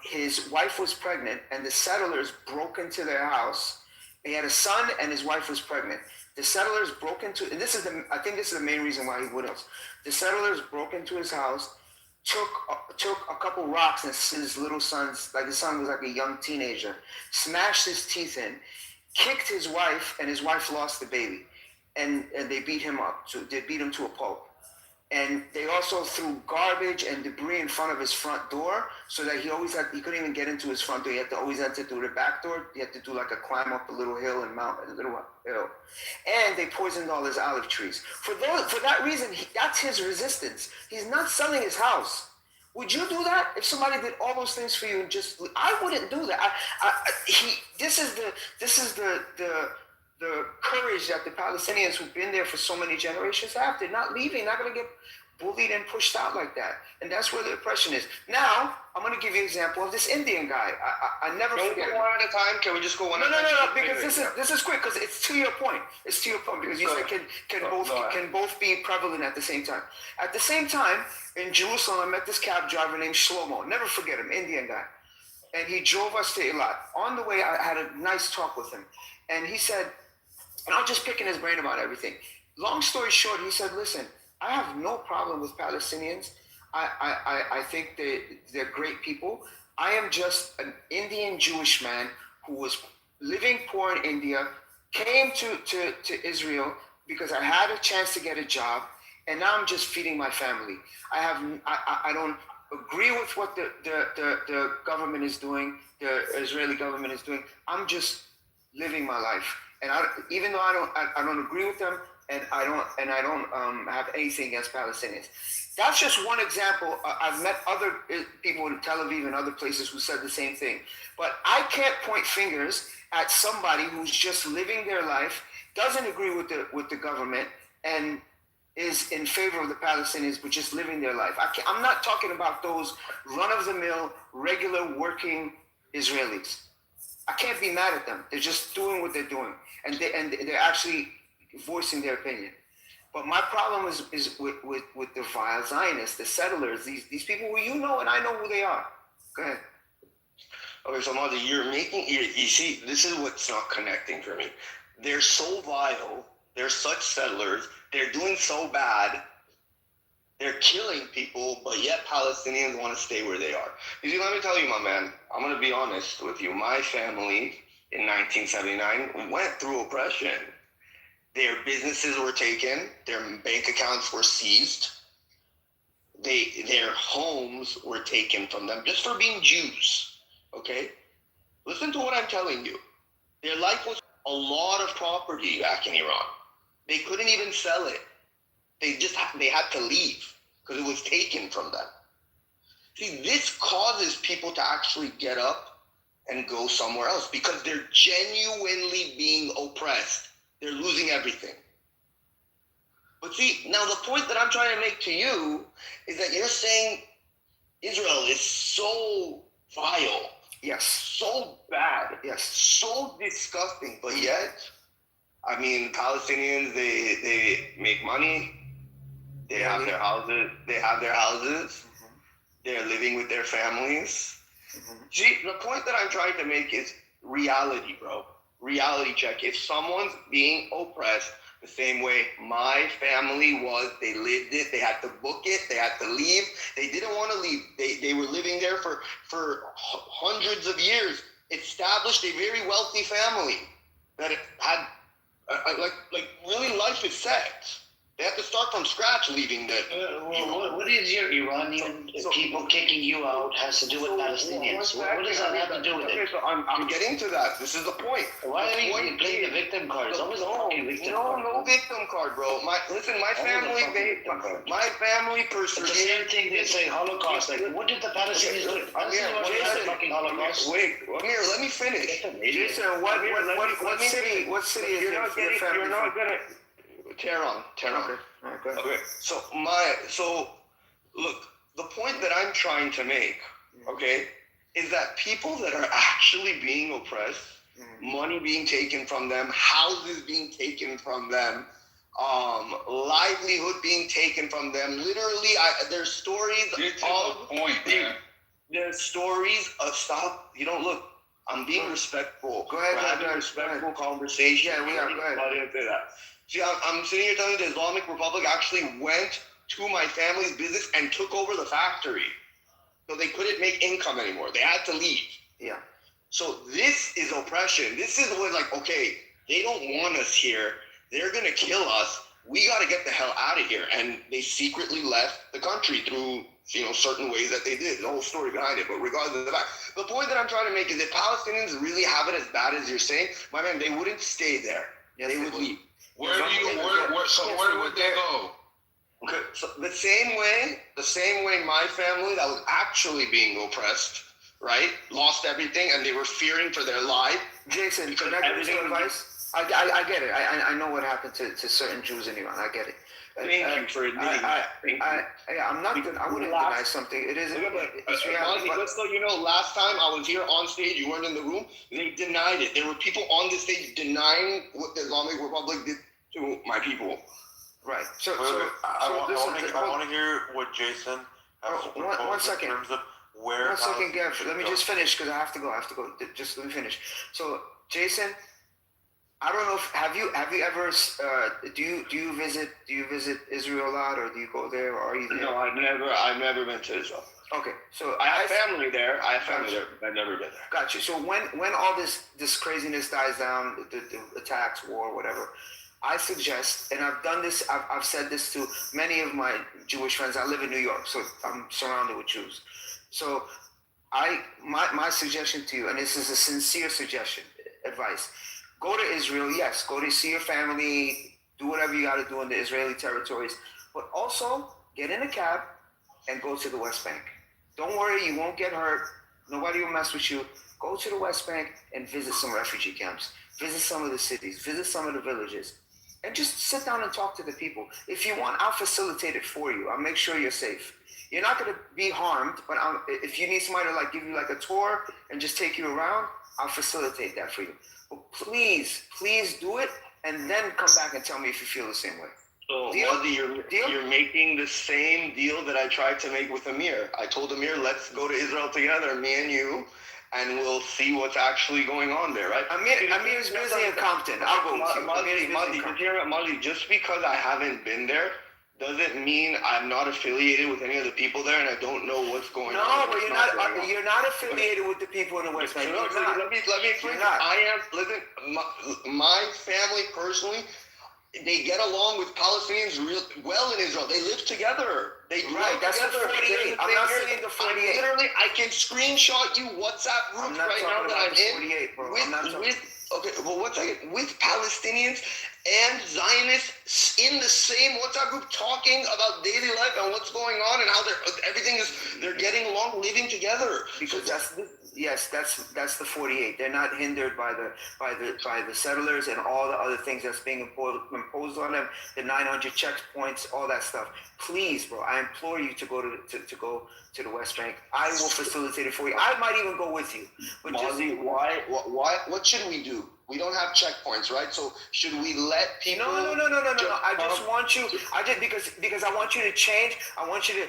his wife was pregnant, and the settlers broke into their house. He had a son, and his wife was pregnant. The settlers broke into, and I think this is the main reason why he wouldn't. The settlers broke into his house, took a couple rocks and his little son's, like his son was like a young teenager, smashed his teeth in, kicked his wife, and his wife lost the baby. And they beat him up. So they beat him to a pulp. And they also threw garbage and debris in front of his front door, so that he couldn't even get into his front door. He had to always enter through the back door. He had to do like a climb up a little hill and mount a little hill. And they poisoned all his olive trees. For that reason, that's his resistance. He's not selling his house. Would you do that if somebody did all those things for you? I wouldn't do that. This is the courage that the Palestinians who've been there for so many generations have. They're not leaving, not going to get bullied and pushed out like that. And that's where the oppression is. Now, I'm going to give you an example of this Indian guy. I never forget. Can we go one at a time? Can we just go one at a time? No, because this is quick, because it's to your point. It's to your point, because you said can both be prevalent at the same time. At the same time, in Jerusalem, I met this cab driver named Shlomo. Never forget him, Indian guy. And he drove us to Eilat. On the way, I had a nice talk with him. And he said, and I'm just picking his brain about everything. Long story short, he said, listen, I have no problem with Palestinians. I think they're great people. I am just an Indian Jewish man who was living poor in India, came to Israel because I had a chance to get a job, and now I'm just feeding my family. I don't agree with what the government is doing, the Israeli government is doing. I'm just living my life. And even though I don't agree with them, and I don't have anything against Palestinians. That's just one example. I've met other people in Tel Aviv and other places who said the same thing. But I can't point fingers at somebody who's just living their life, doesn't agree with the government, and is in favor of the Palestinians, but just living their life. I'm not talking about those run-of-the-mill, regular working Israelis. I can't be mad at them. They're just doing what they're doing, and they're actually voicing their opinion. But my problem is with the vile Zionists, the settlers, these people who you know and I know who they are. Go ahead. Okay, so Mazi, you see, this is what's not connecting for me. They're so vile. They're such settlers. They're doing so bad. They're killing people, but yet Palestinians want to stay where they are. You see, let me tell you, my man, I'm going to be honest with you. My family in 1979 went through oppression. Their businesses were taken. Their bank accounts were seized. Their homes were taken from them just for being Jews. Okay? Listen to what I'm telling you. Their life was a lot of property back in Iran. They couldn't even sell it. They had to leave because it was taken from them. See, this causes people to actually get up and go somewhere else because they're genuinely being oppressed. They're losing everything. But see, now the point that I'm trying to make to you is that you're saying Israel is so vile. Yes. So bad. Yes. So disgusting. But yet, I mean, Palestinians, they make money. They have their houses. Mm-hmm. They're living with their families. Mm-hmm. See, the point that I'm trying to make is reality, bro. Reality check. If someone's being oppressed the same way my family was, they lived it, they had to book it, they had to leave. They didn't want to leave. They were living there for hundreds of years. Established a very wealthy family that had like really life is set. They have to start from scratch leaving that. What is your Iranian people kicking you out has to do with Palestinians? What does that have to do with it? So I'm getting to that. This is the point. Why are you playing the victim card? It's always a victim card. No victim card, bro. My family persevered. It's the same thing they say Holocaust. Like, what did the Palestinians do? Fucking Holocaust. Wait, Amir, let me finish. Jason, what city is your family? You're not gonna. Tehran. Okay. So look, the point that I'm trying to make, okay, is that people that are actually being oppressed, money being taken from them, houses being taken from them, livelihood being taken from them. Literally, there's stories There's stories of stop. You don't look. I'm being respectful. Go ahead. We're having a respectful conversation. Yeah, we are. Go ahead. I didn't say that. See, I'm sitting here telling you the Islamic Republic actually went to my family's business and took over the factory. So they couldn't make income anymore. They had to leave. Yeah. So this is oppression. This is what, like, okay, they don't want us here. They're going to kill us. We got to get the hell out of here. And they secretly left the country through, certain ways that they did. The whole story behind it. But regardless of the fact, the point that I'm trying to make is if Palestinians really have it as bad as you're saying, my man, they wouldn't stay there. They would leave. Where would they go? Okay, so the same way my family that was actually being oppressed, right, lost everything and they were fearing for their life. Jason, can I give you advice? I get it. I know what happened to certain Jews in Iran. I get it. Thank you for admitting that. I wouldn't deny something. It is. It's reality. Just so you know, last time I was here on stage, you weren't in the room. They denied it. There were people on the stage denying what the Islamic Republic did to my people. Right. I want to hear what Jason has to propose 1 second. in terms of where. 1 second, Gav. Let me just finish because I have to go. Just let me finish. So, Jason, I don't know if have you ever do you visit Israel a lot, or do you go there, or are you there? No, I've never been to Israel. Okay, so I have family there. I've never been there. Got you. So when all this craziness dies down, the attacks, war, whatever, I suggest, and I've done this. I've said this to many of my Jewish friends. I live in New York, so I'm surrounded with Jews. So my suggestion to you, and this is a sincere suggestion, advice. Go to Israel, yes. Go to see your family, do whatever you got to do in the Israeli territories, but also get in a cab and go to the West Bank. Don't worry, you won't get hurt. Nobody will mess with you. Go to the West Bank and visit some refugee camps. Visit some of the cities. Visit some of the villages. And just sit down and talk to the people. If you want, I'll facilitate it for you. I'll make sure you're safe. You're not going to be harmed, but if you need somebody to like give you like a tour and just take you around, I'll facilitate that for you. But please do it, and then come back and tell me if you feel the same way. So, Mozzie, you're making the same deal that I tried to make with Amir. I told Amir, let's go to Israel together, me and you, and we'll see what's actually going on there, right? Amir's busy in Compton. I'll go with you. Mozzie, just because I haven't been there doesn't mean I'm not affiliated with any of the people there, and I don't know what's going on. No, but you're not affiliated with the people in the West Bank. Let me explain. Listen, my family personally, they get along with Palestinians real well in Israel. They live together. They that's together. The 48. I'm not saying the 48. Literally, I can screenshot you WhatsApp groups right now that I'm in 48, bro. with Palestinians and Zionists in the same WhatsApp group talking about daily life and what's going on and how they're getting along, living together. Because that's the 48. They're not hindered by the settlers and all the other things that's being imposed on them. The 900 checkpoints, all that stuff. Please, bro, I implore you to go to the West Bank. I will facilitate it for you. I might even go with you. But Mozzie, what should we do? We don't have checkpoints, right? So should we let people? No. I just want you. Because I want you to change. I want you to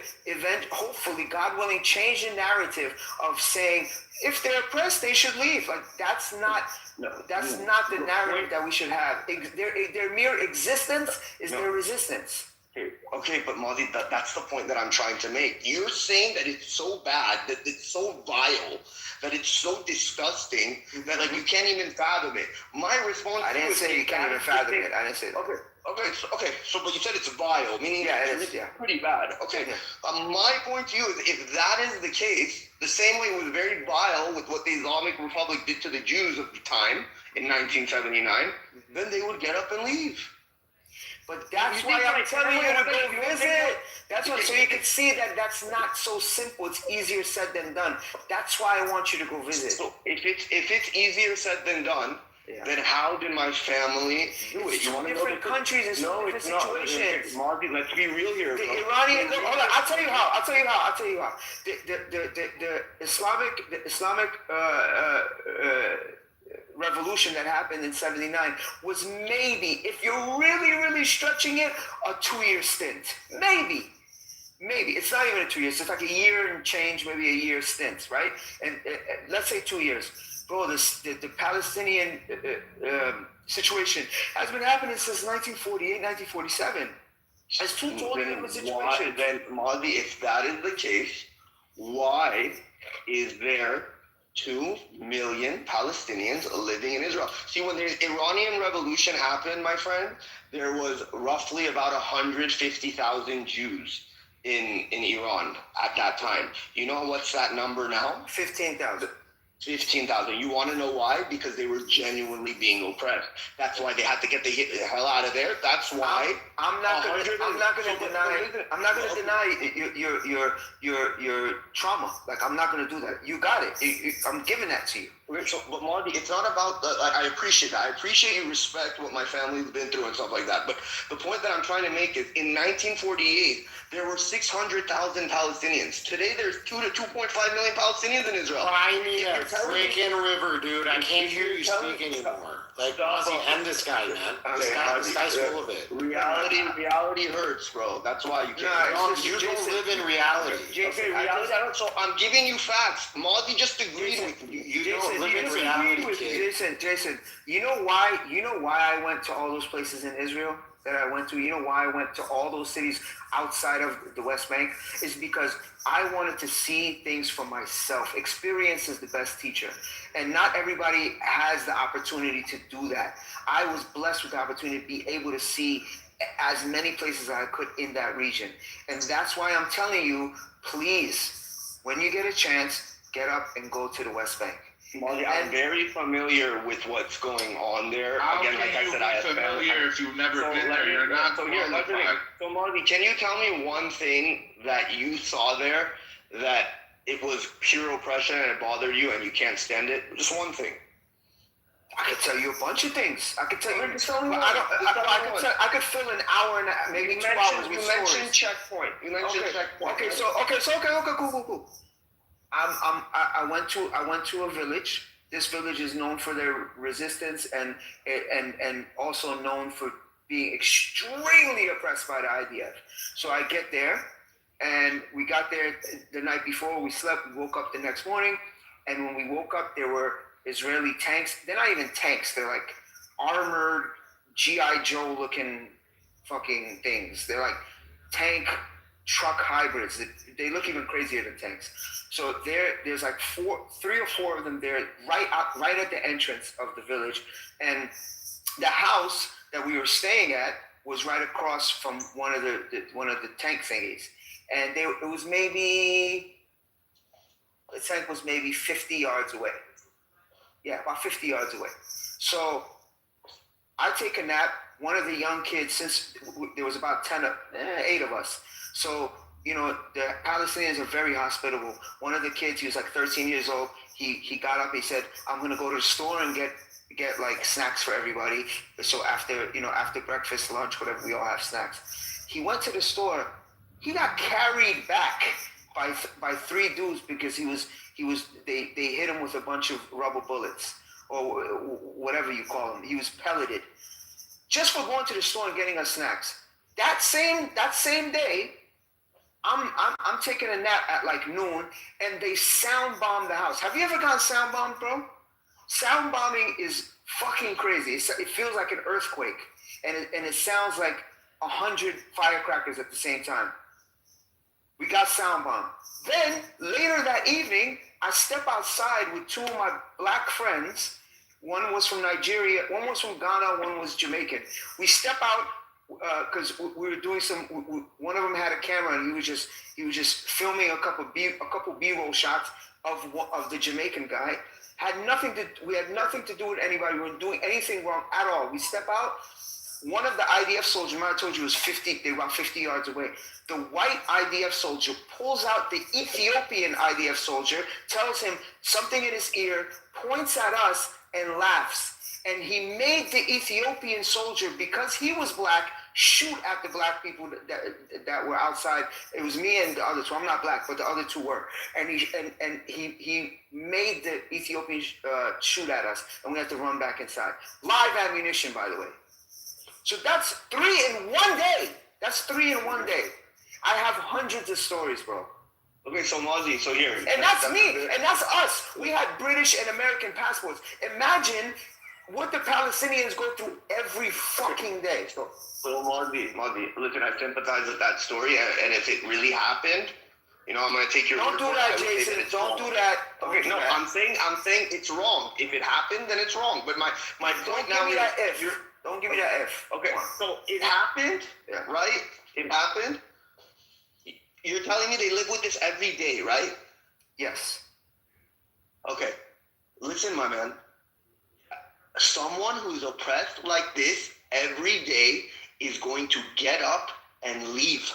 hopefully, God willing, change the narrative of saying if they're oppressed, they should leave. Like that's not the narrative that we should have. Their mere existence is their resistance. Okay, but Mozzie, that's the point that I'm trying to make. You're saying that it's so bad, that it's so vile, that it's so disgusting that like you can't even fathom it. My response. I didn't say you can't even fathom it. I didn't say that. Okay. So, but you said it's vile, meaning it's pretty bad. Okay. My point to you is, if that is the case, the same way it was very vile with what the Islamic Republic did to the Jews of the time in 1979, then they would get up and leave. But that's why I'm telling you to go visit. That's why, so you can see that that's not so simple. It's easier said than done. That's why I want you to go visit. So if it's easier said than done, then how did my family do it? You want to different countries and different situations. Mozzie, let's be real here. The Iranian. Hold on. I'll tell you how. The Islamic revolution that happened in 79 was maybe, if you're really stretching it, a 2-year stint. Maybe. It's not even a 2 years. It's like a year and change, maybe a year stint, right? And let's say 2 years. Bro, the Palestinian situation has been happening since 1948, 1947. It's two totally different situations. Then, Mozzie, if that is the case, why is there 2 million Palestinians living in Israel? See, when the Iranian Revolution happened, my friend, there was roughly about 150,000 Jews in Iran at that time. You know what's that number now? 15,000. 15,000. You want to know why? Because they were genuinely being oppressed. That's why they had to get the hell out of there. That's why. I'm not going to deny your trauma. Like, I'm not going to do that. You got it. I'm giving that to you. But Mozzie, it's not about. I appreciate that. I appreciate you respect what my family's been through and stuff like that. But the point that I'm trying to make is, in 1948, there were 600,000 Palestinians. Today, there's 2 to 2.5 million Palestinians in Israel. I need a freaking river, dude. I can't hear you speak anymore. Like, Mozzie, end this guy, man. This guy's full of it. Reality hurts, bro. That's why you can't. You don't live in reality. Jason, so I'm giving you facts. Mozzie just agreed with you. You don't live in reality, kid. Jason, you know why I went to all those places in Israel that I went to? You know why I went to all those cities outside of the West Bank? Is because I wanted to see things for myself. Experience is the best teacher. And not everybody has the opportunity to do that. I was blessed with the opportunity to be able to see as many places as I could in that region. And that's why I'm telling you, please, when you get a chance, get up and go to the West Bank. Molly, I'm very familiar with what's going on there. How Again, can like I you said, be I have familiar if you've never been there? You're not qualified. So Molly, can you tell me one thing that you saw there that it was pure oppression and it bothered you and you can't stand it? Just one thing. I could tell you a bunch of things. I could tell you. Just tell me But one. I could fill an hour and maybe 2 hours with You stories. mentioned checkpoint. You mentioned checkpoint. Okay, cool. I went to a village. This village is known for their resistance and also known for being extremely oppressed by the IDF. So I get there, and we got there the night before. We slept. We woke up the next morning, and when we woke up, there were Israeli tanks. They're not even tanks. They're like armored G.I. Joe looking fucking things. They're like tank truck hybrids. They look even crazier than tanks. So there's like 3 or 4 of them there right at the entrance of the village. And the house that we were staying at was right across from one of the tank thingies. And the tank was maybe 50 yards away. Yeah, about 50 yards away. So I take a nap. One of the young kids, since there was about 8 of us. So, you know, the Palestinians are very hospitable. One of the kids, he was like 13 years old. He got up. He said, "I'm going to go to the store and get like snacks for everybody. So after breakfast, lunch, whatever, we all have snacks." He went to the store. He got carried back by 3 dudes because they hit him with a bunch of rubber bullets or whatever you call them. He was pelleted just for going to the store and getting us snacks. That same day, I'm taking a nap at like noon, and they sound bombed the house. Have you ever gotten sound bombed, bro? Sound bombing is fucking crazy. It feels like an earthquake, and it sounds like 100 firecrackers at the same time. We got sound bombed. Then later that evening, I step outside with 2 of my black friends. One was from Nigeria, one was from Ghana, one was Jamaican. We step out because we were doing one of them had a camera, and he was just filming a couple B-roll shots of the Jamaican guy. We had nothing to do with anybody. We weren't doing anything wrong at all. We step out. One of the IDF soldiers, I told you, was 50. They were about 50 yards away. The white IDF soldier pulls out the Ethiopian IDF soldier, tells him something in his ear, points at us, and laughs. And he made the Ethiopian soldier, because he was black, shoot at the black people that were outside. It was me and the other 2. I'm not black, but the other 2 were. And he made the Ethiopian shoot at us, and we had to run back inside. Live ammunition, by the way. So that's 3 in 1 day. That's 3 in 1 day. I have hundreds of stories, bro. Okay, so Mozzie, so here. And that's me, and that's us. We had British and American passports. Imagine what the Palestinians go through every fucking day. So Mozzie, listen, I sympathize with that story, and if it really happened, you know, I'm gonna take your word for it. Don't do that, Jason. Don't do that. Okay, no, I'm saying it's wrong. If it happened, then it's wrong. But my point now is don't give me that F. Okay, so it happened, right? It happened. You're telling me they live with this every day, right? Yes. Okay. Listen, my man. Someone who's oppressed like this every day is going to get up and leave.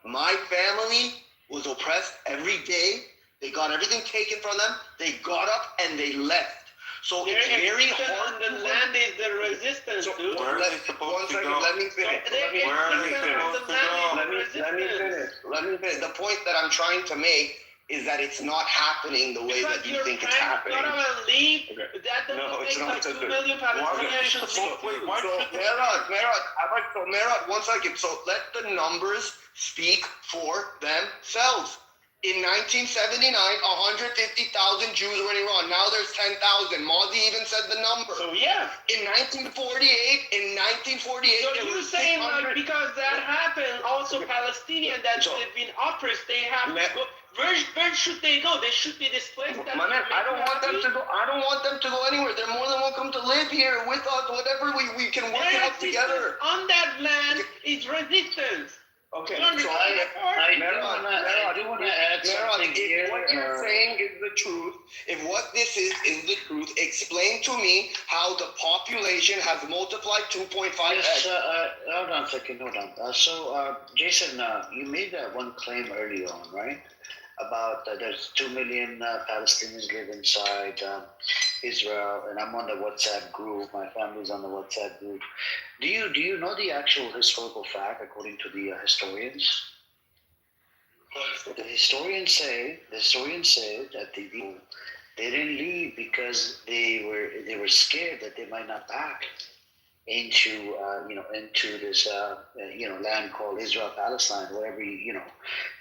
My family was oppressed every day. They got everything taken from them. They got up and they left. So it's very hard. On the land is the resistance, dude. Where are they supposed to go? Let me finish. Let me finish. The point that I'm trying to make is that it's not happening the way that you think it's happening. Leave. That doesn't make like 2 million Palestinians. Merad, 1 second. So let the numbers speak for themselves. In 1979, 150,000 Jews were in Iran. Now there's 10,000. Mozzie even said the number. So yeah. In 1948, So you're saying like because that happened, also Palestinians that have been oppressed, they have to go. Where should they go? They should be displaced. My man, I don't want them to go. I don't want them to go anywhere. They're more than welcome to live here with us. Whatever we can work it out together. On that land is resistance. Okay, so I do want to add something here. If what you're saying is the truth, if what this is the truth, explain to me how the population has multiplied 2.5x. Yes, hold on a second, hold on. Jason, you made that one claim early on, right? About there's 2 million Palestinians live inside Israel, and I'm on the WhatsApp group. My family's on the WhatsApp group. Do you know the actual historical fact according to the historians? The historians say that they didn't leave because they were scared that they might not back into this land called Israel Palestine, whatever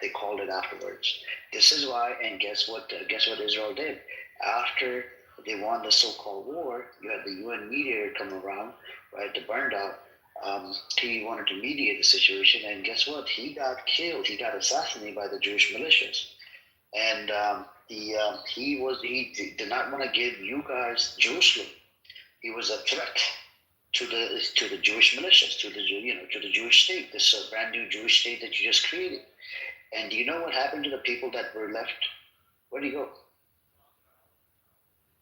they called it afterwards. This is why, and guess what Israel did after they won the so-called war? You had the UN mediator come around, right? The burned out. He wanted to mediate the situation, and guess what? He got killed. He got assassinated by the Jewish militias, and he did not want to give you guys Jerusalem. He was a threat to the Jewish militias, to the Jewish state, this brand new Jewish state that you just created. And do you know what happened to the people that were left? Where'd he go?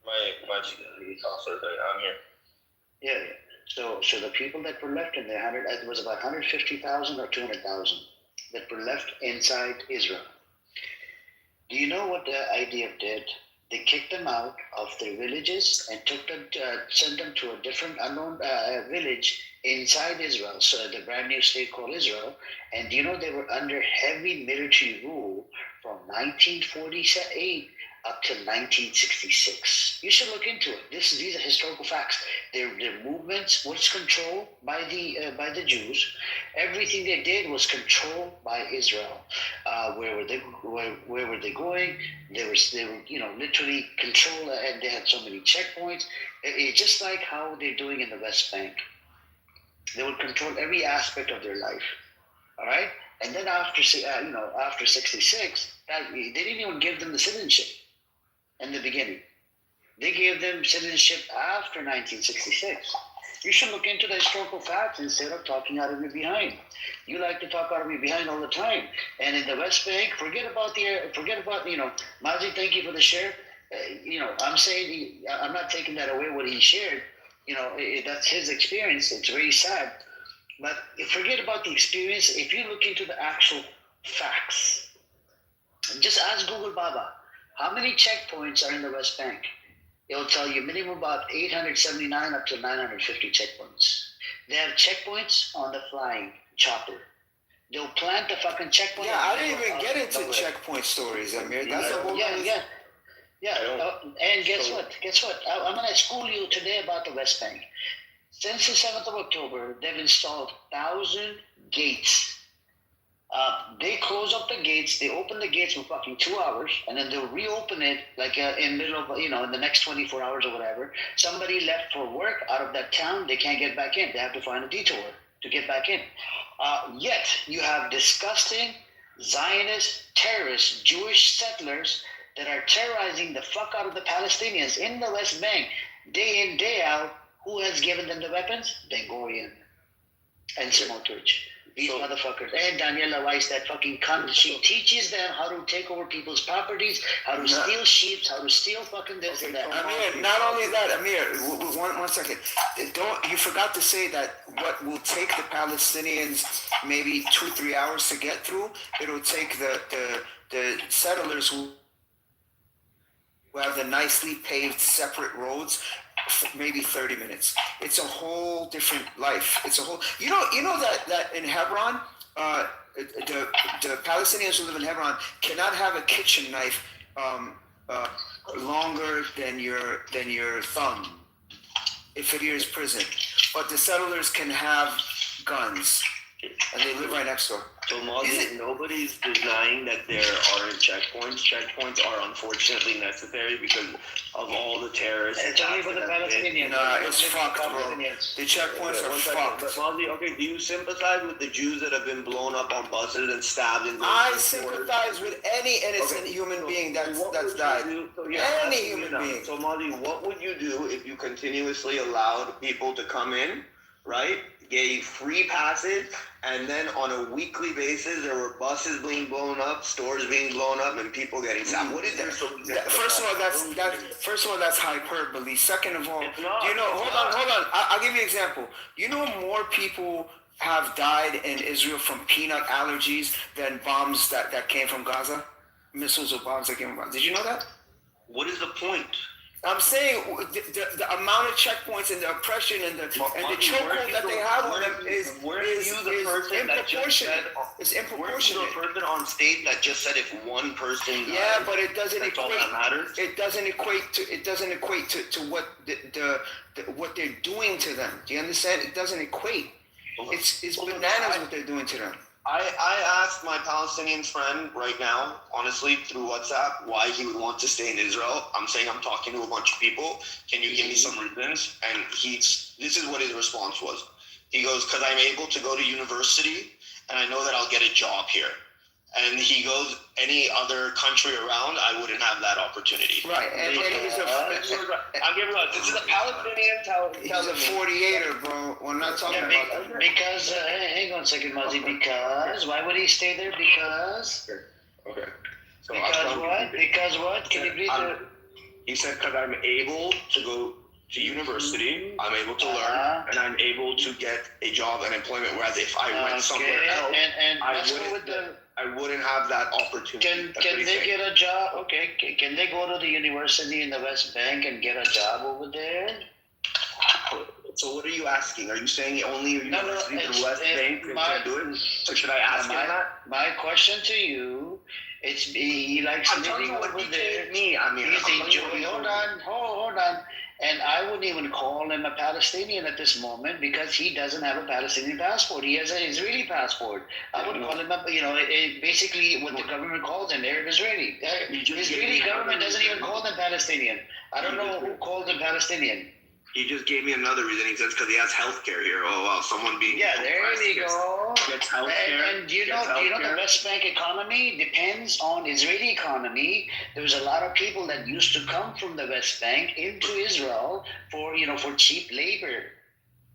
I'm here. Yeah. So the people that were left in there, it was about 150,000 or 200,000 that were left inside Israel. Do you know what the IDF did? They kicked them out of their villages and sent them to a different unknown village inside Israel, so the brand new state called Israel. And do you know they were under heavy military rule from 1948 up to 1966. You should look into it. These are historical facts. Their movements was controlled by the Jews. Everything they did was controlled by Israel. Where were they going? They were literally controlled, and they had so many checkpoints. It's just like how they're doing in the West Bank. They would control every aspect of their life. All right, and then after 66, they didn't even give them the citizenship. In the beginning, they gave them citizenship after 1966. You should look into the historical facts instead of talking out of your behind. You like to talk out of your behind all the time. And in the West Bank, forget about Mazi, thank you for the share. I'm saying I'm not taking that away what he shared. That's his experience. It's very sad. But forget about the experience. If you look into the actual facts, just ask Google Baba. How many checkpoints are in the West Bank? It'll tell you minimum about 879 up to 950 checkpoints. They have checkpoints on the flying chopper. They'll plant the fucking checkpoint. Yeah, I didn't even get into checkpoint stories, Amir. That's a whole Yeah. And guess what? I'm going to school you today about the West Bank. Since the 7th of October, they've installed 1,000 gates. They close up the gates. They open the gates for fucking 2 hours, and then they'll reopen it like in middle of in the next 24 hours or whatever. Somebody left for work out of that town. They can't get back in. They have to find a detour to get back in. Yet you have disgusting Zionist terrorist Jewish settlers that are terrorizing the fuck out of the Palestinians in the West Bank day in, day out. Who has given them the weapons? Ben Gurion and Smotrich. These motherfuckers. And Daniela Weiss, that fucking cunt. She teaches them how to take over people's properties, how to steal sheep, how to steal fucking this and that. Amir, not only that, Amir, one second. You forgot to say that what will take the Palestinians maybe 2-3 hours to get through, it'll take the settlers who have the nicely paved separate roads maybe 30 minutes. It's a whole different life. It's a whole, you know that in Hebron, the Palestinians who live in Hebron cannot have a kitchen knife longer than your thumb if it is prison. But the settlers can have guns, and they live right next door. So nobody's denying that there aren't checkpoints. Checkpoints are unfortunately necessary because of all the terrorists. It's only for the Palestinians. It's fucked, bro. The checkpoints are fucked. But Mazi, okay, do you sympathize with the Jews that have been blown up on buses and stabbed? I sympathize with any innocent human being that's died. Any human being. So Mazi, what would you do if you continuously allowed people to come in? Right? gave free passes, and then on a weekly basis, there were buses being blown up, stores being blown up, and people getting sacked. What is there? First of all, that's hyperbole. Second of all, do you know? Hold on. I'll give you an example. You know, more people have died in Israel from peanut allergies than bombs that came from Gaza, missiles or bombs that came from Gaza. Did you know that? What is the point? I'm saying the amount of checkpoints and the oppression and the chokehold that they have on them is disproportionate. It's improportionate. Where's the person on stage that just said if one person died, yeah, but it doesn't equate. All that matters. It doesn't equate to what what they're doing to them. Do you understand? It doesn't equate. It's bananas what they're doing to them. I asked my Palestinian friend right now, honestly, through WhatsApp, why he would want to stay in Israel. I'm saying I'm talking to a bunch of people. Can you give me some reasons? And this is what his response was. He goes, because I'm able to go to university and I know that I'll get a job here. And he goes, any other country around, I wouldn't have that opportunity. Right. And he's I'm giving up. This is a Palestinian. He's a 48er, bro. We're not talking about that. Because, hang on a second, Mazi. Because, why would he stay there? Because. Okay. So because what? Because what? Can you please? He said, because I'm able to go to university, I'm able to learn, and I'm able to get a job and employment. Whereas if I went somewhere else, I wouldn't have that opportunity. Can they get a job? Okay, can they go to the university in the West Bank and get a job over there? So what are you asking? Are you saying only universities in the West Bank can do it? So should I ask him that? My question to you, he likes living over there. He's enjoying. Hold on. And I wouldn't even call him a Palestinian at this moment because he doesn't have a Palestinian passport. He has an Israeli passport. I would call him up, basically what the government calls him, Arab Israeli. Israeli government doesn't even call them Palestinian. I don't know who called them Palestinian. He just gave me another reason. He says because he has health care here. Oh, wow, someone being there we go. Gets health care. And do you know the West Bank economy depends on Israeli economy. There's a lot of people that used to come from the West Bank into Israel for cheap labor.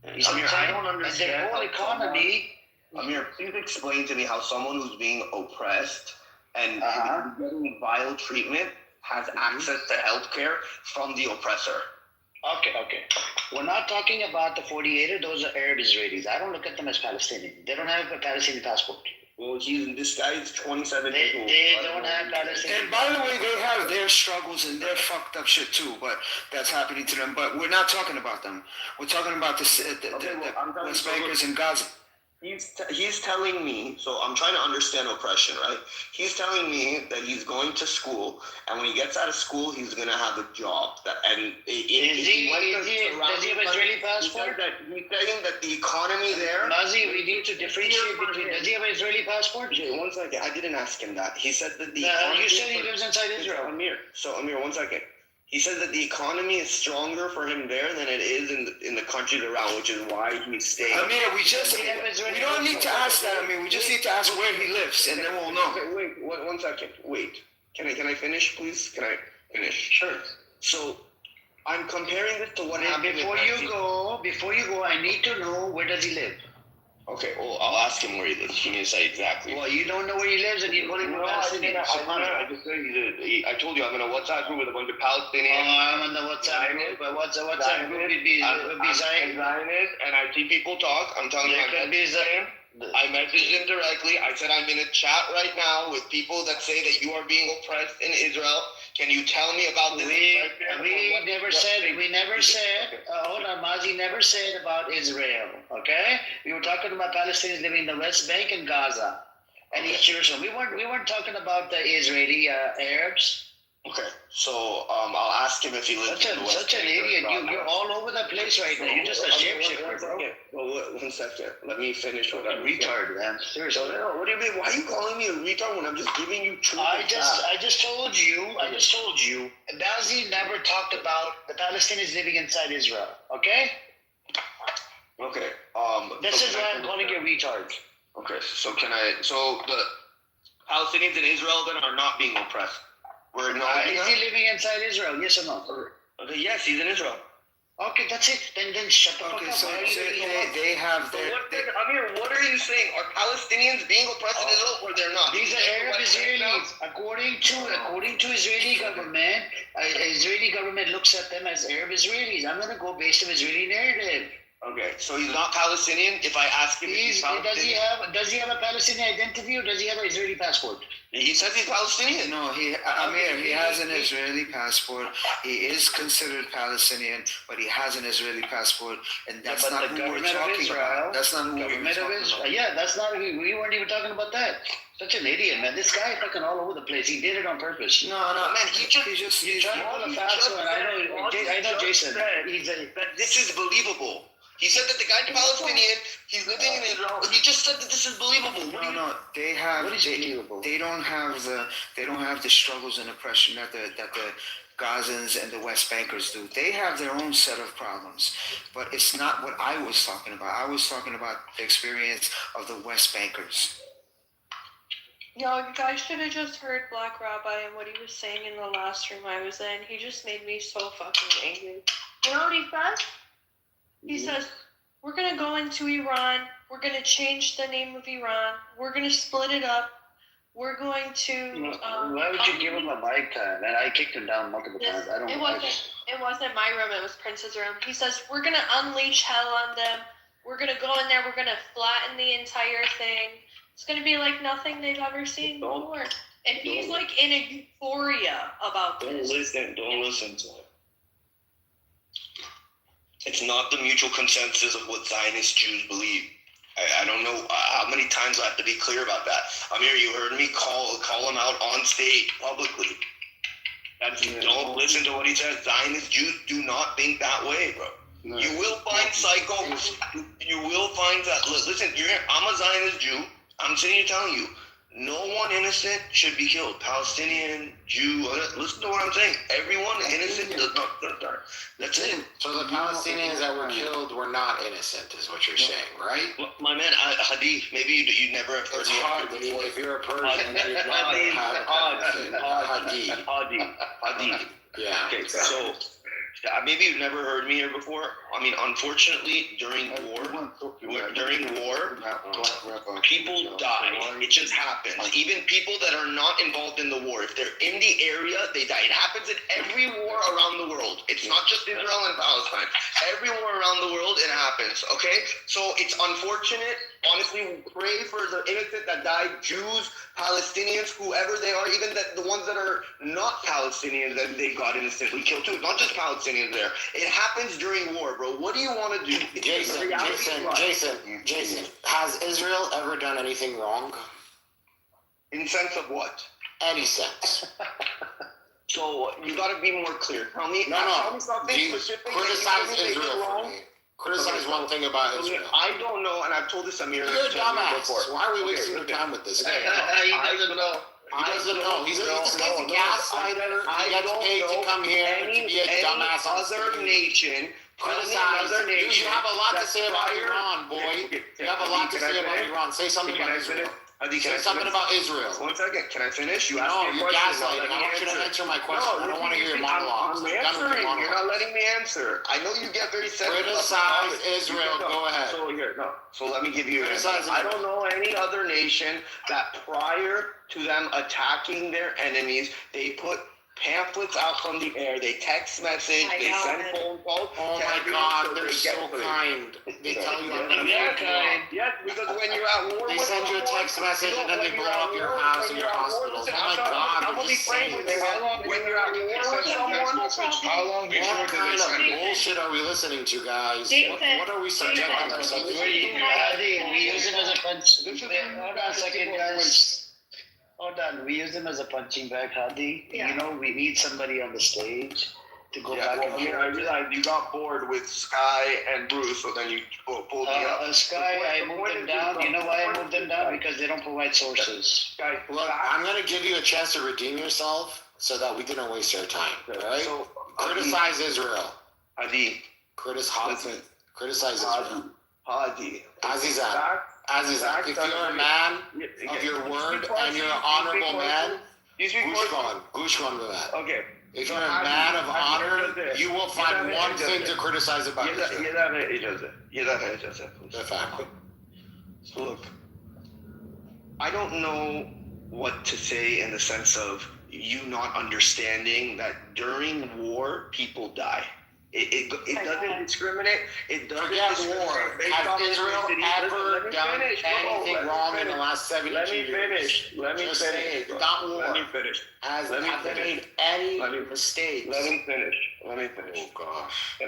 Amir, I don't understand. And their whole economy. Amir, please explain to me how someone who's being oppressed and getting vile treatment has access to health care from the oppressor. Okay. We're not talking about the 48er. Those are Arab Israelis. I don't look at them as Palestinian. They don't have a Palestinian passport. Well, this guy is 27 years old. They don't have Palestinian. And by the way, they have their struggles and their fucked up shit too, but that's happening to them. But we're not talking about them. We're talking about the West Bankers in Gaza. He's telling me, so I'm trying to understand oppression, right? He's telling me that he's going to school, and when he gets out of school, he's going to have a job. Does he have an Israeli passport? He's saying that the economy there... Mazi, we need to differentiate between... Does he have an Israeli passport? Okay, one second. I didn't ask him that. He said that the... you said he lives inside Israel. Amir, one second. He said that the economy is stronger for him there than it is in the countries around, which is why he's staying. Amir, we don't need to ask that. We just need to ask where he lives, and then we'll know. Okay, wait, 1 second. Wait. Can I finish, please? Can I finish? Sure. So, I'm comparing this to what happened. Before you go, I need to know, where does he live? Okay, well, I'll ask him where he lives. He can say exactly. Well, you don't know where he lives, and you're going to Palestinian. I told you I'm in a WhatsApp group with a bunch of Palestinians. I'm on the WhatsApp group, but what's a WhatsApp group? Would be Zionist, and I see people talk. I'm telling you, I messaged him directly. I said I'm in a chat right now with people that say that you are being oppressed in Israel. Can you tell me about this? We never said. Hold on, Mazi never said about Israel. Okay, we were talking about Palestinians living in the West Bank and Gaza, and East Jerusalem. We weren't talking about the Israeli Arabs. Okay, so I'll ask him if he lives in the West Bank. Such an idiot! You're all over the place right now. You're just a shapeshifter, bro. Well, 1 second. Let me finish what I'm retard, man. Seriously. What do you mean? Why are you calling me a retard when I'm just giving you truth? I just told you. Bazi never talked about the Palestinians living inside Israel. Okay. Okay. This is why I'm calling you a retard. Okay. So the Palestinians in Israel then are not being oppressed. Is he living inside Israel? Yes or no? Okay. Yes, he's in Israel. Okay, that's it. Then shut the fuck up. So they have their. Amir, what are you saying? Are Palestinians being oppressed in Israel or they're not? These are Arab Israelis. According to Israeli government looks at them as Arab Israelis. I'm gonna go based on Israeli narrative. Okay, so he's not Palestinian. If I ask him, does he have a Palestinian identity or does he have an Israeli passport? He says he's Palestinian. No, Amir, he has an Israeli passport. He is considered Palestinian, but he has an Israeli passport, and that's not who we're talking about. That's not who we're talking about. Yeah, that's not. We weren't even talking about that. Such an idiot, man. This guy fucking all over the place. He did it on purpose. No, man. He's trying to pull a fast one. I know Jason. This is believable. He said that the guy's Palestinian. He's living in Israel. He just said that this is believable. No. They have. They don't have the struggles and oppression that the Gazans and the West Bankers do. They have their own set of problems, but it's not what I was talking about. I was talking about the experience of the West Bankers. Yo, you guys should have just heard Black Rabbi and what he was saying in the last room I was in. He just made me so fucking angry. You know what he says? He says, we're going to go into Iran. We're going to change the name of Iran. We're going to split it up. We're going to... why would you give him a mic time? Man, I kicked him down multiple times. It wasn't my room. It was Prince's room. He says, we're going to unleash hell on them. We're going to go in there. We're going to flatten the entire thing. It's going to be like nothing they've ever seen before. And he's like in a euphoria about this. Don't listen to him. It's not the mutual consensus of what Zionist Jews believe. I don't know how many times I have to be clear about that. Amir, you heard me call him out on stage publicly. Don't listen to what he says. Zionist Jews do not think that way, bro. No. You will find psychos. You will find that. Listen, I'm a Zionist Jew. I'm sitting here telling you, no one innocent should be killed. Palestinian, Jew, listen to what I'm saying. Everyone innocent does not die. That's it. So the Palestinians that were killed were not innocent, is what you're saying, right? My man, Hadi, maybe you never have heard me. If you're a Persian, you'd not have Hadi. Yeah. Okay, so maybe you've never heard me here before. I mean, unfortunately, during war, people die. It just happens. Even people that are not involved in the war, if they're in the area, they die. It happens in every war around the world. It's not just Israel and Palestine. Every war around the world, it happens. Okay? So it's unfortunate. Honestly, we pray for the innocent that died, Jews, Palestinians, whoever they are, even the ones that are not Palestinians that they got innocently killed too. Not just Palestinians there. It happens during war, bro. What do you want to do? Jason, has Israel ever done anything wrong? In sense of what? Any sense. So you got to be more clear. Tell me something specific. Criticize Israel for me. Criticize one thing about Israel. I don't know, and I've told this Amir. You're a dumbass. Why are we wasting your time with this guy? He doesn't know. He doesn't know. He's a gaslighter. He gets paid to come here to be a dumbass on other nation. Criticize. You have a lot to say about Iran, boy. You have a lot to say about Iran. Say something about Israel. Say something about Israel. 1 second. Can I finish? No, you're gaslighting. I want you to answer my question. I don't want to hear your monologues. I'm answering. You're not letting me answer. I know you get very sensitive. Criticize Israel. Go ahead. So let me give you an answer. I don't know any other nation that prior to them attacking their enemies, they put pamphlets out from the air, they text message, they send phone calls. Oh my God, they're so kind. They tell you I'm going to be kind. Yes, because when you're at war, they send you a text message and then they blow up your house and your hospitals. Oh my God, I'm only praying with you. When you're at war with someone, how long before what kind of bullshit are we listening to, guys? What are we subjecting ourselves to? We use him as a punch. Hold on a second, guys. Hold on, we use him as a punching bag, Hadi. Yeah. You know, we need somebody on the stage to go back. I realized you got bored with Sky and Bruce, so then you pulled me up. Sky, I moved them down. You know why I moved them down? Because they don't provide sources. Look, I'm going to give you a chance to redeem yourself so that we didn't waste your time, right? So, criticize Israel. Hadi. Criticize Israel. Hadi. Azizak, if you're a man of your word and you're an honorable man, Gushkon, Okay, If you're a man of honor, you will find one thing to criticize about yourself. So look, I don't know what to say in the sense of you not understanding that during war, people die. It doesn't discriminate. It doesn't war. Has Israel ever done anything wrong in the last 72 years? Let me finish. Not war. Let me finish. Have they made any mistakes? Let me finish. Oh gosh.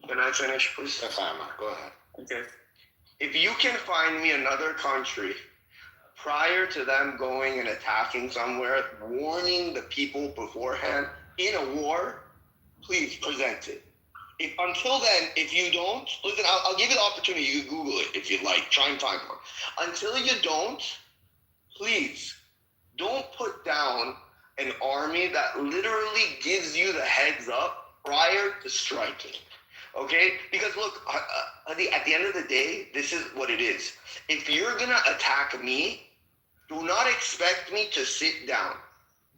Can I finish, please? Go ahead. Okay. If you can find me another country prior to them going and attacking somewhere, warning the people beforehand in a war, please present it. Until then, if you don't, listen, I'll give you the opportunity. You can Google it if you'd like. Try and find one. Until you don't, please don't put down an army that literally gives you the heads up prior to striking. Okay? Because look, at the end of the day, this is what it is. If you're going to attack me, do not expect me to sit down.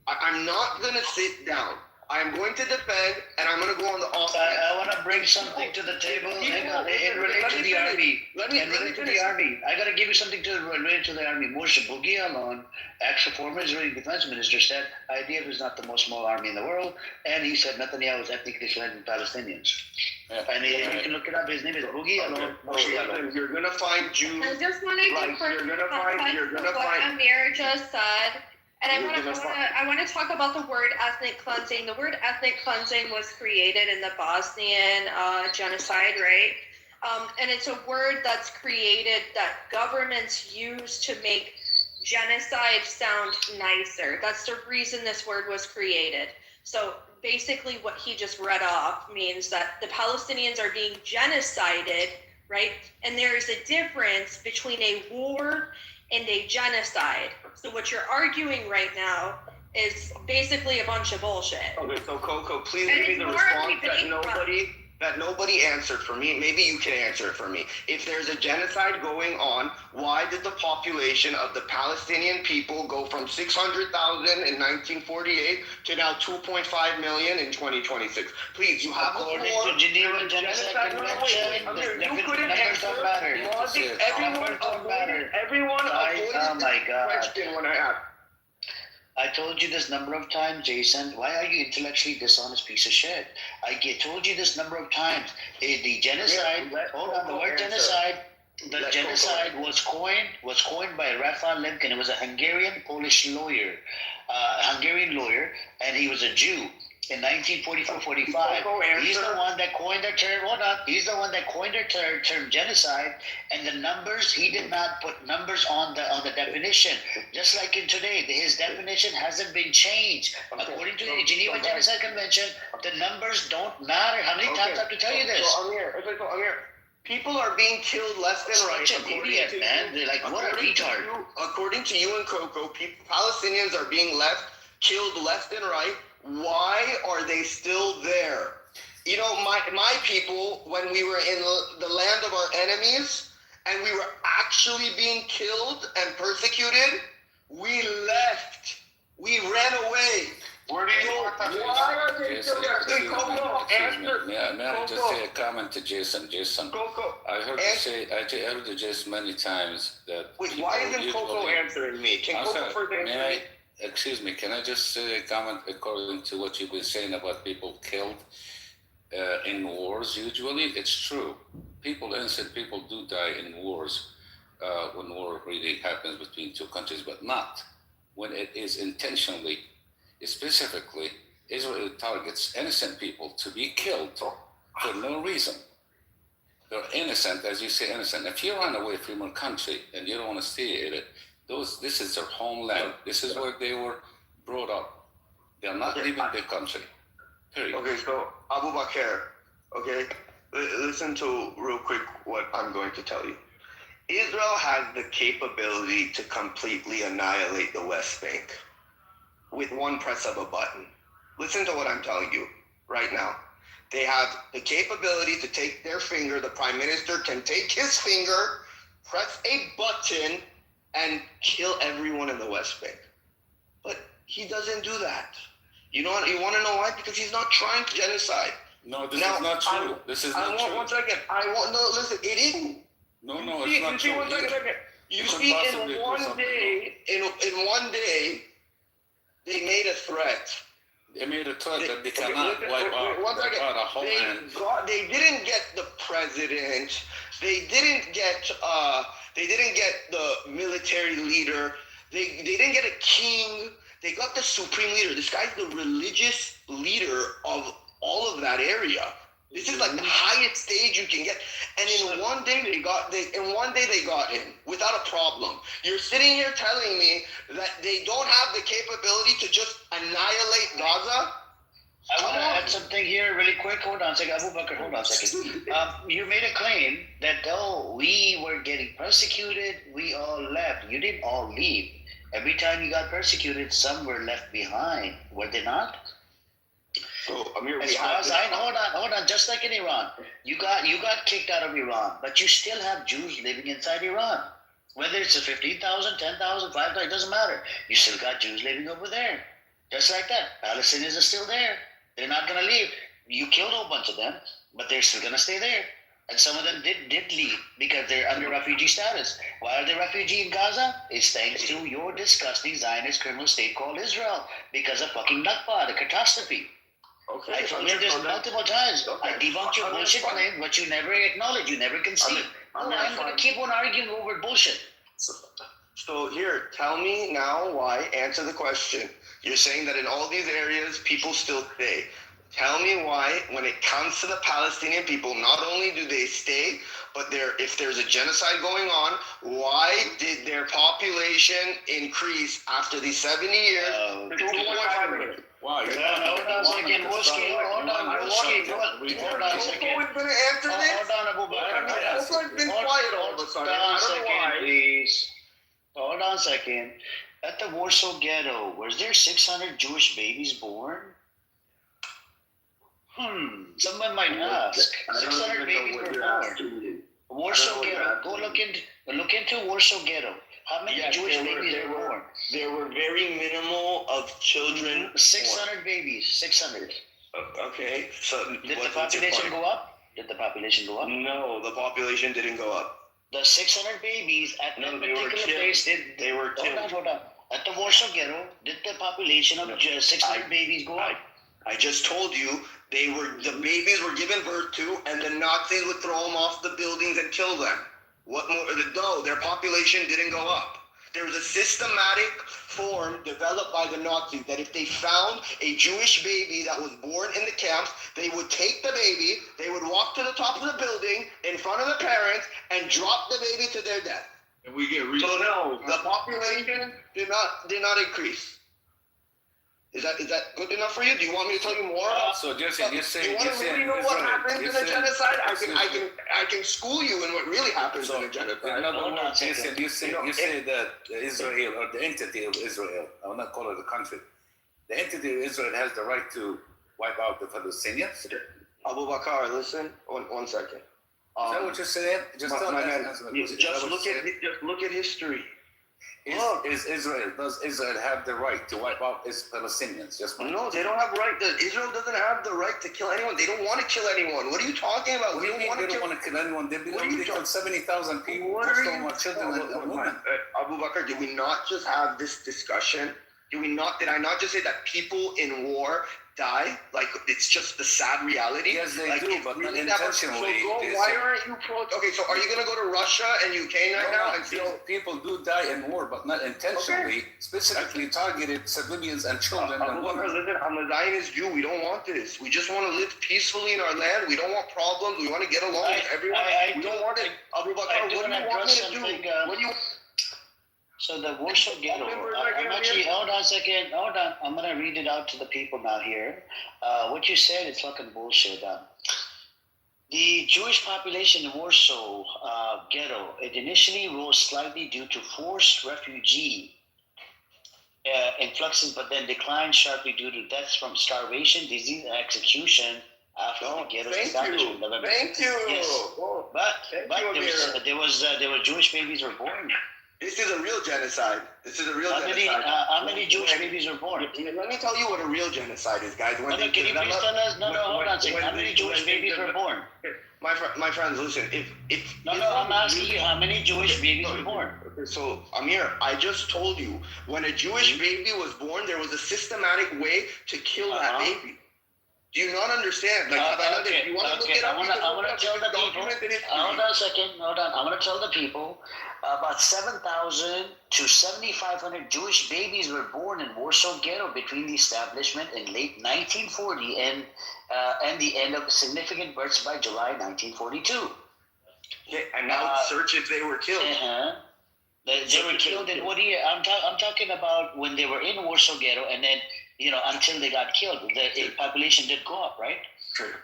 I'm not going to sit down. I'm going to defend, and I'm going to go on the offense. I want to bring something to the table. Hang on. It relates to the army. I got to give you something to relate to the army. Moshe Boogie Alon, former Israeli defense minister, said IDF is not the most small army in the world, and he said Netanyahu is ethnically cleansing Palestinians. And you can look it up. His name is Boogie Alon. Moshe Alon. You're going to find Jews. I just wanted to what Amir just said. And I want to talk about the word ethnic cleansing. The word ethnic cleansing was created in the Bosnian genocide, right? And it's a word that's created that governments use to make genocide sound nicer. That's the reason this word was created. So basically what he just read off means that the Palestinians are being genocided, right? And there is a difference between a war and a genocide. So what you're arguing right now is basically a bunch of bullshit. Okay, so Coco, please give me the response that nobody answered for me. Maybe you can answer it for me. If there's a genocide going on, why did the population of the Palestinian people go from 600,000 in 1948 to now 2.5 million in 2026? Please, you have according to Geneva Genocide Convention, you couldn't answer. Everyone avoided the question when I asked. I told you this number of times, Jason. Why are you intellectually dishonest piece of shit? I told you this number of times. The genocide. The word genocide. The genocide was coined by Raphael Lemkin. It was a Hungarian-Polish lawyer, and he was a Jew. In 1944-45, he's the one that coined the term. He's the one that coined the term genocide, and the numbers. He did not put numbers on the definition. Just like in today, his definition hasn't been changed. According to the Geneva Genocide Convention, the numbers don't matter. How many times I have to tell you this? So Amir, people are being killed left and right. Such an idiot, man. They're like, what a retard. According to you and Coco, Palestinians are being killed left and right. Why are they still there? You know, my people, when we were in the land of our enemies and we were actually being killed and persecuted, we left. We ran away. Where do you why are they still there? May I just say a comment to Jason? Jason, I heard you just many times that. Wait, why isn't Coco answering me? Can Coco first answer me? Excuse me, can I just say a comment according to what you've been saying about people killed in wars? Usually, it's true. Innocent people do die in wars when war really happens between two countries, but not when it is intentionally, specifically, Israel targets innocent people to be killed for no reason. They're innocent, as you say, innocent. If you run away from your country and you don't want to stay in it, this is their homeland. This is where they were brought up. They're not leaving their country. Period. Okay, so Abu Bakr, listen to real quick what I'm going to tell you. Israel has the capability to completely annihilate the West Bank with one press of a button. Listen to what I'm telling you right now. They have the capability to take their finger, the prime minister can take his finger, press a button, and kill everyone in the West Bank. But he doesn't do that. You know what? You want to know why? Because he's not trying to genocide. No, this is not true. This is not true. One second. Listen, it isn't. No, it's not true. One second. You see, in one day, they made a threat. They made a threat that they cannot wipe out a whole land. They didn't get the president. They didn't get the military leader. They didn't get a king. They got the supreme leader. This guy's the religious leader of all of that area. This is like the highest stage you can get. And in one day they got him without a problem. You're sitting here telling me that they don't have the capability to just annihilate Gaza? I want to add something here really quick. Hold on a second. Abu Bakr, hold on a second. You made a claim that, we were getting persecuted, we all left. You didn't all leave. Every time you got persecuted, some were left behind. Were they not? So, Amir, as far as I know, hold on, just like in Iran, you got kicked out of Iran, but you still have Jews living inside Iran. Whether it's 15,000, 10,000, 5,000, it doesn't matter. You still got Jews living over there. Just like that. Palestinians are still there. They're not going to leave. You killed a whole bunch of them, but they're still going to stay there. And some of them did leave because they're under refugee status. Why are they refugee in Gaza? It's thanks to your disgusting Zionist criminal state called Israel because of fucking Nakba, the catastrophe. Okay. I told you this multiple times. Okay. I debunked your bullshit claim, but you never acknowledge, you never concede. I'm going to keep on arguing over bullshit. So here, tell me now why, answer the question. You're saying that in all these areas, people still stay. Tell me why, when it comes to the Palestinian people, not only do they stay, but if there's a genocide going on, why did their population increase after these 70 years? 2.5 million. Wow, hold on a second. Hold on a second. Going to answer this? Hold on, Abu Bakr. I've been quiet all of a sudden. Hold on a second, please. Hold on a second. At the Warsaw Ghetto, was there 600 Jewish babies born? Someone might ask. 600 babies were born. Warsaw Ghetto. Go look into Warsaw Ghetto. How many Jewish babies were born? There were very minimal of children. 600 babies. 600. Okay. So did the population go up? Did the population go up? No, the population didn't go up. The 600 babies at that particular place they were killed. Hold on. At the Warsaw Ghetto, did the population of 600 babies go up? I just told you the babies were given birth to, and the Nazis would throw them off the buildings and kill them. What more? No, their population didn't go up. There was a systematic form developed by the Nazis that if they found a Jewish baby that was born in the camps, they would take the baby, they would walk to the top of the building in front of the parents and drop the baby to their death. And we get so no, the population did not increase. Is that good enough for you? Do you want me to tell you more? So you want to really know what happens in a genocide? I can school you in what really happens in a genocide. In other words, you say that Israel or the entity of Israel, I will not call it a country, the entity of Israel has the right to wipe out the Palestinians? Abu Bakr, listen, one second. Is that what you're saying? Just look at history. Does Israel have the right to wipe out its Palestinians? No, they don't have right. Israel doesn't have the right to kill anyone. They don't want to kill anyone. What are you talking about? What do you mean they don't want to kill anyone? They killed 70,000 people. Most of them are children and women. Abu Bakr, did we not just have this discussion? Did I not just say that people in war die? Like, it's just the sad reality? Yes, they do, but not intentionally. Why aren't you Okay, so are you going to go to Russia and UK right now? People do die in war, but not intentionally. Specifically targeted civilians and children and women. Listen, I'm a Zionist Jew. We don't want this. We just want to live peacefully in our land. We don't want problems. We want to get along with everyone. We don't want it. Abu Bakr, what do you want me to do? What do you... So the Warsaw Ghetto, hold on a second, hold on. I'm going to read it out to the people now here. What you said is fucking bullshit. The Jewish population in Warsaw Ghetto, it initially rose slightly due to forced refugee influxes, but then declined sharply due to deaths from starvation, disease, and execution after the ghetto establishment. Thank you. Yes. But there were Jewish babies were born. This is a real genocide. This is a real genocide. How many Jewish babies were born? Let me tell you what a real genocide is, guys. Can you please tell us? Hold on a second. How many Jewish babies were born? My friends, listen. I'm asking you how many Jewish babies were born. So, Amir, I just told you, when a Jewish baby was born, there was a systematic way to kill that baby. Do you not understand? Like, Okay. I want to tell the people. Hold on a second. Hold on. I want to tell the people about 7,000 to 7,500 Jewish babies were born in Warsaw Ghetto between the establishment in late 1940 and the end of significant births by July 1942. Okay, and now search if they were killed. They were killed in what year? I'm talking about when they were in Warsaw Ghetto, and then until they got killed. The population did go up, right?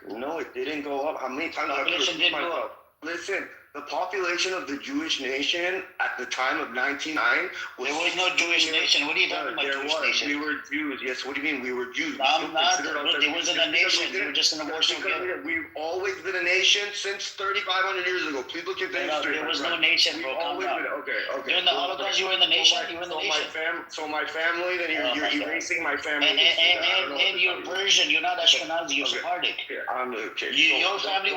No, it didn't go up. How many times population did go up? Listen, the population of the Jewish nation at the time of 1909 was... There was no Jewish nation. What are you talking about, Jewish nation? We were Jews. Yes, what do you mean we were Jews? There wasn't a nation. We were just in a Warsaw Ghetto. We've always been a nation since 3,500 years ago. Please look at the history. There was no nation, bro. Okay. During the Holocaust, you were in the nation. You were in the nation. So my family, then you're erasing my family. And you're Persian. You're not Ashkenazi. You're Sephardic. Your family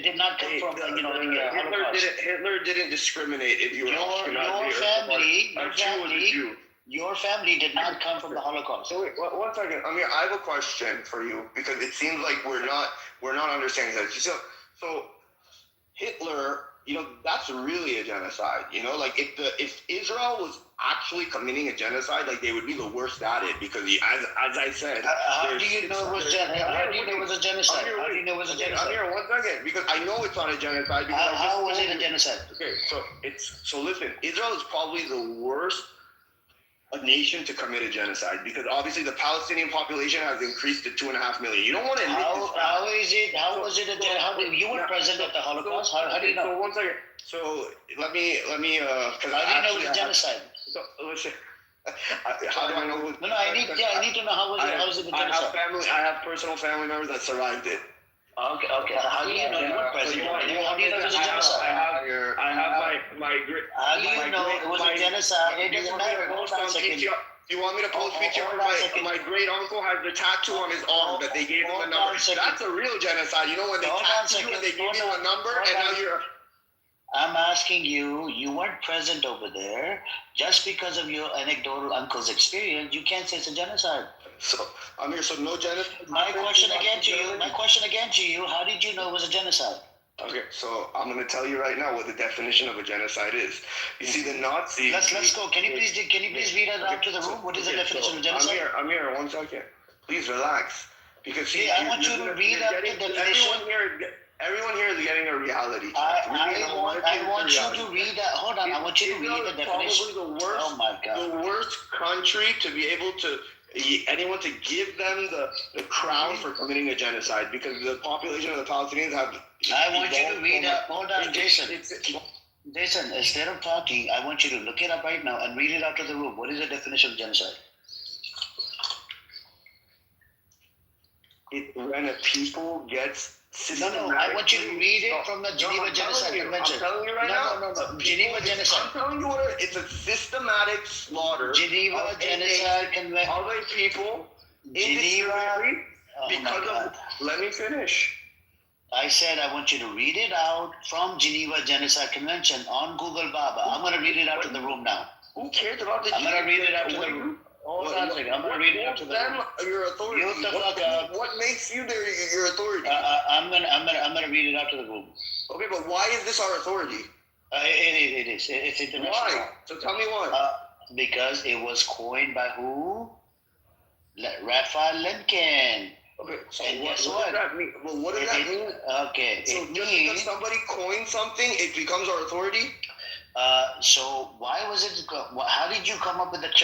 did not come from the Holocaust. Hitler didn't discriminate if you were Ashkenazi. Your family did not come from the Holocaust. So wait, one second, Amir. I have a question for you because it seems like we're not understanding that. So Hitler, that's really a genocide. Like if Israel was actually committing a genocide, like they would be the worst at it because as I said, how do you know it was a genocide? How do you know it was a genocide? Amir, 1 second, because I know it's not a genocide. How was it a genocide? Okay, so listen, Israel is probably the worst nation to commit a genocide because obviously the Palestinian population has increased to 2.5 million. You don't want to admit this. How was it a genocide? You were present at the Holocaust. How do you know? So 1 second. So let me because how do you know it was a genocide? So listen. How do I know? I need to know how was it a genocide? I have personal family members that survived it. Okay. How do you know you were present? How do you know it was a genocide? I have my great. How do you know it was a genocide? It doesn't matter. You want me to post picture? My great uncle has the tattoo on his arm that they gave him a number. That's a real genocide. When they tattoo you and they give you a number and now you're. I'm asking you, you weren't present over there. Just because of your anecdotal uncle's experience, you can't say it's a genocide. So, Amir, so no genocide? My question again to you, how did you know it was a genocide? Okay, so I'm going to tell you right now what the definition of a genocide is. You see, the Nazis... Let's go. Can you please read it out to the room? What is the definition of genocide? Amir, 1 second. Please relax. Because I want you to read out the definition. Everyone here is getting a reality check. I want you to read that. Hold on. I want you to read the definition. Oh my God. The worst country to be able to anyone to give them the crown for committing a genocide because the population of the Palestinians have. I want you to read up. Hold on, Jason. Jason, instead of talking, I want you to look it up right now and read it out to the room. What is the definition of genocide? When a people gets. No, I want you to read it from the Geneva Genocide Convention. I'm telling you right now. No. Geneva Genocide. I'm telling you it's a systematic slaughter. Geneva Genocide Convention. Of a people. Geneva. Because of. Let me finish. I said I want you to read it out from Geneva Genocide Convention on Google Baba. I'm going to read it out to the room now. Who cares about the? I'm going to read it out to the room. Hold on a second. I'm going to read it out to the room. Your authority. What makes you your authority? I'm gonna read it out to the room. Okay, but why is this our authority? It is. It's international. Why? So tell me why. Because it was coined by who? Raphael Lincoln. Okay, so what does that mean? Well, what does that mean? Okay. So just because somebody coined something, it becomes our authority? So why was it? How did you come up with this?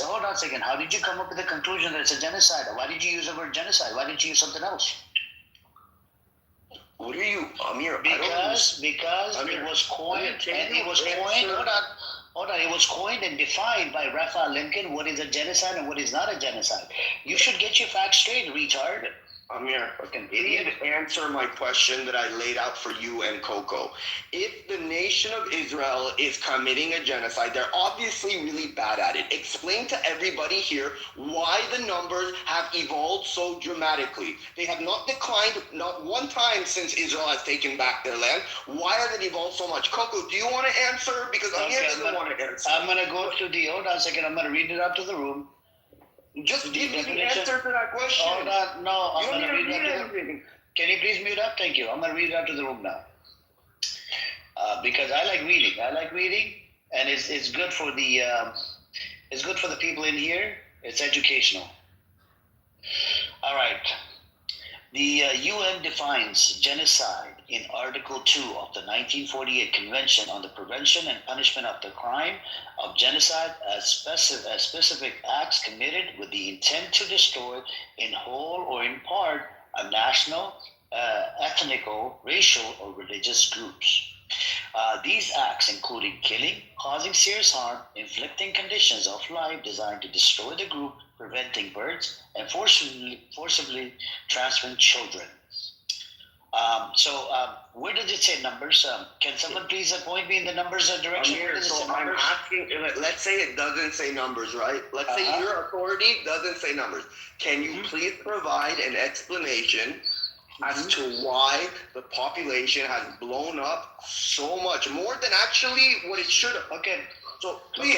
Hold on a second. How did you come up with the conclusion that it's a genocide? Why did you use the word genocide? Why didn't you use something else? What are you, Amir? Because Amir, it was coined and it was coined. Hold on. It was coined and defined by Raphael Lincoln. What is a genocide and what is not a genocide? You should get your facts straight, retard. Amir, please answer my question that I laid out for you and Coco. If the nation of Israel is committing a genocide, they're obviously really bad at it. Explain to everybody here why the numbers have evolved so dramatically. They have not declined not one time since Israel has taken back their land. Why has it evolved so much? Coco, do you want to answer? Because Amir doesn't want to answer. I'm going to go to the, hold on a second, I'm going to read it out to the room. Just give me the answer to that question. Hold on, no, I'm going to read it out to the room. Can you please mute up? Thank you. I'm going to read it out to the room now. Because I like reading. And it's good for the people in here. It's educational. All right. The UN defines genocide in Article 2 of the 1948 Convention on the Prevention and Punishment of the Crime of Genocide as specific acts committed with the intent to destroy in whole or in part a national, ethnical, racial, or religious groups. These acts including killing, causing serious harm, inflicting conditions of life designed to destroy the group, preventing births, and forcibly transferring children. Where does it say numbers? Can someone please point me in the numbers direction? Amir, so I'm asking, let's say it doesn't say numbers, right? Let's say your authority doesn't say numbers. Can you please provide an explanation as to why the population has blown up so much, more than actually what it should have? Okay. So please,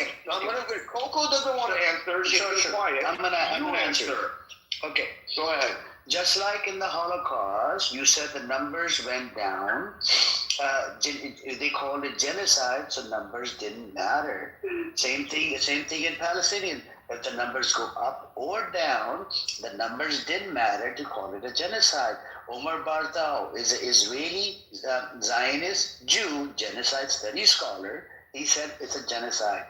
Coco doesn't want to answer. She's quiet. I'm gonna answer. Okay. Go ahead. Just like in the Holocaust, you said the numbers went down. They called it genocide, so numbers didn't matter. Same thing in Palestinian. If the numbers go up or down, the numbers didn't matter to call it a genocide. Omar Bartao is an Israeli Zionist Jew, genocide studies scholar. He said it's a genocide.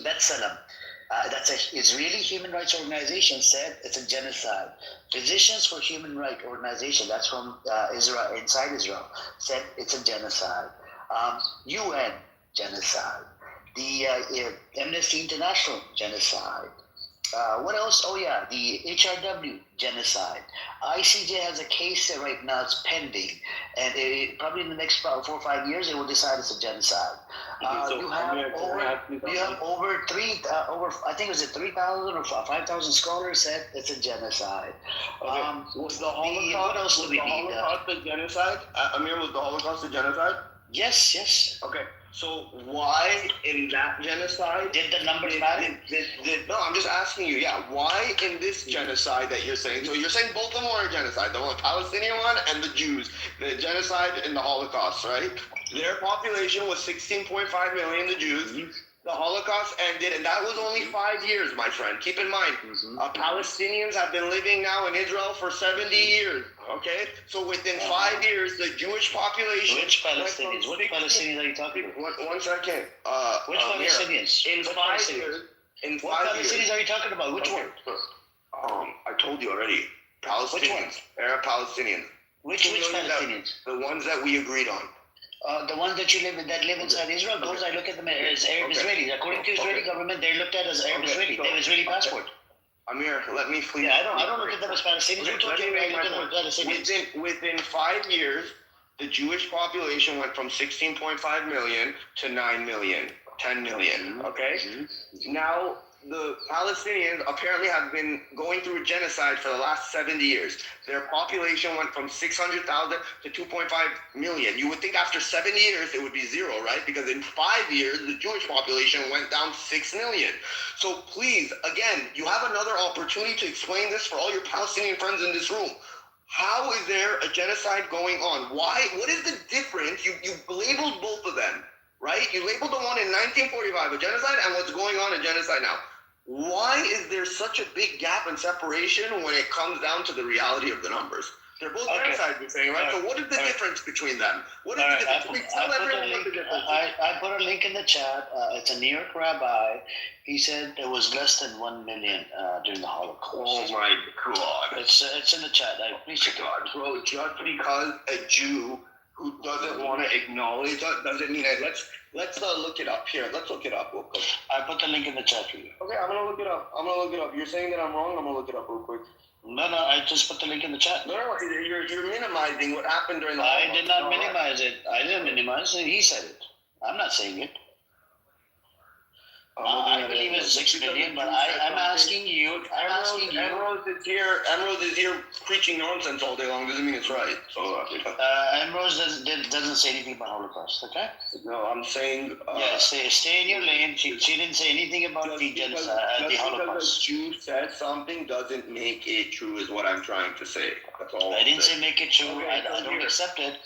That's an Israeli human rights organization said it's a genocide. Physicians for Human Rights Organization, that's from Israel, inside Israel, said it's a genocide. UN, genocide. The Amnesty International, genocide. What else? Oh yeah, the HRW, genocide. ICJ has a case right now, it's pending, and probably in the next 4 or 5 years, they will decide it's a genocide. You have over I think it was 3,000 or 5,000 scholars said it's a genocide. Was the Holocaust, what else do we need? Holocaust a genocide? Amir, was the Holocaust a genocide? Yes. Okay. So why in that genocide did the numbers matter? No, I'm just asking you. Yeah, why in this genocide that you're saying? So you're saying both of them are a genocide, the Palestinian one and the Jews, the genocide in the Holocaust, right? Their population was 16.5 million, the Jews. The Holocaust ended, and that was only 5 years, my friend. Keep in mind, Palestinians have been living now in Israel for 70 years. Okay, so within 5 years, the Jewish population. Which Palestinians? What Palestinians are you talking about? 1 second. Which Palestinians? In 5 years. What Palestinians are you talking about? Which one? I told you already. Palestinians. Which ones? Arab Palestinians. Which Palestinians? The ones that we agreed on. The ones that live inside Israel, those I look at them as Arab Israelis. According to Israeli government, they're looked at as Arab Israeli. They have Israeli passport. Amir, let me please. Yeah, I don't look at them as Palestinians. Who told you I look at them as Palestinians? Within 5 years, the Jewish population went from 16.5 million to 9 million, 10 million. Okay. Now the Palestinians apparently have been going through a genocide for the last 70 years. Their population went from 600,000 to 2.5 million. You would think after 7 years it would be zero, right? Because in 5 years, the Jewish population went down 6 million. So please, again, you have another opportunity to explain this for all your Palestinian friends in this room. How is there a genocide going on? Why? What is the difference? You labeled both of them, right? You labeled the one in 1945 a genocide and what's going on a genocide now. Why is there such a big gap and separation when it comes down to the reality of the numbers? They're both genocides, you're saying, right? So what is the difference between them? What is the difference? Tell everyone what the difference is. I put a link in the chat. It's a New York rabbi. He said there was less than 1 million during the Holocaust. Oh my God. It's in the chat. Please check it out. Bro, just because a Jew who doesn't want to acknowledge that doesn't mean it. Let's look it up here. Let's look it up real quick. I put the link in the chat for you. Okay, I'm gonna look it up. You're saying that I'm wrong. I'm gonna look it up real quick. No, I just put the link in the chat. No, you're minimizing what happened during the I did not minimize it. I didn't minimize it. He said it. I'm not saying it. I believe it's 6 million, but I'm asking you. Emerald is here preaching nonsense all day long. Doesn't mean it's right. So Ambrose doesn't say anything about Holocaust. Okay. No, I'm saying. Stay in your lane. She didn't say anything about the genocide, the Holocaust. Because a Jew said something doesn't make it true, is what I'm trying to say. That's all. I didn't say make it true. I don't accept it.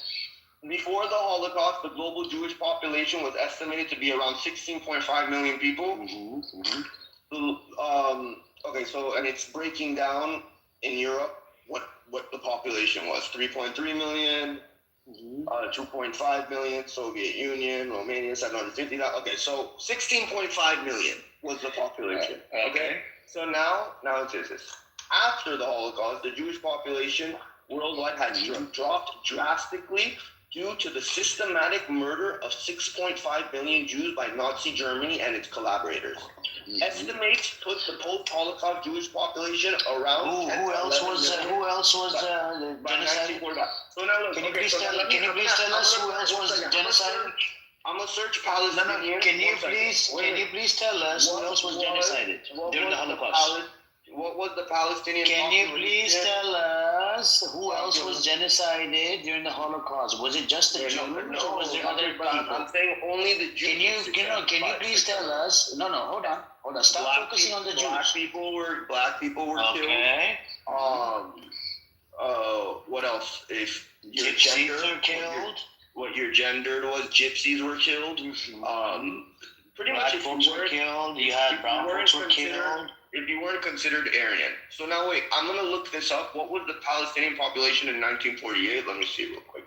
Before the Holocaust, the global Jewish population was estimated to be around 16.5 million people. Okay, so and it's breaking down in Europe what the population was: 3.3 million, 2.5 million, Soviet Union, Romania 750,000. Okay, so 16.5 million was the population. Okay, so now it's this. After the Holocaust, the Jewish population worldwide had dropped drastically due to the systematic murder of 6.5 million Jews by Nazi Germany and its collaborators. Estimates put the post-Holocaust Jewish population around. Who else was genocide? So now look, can you please tell us who else was genocide? I'm gonna search Palestinian. Can you please tell us who else was genocided during the Holocaust? What was the Palestinian? Can you please tell us who else was genocided during the Holocaust? Was it just the Jews, or was there other people? I'm saying only the Jews. Can you please tell us? No, hold on. Stop focusing on the Jews. Black people were killed. Okay. What else? If your Gypsies were killed. What your gender was? Gypsies were killed. Pretty much. Black folks were killed. You had brown folks were killed. If you weren't considered Aryan. So now wait, I'm gonna look this up. What was the Palestinian population in 1948? Let me see real quick.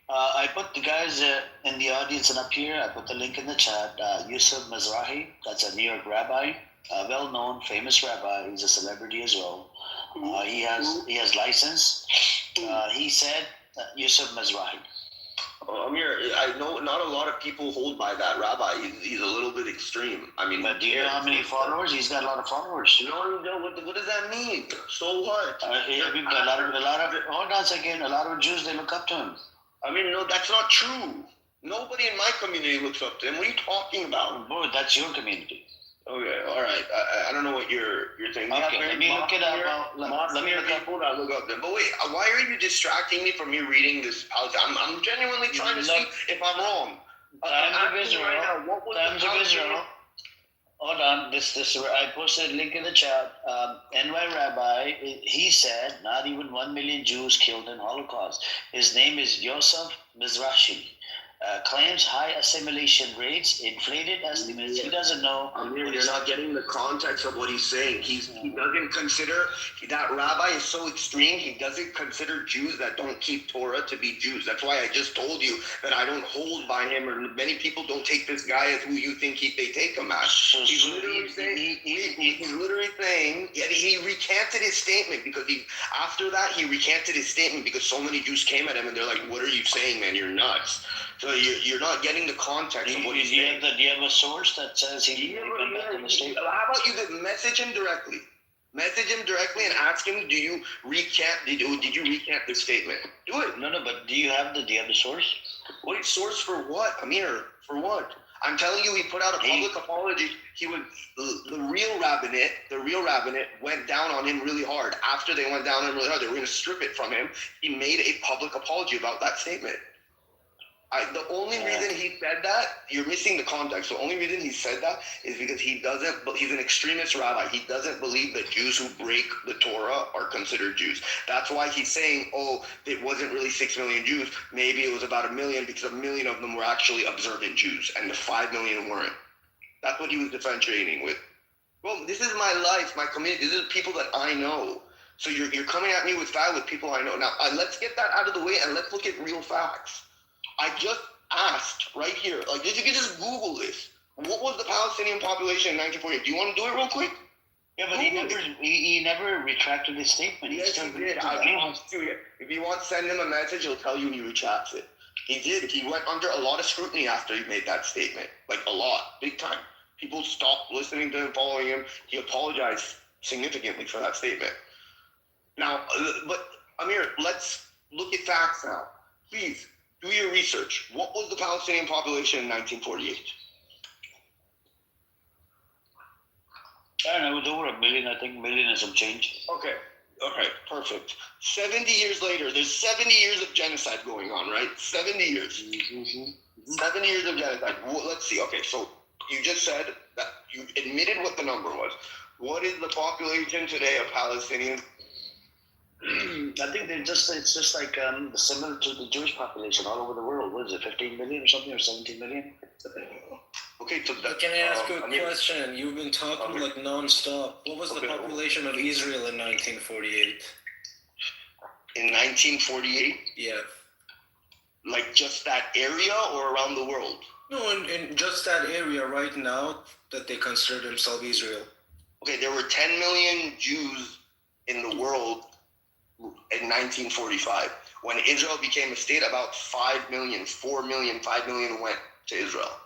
I put the guys in the audience and up here. I put the link in the chat. Yusuf Mizrahi, that's a New York rabbi, a well-known, famous rabbi. He's a celebrity as well. He has license. He said Yusuf Mizrahi. Amir, I know not a lot of people hold by that rabbi. He's a little bit extreme. I mean, but do you know how many followers? He's got a lot of followers. No. What does that mean? So what? A lot of hold on a second. A lot of Jews, they look up to him. I mean, no, that's not true. Nobody in my community looks up to him. What are you talking about? Boy, that's your community. Okay, all right. I don't know what you're saying. Okay, let me look it up. Let me look up. People that look up them. But wait, why are you distracting me from me reading this? I'm genuinely trying to see if I'm wrong. Times of Israel. Hold on. This. I posted a link in the chat. NY Rabbi. He said not even 1 million Jews killed in Holocaust. His name is Yosef Mizrahi. Claims high assimilation rates, inflated estimates. He doesn't know. Amir, you're not getting the context of what he's saying. He doesn't consider, that rabbi is so extreme, he doesn't consider Jews that don't keep Torah to be Jews. That's why I just told you that I don't hold by him, or many people don't take this guy as who you think they take him as. He's literally saying, yet he recanted his statement because after that he recanted his statement because so many Jews came at him and they're like, what are you saying, man? You're nuts. So you're not getting the context of what he's saying. Do you have a source that says he went back on the statement? How about you message him directly? Message him directly and ask him, did you recant the statement? Do it. No, but do you have the source? Wait, source for what, Amir? For what? I'm telling you, he put out a public apology. The real rabbinate went down on him really hard. After they went down on him really hard, they were going to strip it from him. He made a public apology about that statement. The only reason he said that, you're missing the context. The only reason he said that is because he's an extremist rabbi. He doesn't believe that Jews who break the Torah are considered Jews. That's why he's saying, it wasn't really 6 million Jews. Maybe it was about 1 million because 1 million of them were actually observant Jews and the 5 million weren't. That's what he was differentiating with. Well, this is my life, my community. This is people that I know. So you're coming at me with people I know. Now, let's get that out of the way and let's look at real facts. I just asked right here, you can just Google this. What was the Palestinian population in 1948? Do you want to do it real quick? Yeah, but he never retracted his statement. Yes, he did. If you want, send him a message. He'll tell you he retracts it. He did. He went under a lot of scrutiny after he made that statement. Like a lot, big time. People stopped listening to him, following him. He apologized significantly for that statement. Now, but Amir, let's look at facts now. Please do your research. What was the Palestinian population in 1948? I don't know, it was over 1 million, I think, million and some change. Okay. Okay, perfect. 70 years later, there's 70 years of genocide going on, right? 70 years. 7 years of genocide. Well, let's see. Okay, so you just said that you admitted what the number was. What is the population today of Palestinians? I think it's just like similar to the Jewish population all over the world. What is it, 15 million or something, or 17 million? Okay, so Can I ask you a question? You've been talking like non-stop. What was the population of Israel in 1948? In 1948? Yeah. Like just that area or around the world? No, in just that area right now that they consider themselves Israel. Okay, there were 10 million Jews in the world in 1945. When Israel became a state, about 5 million, 4 million, 5 million went to Israel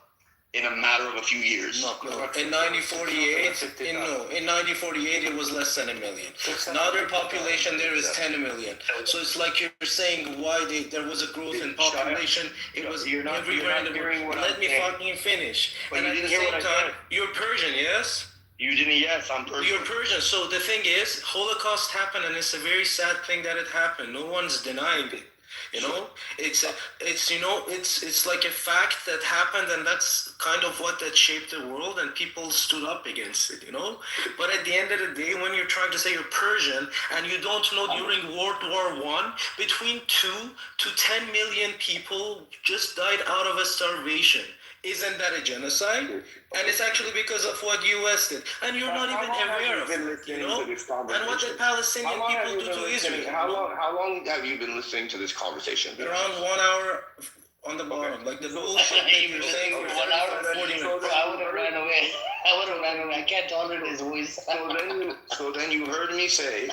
in a matter of a few years. No. In 1948, in 1948 it was less than 1 million. Now their population there is 10 million. So it's like you're saying why there was a growth in population. It was everywhere in the world. Let me fucking finish. But and you at didn't the hear same what I time, said. you're Persian, yes? You didn't, yes, I'm Persian. You're Persian. So the thing is, Holocaust happened, and it's a very sad thing that it happened. No one's denying it. You know, it's like a fact that happened, and that's kind of what that shaped the world, and people stood up against it. You know, but at the end of the day, when you're trying to say you're Persian and you don't know during World War I, between 2 to 10 million people just died out of a starvation. Isn't that a genocide? And it's actually because of what U.S. did. And you're not even aware of it, you know? And what the Palestinian people do to Israel. How long have you been listening to this conversation? Around 1 hour on the bottom. Like the bullshit that you're saying for 1 hour and 40 minutes. I would have ran away. I can't tolerate his voice. So then you heard me say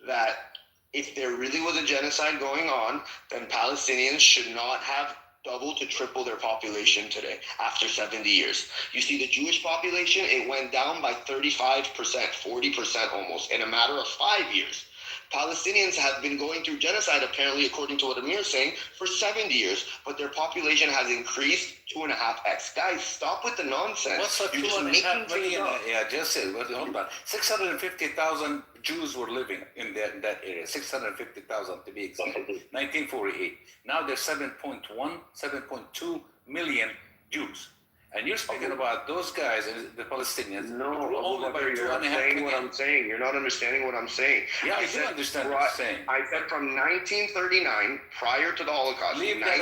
that if there really was a genocide going on, then Palestinians should not have double to triple their population today after 70 years. You see, the Jewish population, it went down by 35%, 40% almost in a matter of 5 years. Palestinians have been going through genocide, apparently, according to what Amir is saying, for 70 years, but their population has increased 2.5x. Guys, stop with the nonsense. What's the 2.5 million? Yeah, just say, hold on. 650,000 Jews were living in that area. 650,000 to be exact. 1948. Now there's 7.2 million Jews. And you're speaking about those guys, the Palestinians. No, only by you're not saying what I'm saying. You're not understanding what I'm saying. Yeah, I do understand what you're saying. I said from 1939, prior to the Holocaust. Leave that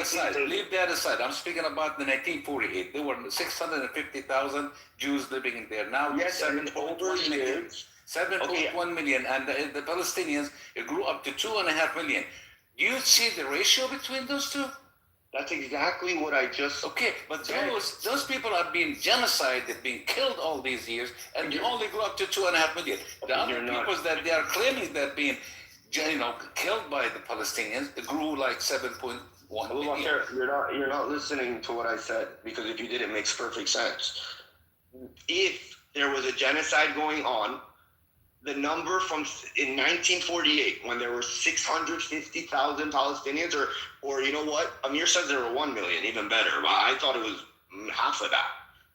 aside. I'm speaking about the 1948. There were 650,000 Jews living in there. Now yes, 7.1 million. 7.1 million. And the Palestinians, it grew up to 2.5 million. Do you see the ratio between those two? That's exactly what I just... Okay, but those people are being genocided, being killed all these years, and they only grew up to 2.5 million. The other people that they are claiming that being, killed by the Palestinians, it grew like 7.1 million. You're not listening to what I said, because if you did, it makes perfect sense. If there was a genocide going on, the number in 1948, when there were 650,000 Palestinians, or you know what? Amir says there were 1 million, even better. I thought it was half of that.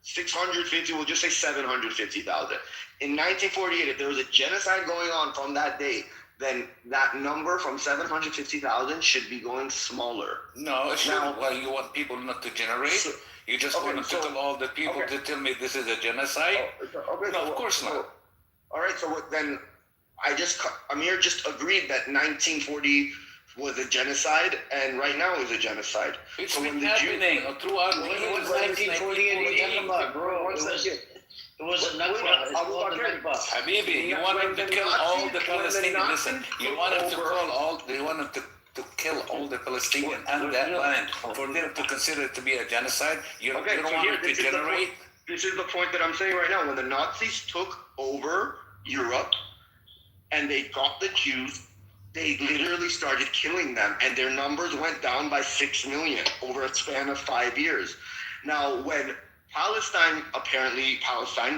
650, we'll just say 750,000. In 1948, if there was a genocide going on from that date, then that number from 750,000 should be going smaller. No, it shouldn't. Well, you want people not to generate? You just want to kill all the people to tell me this is a genocide? No, of course not. All right, so then Amir just agreed that 1940 was a genocide, and right now is a genocide. It's been happening throughout the years. What was 1948 you talking about, bro? It was a Nakba. Habibi, you want them to kill all the Palestinians. Listen, you want them to kill all the Palestinians and that land for them to consider it to be a genocide. You don't want them to generate. This is the point that I'm saying right now. When the Nazis took over Europe and they got the Jews, they literally started killing them, and their numbers went down by 6 million over a span of 5 years. Now, when Palestine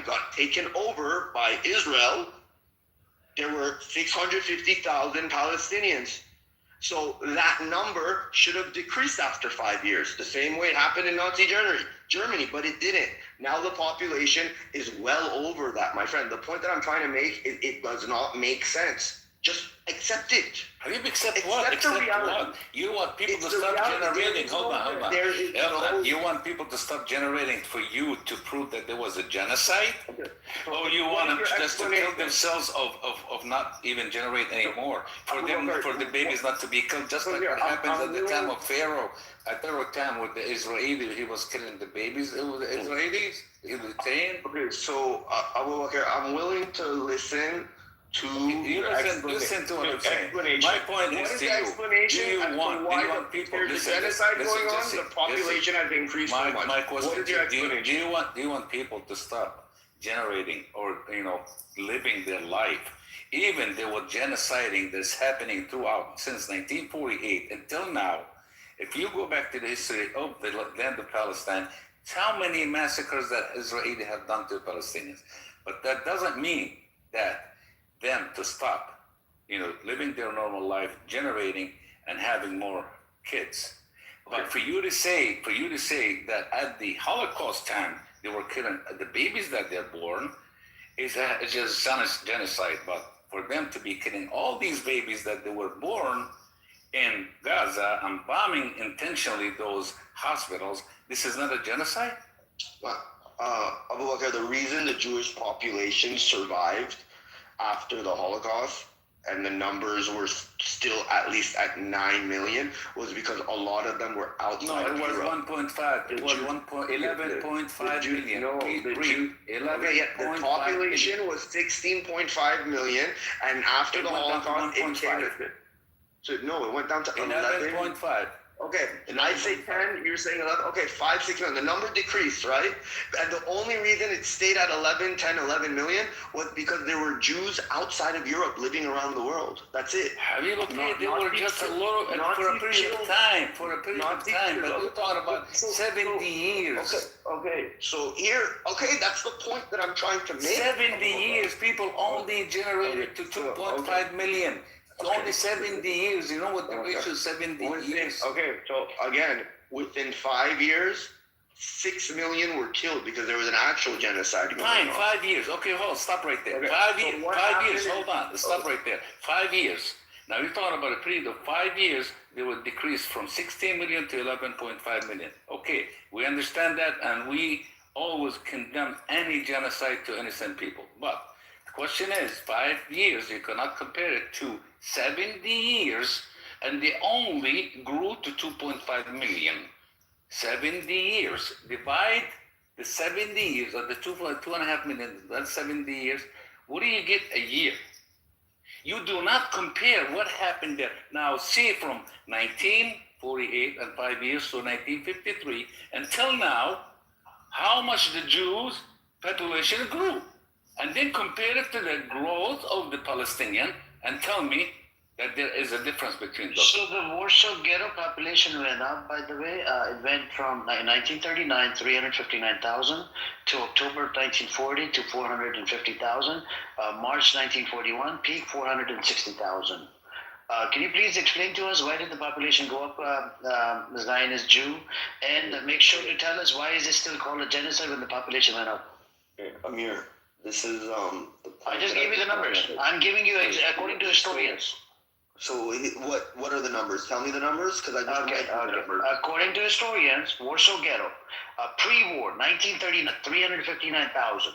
got taken over by Israel. There were 650,000 Palestinians. So that number should have decreased after 5 years, the same way it happened in Nazi Germany, but it didn't. Now the population is well over that, my friend. The point that I'm trying to make is it does not make sense. Just accept it. How do you accept what? Accept what? You want people to stop generating. Hold on. You want people to stop generating for you to prove that there was a genocide? Okay. Or you want them just to kill themselves of not even generate anymore? For the babies not to be killed, just like what happens at the time of Pharaoh. At the time with the Israeli, he was killing the babies. It was the Israelis. He was saying. Okay, so I'm willing to listen to listen to what I'm saying. My point is to you. Do you want people? There's genocide going on. The population has increased so much. My question is, do you want people to stop generating or living their life? Even there was genociding that's happening throughout since 1948 until now. If you go back to the history of the land of Palestine, how many massacres that Israeli have done to Palestinians? But that doesn't mean that them to stop, living their normal life, generating and having more kids. But for you to say that at the Holocaust time they were killing the babies that they're born, is just genocide. But for them to be killing all these babies that they were born in Gaza and bombing intentionally those hospitals, this is not a genocide? Abu Bakr, the reason the Jewish population survived after the Holocaust and the numbers were still at least at 9 million was because a lot of them were outside of Europe. No, it was 1.5. It was 11.5 million. No, the population was 16.5 million, and after the Holocaust, it came. So no, it went down to 11.5. Okay, and I say 10, you're saying 11. Okay, 5, 6 million. The number decreased, right? And the only reason it stayed at 11 million was because there were Jews outside of Europe living around the world. That's it. Have you looked at they were just a little, for a period of time, but we're talking about 70 years. Okay, so here, that's the point that I'm trying to make. 70 years, people only generated to 2.5 million. Only 70 years. You know what the ratio is? 70 years. Okay, so again, within 5 years, 6 million were killed because there was an actual genocide. Fine, 5 years. Okay, stop right there. Okay. 5 years. 5 years. Hold on. Stop right there. 5 years. Now you're talking about a period of 5 years. They would decrease from 16 million to 11.5 million. Okay, we understand that, and we always condemn any genocide to innocent people. But the question is, 5 years, you cannot compare it to 70 years, and they only grew to 2.5 million. 70 years. Divide the 70 years of the 2.5 million, that's 70 years. What do you get a year? You do not compare what happened there. Now, see from 1948 and 5 years to 1953 until now, how much the Jews' population grew. And then compare it to the growth of the Palestinian and tell me that there is a difference between those. So the Warsaw Ghetto population went up, by the way. It went from 1939, 359,000, to October 1940 to 450,000. March 1941, peak 460,000. Can you please explain to us why did the population go up, Zionist Jew? And make sure to tell us why is it still called a genocide when the population went up? Okay, Amir, this is I just gave you the numbers. I'm giving you according to historians. So what are the numbers? Tell me the numbers, because I just the numbers. According to historians, Warsaw Ghetto, pre-war, 1939, 359,000.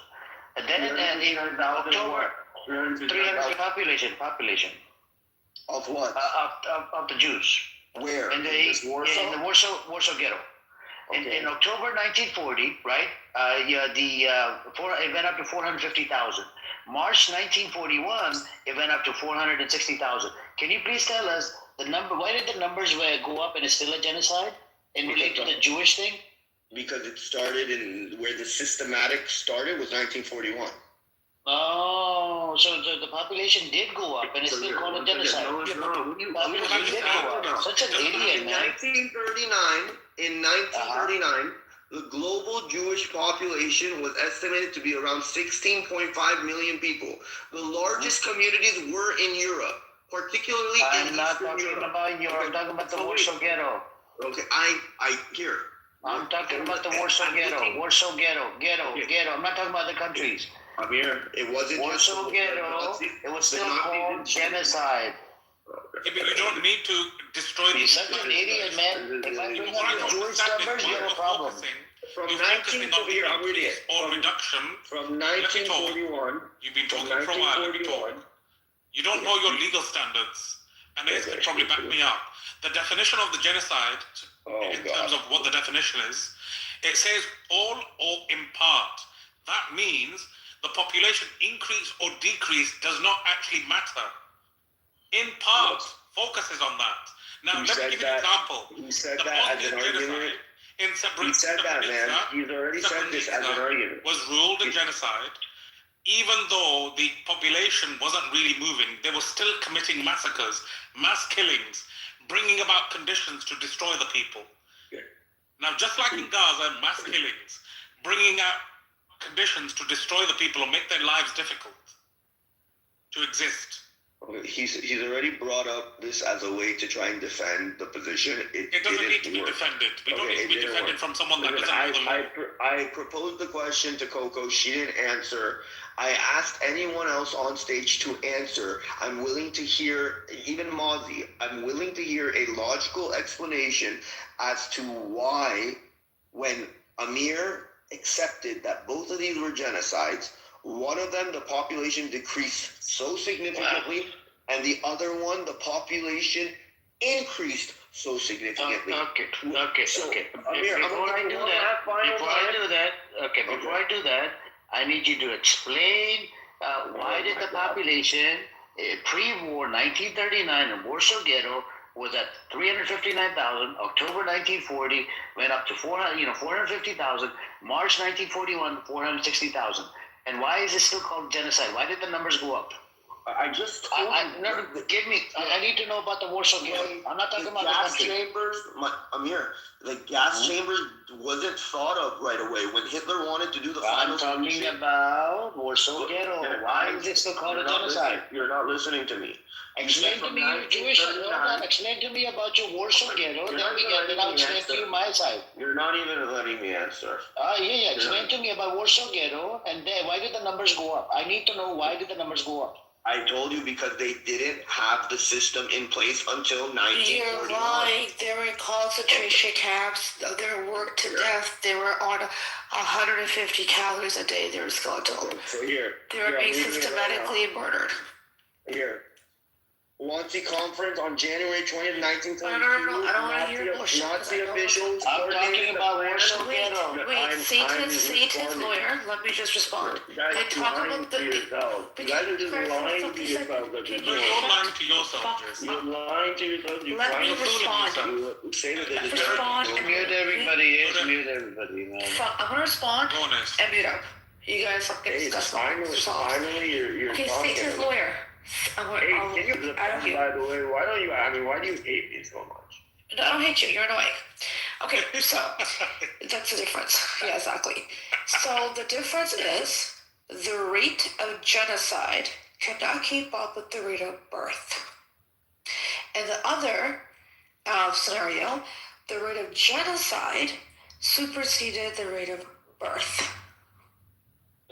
And then in October, 300 population. Of what? Of the Jews. Where? In the Warsaw Ghetto. In October 1940, right? It went up to 450,000. March 1941, it went up to 460,000. Can you please tell us the number? Why did the numbers go up and it's still a genocide in relation to the Jewish thing? Because it started where the systematic started was 1941. Oh, so the population did go up and it's still called a genocide. Population did go up. Such an idiot, man. In 1939, The global Jewish population was estimated to be around 16.5 million people. The largest communities were in Europe, particularly I'm not talking about Europe. I'm talking about the Warsaw Ghetto. Okay, I hear. I'm talking about the Warsaw Ghetto. Warsaw Ghetto. I'm not talking about the countries. Amir, it wasn't Warsaw Ghetto. It was still called genocide. Yeah, but you don't need to destroy You're such an idiot, man. If I bring up your Jewish numbers, you have a problem. From 1941, or reduction. From 1941, you've been talking for a while. Let me talk. You don't know your legal standards, and it could probably back me up. The definition of the genocide, in terms of what the definition is, it says all or in part. That means the population increase or decrease does not actually matter. In part, focuses on that. Now, let me give you an example. He said that as an argument. He said that, man. He's already said this as an argument. Was ruled a genocide. Even though the population wasn't really moving, they were still committing massacres, mass killings, bringing about conditions to destroy the people. Now, just like in Gaza, mass killings, bringing out conditions to destroy the people or make their lives difficult to exist. He's already brought up this as a way to try and defend the position. It doesn't need to be defended. We don't need to be defended from someone that doesn't know the law. I proposed the question to Coco. She didn't answer. I asked anyone else on stage to answer. I'm willing to hear, even Mozzie, I'm willing to hear a logical explanation as to why, when Amir accepted that both of these were genocides, one of them, the population decreased so significantly, and the other one, the population increased so significantly. Okay. Amir, Before I do that, I need you to explain why did the population pre-war 1939 in Warsaw Ghetto was at 359,000. October 1940 went up to 450,000. March 1941, 460,000. And why is it still called genocide? Why did the numbers go up? I just told you. I need to know about the Warsaw Ghetto. I'm not talking about the gas country. chambers. Amir, the gas chambers wasn't thought of right away when Hitler wanted to do the final solution. I'm talking about Warsaw Ghetto. Why is it still called a genocide? You're not listening to me. Explain to me your Jewish. Explain to me about your Warsaw Ghetto. Then I'll explain to you my side. You're not even letting me answer. Yeah. Explain to me about Warsaw Ghetto, and then why did the numbers go up? I need to know why did the numbers go up. I told you because they didn't have the system in place until 1941. You're lying. They were in concentration camps. They were worked to death. They were on 150 calories a day. They were skeletal. So here. They were being systematically murdered. Here. Wannsee Conference on January 20th, 1942. I don't want to hear bullshit. Nazi officials. I'm talking about Warsaw Ghetto. Wait, Satan's lawyer. Let me just respond. They talk about the. You guys are just lying to yourselves. You're lying to yourself. You're lying to yourself. Let me respond. Respond. Mute everybody. Mute everybody. I'm gonna respond and mute up. You guys fucking discuss. Finally, you're okay, talking. Satan's lawyer. By the way, why do you hate me so much? No, I don't hate you. You're annoying. Okay, so that's the difference. Yeah, exactly. So the difference is the rate of genocide cannot keep up with the rate of birth. In the other scenario, the rate of genocide superseded the rate of birth.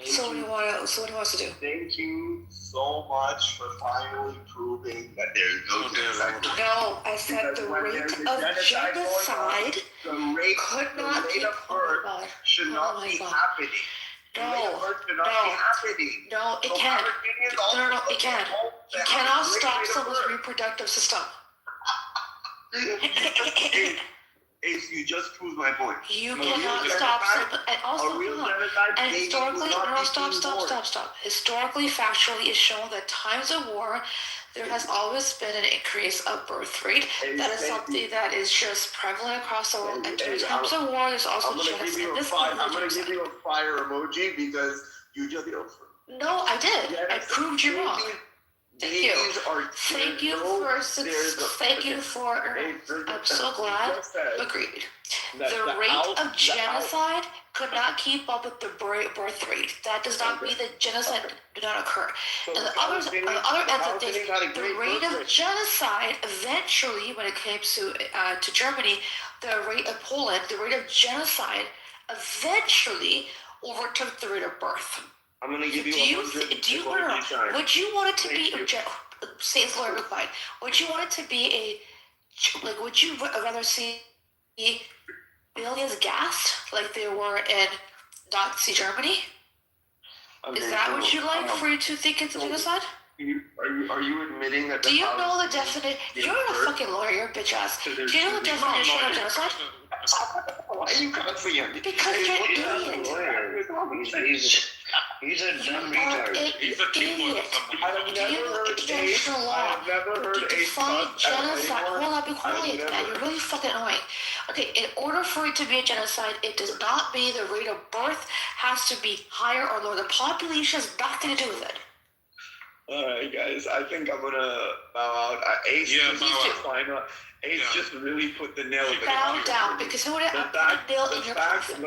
So what wants to do? Thank you so much for finally proving that there's no genocide. No, I said the rate of genocide could not keep up. Should not be happening. No, it can. No, it can. You cannot stop someone's reproductive system. Ace, you just proved my point. You cannot stop someone. And also, and historically, stop. Historically, factually, it's shown that times of war, there has always been an increase of birth rate. That is something that is just prevalent across the world. And during times of war, there's also genocide. I'm going to give you a fire emoji because you just... No, I did. I proved you wrong. Thank you. I'm so glad. Agreed. the rate of genocide could not keep up with the birth rate. That does not mean that genocide did not occur. And the other end of things, the rate of genocide eventually, when it came to Germany, the rate of Poland, the rate of genocide eventually overtook the rate of birth. I'm gonna give you would you want it to be? Says lawyer replied. Would you want it to be would you rather see millions gassed like they were in Nazi Germany? Okay, Is that what you like for you to think it's a genocide? Are you admitting that? Do you know the definition? You're a fucking lawyer, you're a bitch ass. Do you know the definition of genocide? Why are you confident? Because you're an idiot. He's a dumb retard. He's an idiot. Do you know international law? To define genocide, hold up, be quiet, man. You're really fucking annoying. Okay, in order for it to be a genocide, it does not mean the rate of birth has to be higher or lower. The population has nothing to do with it. Alright, guys, I think I'm gonna bow out. Ace just really put the nail in the coffin. Bow down, because who would have put a nail in your coffin? I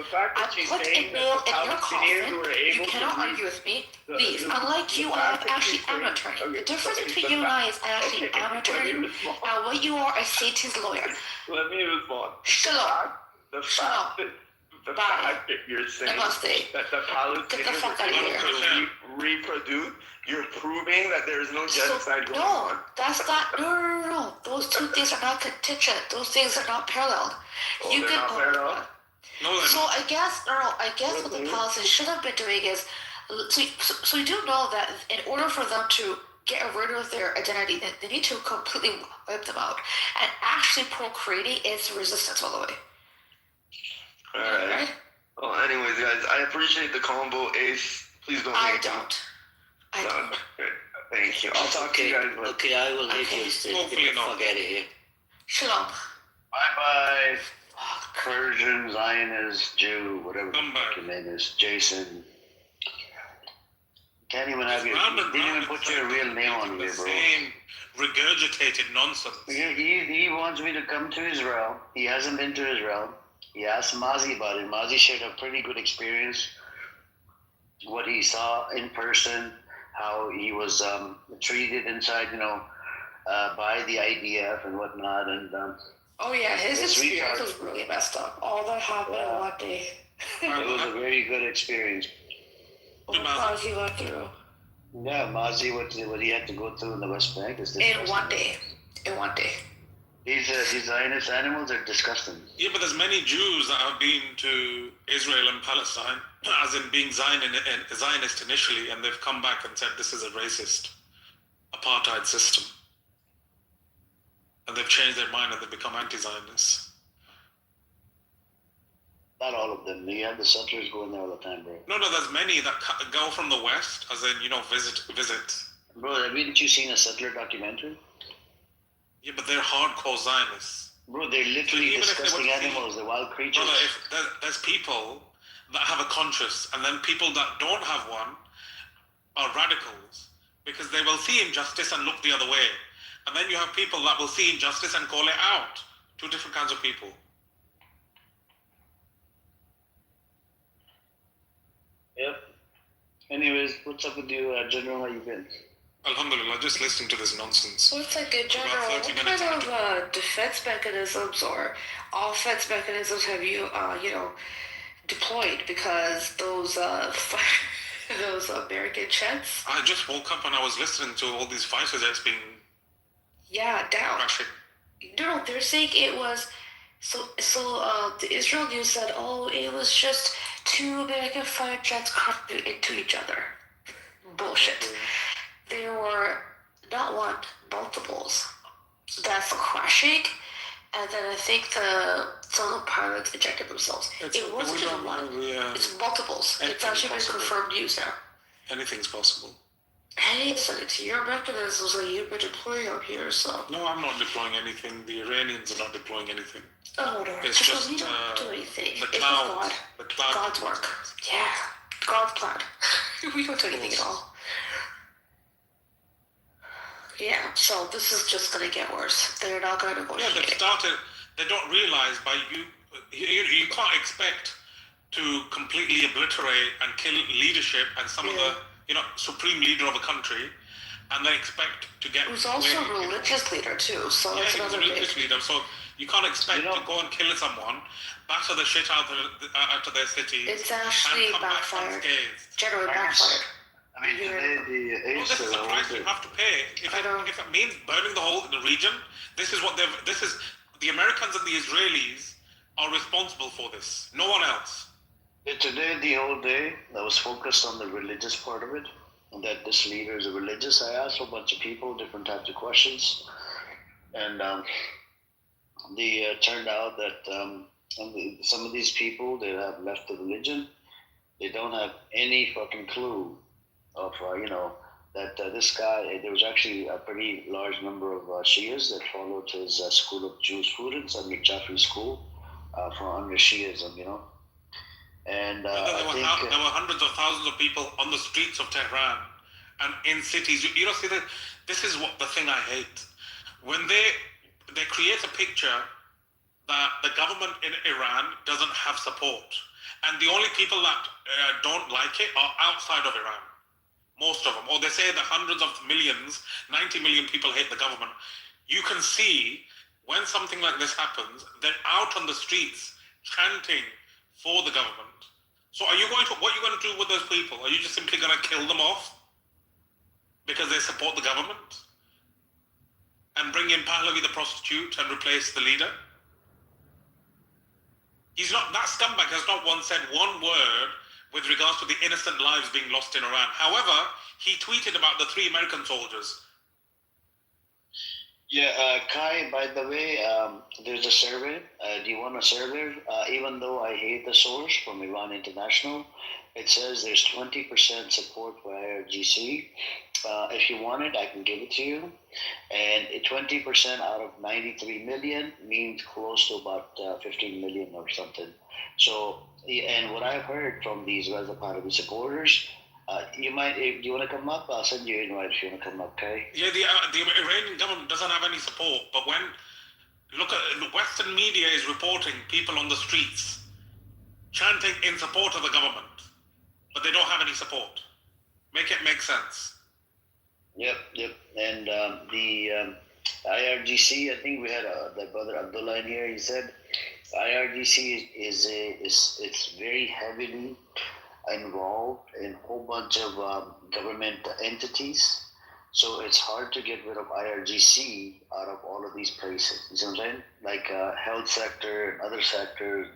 put a nail in your coffin. You cannot argue with me. Please, unlike you, I actually am an attorney. The difference between you and I is I actually am an attorney. Now, what you are, a Satan's lawyer. Let me respond. Shalom. The fact that you're saying that the Palestinians reproduce, you're proving that there is no genocide going on. That's not. No. Those two things are not contingent. Those things are not parallel. You can. So I guess what the Palestinians should have been doing is, so you do know that in order for them to get rid of their identity, they need to completely wipe them out, and actually procreating is resistance all the way. Alright. Well, anyways, guys, I appreciate the combo, Ace. Please don't. I don't. Thank you. I'll talk to you guys later. Okay, I will hate you instead. Get the fuck out of here. Shalom. Bye-bye. Persian, Zionist, Jew, whatever your name is, Jason. Can't even have your, didn't even put your real name on here, bro. Same regurgitated nonsense. He wants me to come to Israel. He hasn't been to Israel. He asked Mazi about it. Mazi shared a pretty good experience. What he saw in person, how he was treated inside, by the IDF and whatnot. And oh yeah, his experience was really messed up. All that happened in one day. It was a very good experience. What Mazi went through. Yeah, Mazi, what he had to go through in the West Bank is disgusting. In one day. These Zionist animals are disgusting. Yeah, but there's many Jews that have been to Israel and Palestine, as in being Zionist initially, and they've come back and said this is a racist apartheid system. And they've changed their mind and they've become anti-Zionists. Not all of them. You have the settlers going there all the time, bro. No, there's many that go from the West, as in, visit. Bro, haven't you seen a settler documentary? Yeah, but they're hardcore Zionists. Bro, they're literally disgusting animals. They're wild creatures. Brother, if there's people that have a conscience, and then people that don't have one are radicals, because they will see injustice and look the other way. And then you have people that will see injustice and call it out. Two different kinds of people. Yep. Anyways, what's up with you, General? How you been? Alhamdulillah, just listening to this nonsense. So it's like a general, what kind of defense mechanisms or offense mechanisms have you, deployed? Because those American jets. I just woke up and I was listening to all these fighter jets being. Yeah, down. Crashing. No, they're saying it was. So the Israel news said, it was just 2 American fighter jets crashing into each other. Bullshit. There were not one, multiples. That's crashing, and then I think some of the pilots ejected themselves. It wasn't just one. It's multiples. It's actually been confirmed news now. Anything's possible. Hey, so it's your mechanisms that you've been deploying up here, so. No, I'm not deploying anything. The Iranians are not deploying anything. Oh, no. It's just we don't do anything. The it's cloud. God's work. Yeah. God's plan. We don't do anything at all. Yeah, so this is just going to get worse. They're not going to negotiate. Yeah, they've started. They don't realize by you you can't expect to completely obliterate and kill leadership and some of the supreme leader of a country, and then expect to get. Who's also a religious leader too, so that's he was a another religious leader. So you can't expect to go and kill someone, batter the shit out of their cities. It's actually and come backfired. Back unscathed. Generally backfired. I mean, today Well, this is the price you have to pay. If it means burning the whole region, this is the Americans and the Israelis are responsible for this. No one else. Today, the whole day, I was focused on the religious part of it, and that this leader is a religious. I asked a bunch of people different types of questions, and turned out that some of these people, they have left the religion. They don't have any fucking clue of, that this guy, there was actually a pretty large number of Shias that followed his school of Jewish students under Jafri School from under Shiism, And there were hundreds of thousands of people on the streets of Tehran and in cities. See, this is what the thing I hate. When they create a picture that the government in Iran doesn't have support, and the only people that don't like it are outside of Iran. Most of them. Or they say that hundreds of millions, 90 million people hate the government. You can see when something like this happens, they're out on the streets chanting for the government. So what are you going to do with those people? Are you just simply going to kill them off because they support the government? And bring in Pahlavi the prostitute and replace the leader? That scumbag has not once said one word with regards to the innocent lives being lost in Iran. However, he tweeted about the 3 American soldiers. Yeah, Kai, by the way, there's a survey. Do you want a survey? Even though I hate the source from Iran International, it says there's 20% support for IRGC. If you want it, I can give it to you. And 20% out of 93 million means close to about 15 million or something. So, and what I've heard from these Reza Pahlavi supporters, you might, if you want to come up, I'll send you an invite if you want to come up, okay? Yeah, the Iranian government doesn't have any support, but when Western media is reporting people on the streets chanting in support of the government, but they don't have any support. Make it make sense. Yep. And the IRGC, I think we had the brother Abdullah in here. He said IRGC it's very heavily involved in a whole bunch of government entities. So it's hard to get rid of IRGC out of all of these places. You see what I'm saying? Like health sector and other sectors,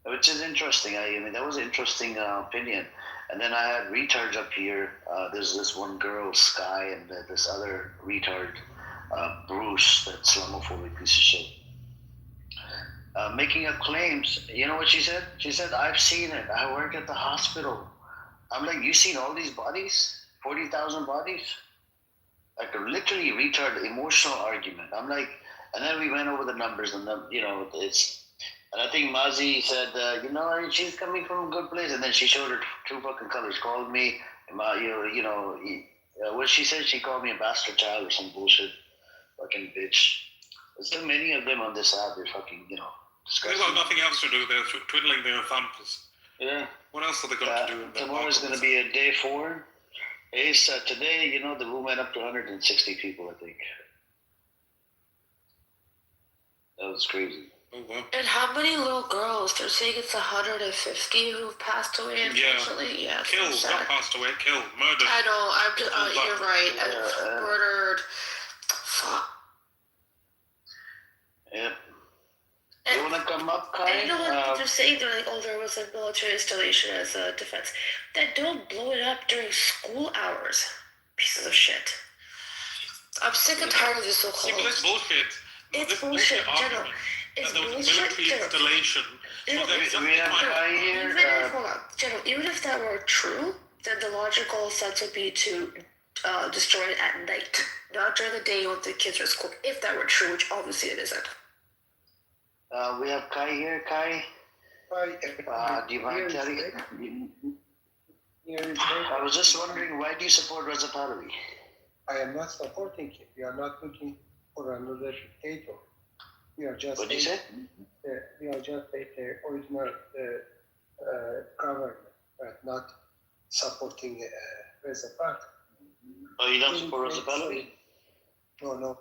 which is interesting. I mean, that was an interesting opinion. And then I had retards up here. There's this one girl, Sky, and this other retard, Bruce, that Islamophobic piece of shit. Making up claims. You know what she said? She said, I've seen it. I work at the hospital. I'm like, you seen all these bodies? 40,000 bodies? Like a literally retard emotional argument. I'm like, and then we went over the numbers and and I think Mazi said, she's coming from a good place. And then she showed her 2 fucking colors, called me, what she said, she called me a bastard child or some bullshit. Fucking bitch. There's so many of them on this app, they're fucking, They've got nothing else to do. They're twiddling their thumbs. Yeah. What else are they going to do? Tomorrow's going to be a day 4. Today, the room went up to 160 people, I think. That was crazy. Oh, wow. And how many little girls? They're saying it's 150 who've passed away, unfortunately. Yeah, killed, not passed away, killed, murdered. I know, I'm just, you're right. Murdered. Fuck. Yeah. You want to come up, Kai? And you know what they're saying? They're like, there was a military installation as a defense. Then don't blow it up during school hours. Pieces of shit. I'm sick and tired of this so-called. See, but this bullshit. It's bullshit, General. It's there was bullshit, a military installation. General, even if that were true, then the logical sense would be to destroy it at night, not during the day when the kids are at school. If that were true, which obviously it isn't. We have Kai here. Kai? Hi. Do you mind telling I was just wondering, why do you support Reza Pahlavi? I am not supporting him. We are not looking for another dictator. We are just. What did you say? We are just the original government, right? Not supporting Reza Pahlavi. Oh, you don't support Reza Pahlavi? No.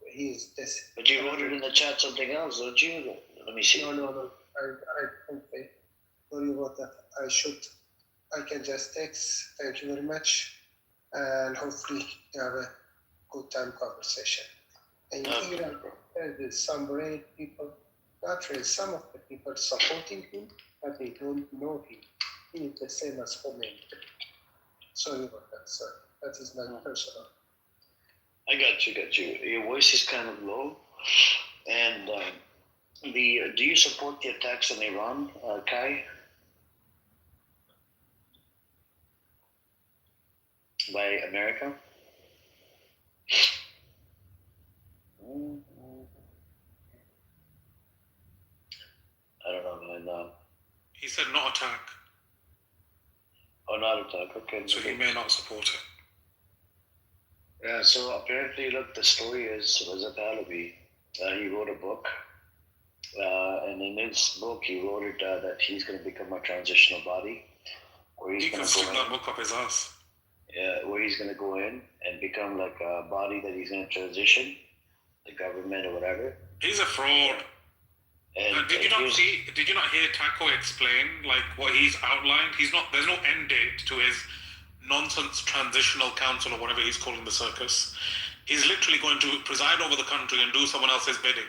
He is this. But you wrote it in the chat something else, don't you? Let me see. No. I don't think. Sorry about that. I can just text. Thank you very much. And hopefully you have a good time conversation. And Iran, there's some brave people, not really, some of the people supporting him, but they don't know him. He is the same as Khomeini. Sorry about that, sir. That is not personal. I got you. Your voice is kind of low. And do you support the attacks on Iran, Kai? By America? I don't know, man. He said not attack. Oh, not attack. Okay. So he may not support it. Yeah, so apparently, look, the story is Reza Pahlavi. He wrote a book, and in his book, he wrote it that he's going to become a transitional body. Where he's he can stick that book up his ass. Yeah, where he's going to go in and become like a body that he's going to transition, the government or whatever. He's a fraud. And did you not hear Taco explain like what he's outlined? There's no end date to his nonsense transitional council or whatever he's calling the circus. He's literally going to preside over the country and do someone else's bidding.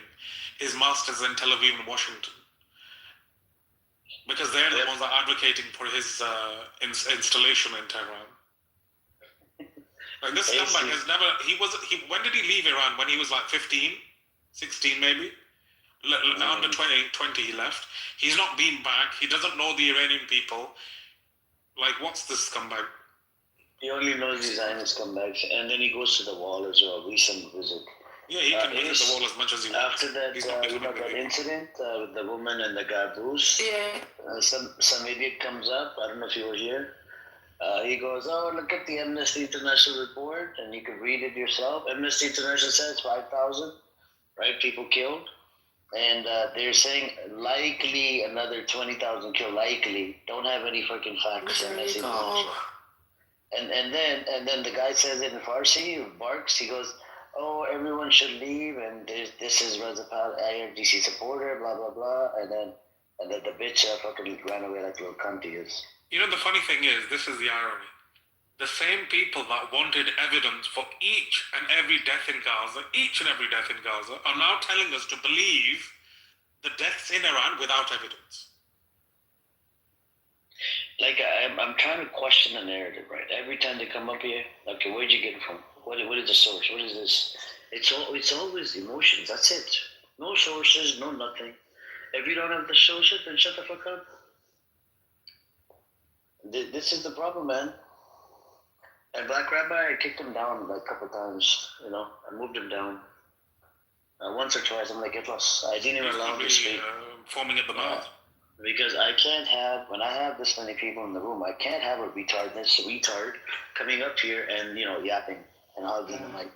His masters in Tel Aviv and Washington. Because they're the ones that are advocating for his installation in Tehran. Like this scumbag has never, when did he leave Iran? When he was like 15, 16 maybe? Under 20 he left. He's not been back. He doesn't know the Iranian people. Like, what's this scumbag? He only knows the Zionist scumbags, and then he goes to the wall as well. Recent visit. Yeah, he can visit the wall as much as he wants. After that, that incident with the woman and the guy Bruce. Yeah. Some idiot comes up. I don't know if you were here. He goes, "Oh, look at the Amnesty International report, and you can read it yourself." Amnesty International says 5,000, right? People killed. And they're saying likely another 20,000 killed. Likely, don't have any freaking facts. And then the guy says it in Farsi, barks. He goes, "Oh, everyone should leave, and this is Reza Pahlavi, IRGC supporter, blah blah blah." And then the bitch fucking ran away like a little cunt he is. You know, the funny thing is, this is the irony. The same people that wanted evidence for each and every death in Gaza, are now telling us to believe the deaths in Iran without evidence. Like, I'm trying to question the narrative, right? Every time they come up here, okay, where'd you get it from? What is the source? What is this? It's always emotions. That's it. No sources, no nothing. If you don't have the sources, then shut the fuck up. This is the problem, man. And Black Rabbi, I kicked him down like a couple times. I moved him down. Once or twice, I'm like, I didn't even allow him to speak. Foaming at the mouth. Because I can't have, when I have this many people in the room, I can't have a retard coming up here and, yapping and hugging the mic.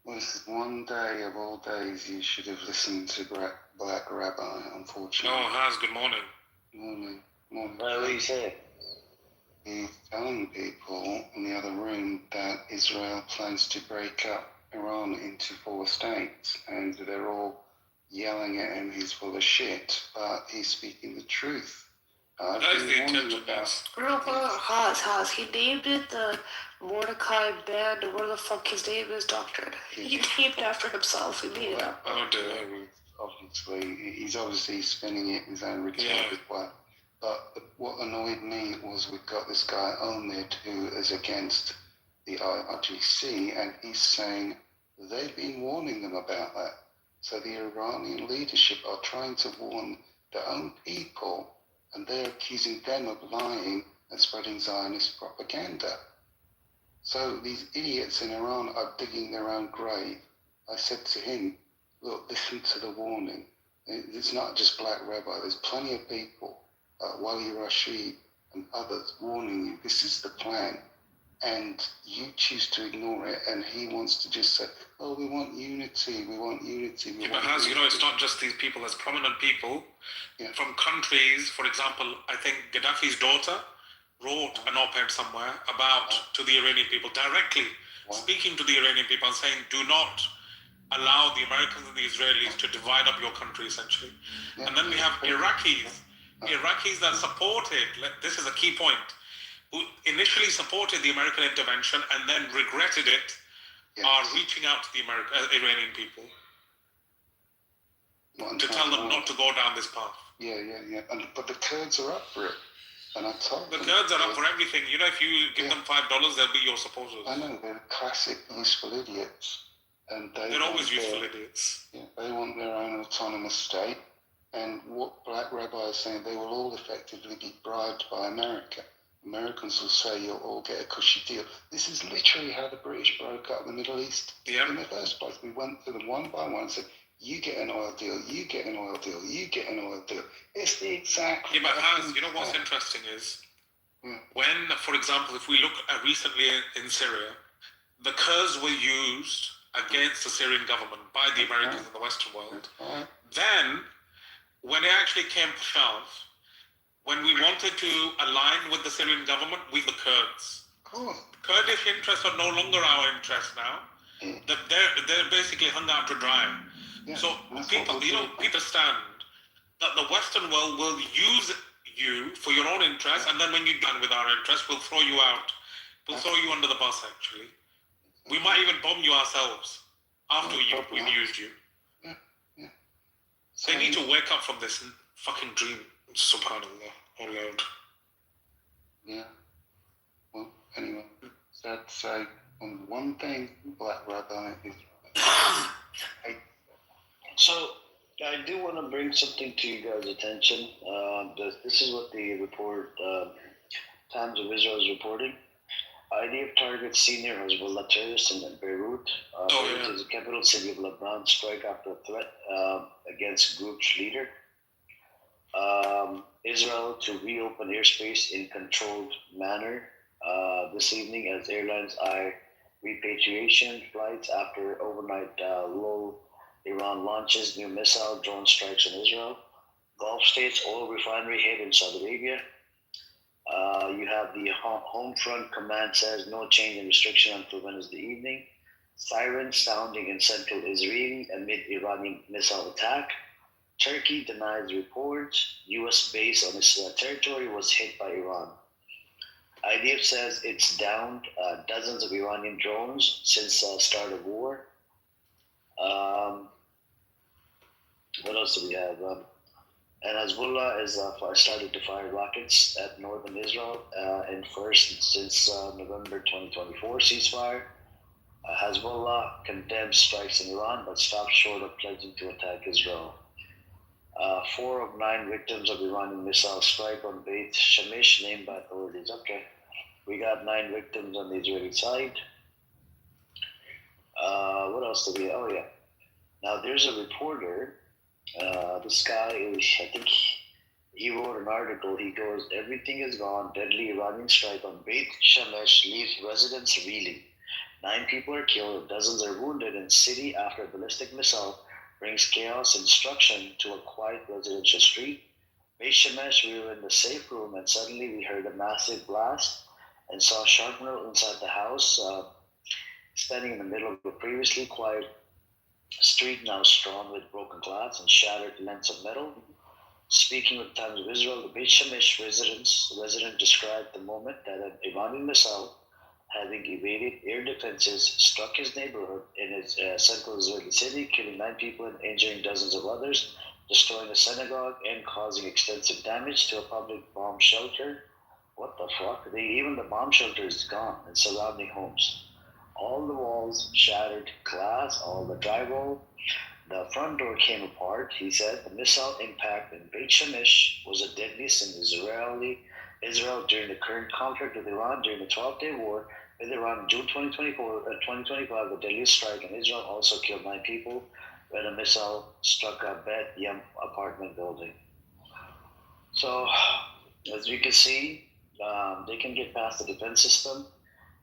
Listen, one day of all days, you should have listened to Black Rabbi, unfortunately. Oh, Haz, good morning. Morning. What do you say? He's telling people in the other room that Israel plans to break up Iran into 4 states, and they're all yelling at him he's full of shit, but he's speaking the truth. That is the intent of this. Haas. He named it the Mordecai Band, or whatever the fuck his name is, doctrine. He named after himself. He made it up. Oh, dear. Obviously, he's obviously spinning it in his own retarded way. But what annoyed me was we've got this guy Omid who is against the IRGC, and he's saying they've been warning them about that. So the Iranian leadership are trying to warn their own people, and they're accusing them of lying and spreading Zionist propaganda. So these idiots in Iran are digging their own grave. I said to him, look, listen to the warning. It's not just Black Rabbi. There's plenty of people, Wali Rashid and others, warning you this is the plan. and you choose to ignore it, and he wants to just say, "Oh, we want unity, we want unity." Yeah, but as you know, it's not just these people. There's prominent people from countries. For example, I think Gaddafi's daughter wrote an op-ed somewhere about to the Iranian people directly, speaking to the Iranian people and saying, "Do not allow the Americans and the Israelis to divide up your country," essentially. And then we have Iraqis that supported. This is a key point. Who initially supported the American intervention and then regretted it, are reaching out to the Iranian people to tell them not to go down this path. Yeah. But the Kurds are up for it. And I told the Kurds are up for everything. You know, if you give them $5, they'll be your supporters. I know, they're classic useful idiots. And they're always useful idiots. Yeah, they want their own autonomous state. And what Black Rabbi is saying, they will all effectively be bribed by America. Americans will say you'll all get a cushy deal. This is literally how the British broke up the Middle East in the first place. We went to them one by one and said, you get an oil deal, you get an oil deal, you get an oil deal. It's the exact... Yeah, but Hans, you know what's interesting is, when, for example, if we look at recently in Syria, the Kurds were used against the Syrian government by the Americans in the Western world. Then, when it actually came to shove, when we wanted to align with the Syrian government, we the Kurds. Kurdish interests are no longer our interests now. They're basically hung out to dry. So people understand that the Western world will use you for your own interests, and then when you're done with our interests, we'll throw you out. We'll throw you under the bus, actually. We might even bomb you ourselves after we've used you. They need to wake up from this fucking dream. Subhanallah. Oh Lord. Yeah. Well, anyway, sad to say, on one thing, Black Rabbi is right. So, I do want to bring something to you guys' attention. This is what the report, Times of Israel is reporting. IDF targets senior Hezbollah terrorists in Beirut. Beirut is the capital city of Lebanon. Strike after a threat against group's leader. Israel to reopen airspace in controlled manner this evening as airlines eye repatriation flights after overnight lull. Iran launches new missile drone strikes in Israel. Gulf states oil refinery hit in Saudi Arabia. You have the Home Front Command says no change in restriction until Wednesday evening. Sirens sounding in central Israel amid Iranian missile attack. Turkey denies reports U.S. base on its territory was hit by Iran. IDF says it's downed dozens of Iranian drones since start of war. What else do we have? And Hezbollah is started to fire rockets at northern Israel and first since November 2024 ceasefire. Hezbollah condemns strikes in Iran but stopped short of pledging to attack Israel. 4 of 9 victims of Iranian missile strike on Beit Shemesh named by authorities. Okay, we got 9 victims on the Israeli side. What else do we have? Oh yeah. Now there's a reporter. This guy is, I think he wrote an article. He goes, everything is gone. Deadly Iranian strike on Beit Shemesh leaves residents reeling. 9 people are killed. Dozens are wounded in city after a ballistic missile brings chaos and destruction to a quiet residential street. Beit Shemesh, we were in the safe room and suddenly we heard a massive blast and saw shrapnel inside the house, standing in the middle of a previously quiet street now strewn with broken glass and shattered lengths of metal. Speaking with Times of Israel, the Beit Shemesh resident described the moment that an Iranian missile, having evaded air defenses, struck his neighborhood in his central Israeli city, killing 9 people and injuring dozens of others, destroying a synagogue and causing extensive damage to a public bomb shelter. What the fuck? Even the bomb shelter is gone and surrounding homes. All the walls shattered, glass, all the drywall. The front door came apart. He said the missile impact in Beit Shemesh was the deadliest in Israel during the current conflict with Iran during the 12-day war with Iran in June 2025. The deadliest strike in Israel also killed 9 people when a missile struck a Bet Yam apartment building. So, as we can see, they can get past the defense system.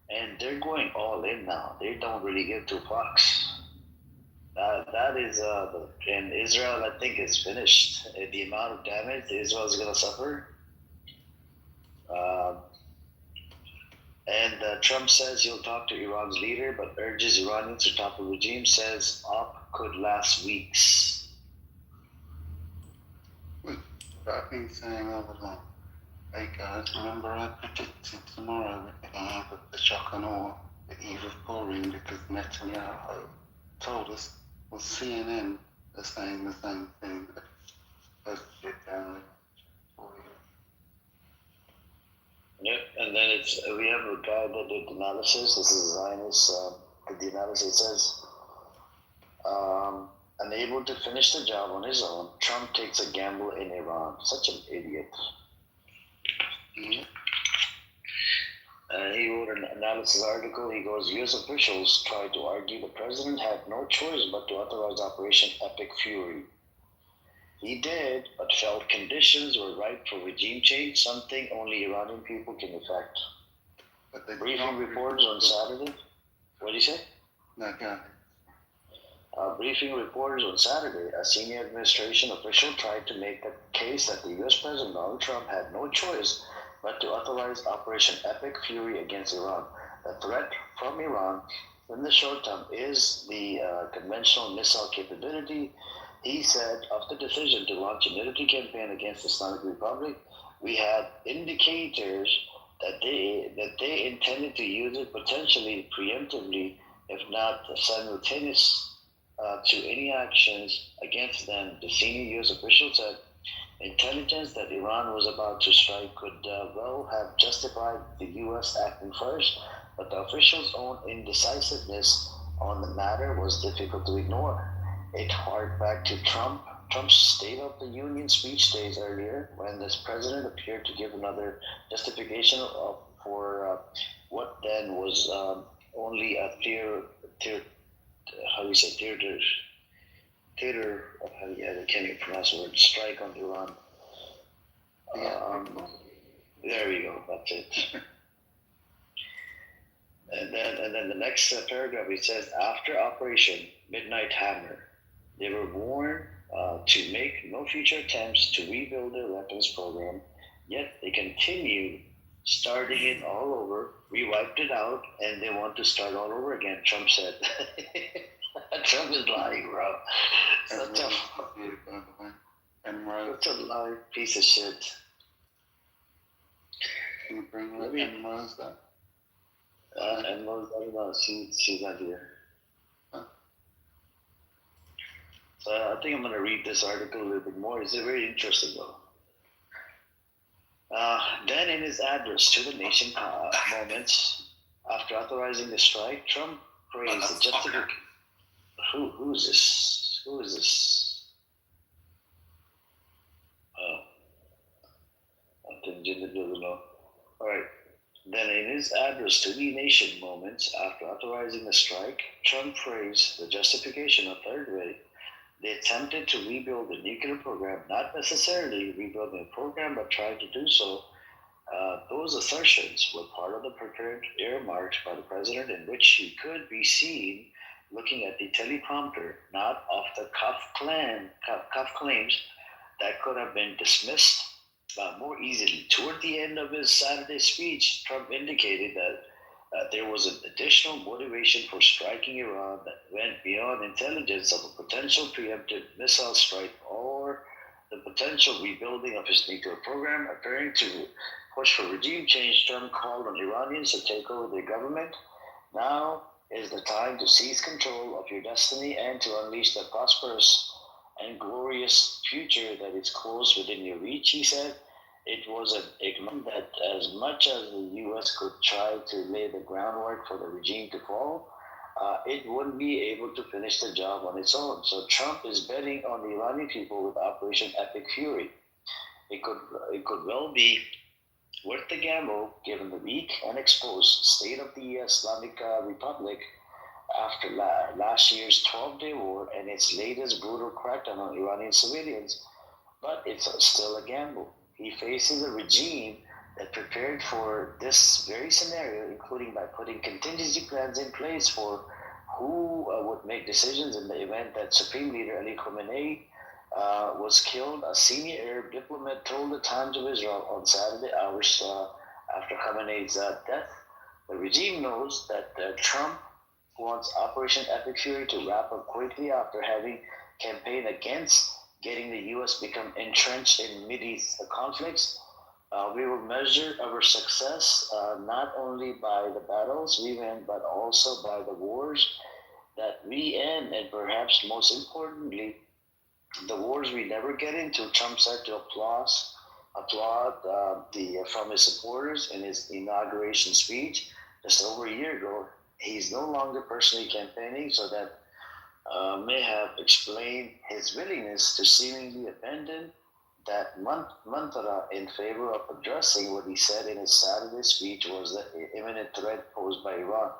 and they're going all in now. They don't really give two fucks. That is, and Israel, I think, is finished. The amount of damage Israel is going to suffer. And Trump says he'll talk to Iran's leader, but urges Iranians to topple the regime, says op could last weeks. I've been saying all along. Hey guys, remember I predicted tomorrow we're going to have the shock and awe, the eve of Purim, because Netanyahu told us, well, CNN are saying the same thing. Posted it down there for you. Yep, and then we have a guy that did analysis. This is Zionist. The analysis says, unable to finish the job on his own, Trump takes a gamble in Iran. Such an idiot. He wrote an analysis article. He goes, U.S. officials tried to argue the president had no choice but to authorize Operation Epic Fury. He did, but felt conditions were ripe for regime change, something only Iranian people can effect. But they briefing reports on Saturday. What did you say? No, go ahead. Briefing reporters on Saturday, a senior administration official tried to make the case that the U.S. President Donald Trump had no choice but to authorize Operation Epic Fury against Iran. The threat from Iran in the short term is the conventional missile capability. He said, of the decision to launch a military campaign against the Islamic Republic, we had indicators that they intended to use it potentially preemptively, if not simultaneous, to any actions against them. The senior U.S. official said intelligence that Iran was about to strike could well have justified the U.S. acting first, but the official's own indecisiveness on the matter was difficult to ignore. It harked back to Trump's State of the Union speech days earlier, when this president appeared to give another justification for what then was only a theater, I can't even pronounce the word, strike on Iran. There we go, that's it. And then the next paragraph, it says, after Operation Midnight Hammer, they were warned to make no future attempts to rebuild their weapons program, yet they continue starting it all over. We wiped it out, and they want to start all over again, Trump said. Trump is lying, bro. Such a lying piece of shit. Can you bring her Rose up? Rose, I don't know. She's not here. So I think I'm going to read this article a little bit more. It's very interesting, though. Then in his address to the nation moments after authorizing the strike, Trump praised the justification. Who is this? Who is this? Oh. I think Jinder doesn't know. Alright. Then in his address to the nation moments after authorizing the strike, Trump praised the justification a third way. They attempted to rebuild the nuclear program, not necessarily rebuilding the program, but trying to do so. Those assertions were part of the prepared earmarks by the president, in which he could be seen looking at the teleprompter, not off the cuff claims that could have been dismissed more easily. Toward the end of his Saturday speech, Trump indicated that there was an additional motivation for striking Iran that went beyond intelligence of a potential preemptive missile strike or the potential rebuilding of his nuclear program. Appearing to push for regime change, Trump called on Iranians to take over their government. Now is the time to seize control of your destiny and to unleash the prosperous and glorious future that is close within your reach, he said. It was an acknowledgement that as much as the U.S. could try to lay the groundwork for the regime to fall, it wouldn't be able to finish the job on its own. So Trump is betting on the Iranian people with Operation Epic Fury. It could well be worth the gamble, given the weak and exposed state of the Islamic Republic after last year's 12-day war and its latest brutal crackdown on Iranian civilians. But it's still a gamble. He faces a regime that prepared for this very scenario, including by putting contingency plans in place for who would make decisions in the event that Supreme Leader Ali Khamenei was killed. A senior Arab diplomat told the Times of Israel on Saturday, hours after Khamenei's death, the regime knows that Trump wants Operation Epic Fury to wrap up quickly after having campaigned against getting the U.S. become entrenched in Mideast conflicts. We will measure our success not only by the battles we win, but also by the wars that we end, and perhaps most importantly, the wars we never get into. Trump said to applaud from his supporters in his inauguration speech just over a year ago. He's no longer personally campaigning, so that may have explained his willingness to seemingly abandon that mantra in favor of addressing what he said in his Saturday speech was the imminent threat posed by Iran.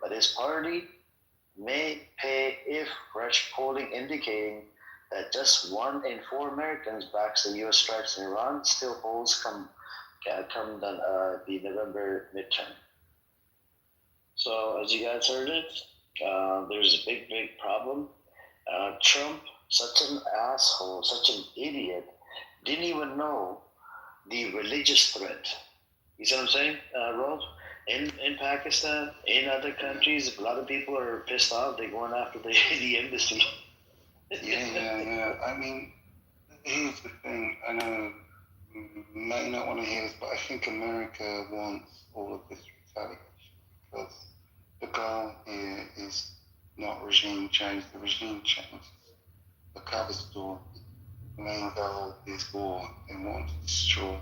But his party may pay if fresh polling indicating that just 1 in 4 Americans backs the U.S. strikes in Iran still holds come the November midterm. So as you guys heard it, there's a big problem. Trump, such an asshole, such an idiot, didn't even know the religious threat. You see what I'm saying, Rolf? In Pakistan, in other countries, a lot of people are pissed off. They're going after the embassy. Yeah. I mean, here's the thing. I know you may not want to hear this, but I think America wants all of this retaliation because the goal here is not regime change. The regime change is the cover story. The main goal is war. They want to destroy.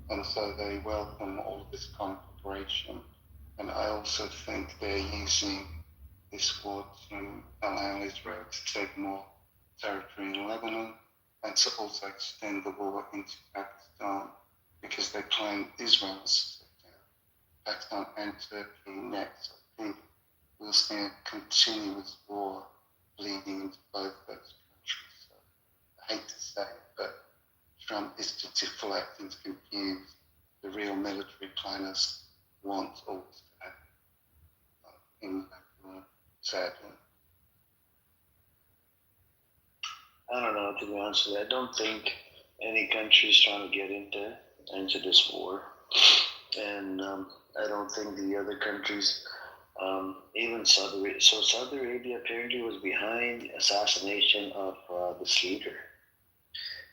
And so they welcome all of this conflagration. And I also think they're using this war to allow Israel to take more territory in Lebanon and to also extend the war into Pakistan because they claim Israel is Pakistan and Turkey next. I think we'll see a continuous war bleeding into both those countries. So I hate to say it, but Trump is to deflect and to confuse. The real military planners want all this to happen in Lebanon, sadly. I don't know, to be honest with you. I don't think any country is trying to get into this war. And I don't think the other countries, even Saudi Arabia. So Saudi Arabia apparently was behind the assassination of this leader.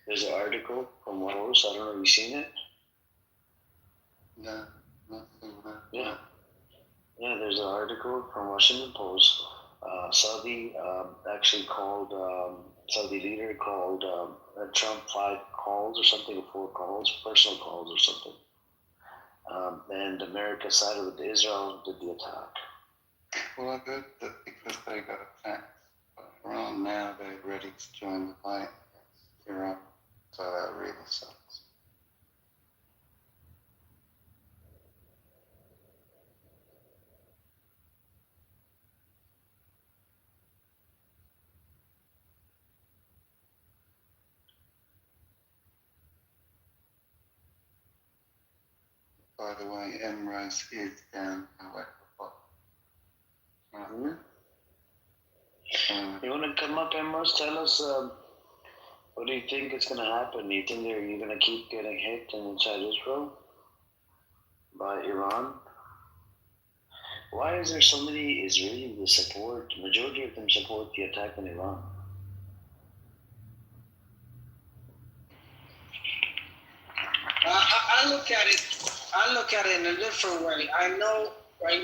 There's an article from Waros. I don't know if you've seen it. No. Yeah, there's an article from Washington Post. Saudi actually called, Saudi leader called Trump 5 calls or something, or 4 calls, personal calls or something. And America sided with Israel and did the attack. Well, I heard that because they got attacked by Iran, now they're ready to join the fight against Iran. So that really sucks. By the way, Emrose is down however. You want to come up, Emrose? Tell us what do you think is going to happen? Do you think you're going to keep getting hit inside Israel by Iran? Why is there so many Israelis that support, majority of them support the attack on Iran? I look at it in a different way. I know right now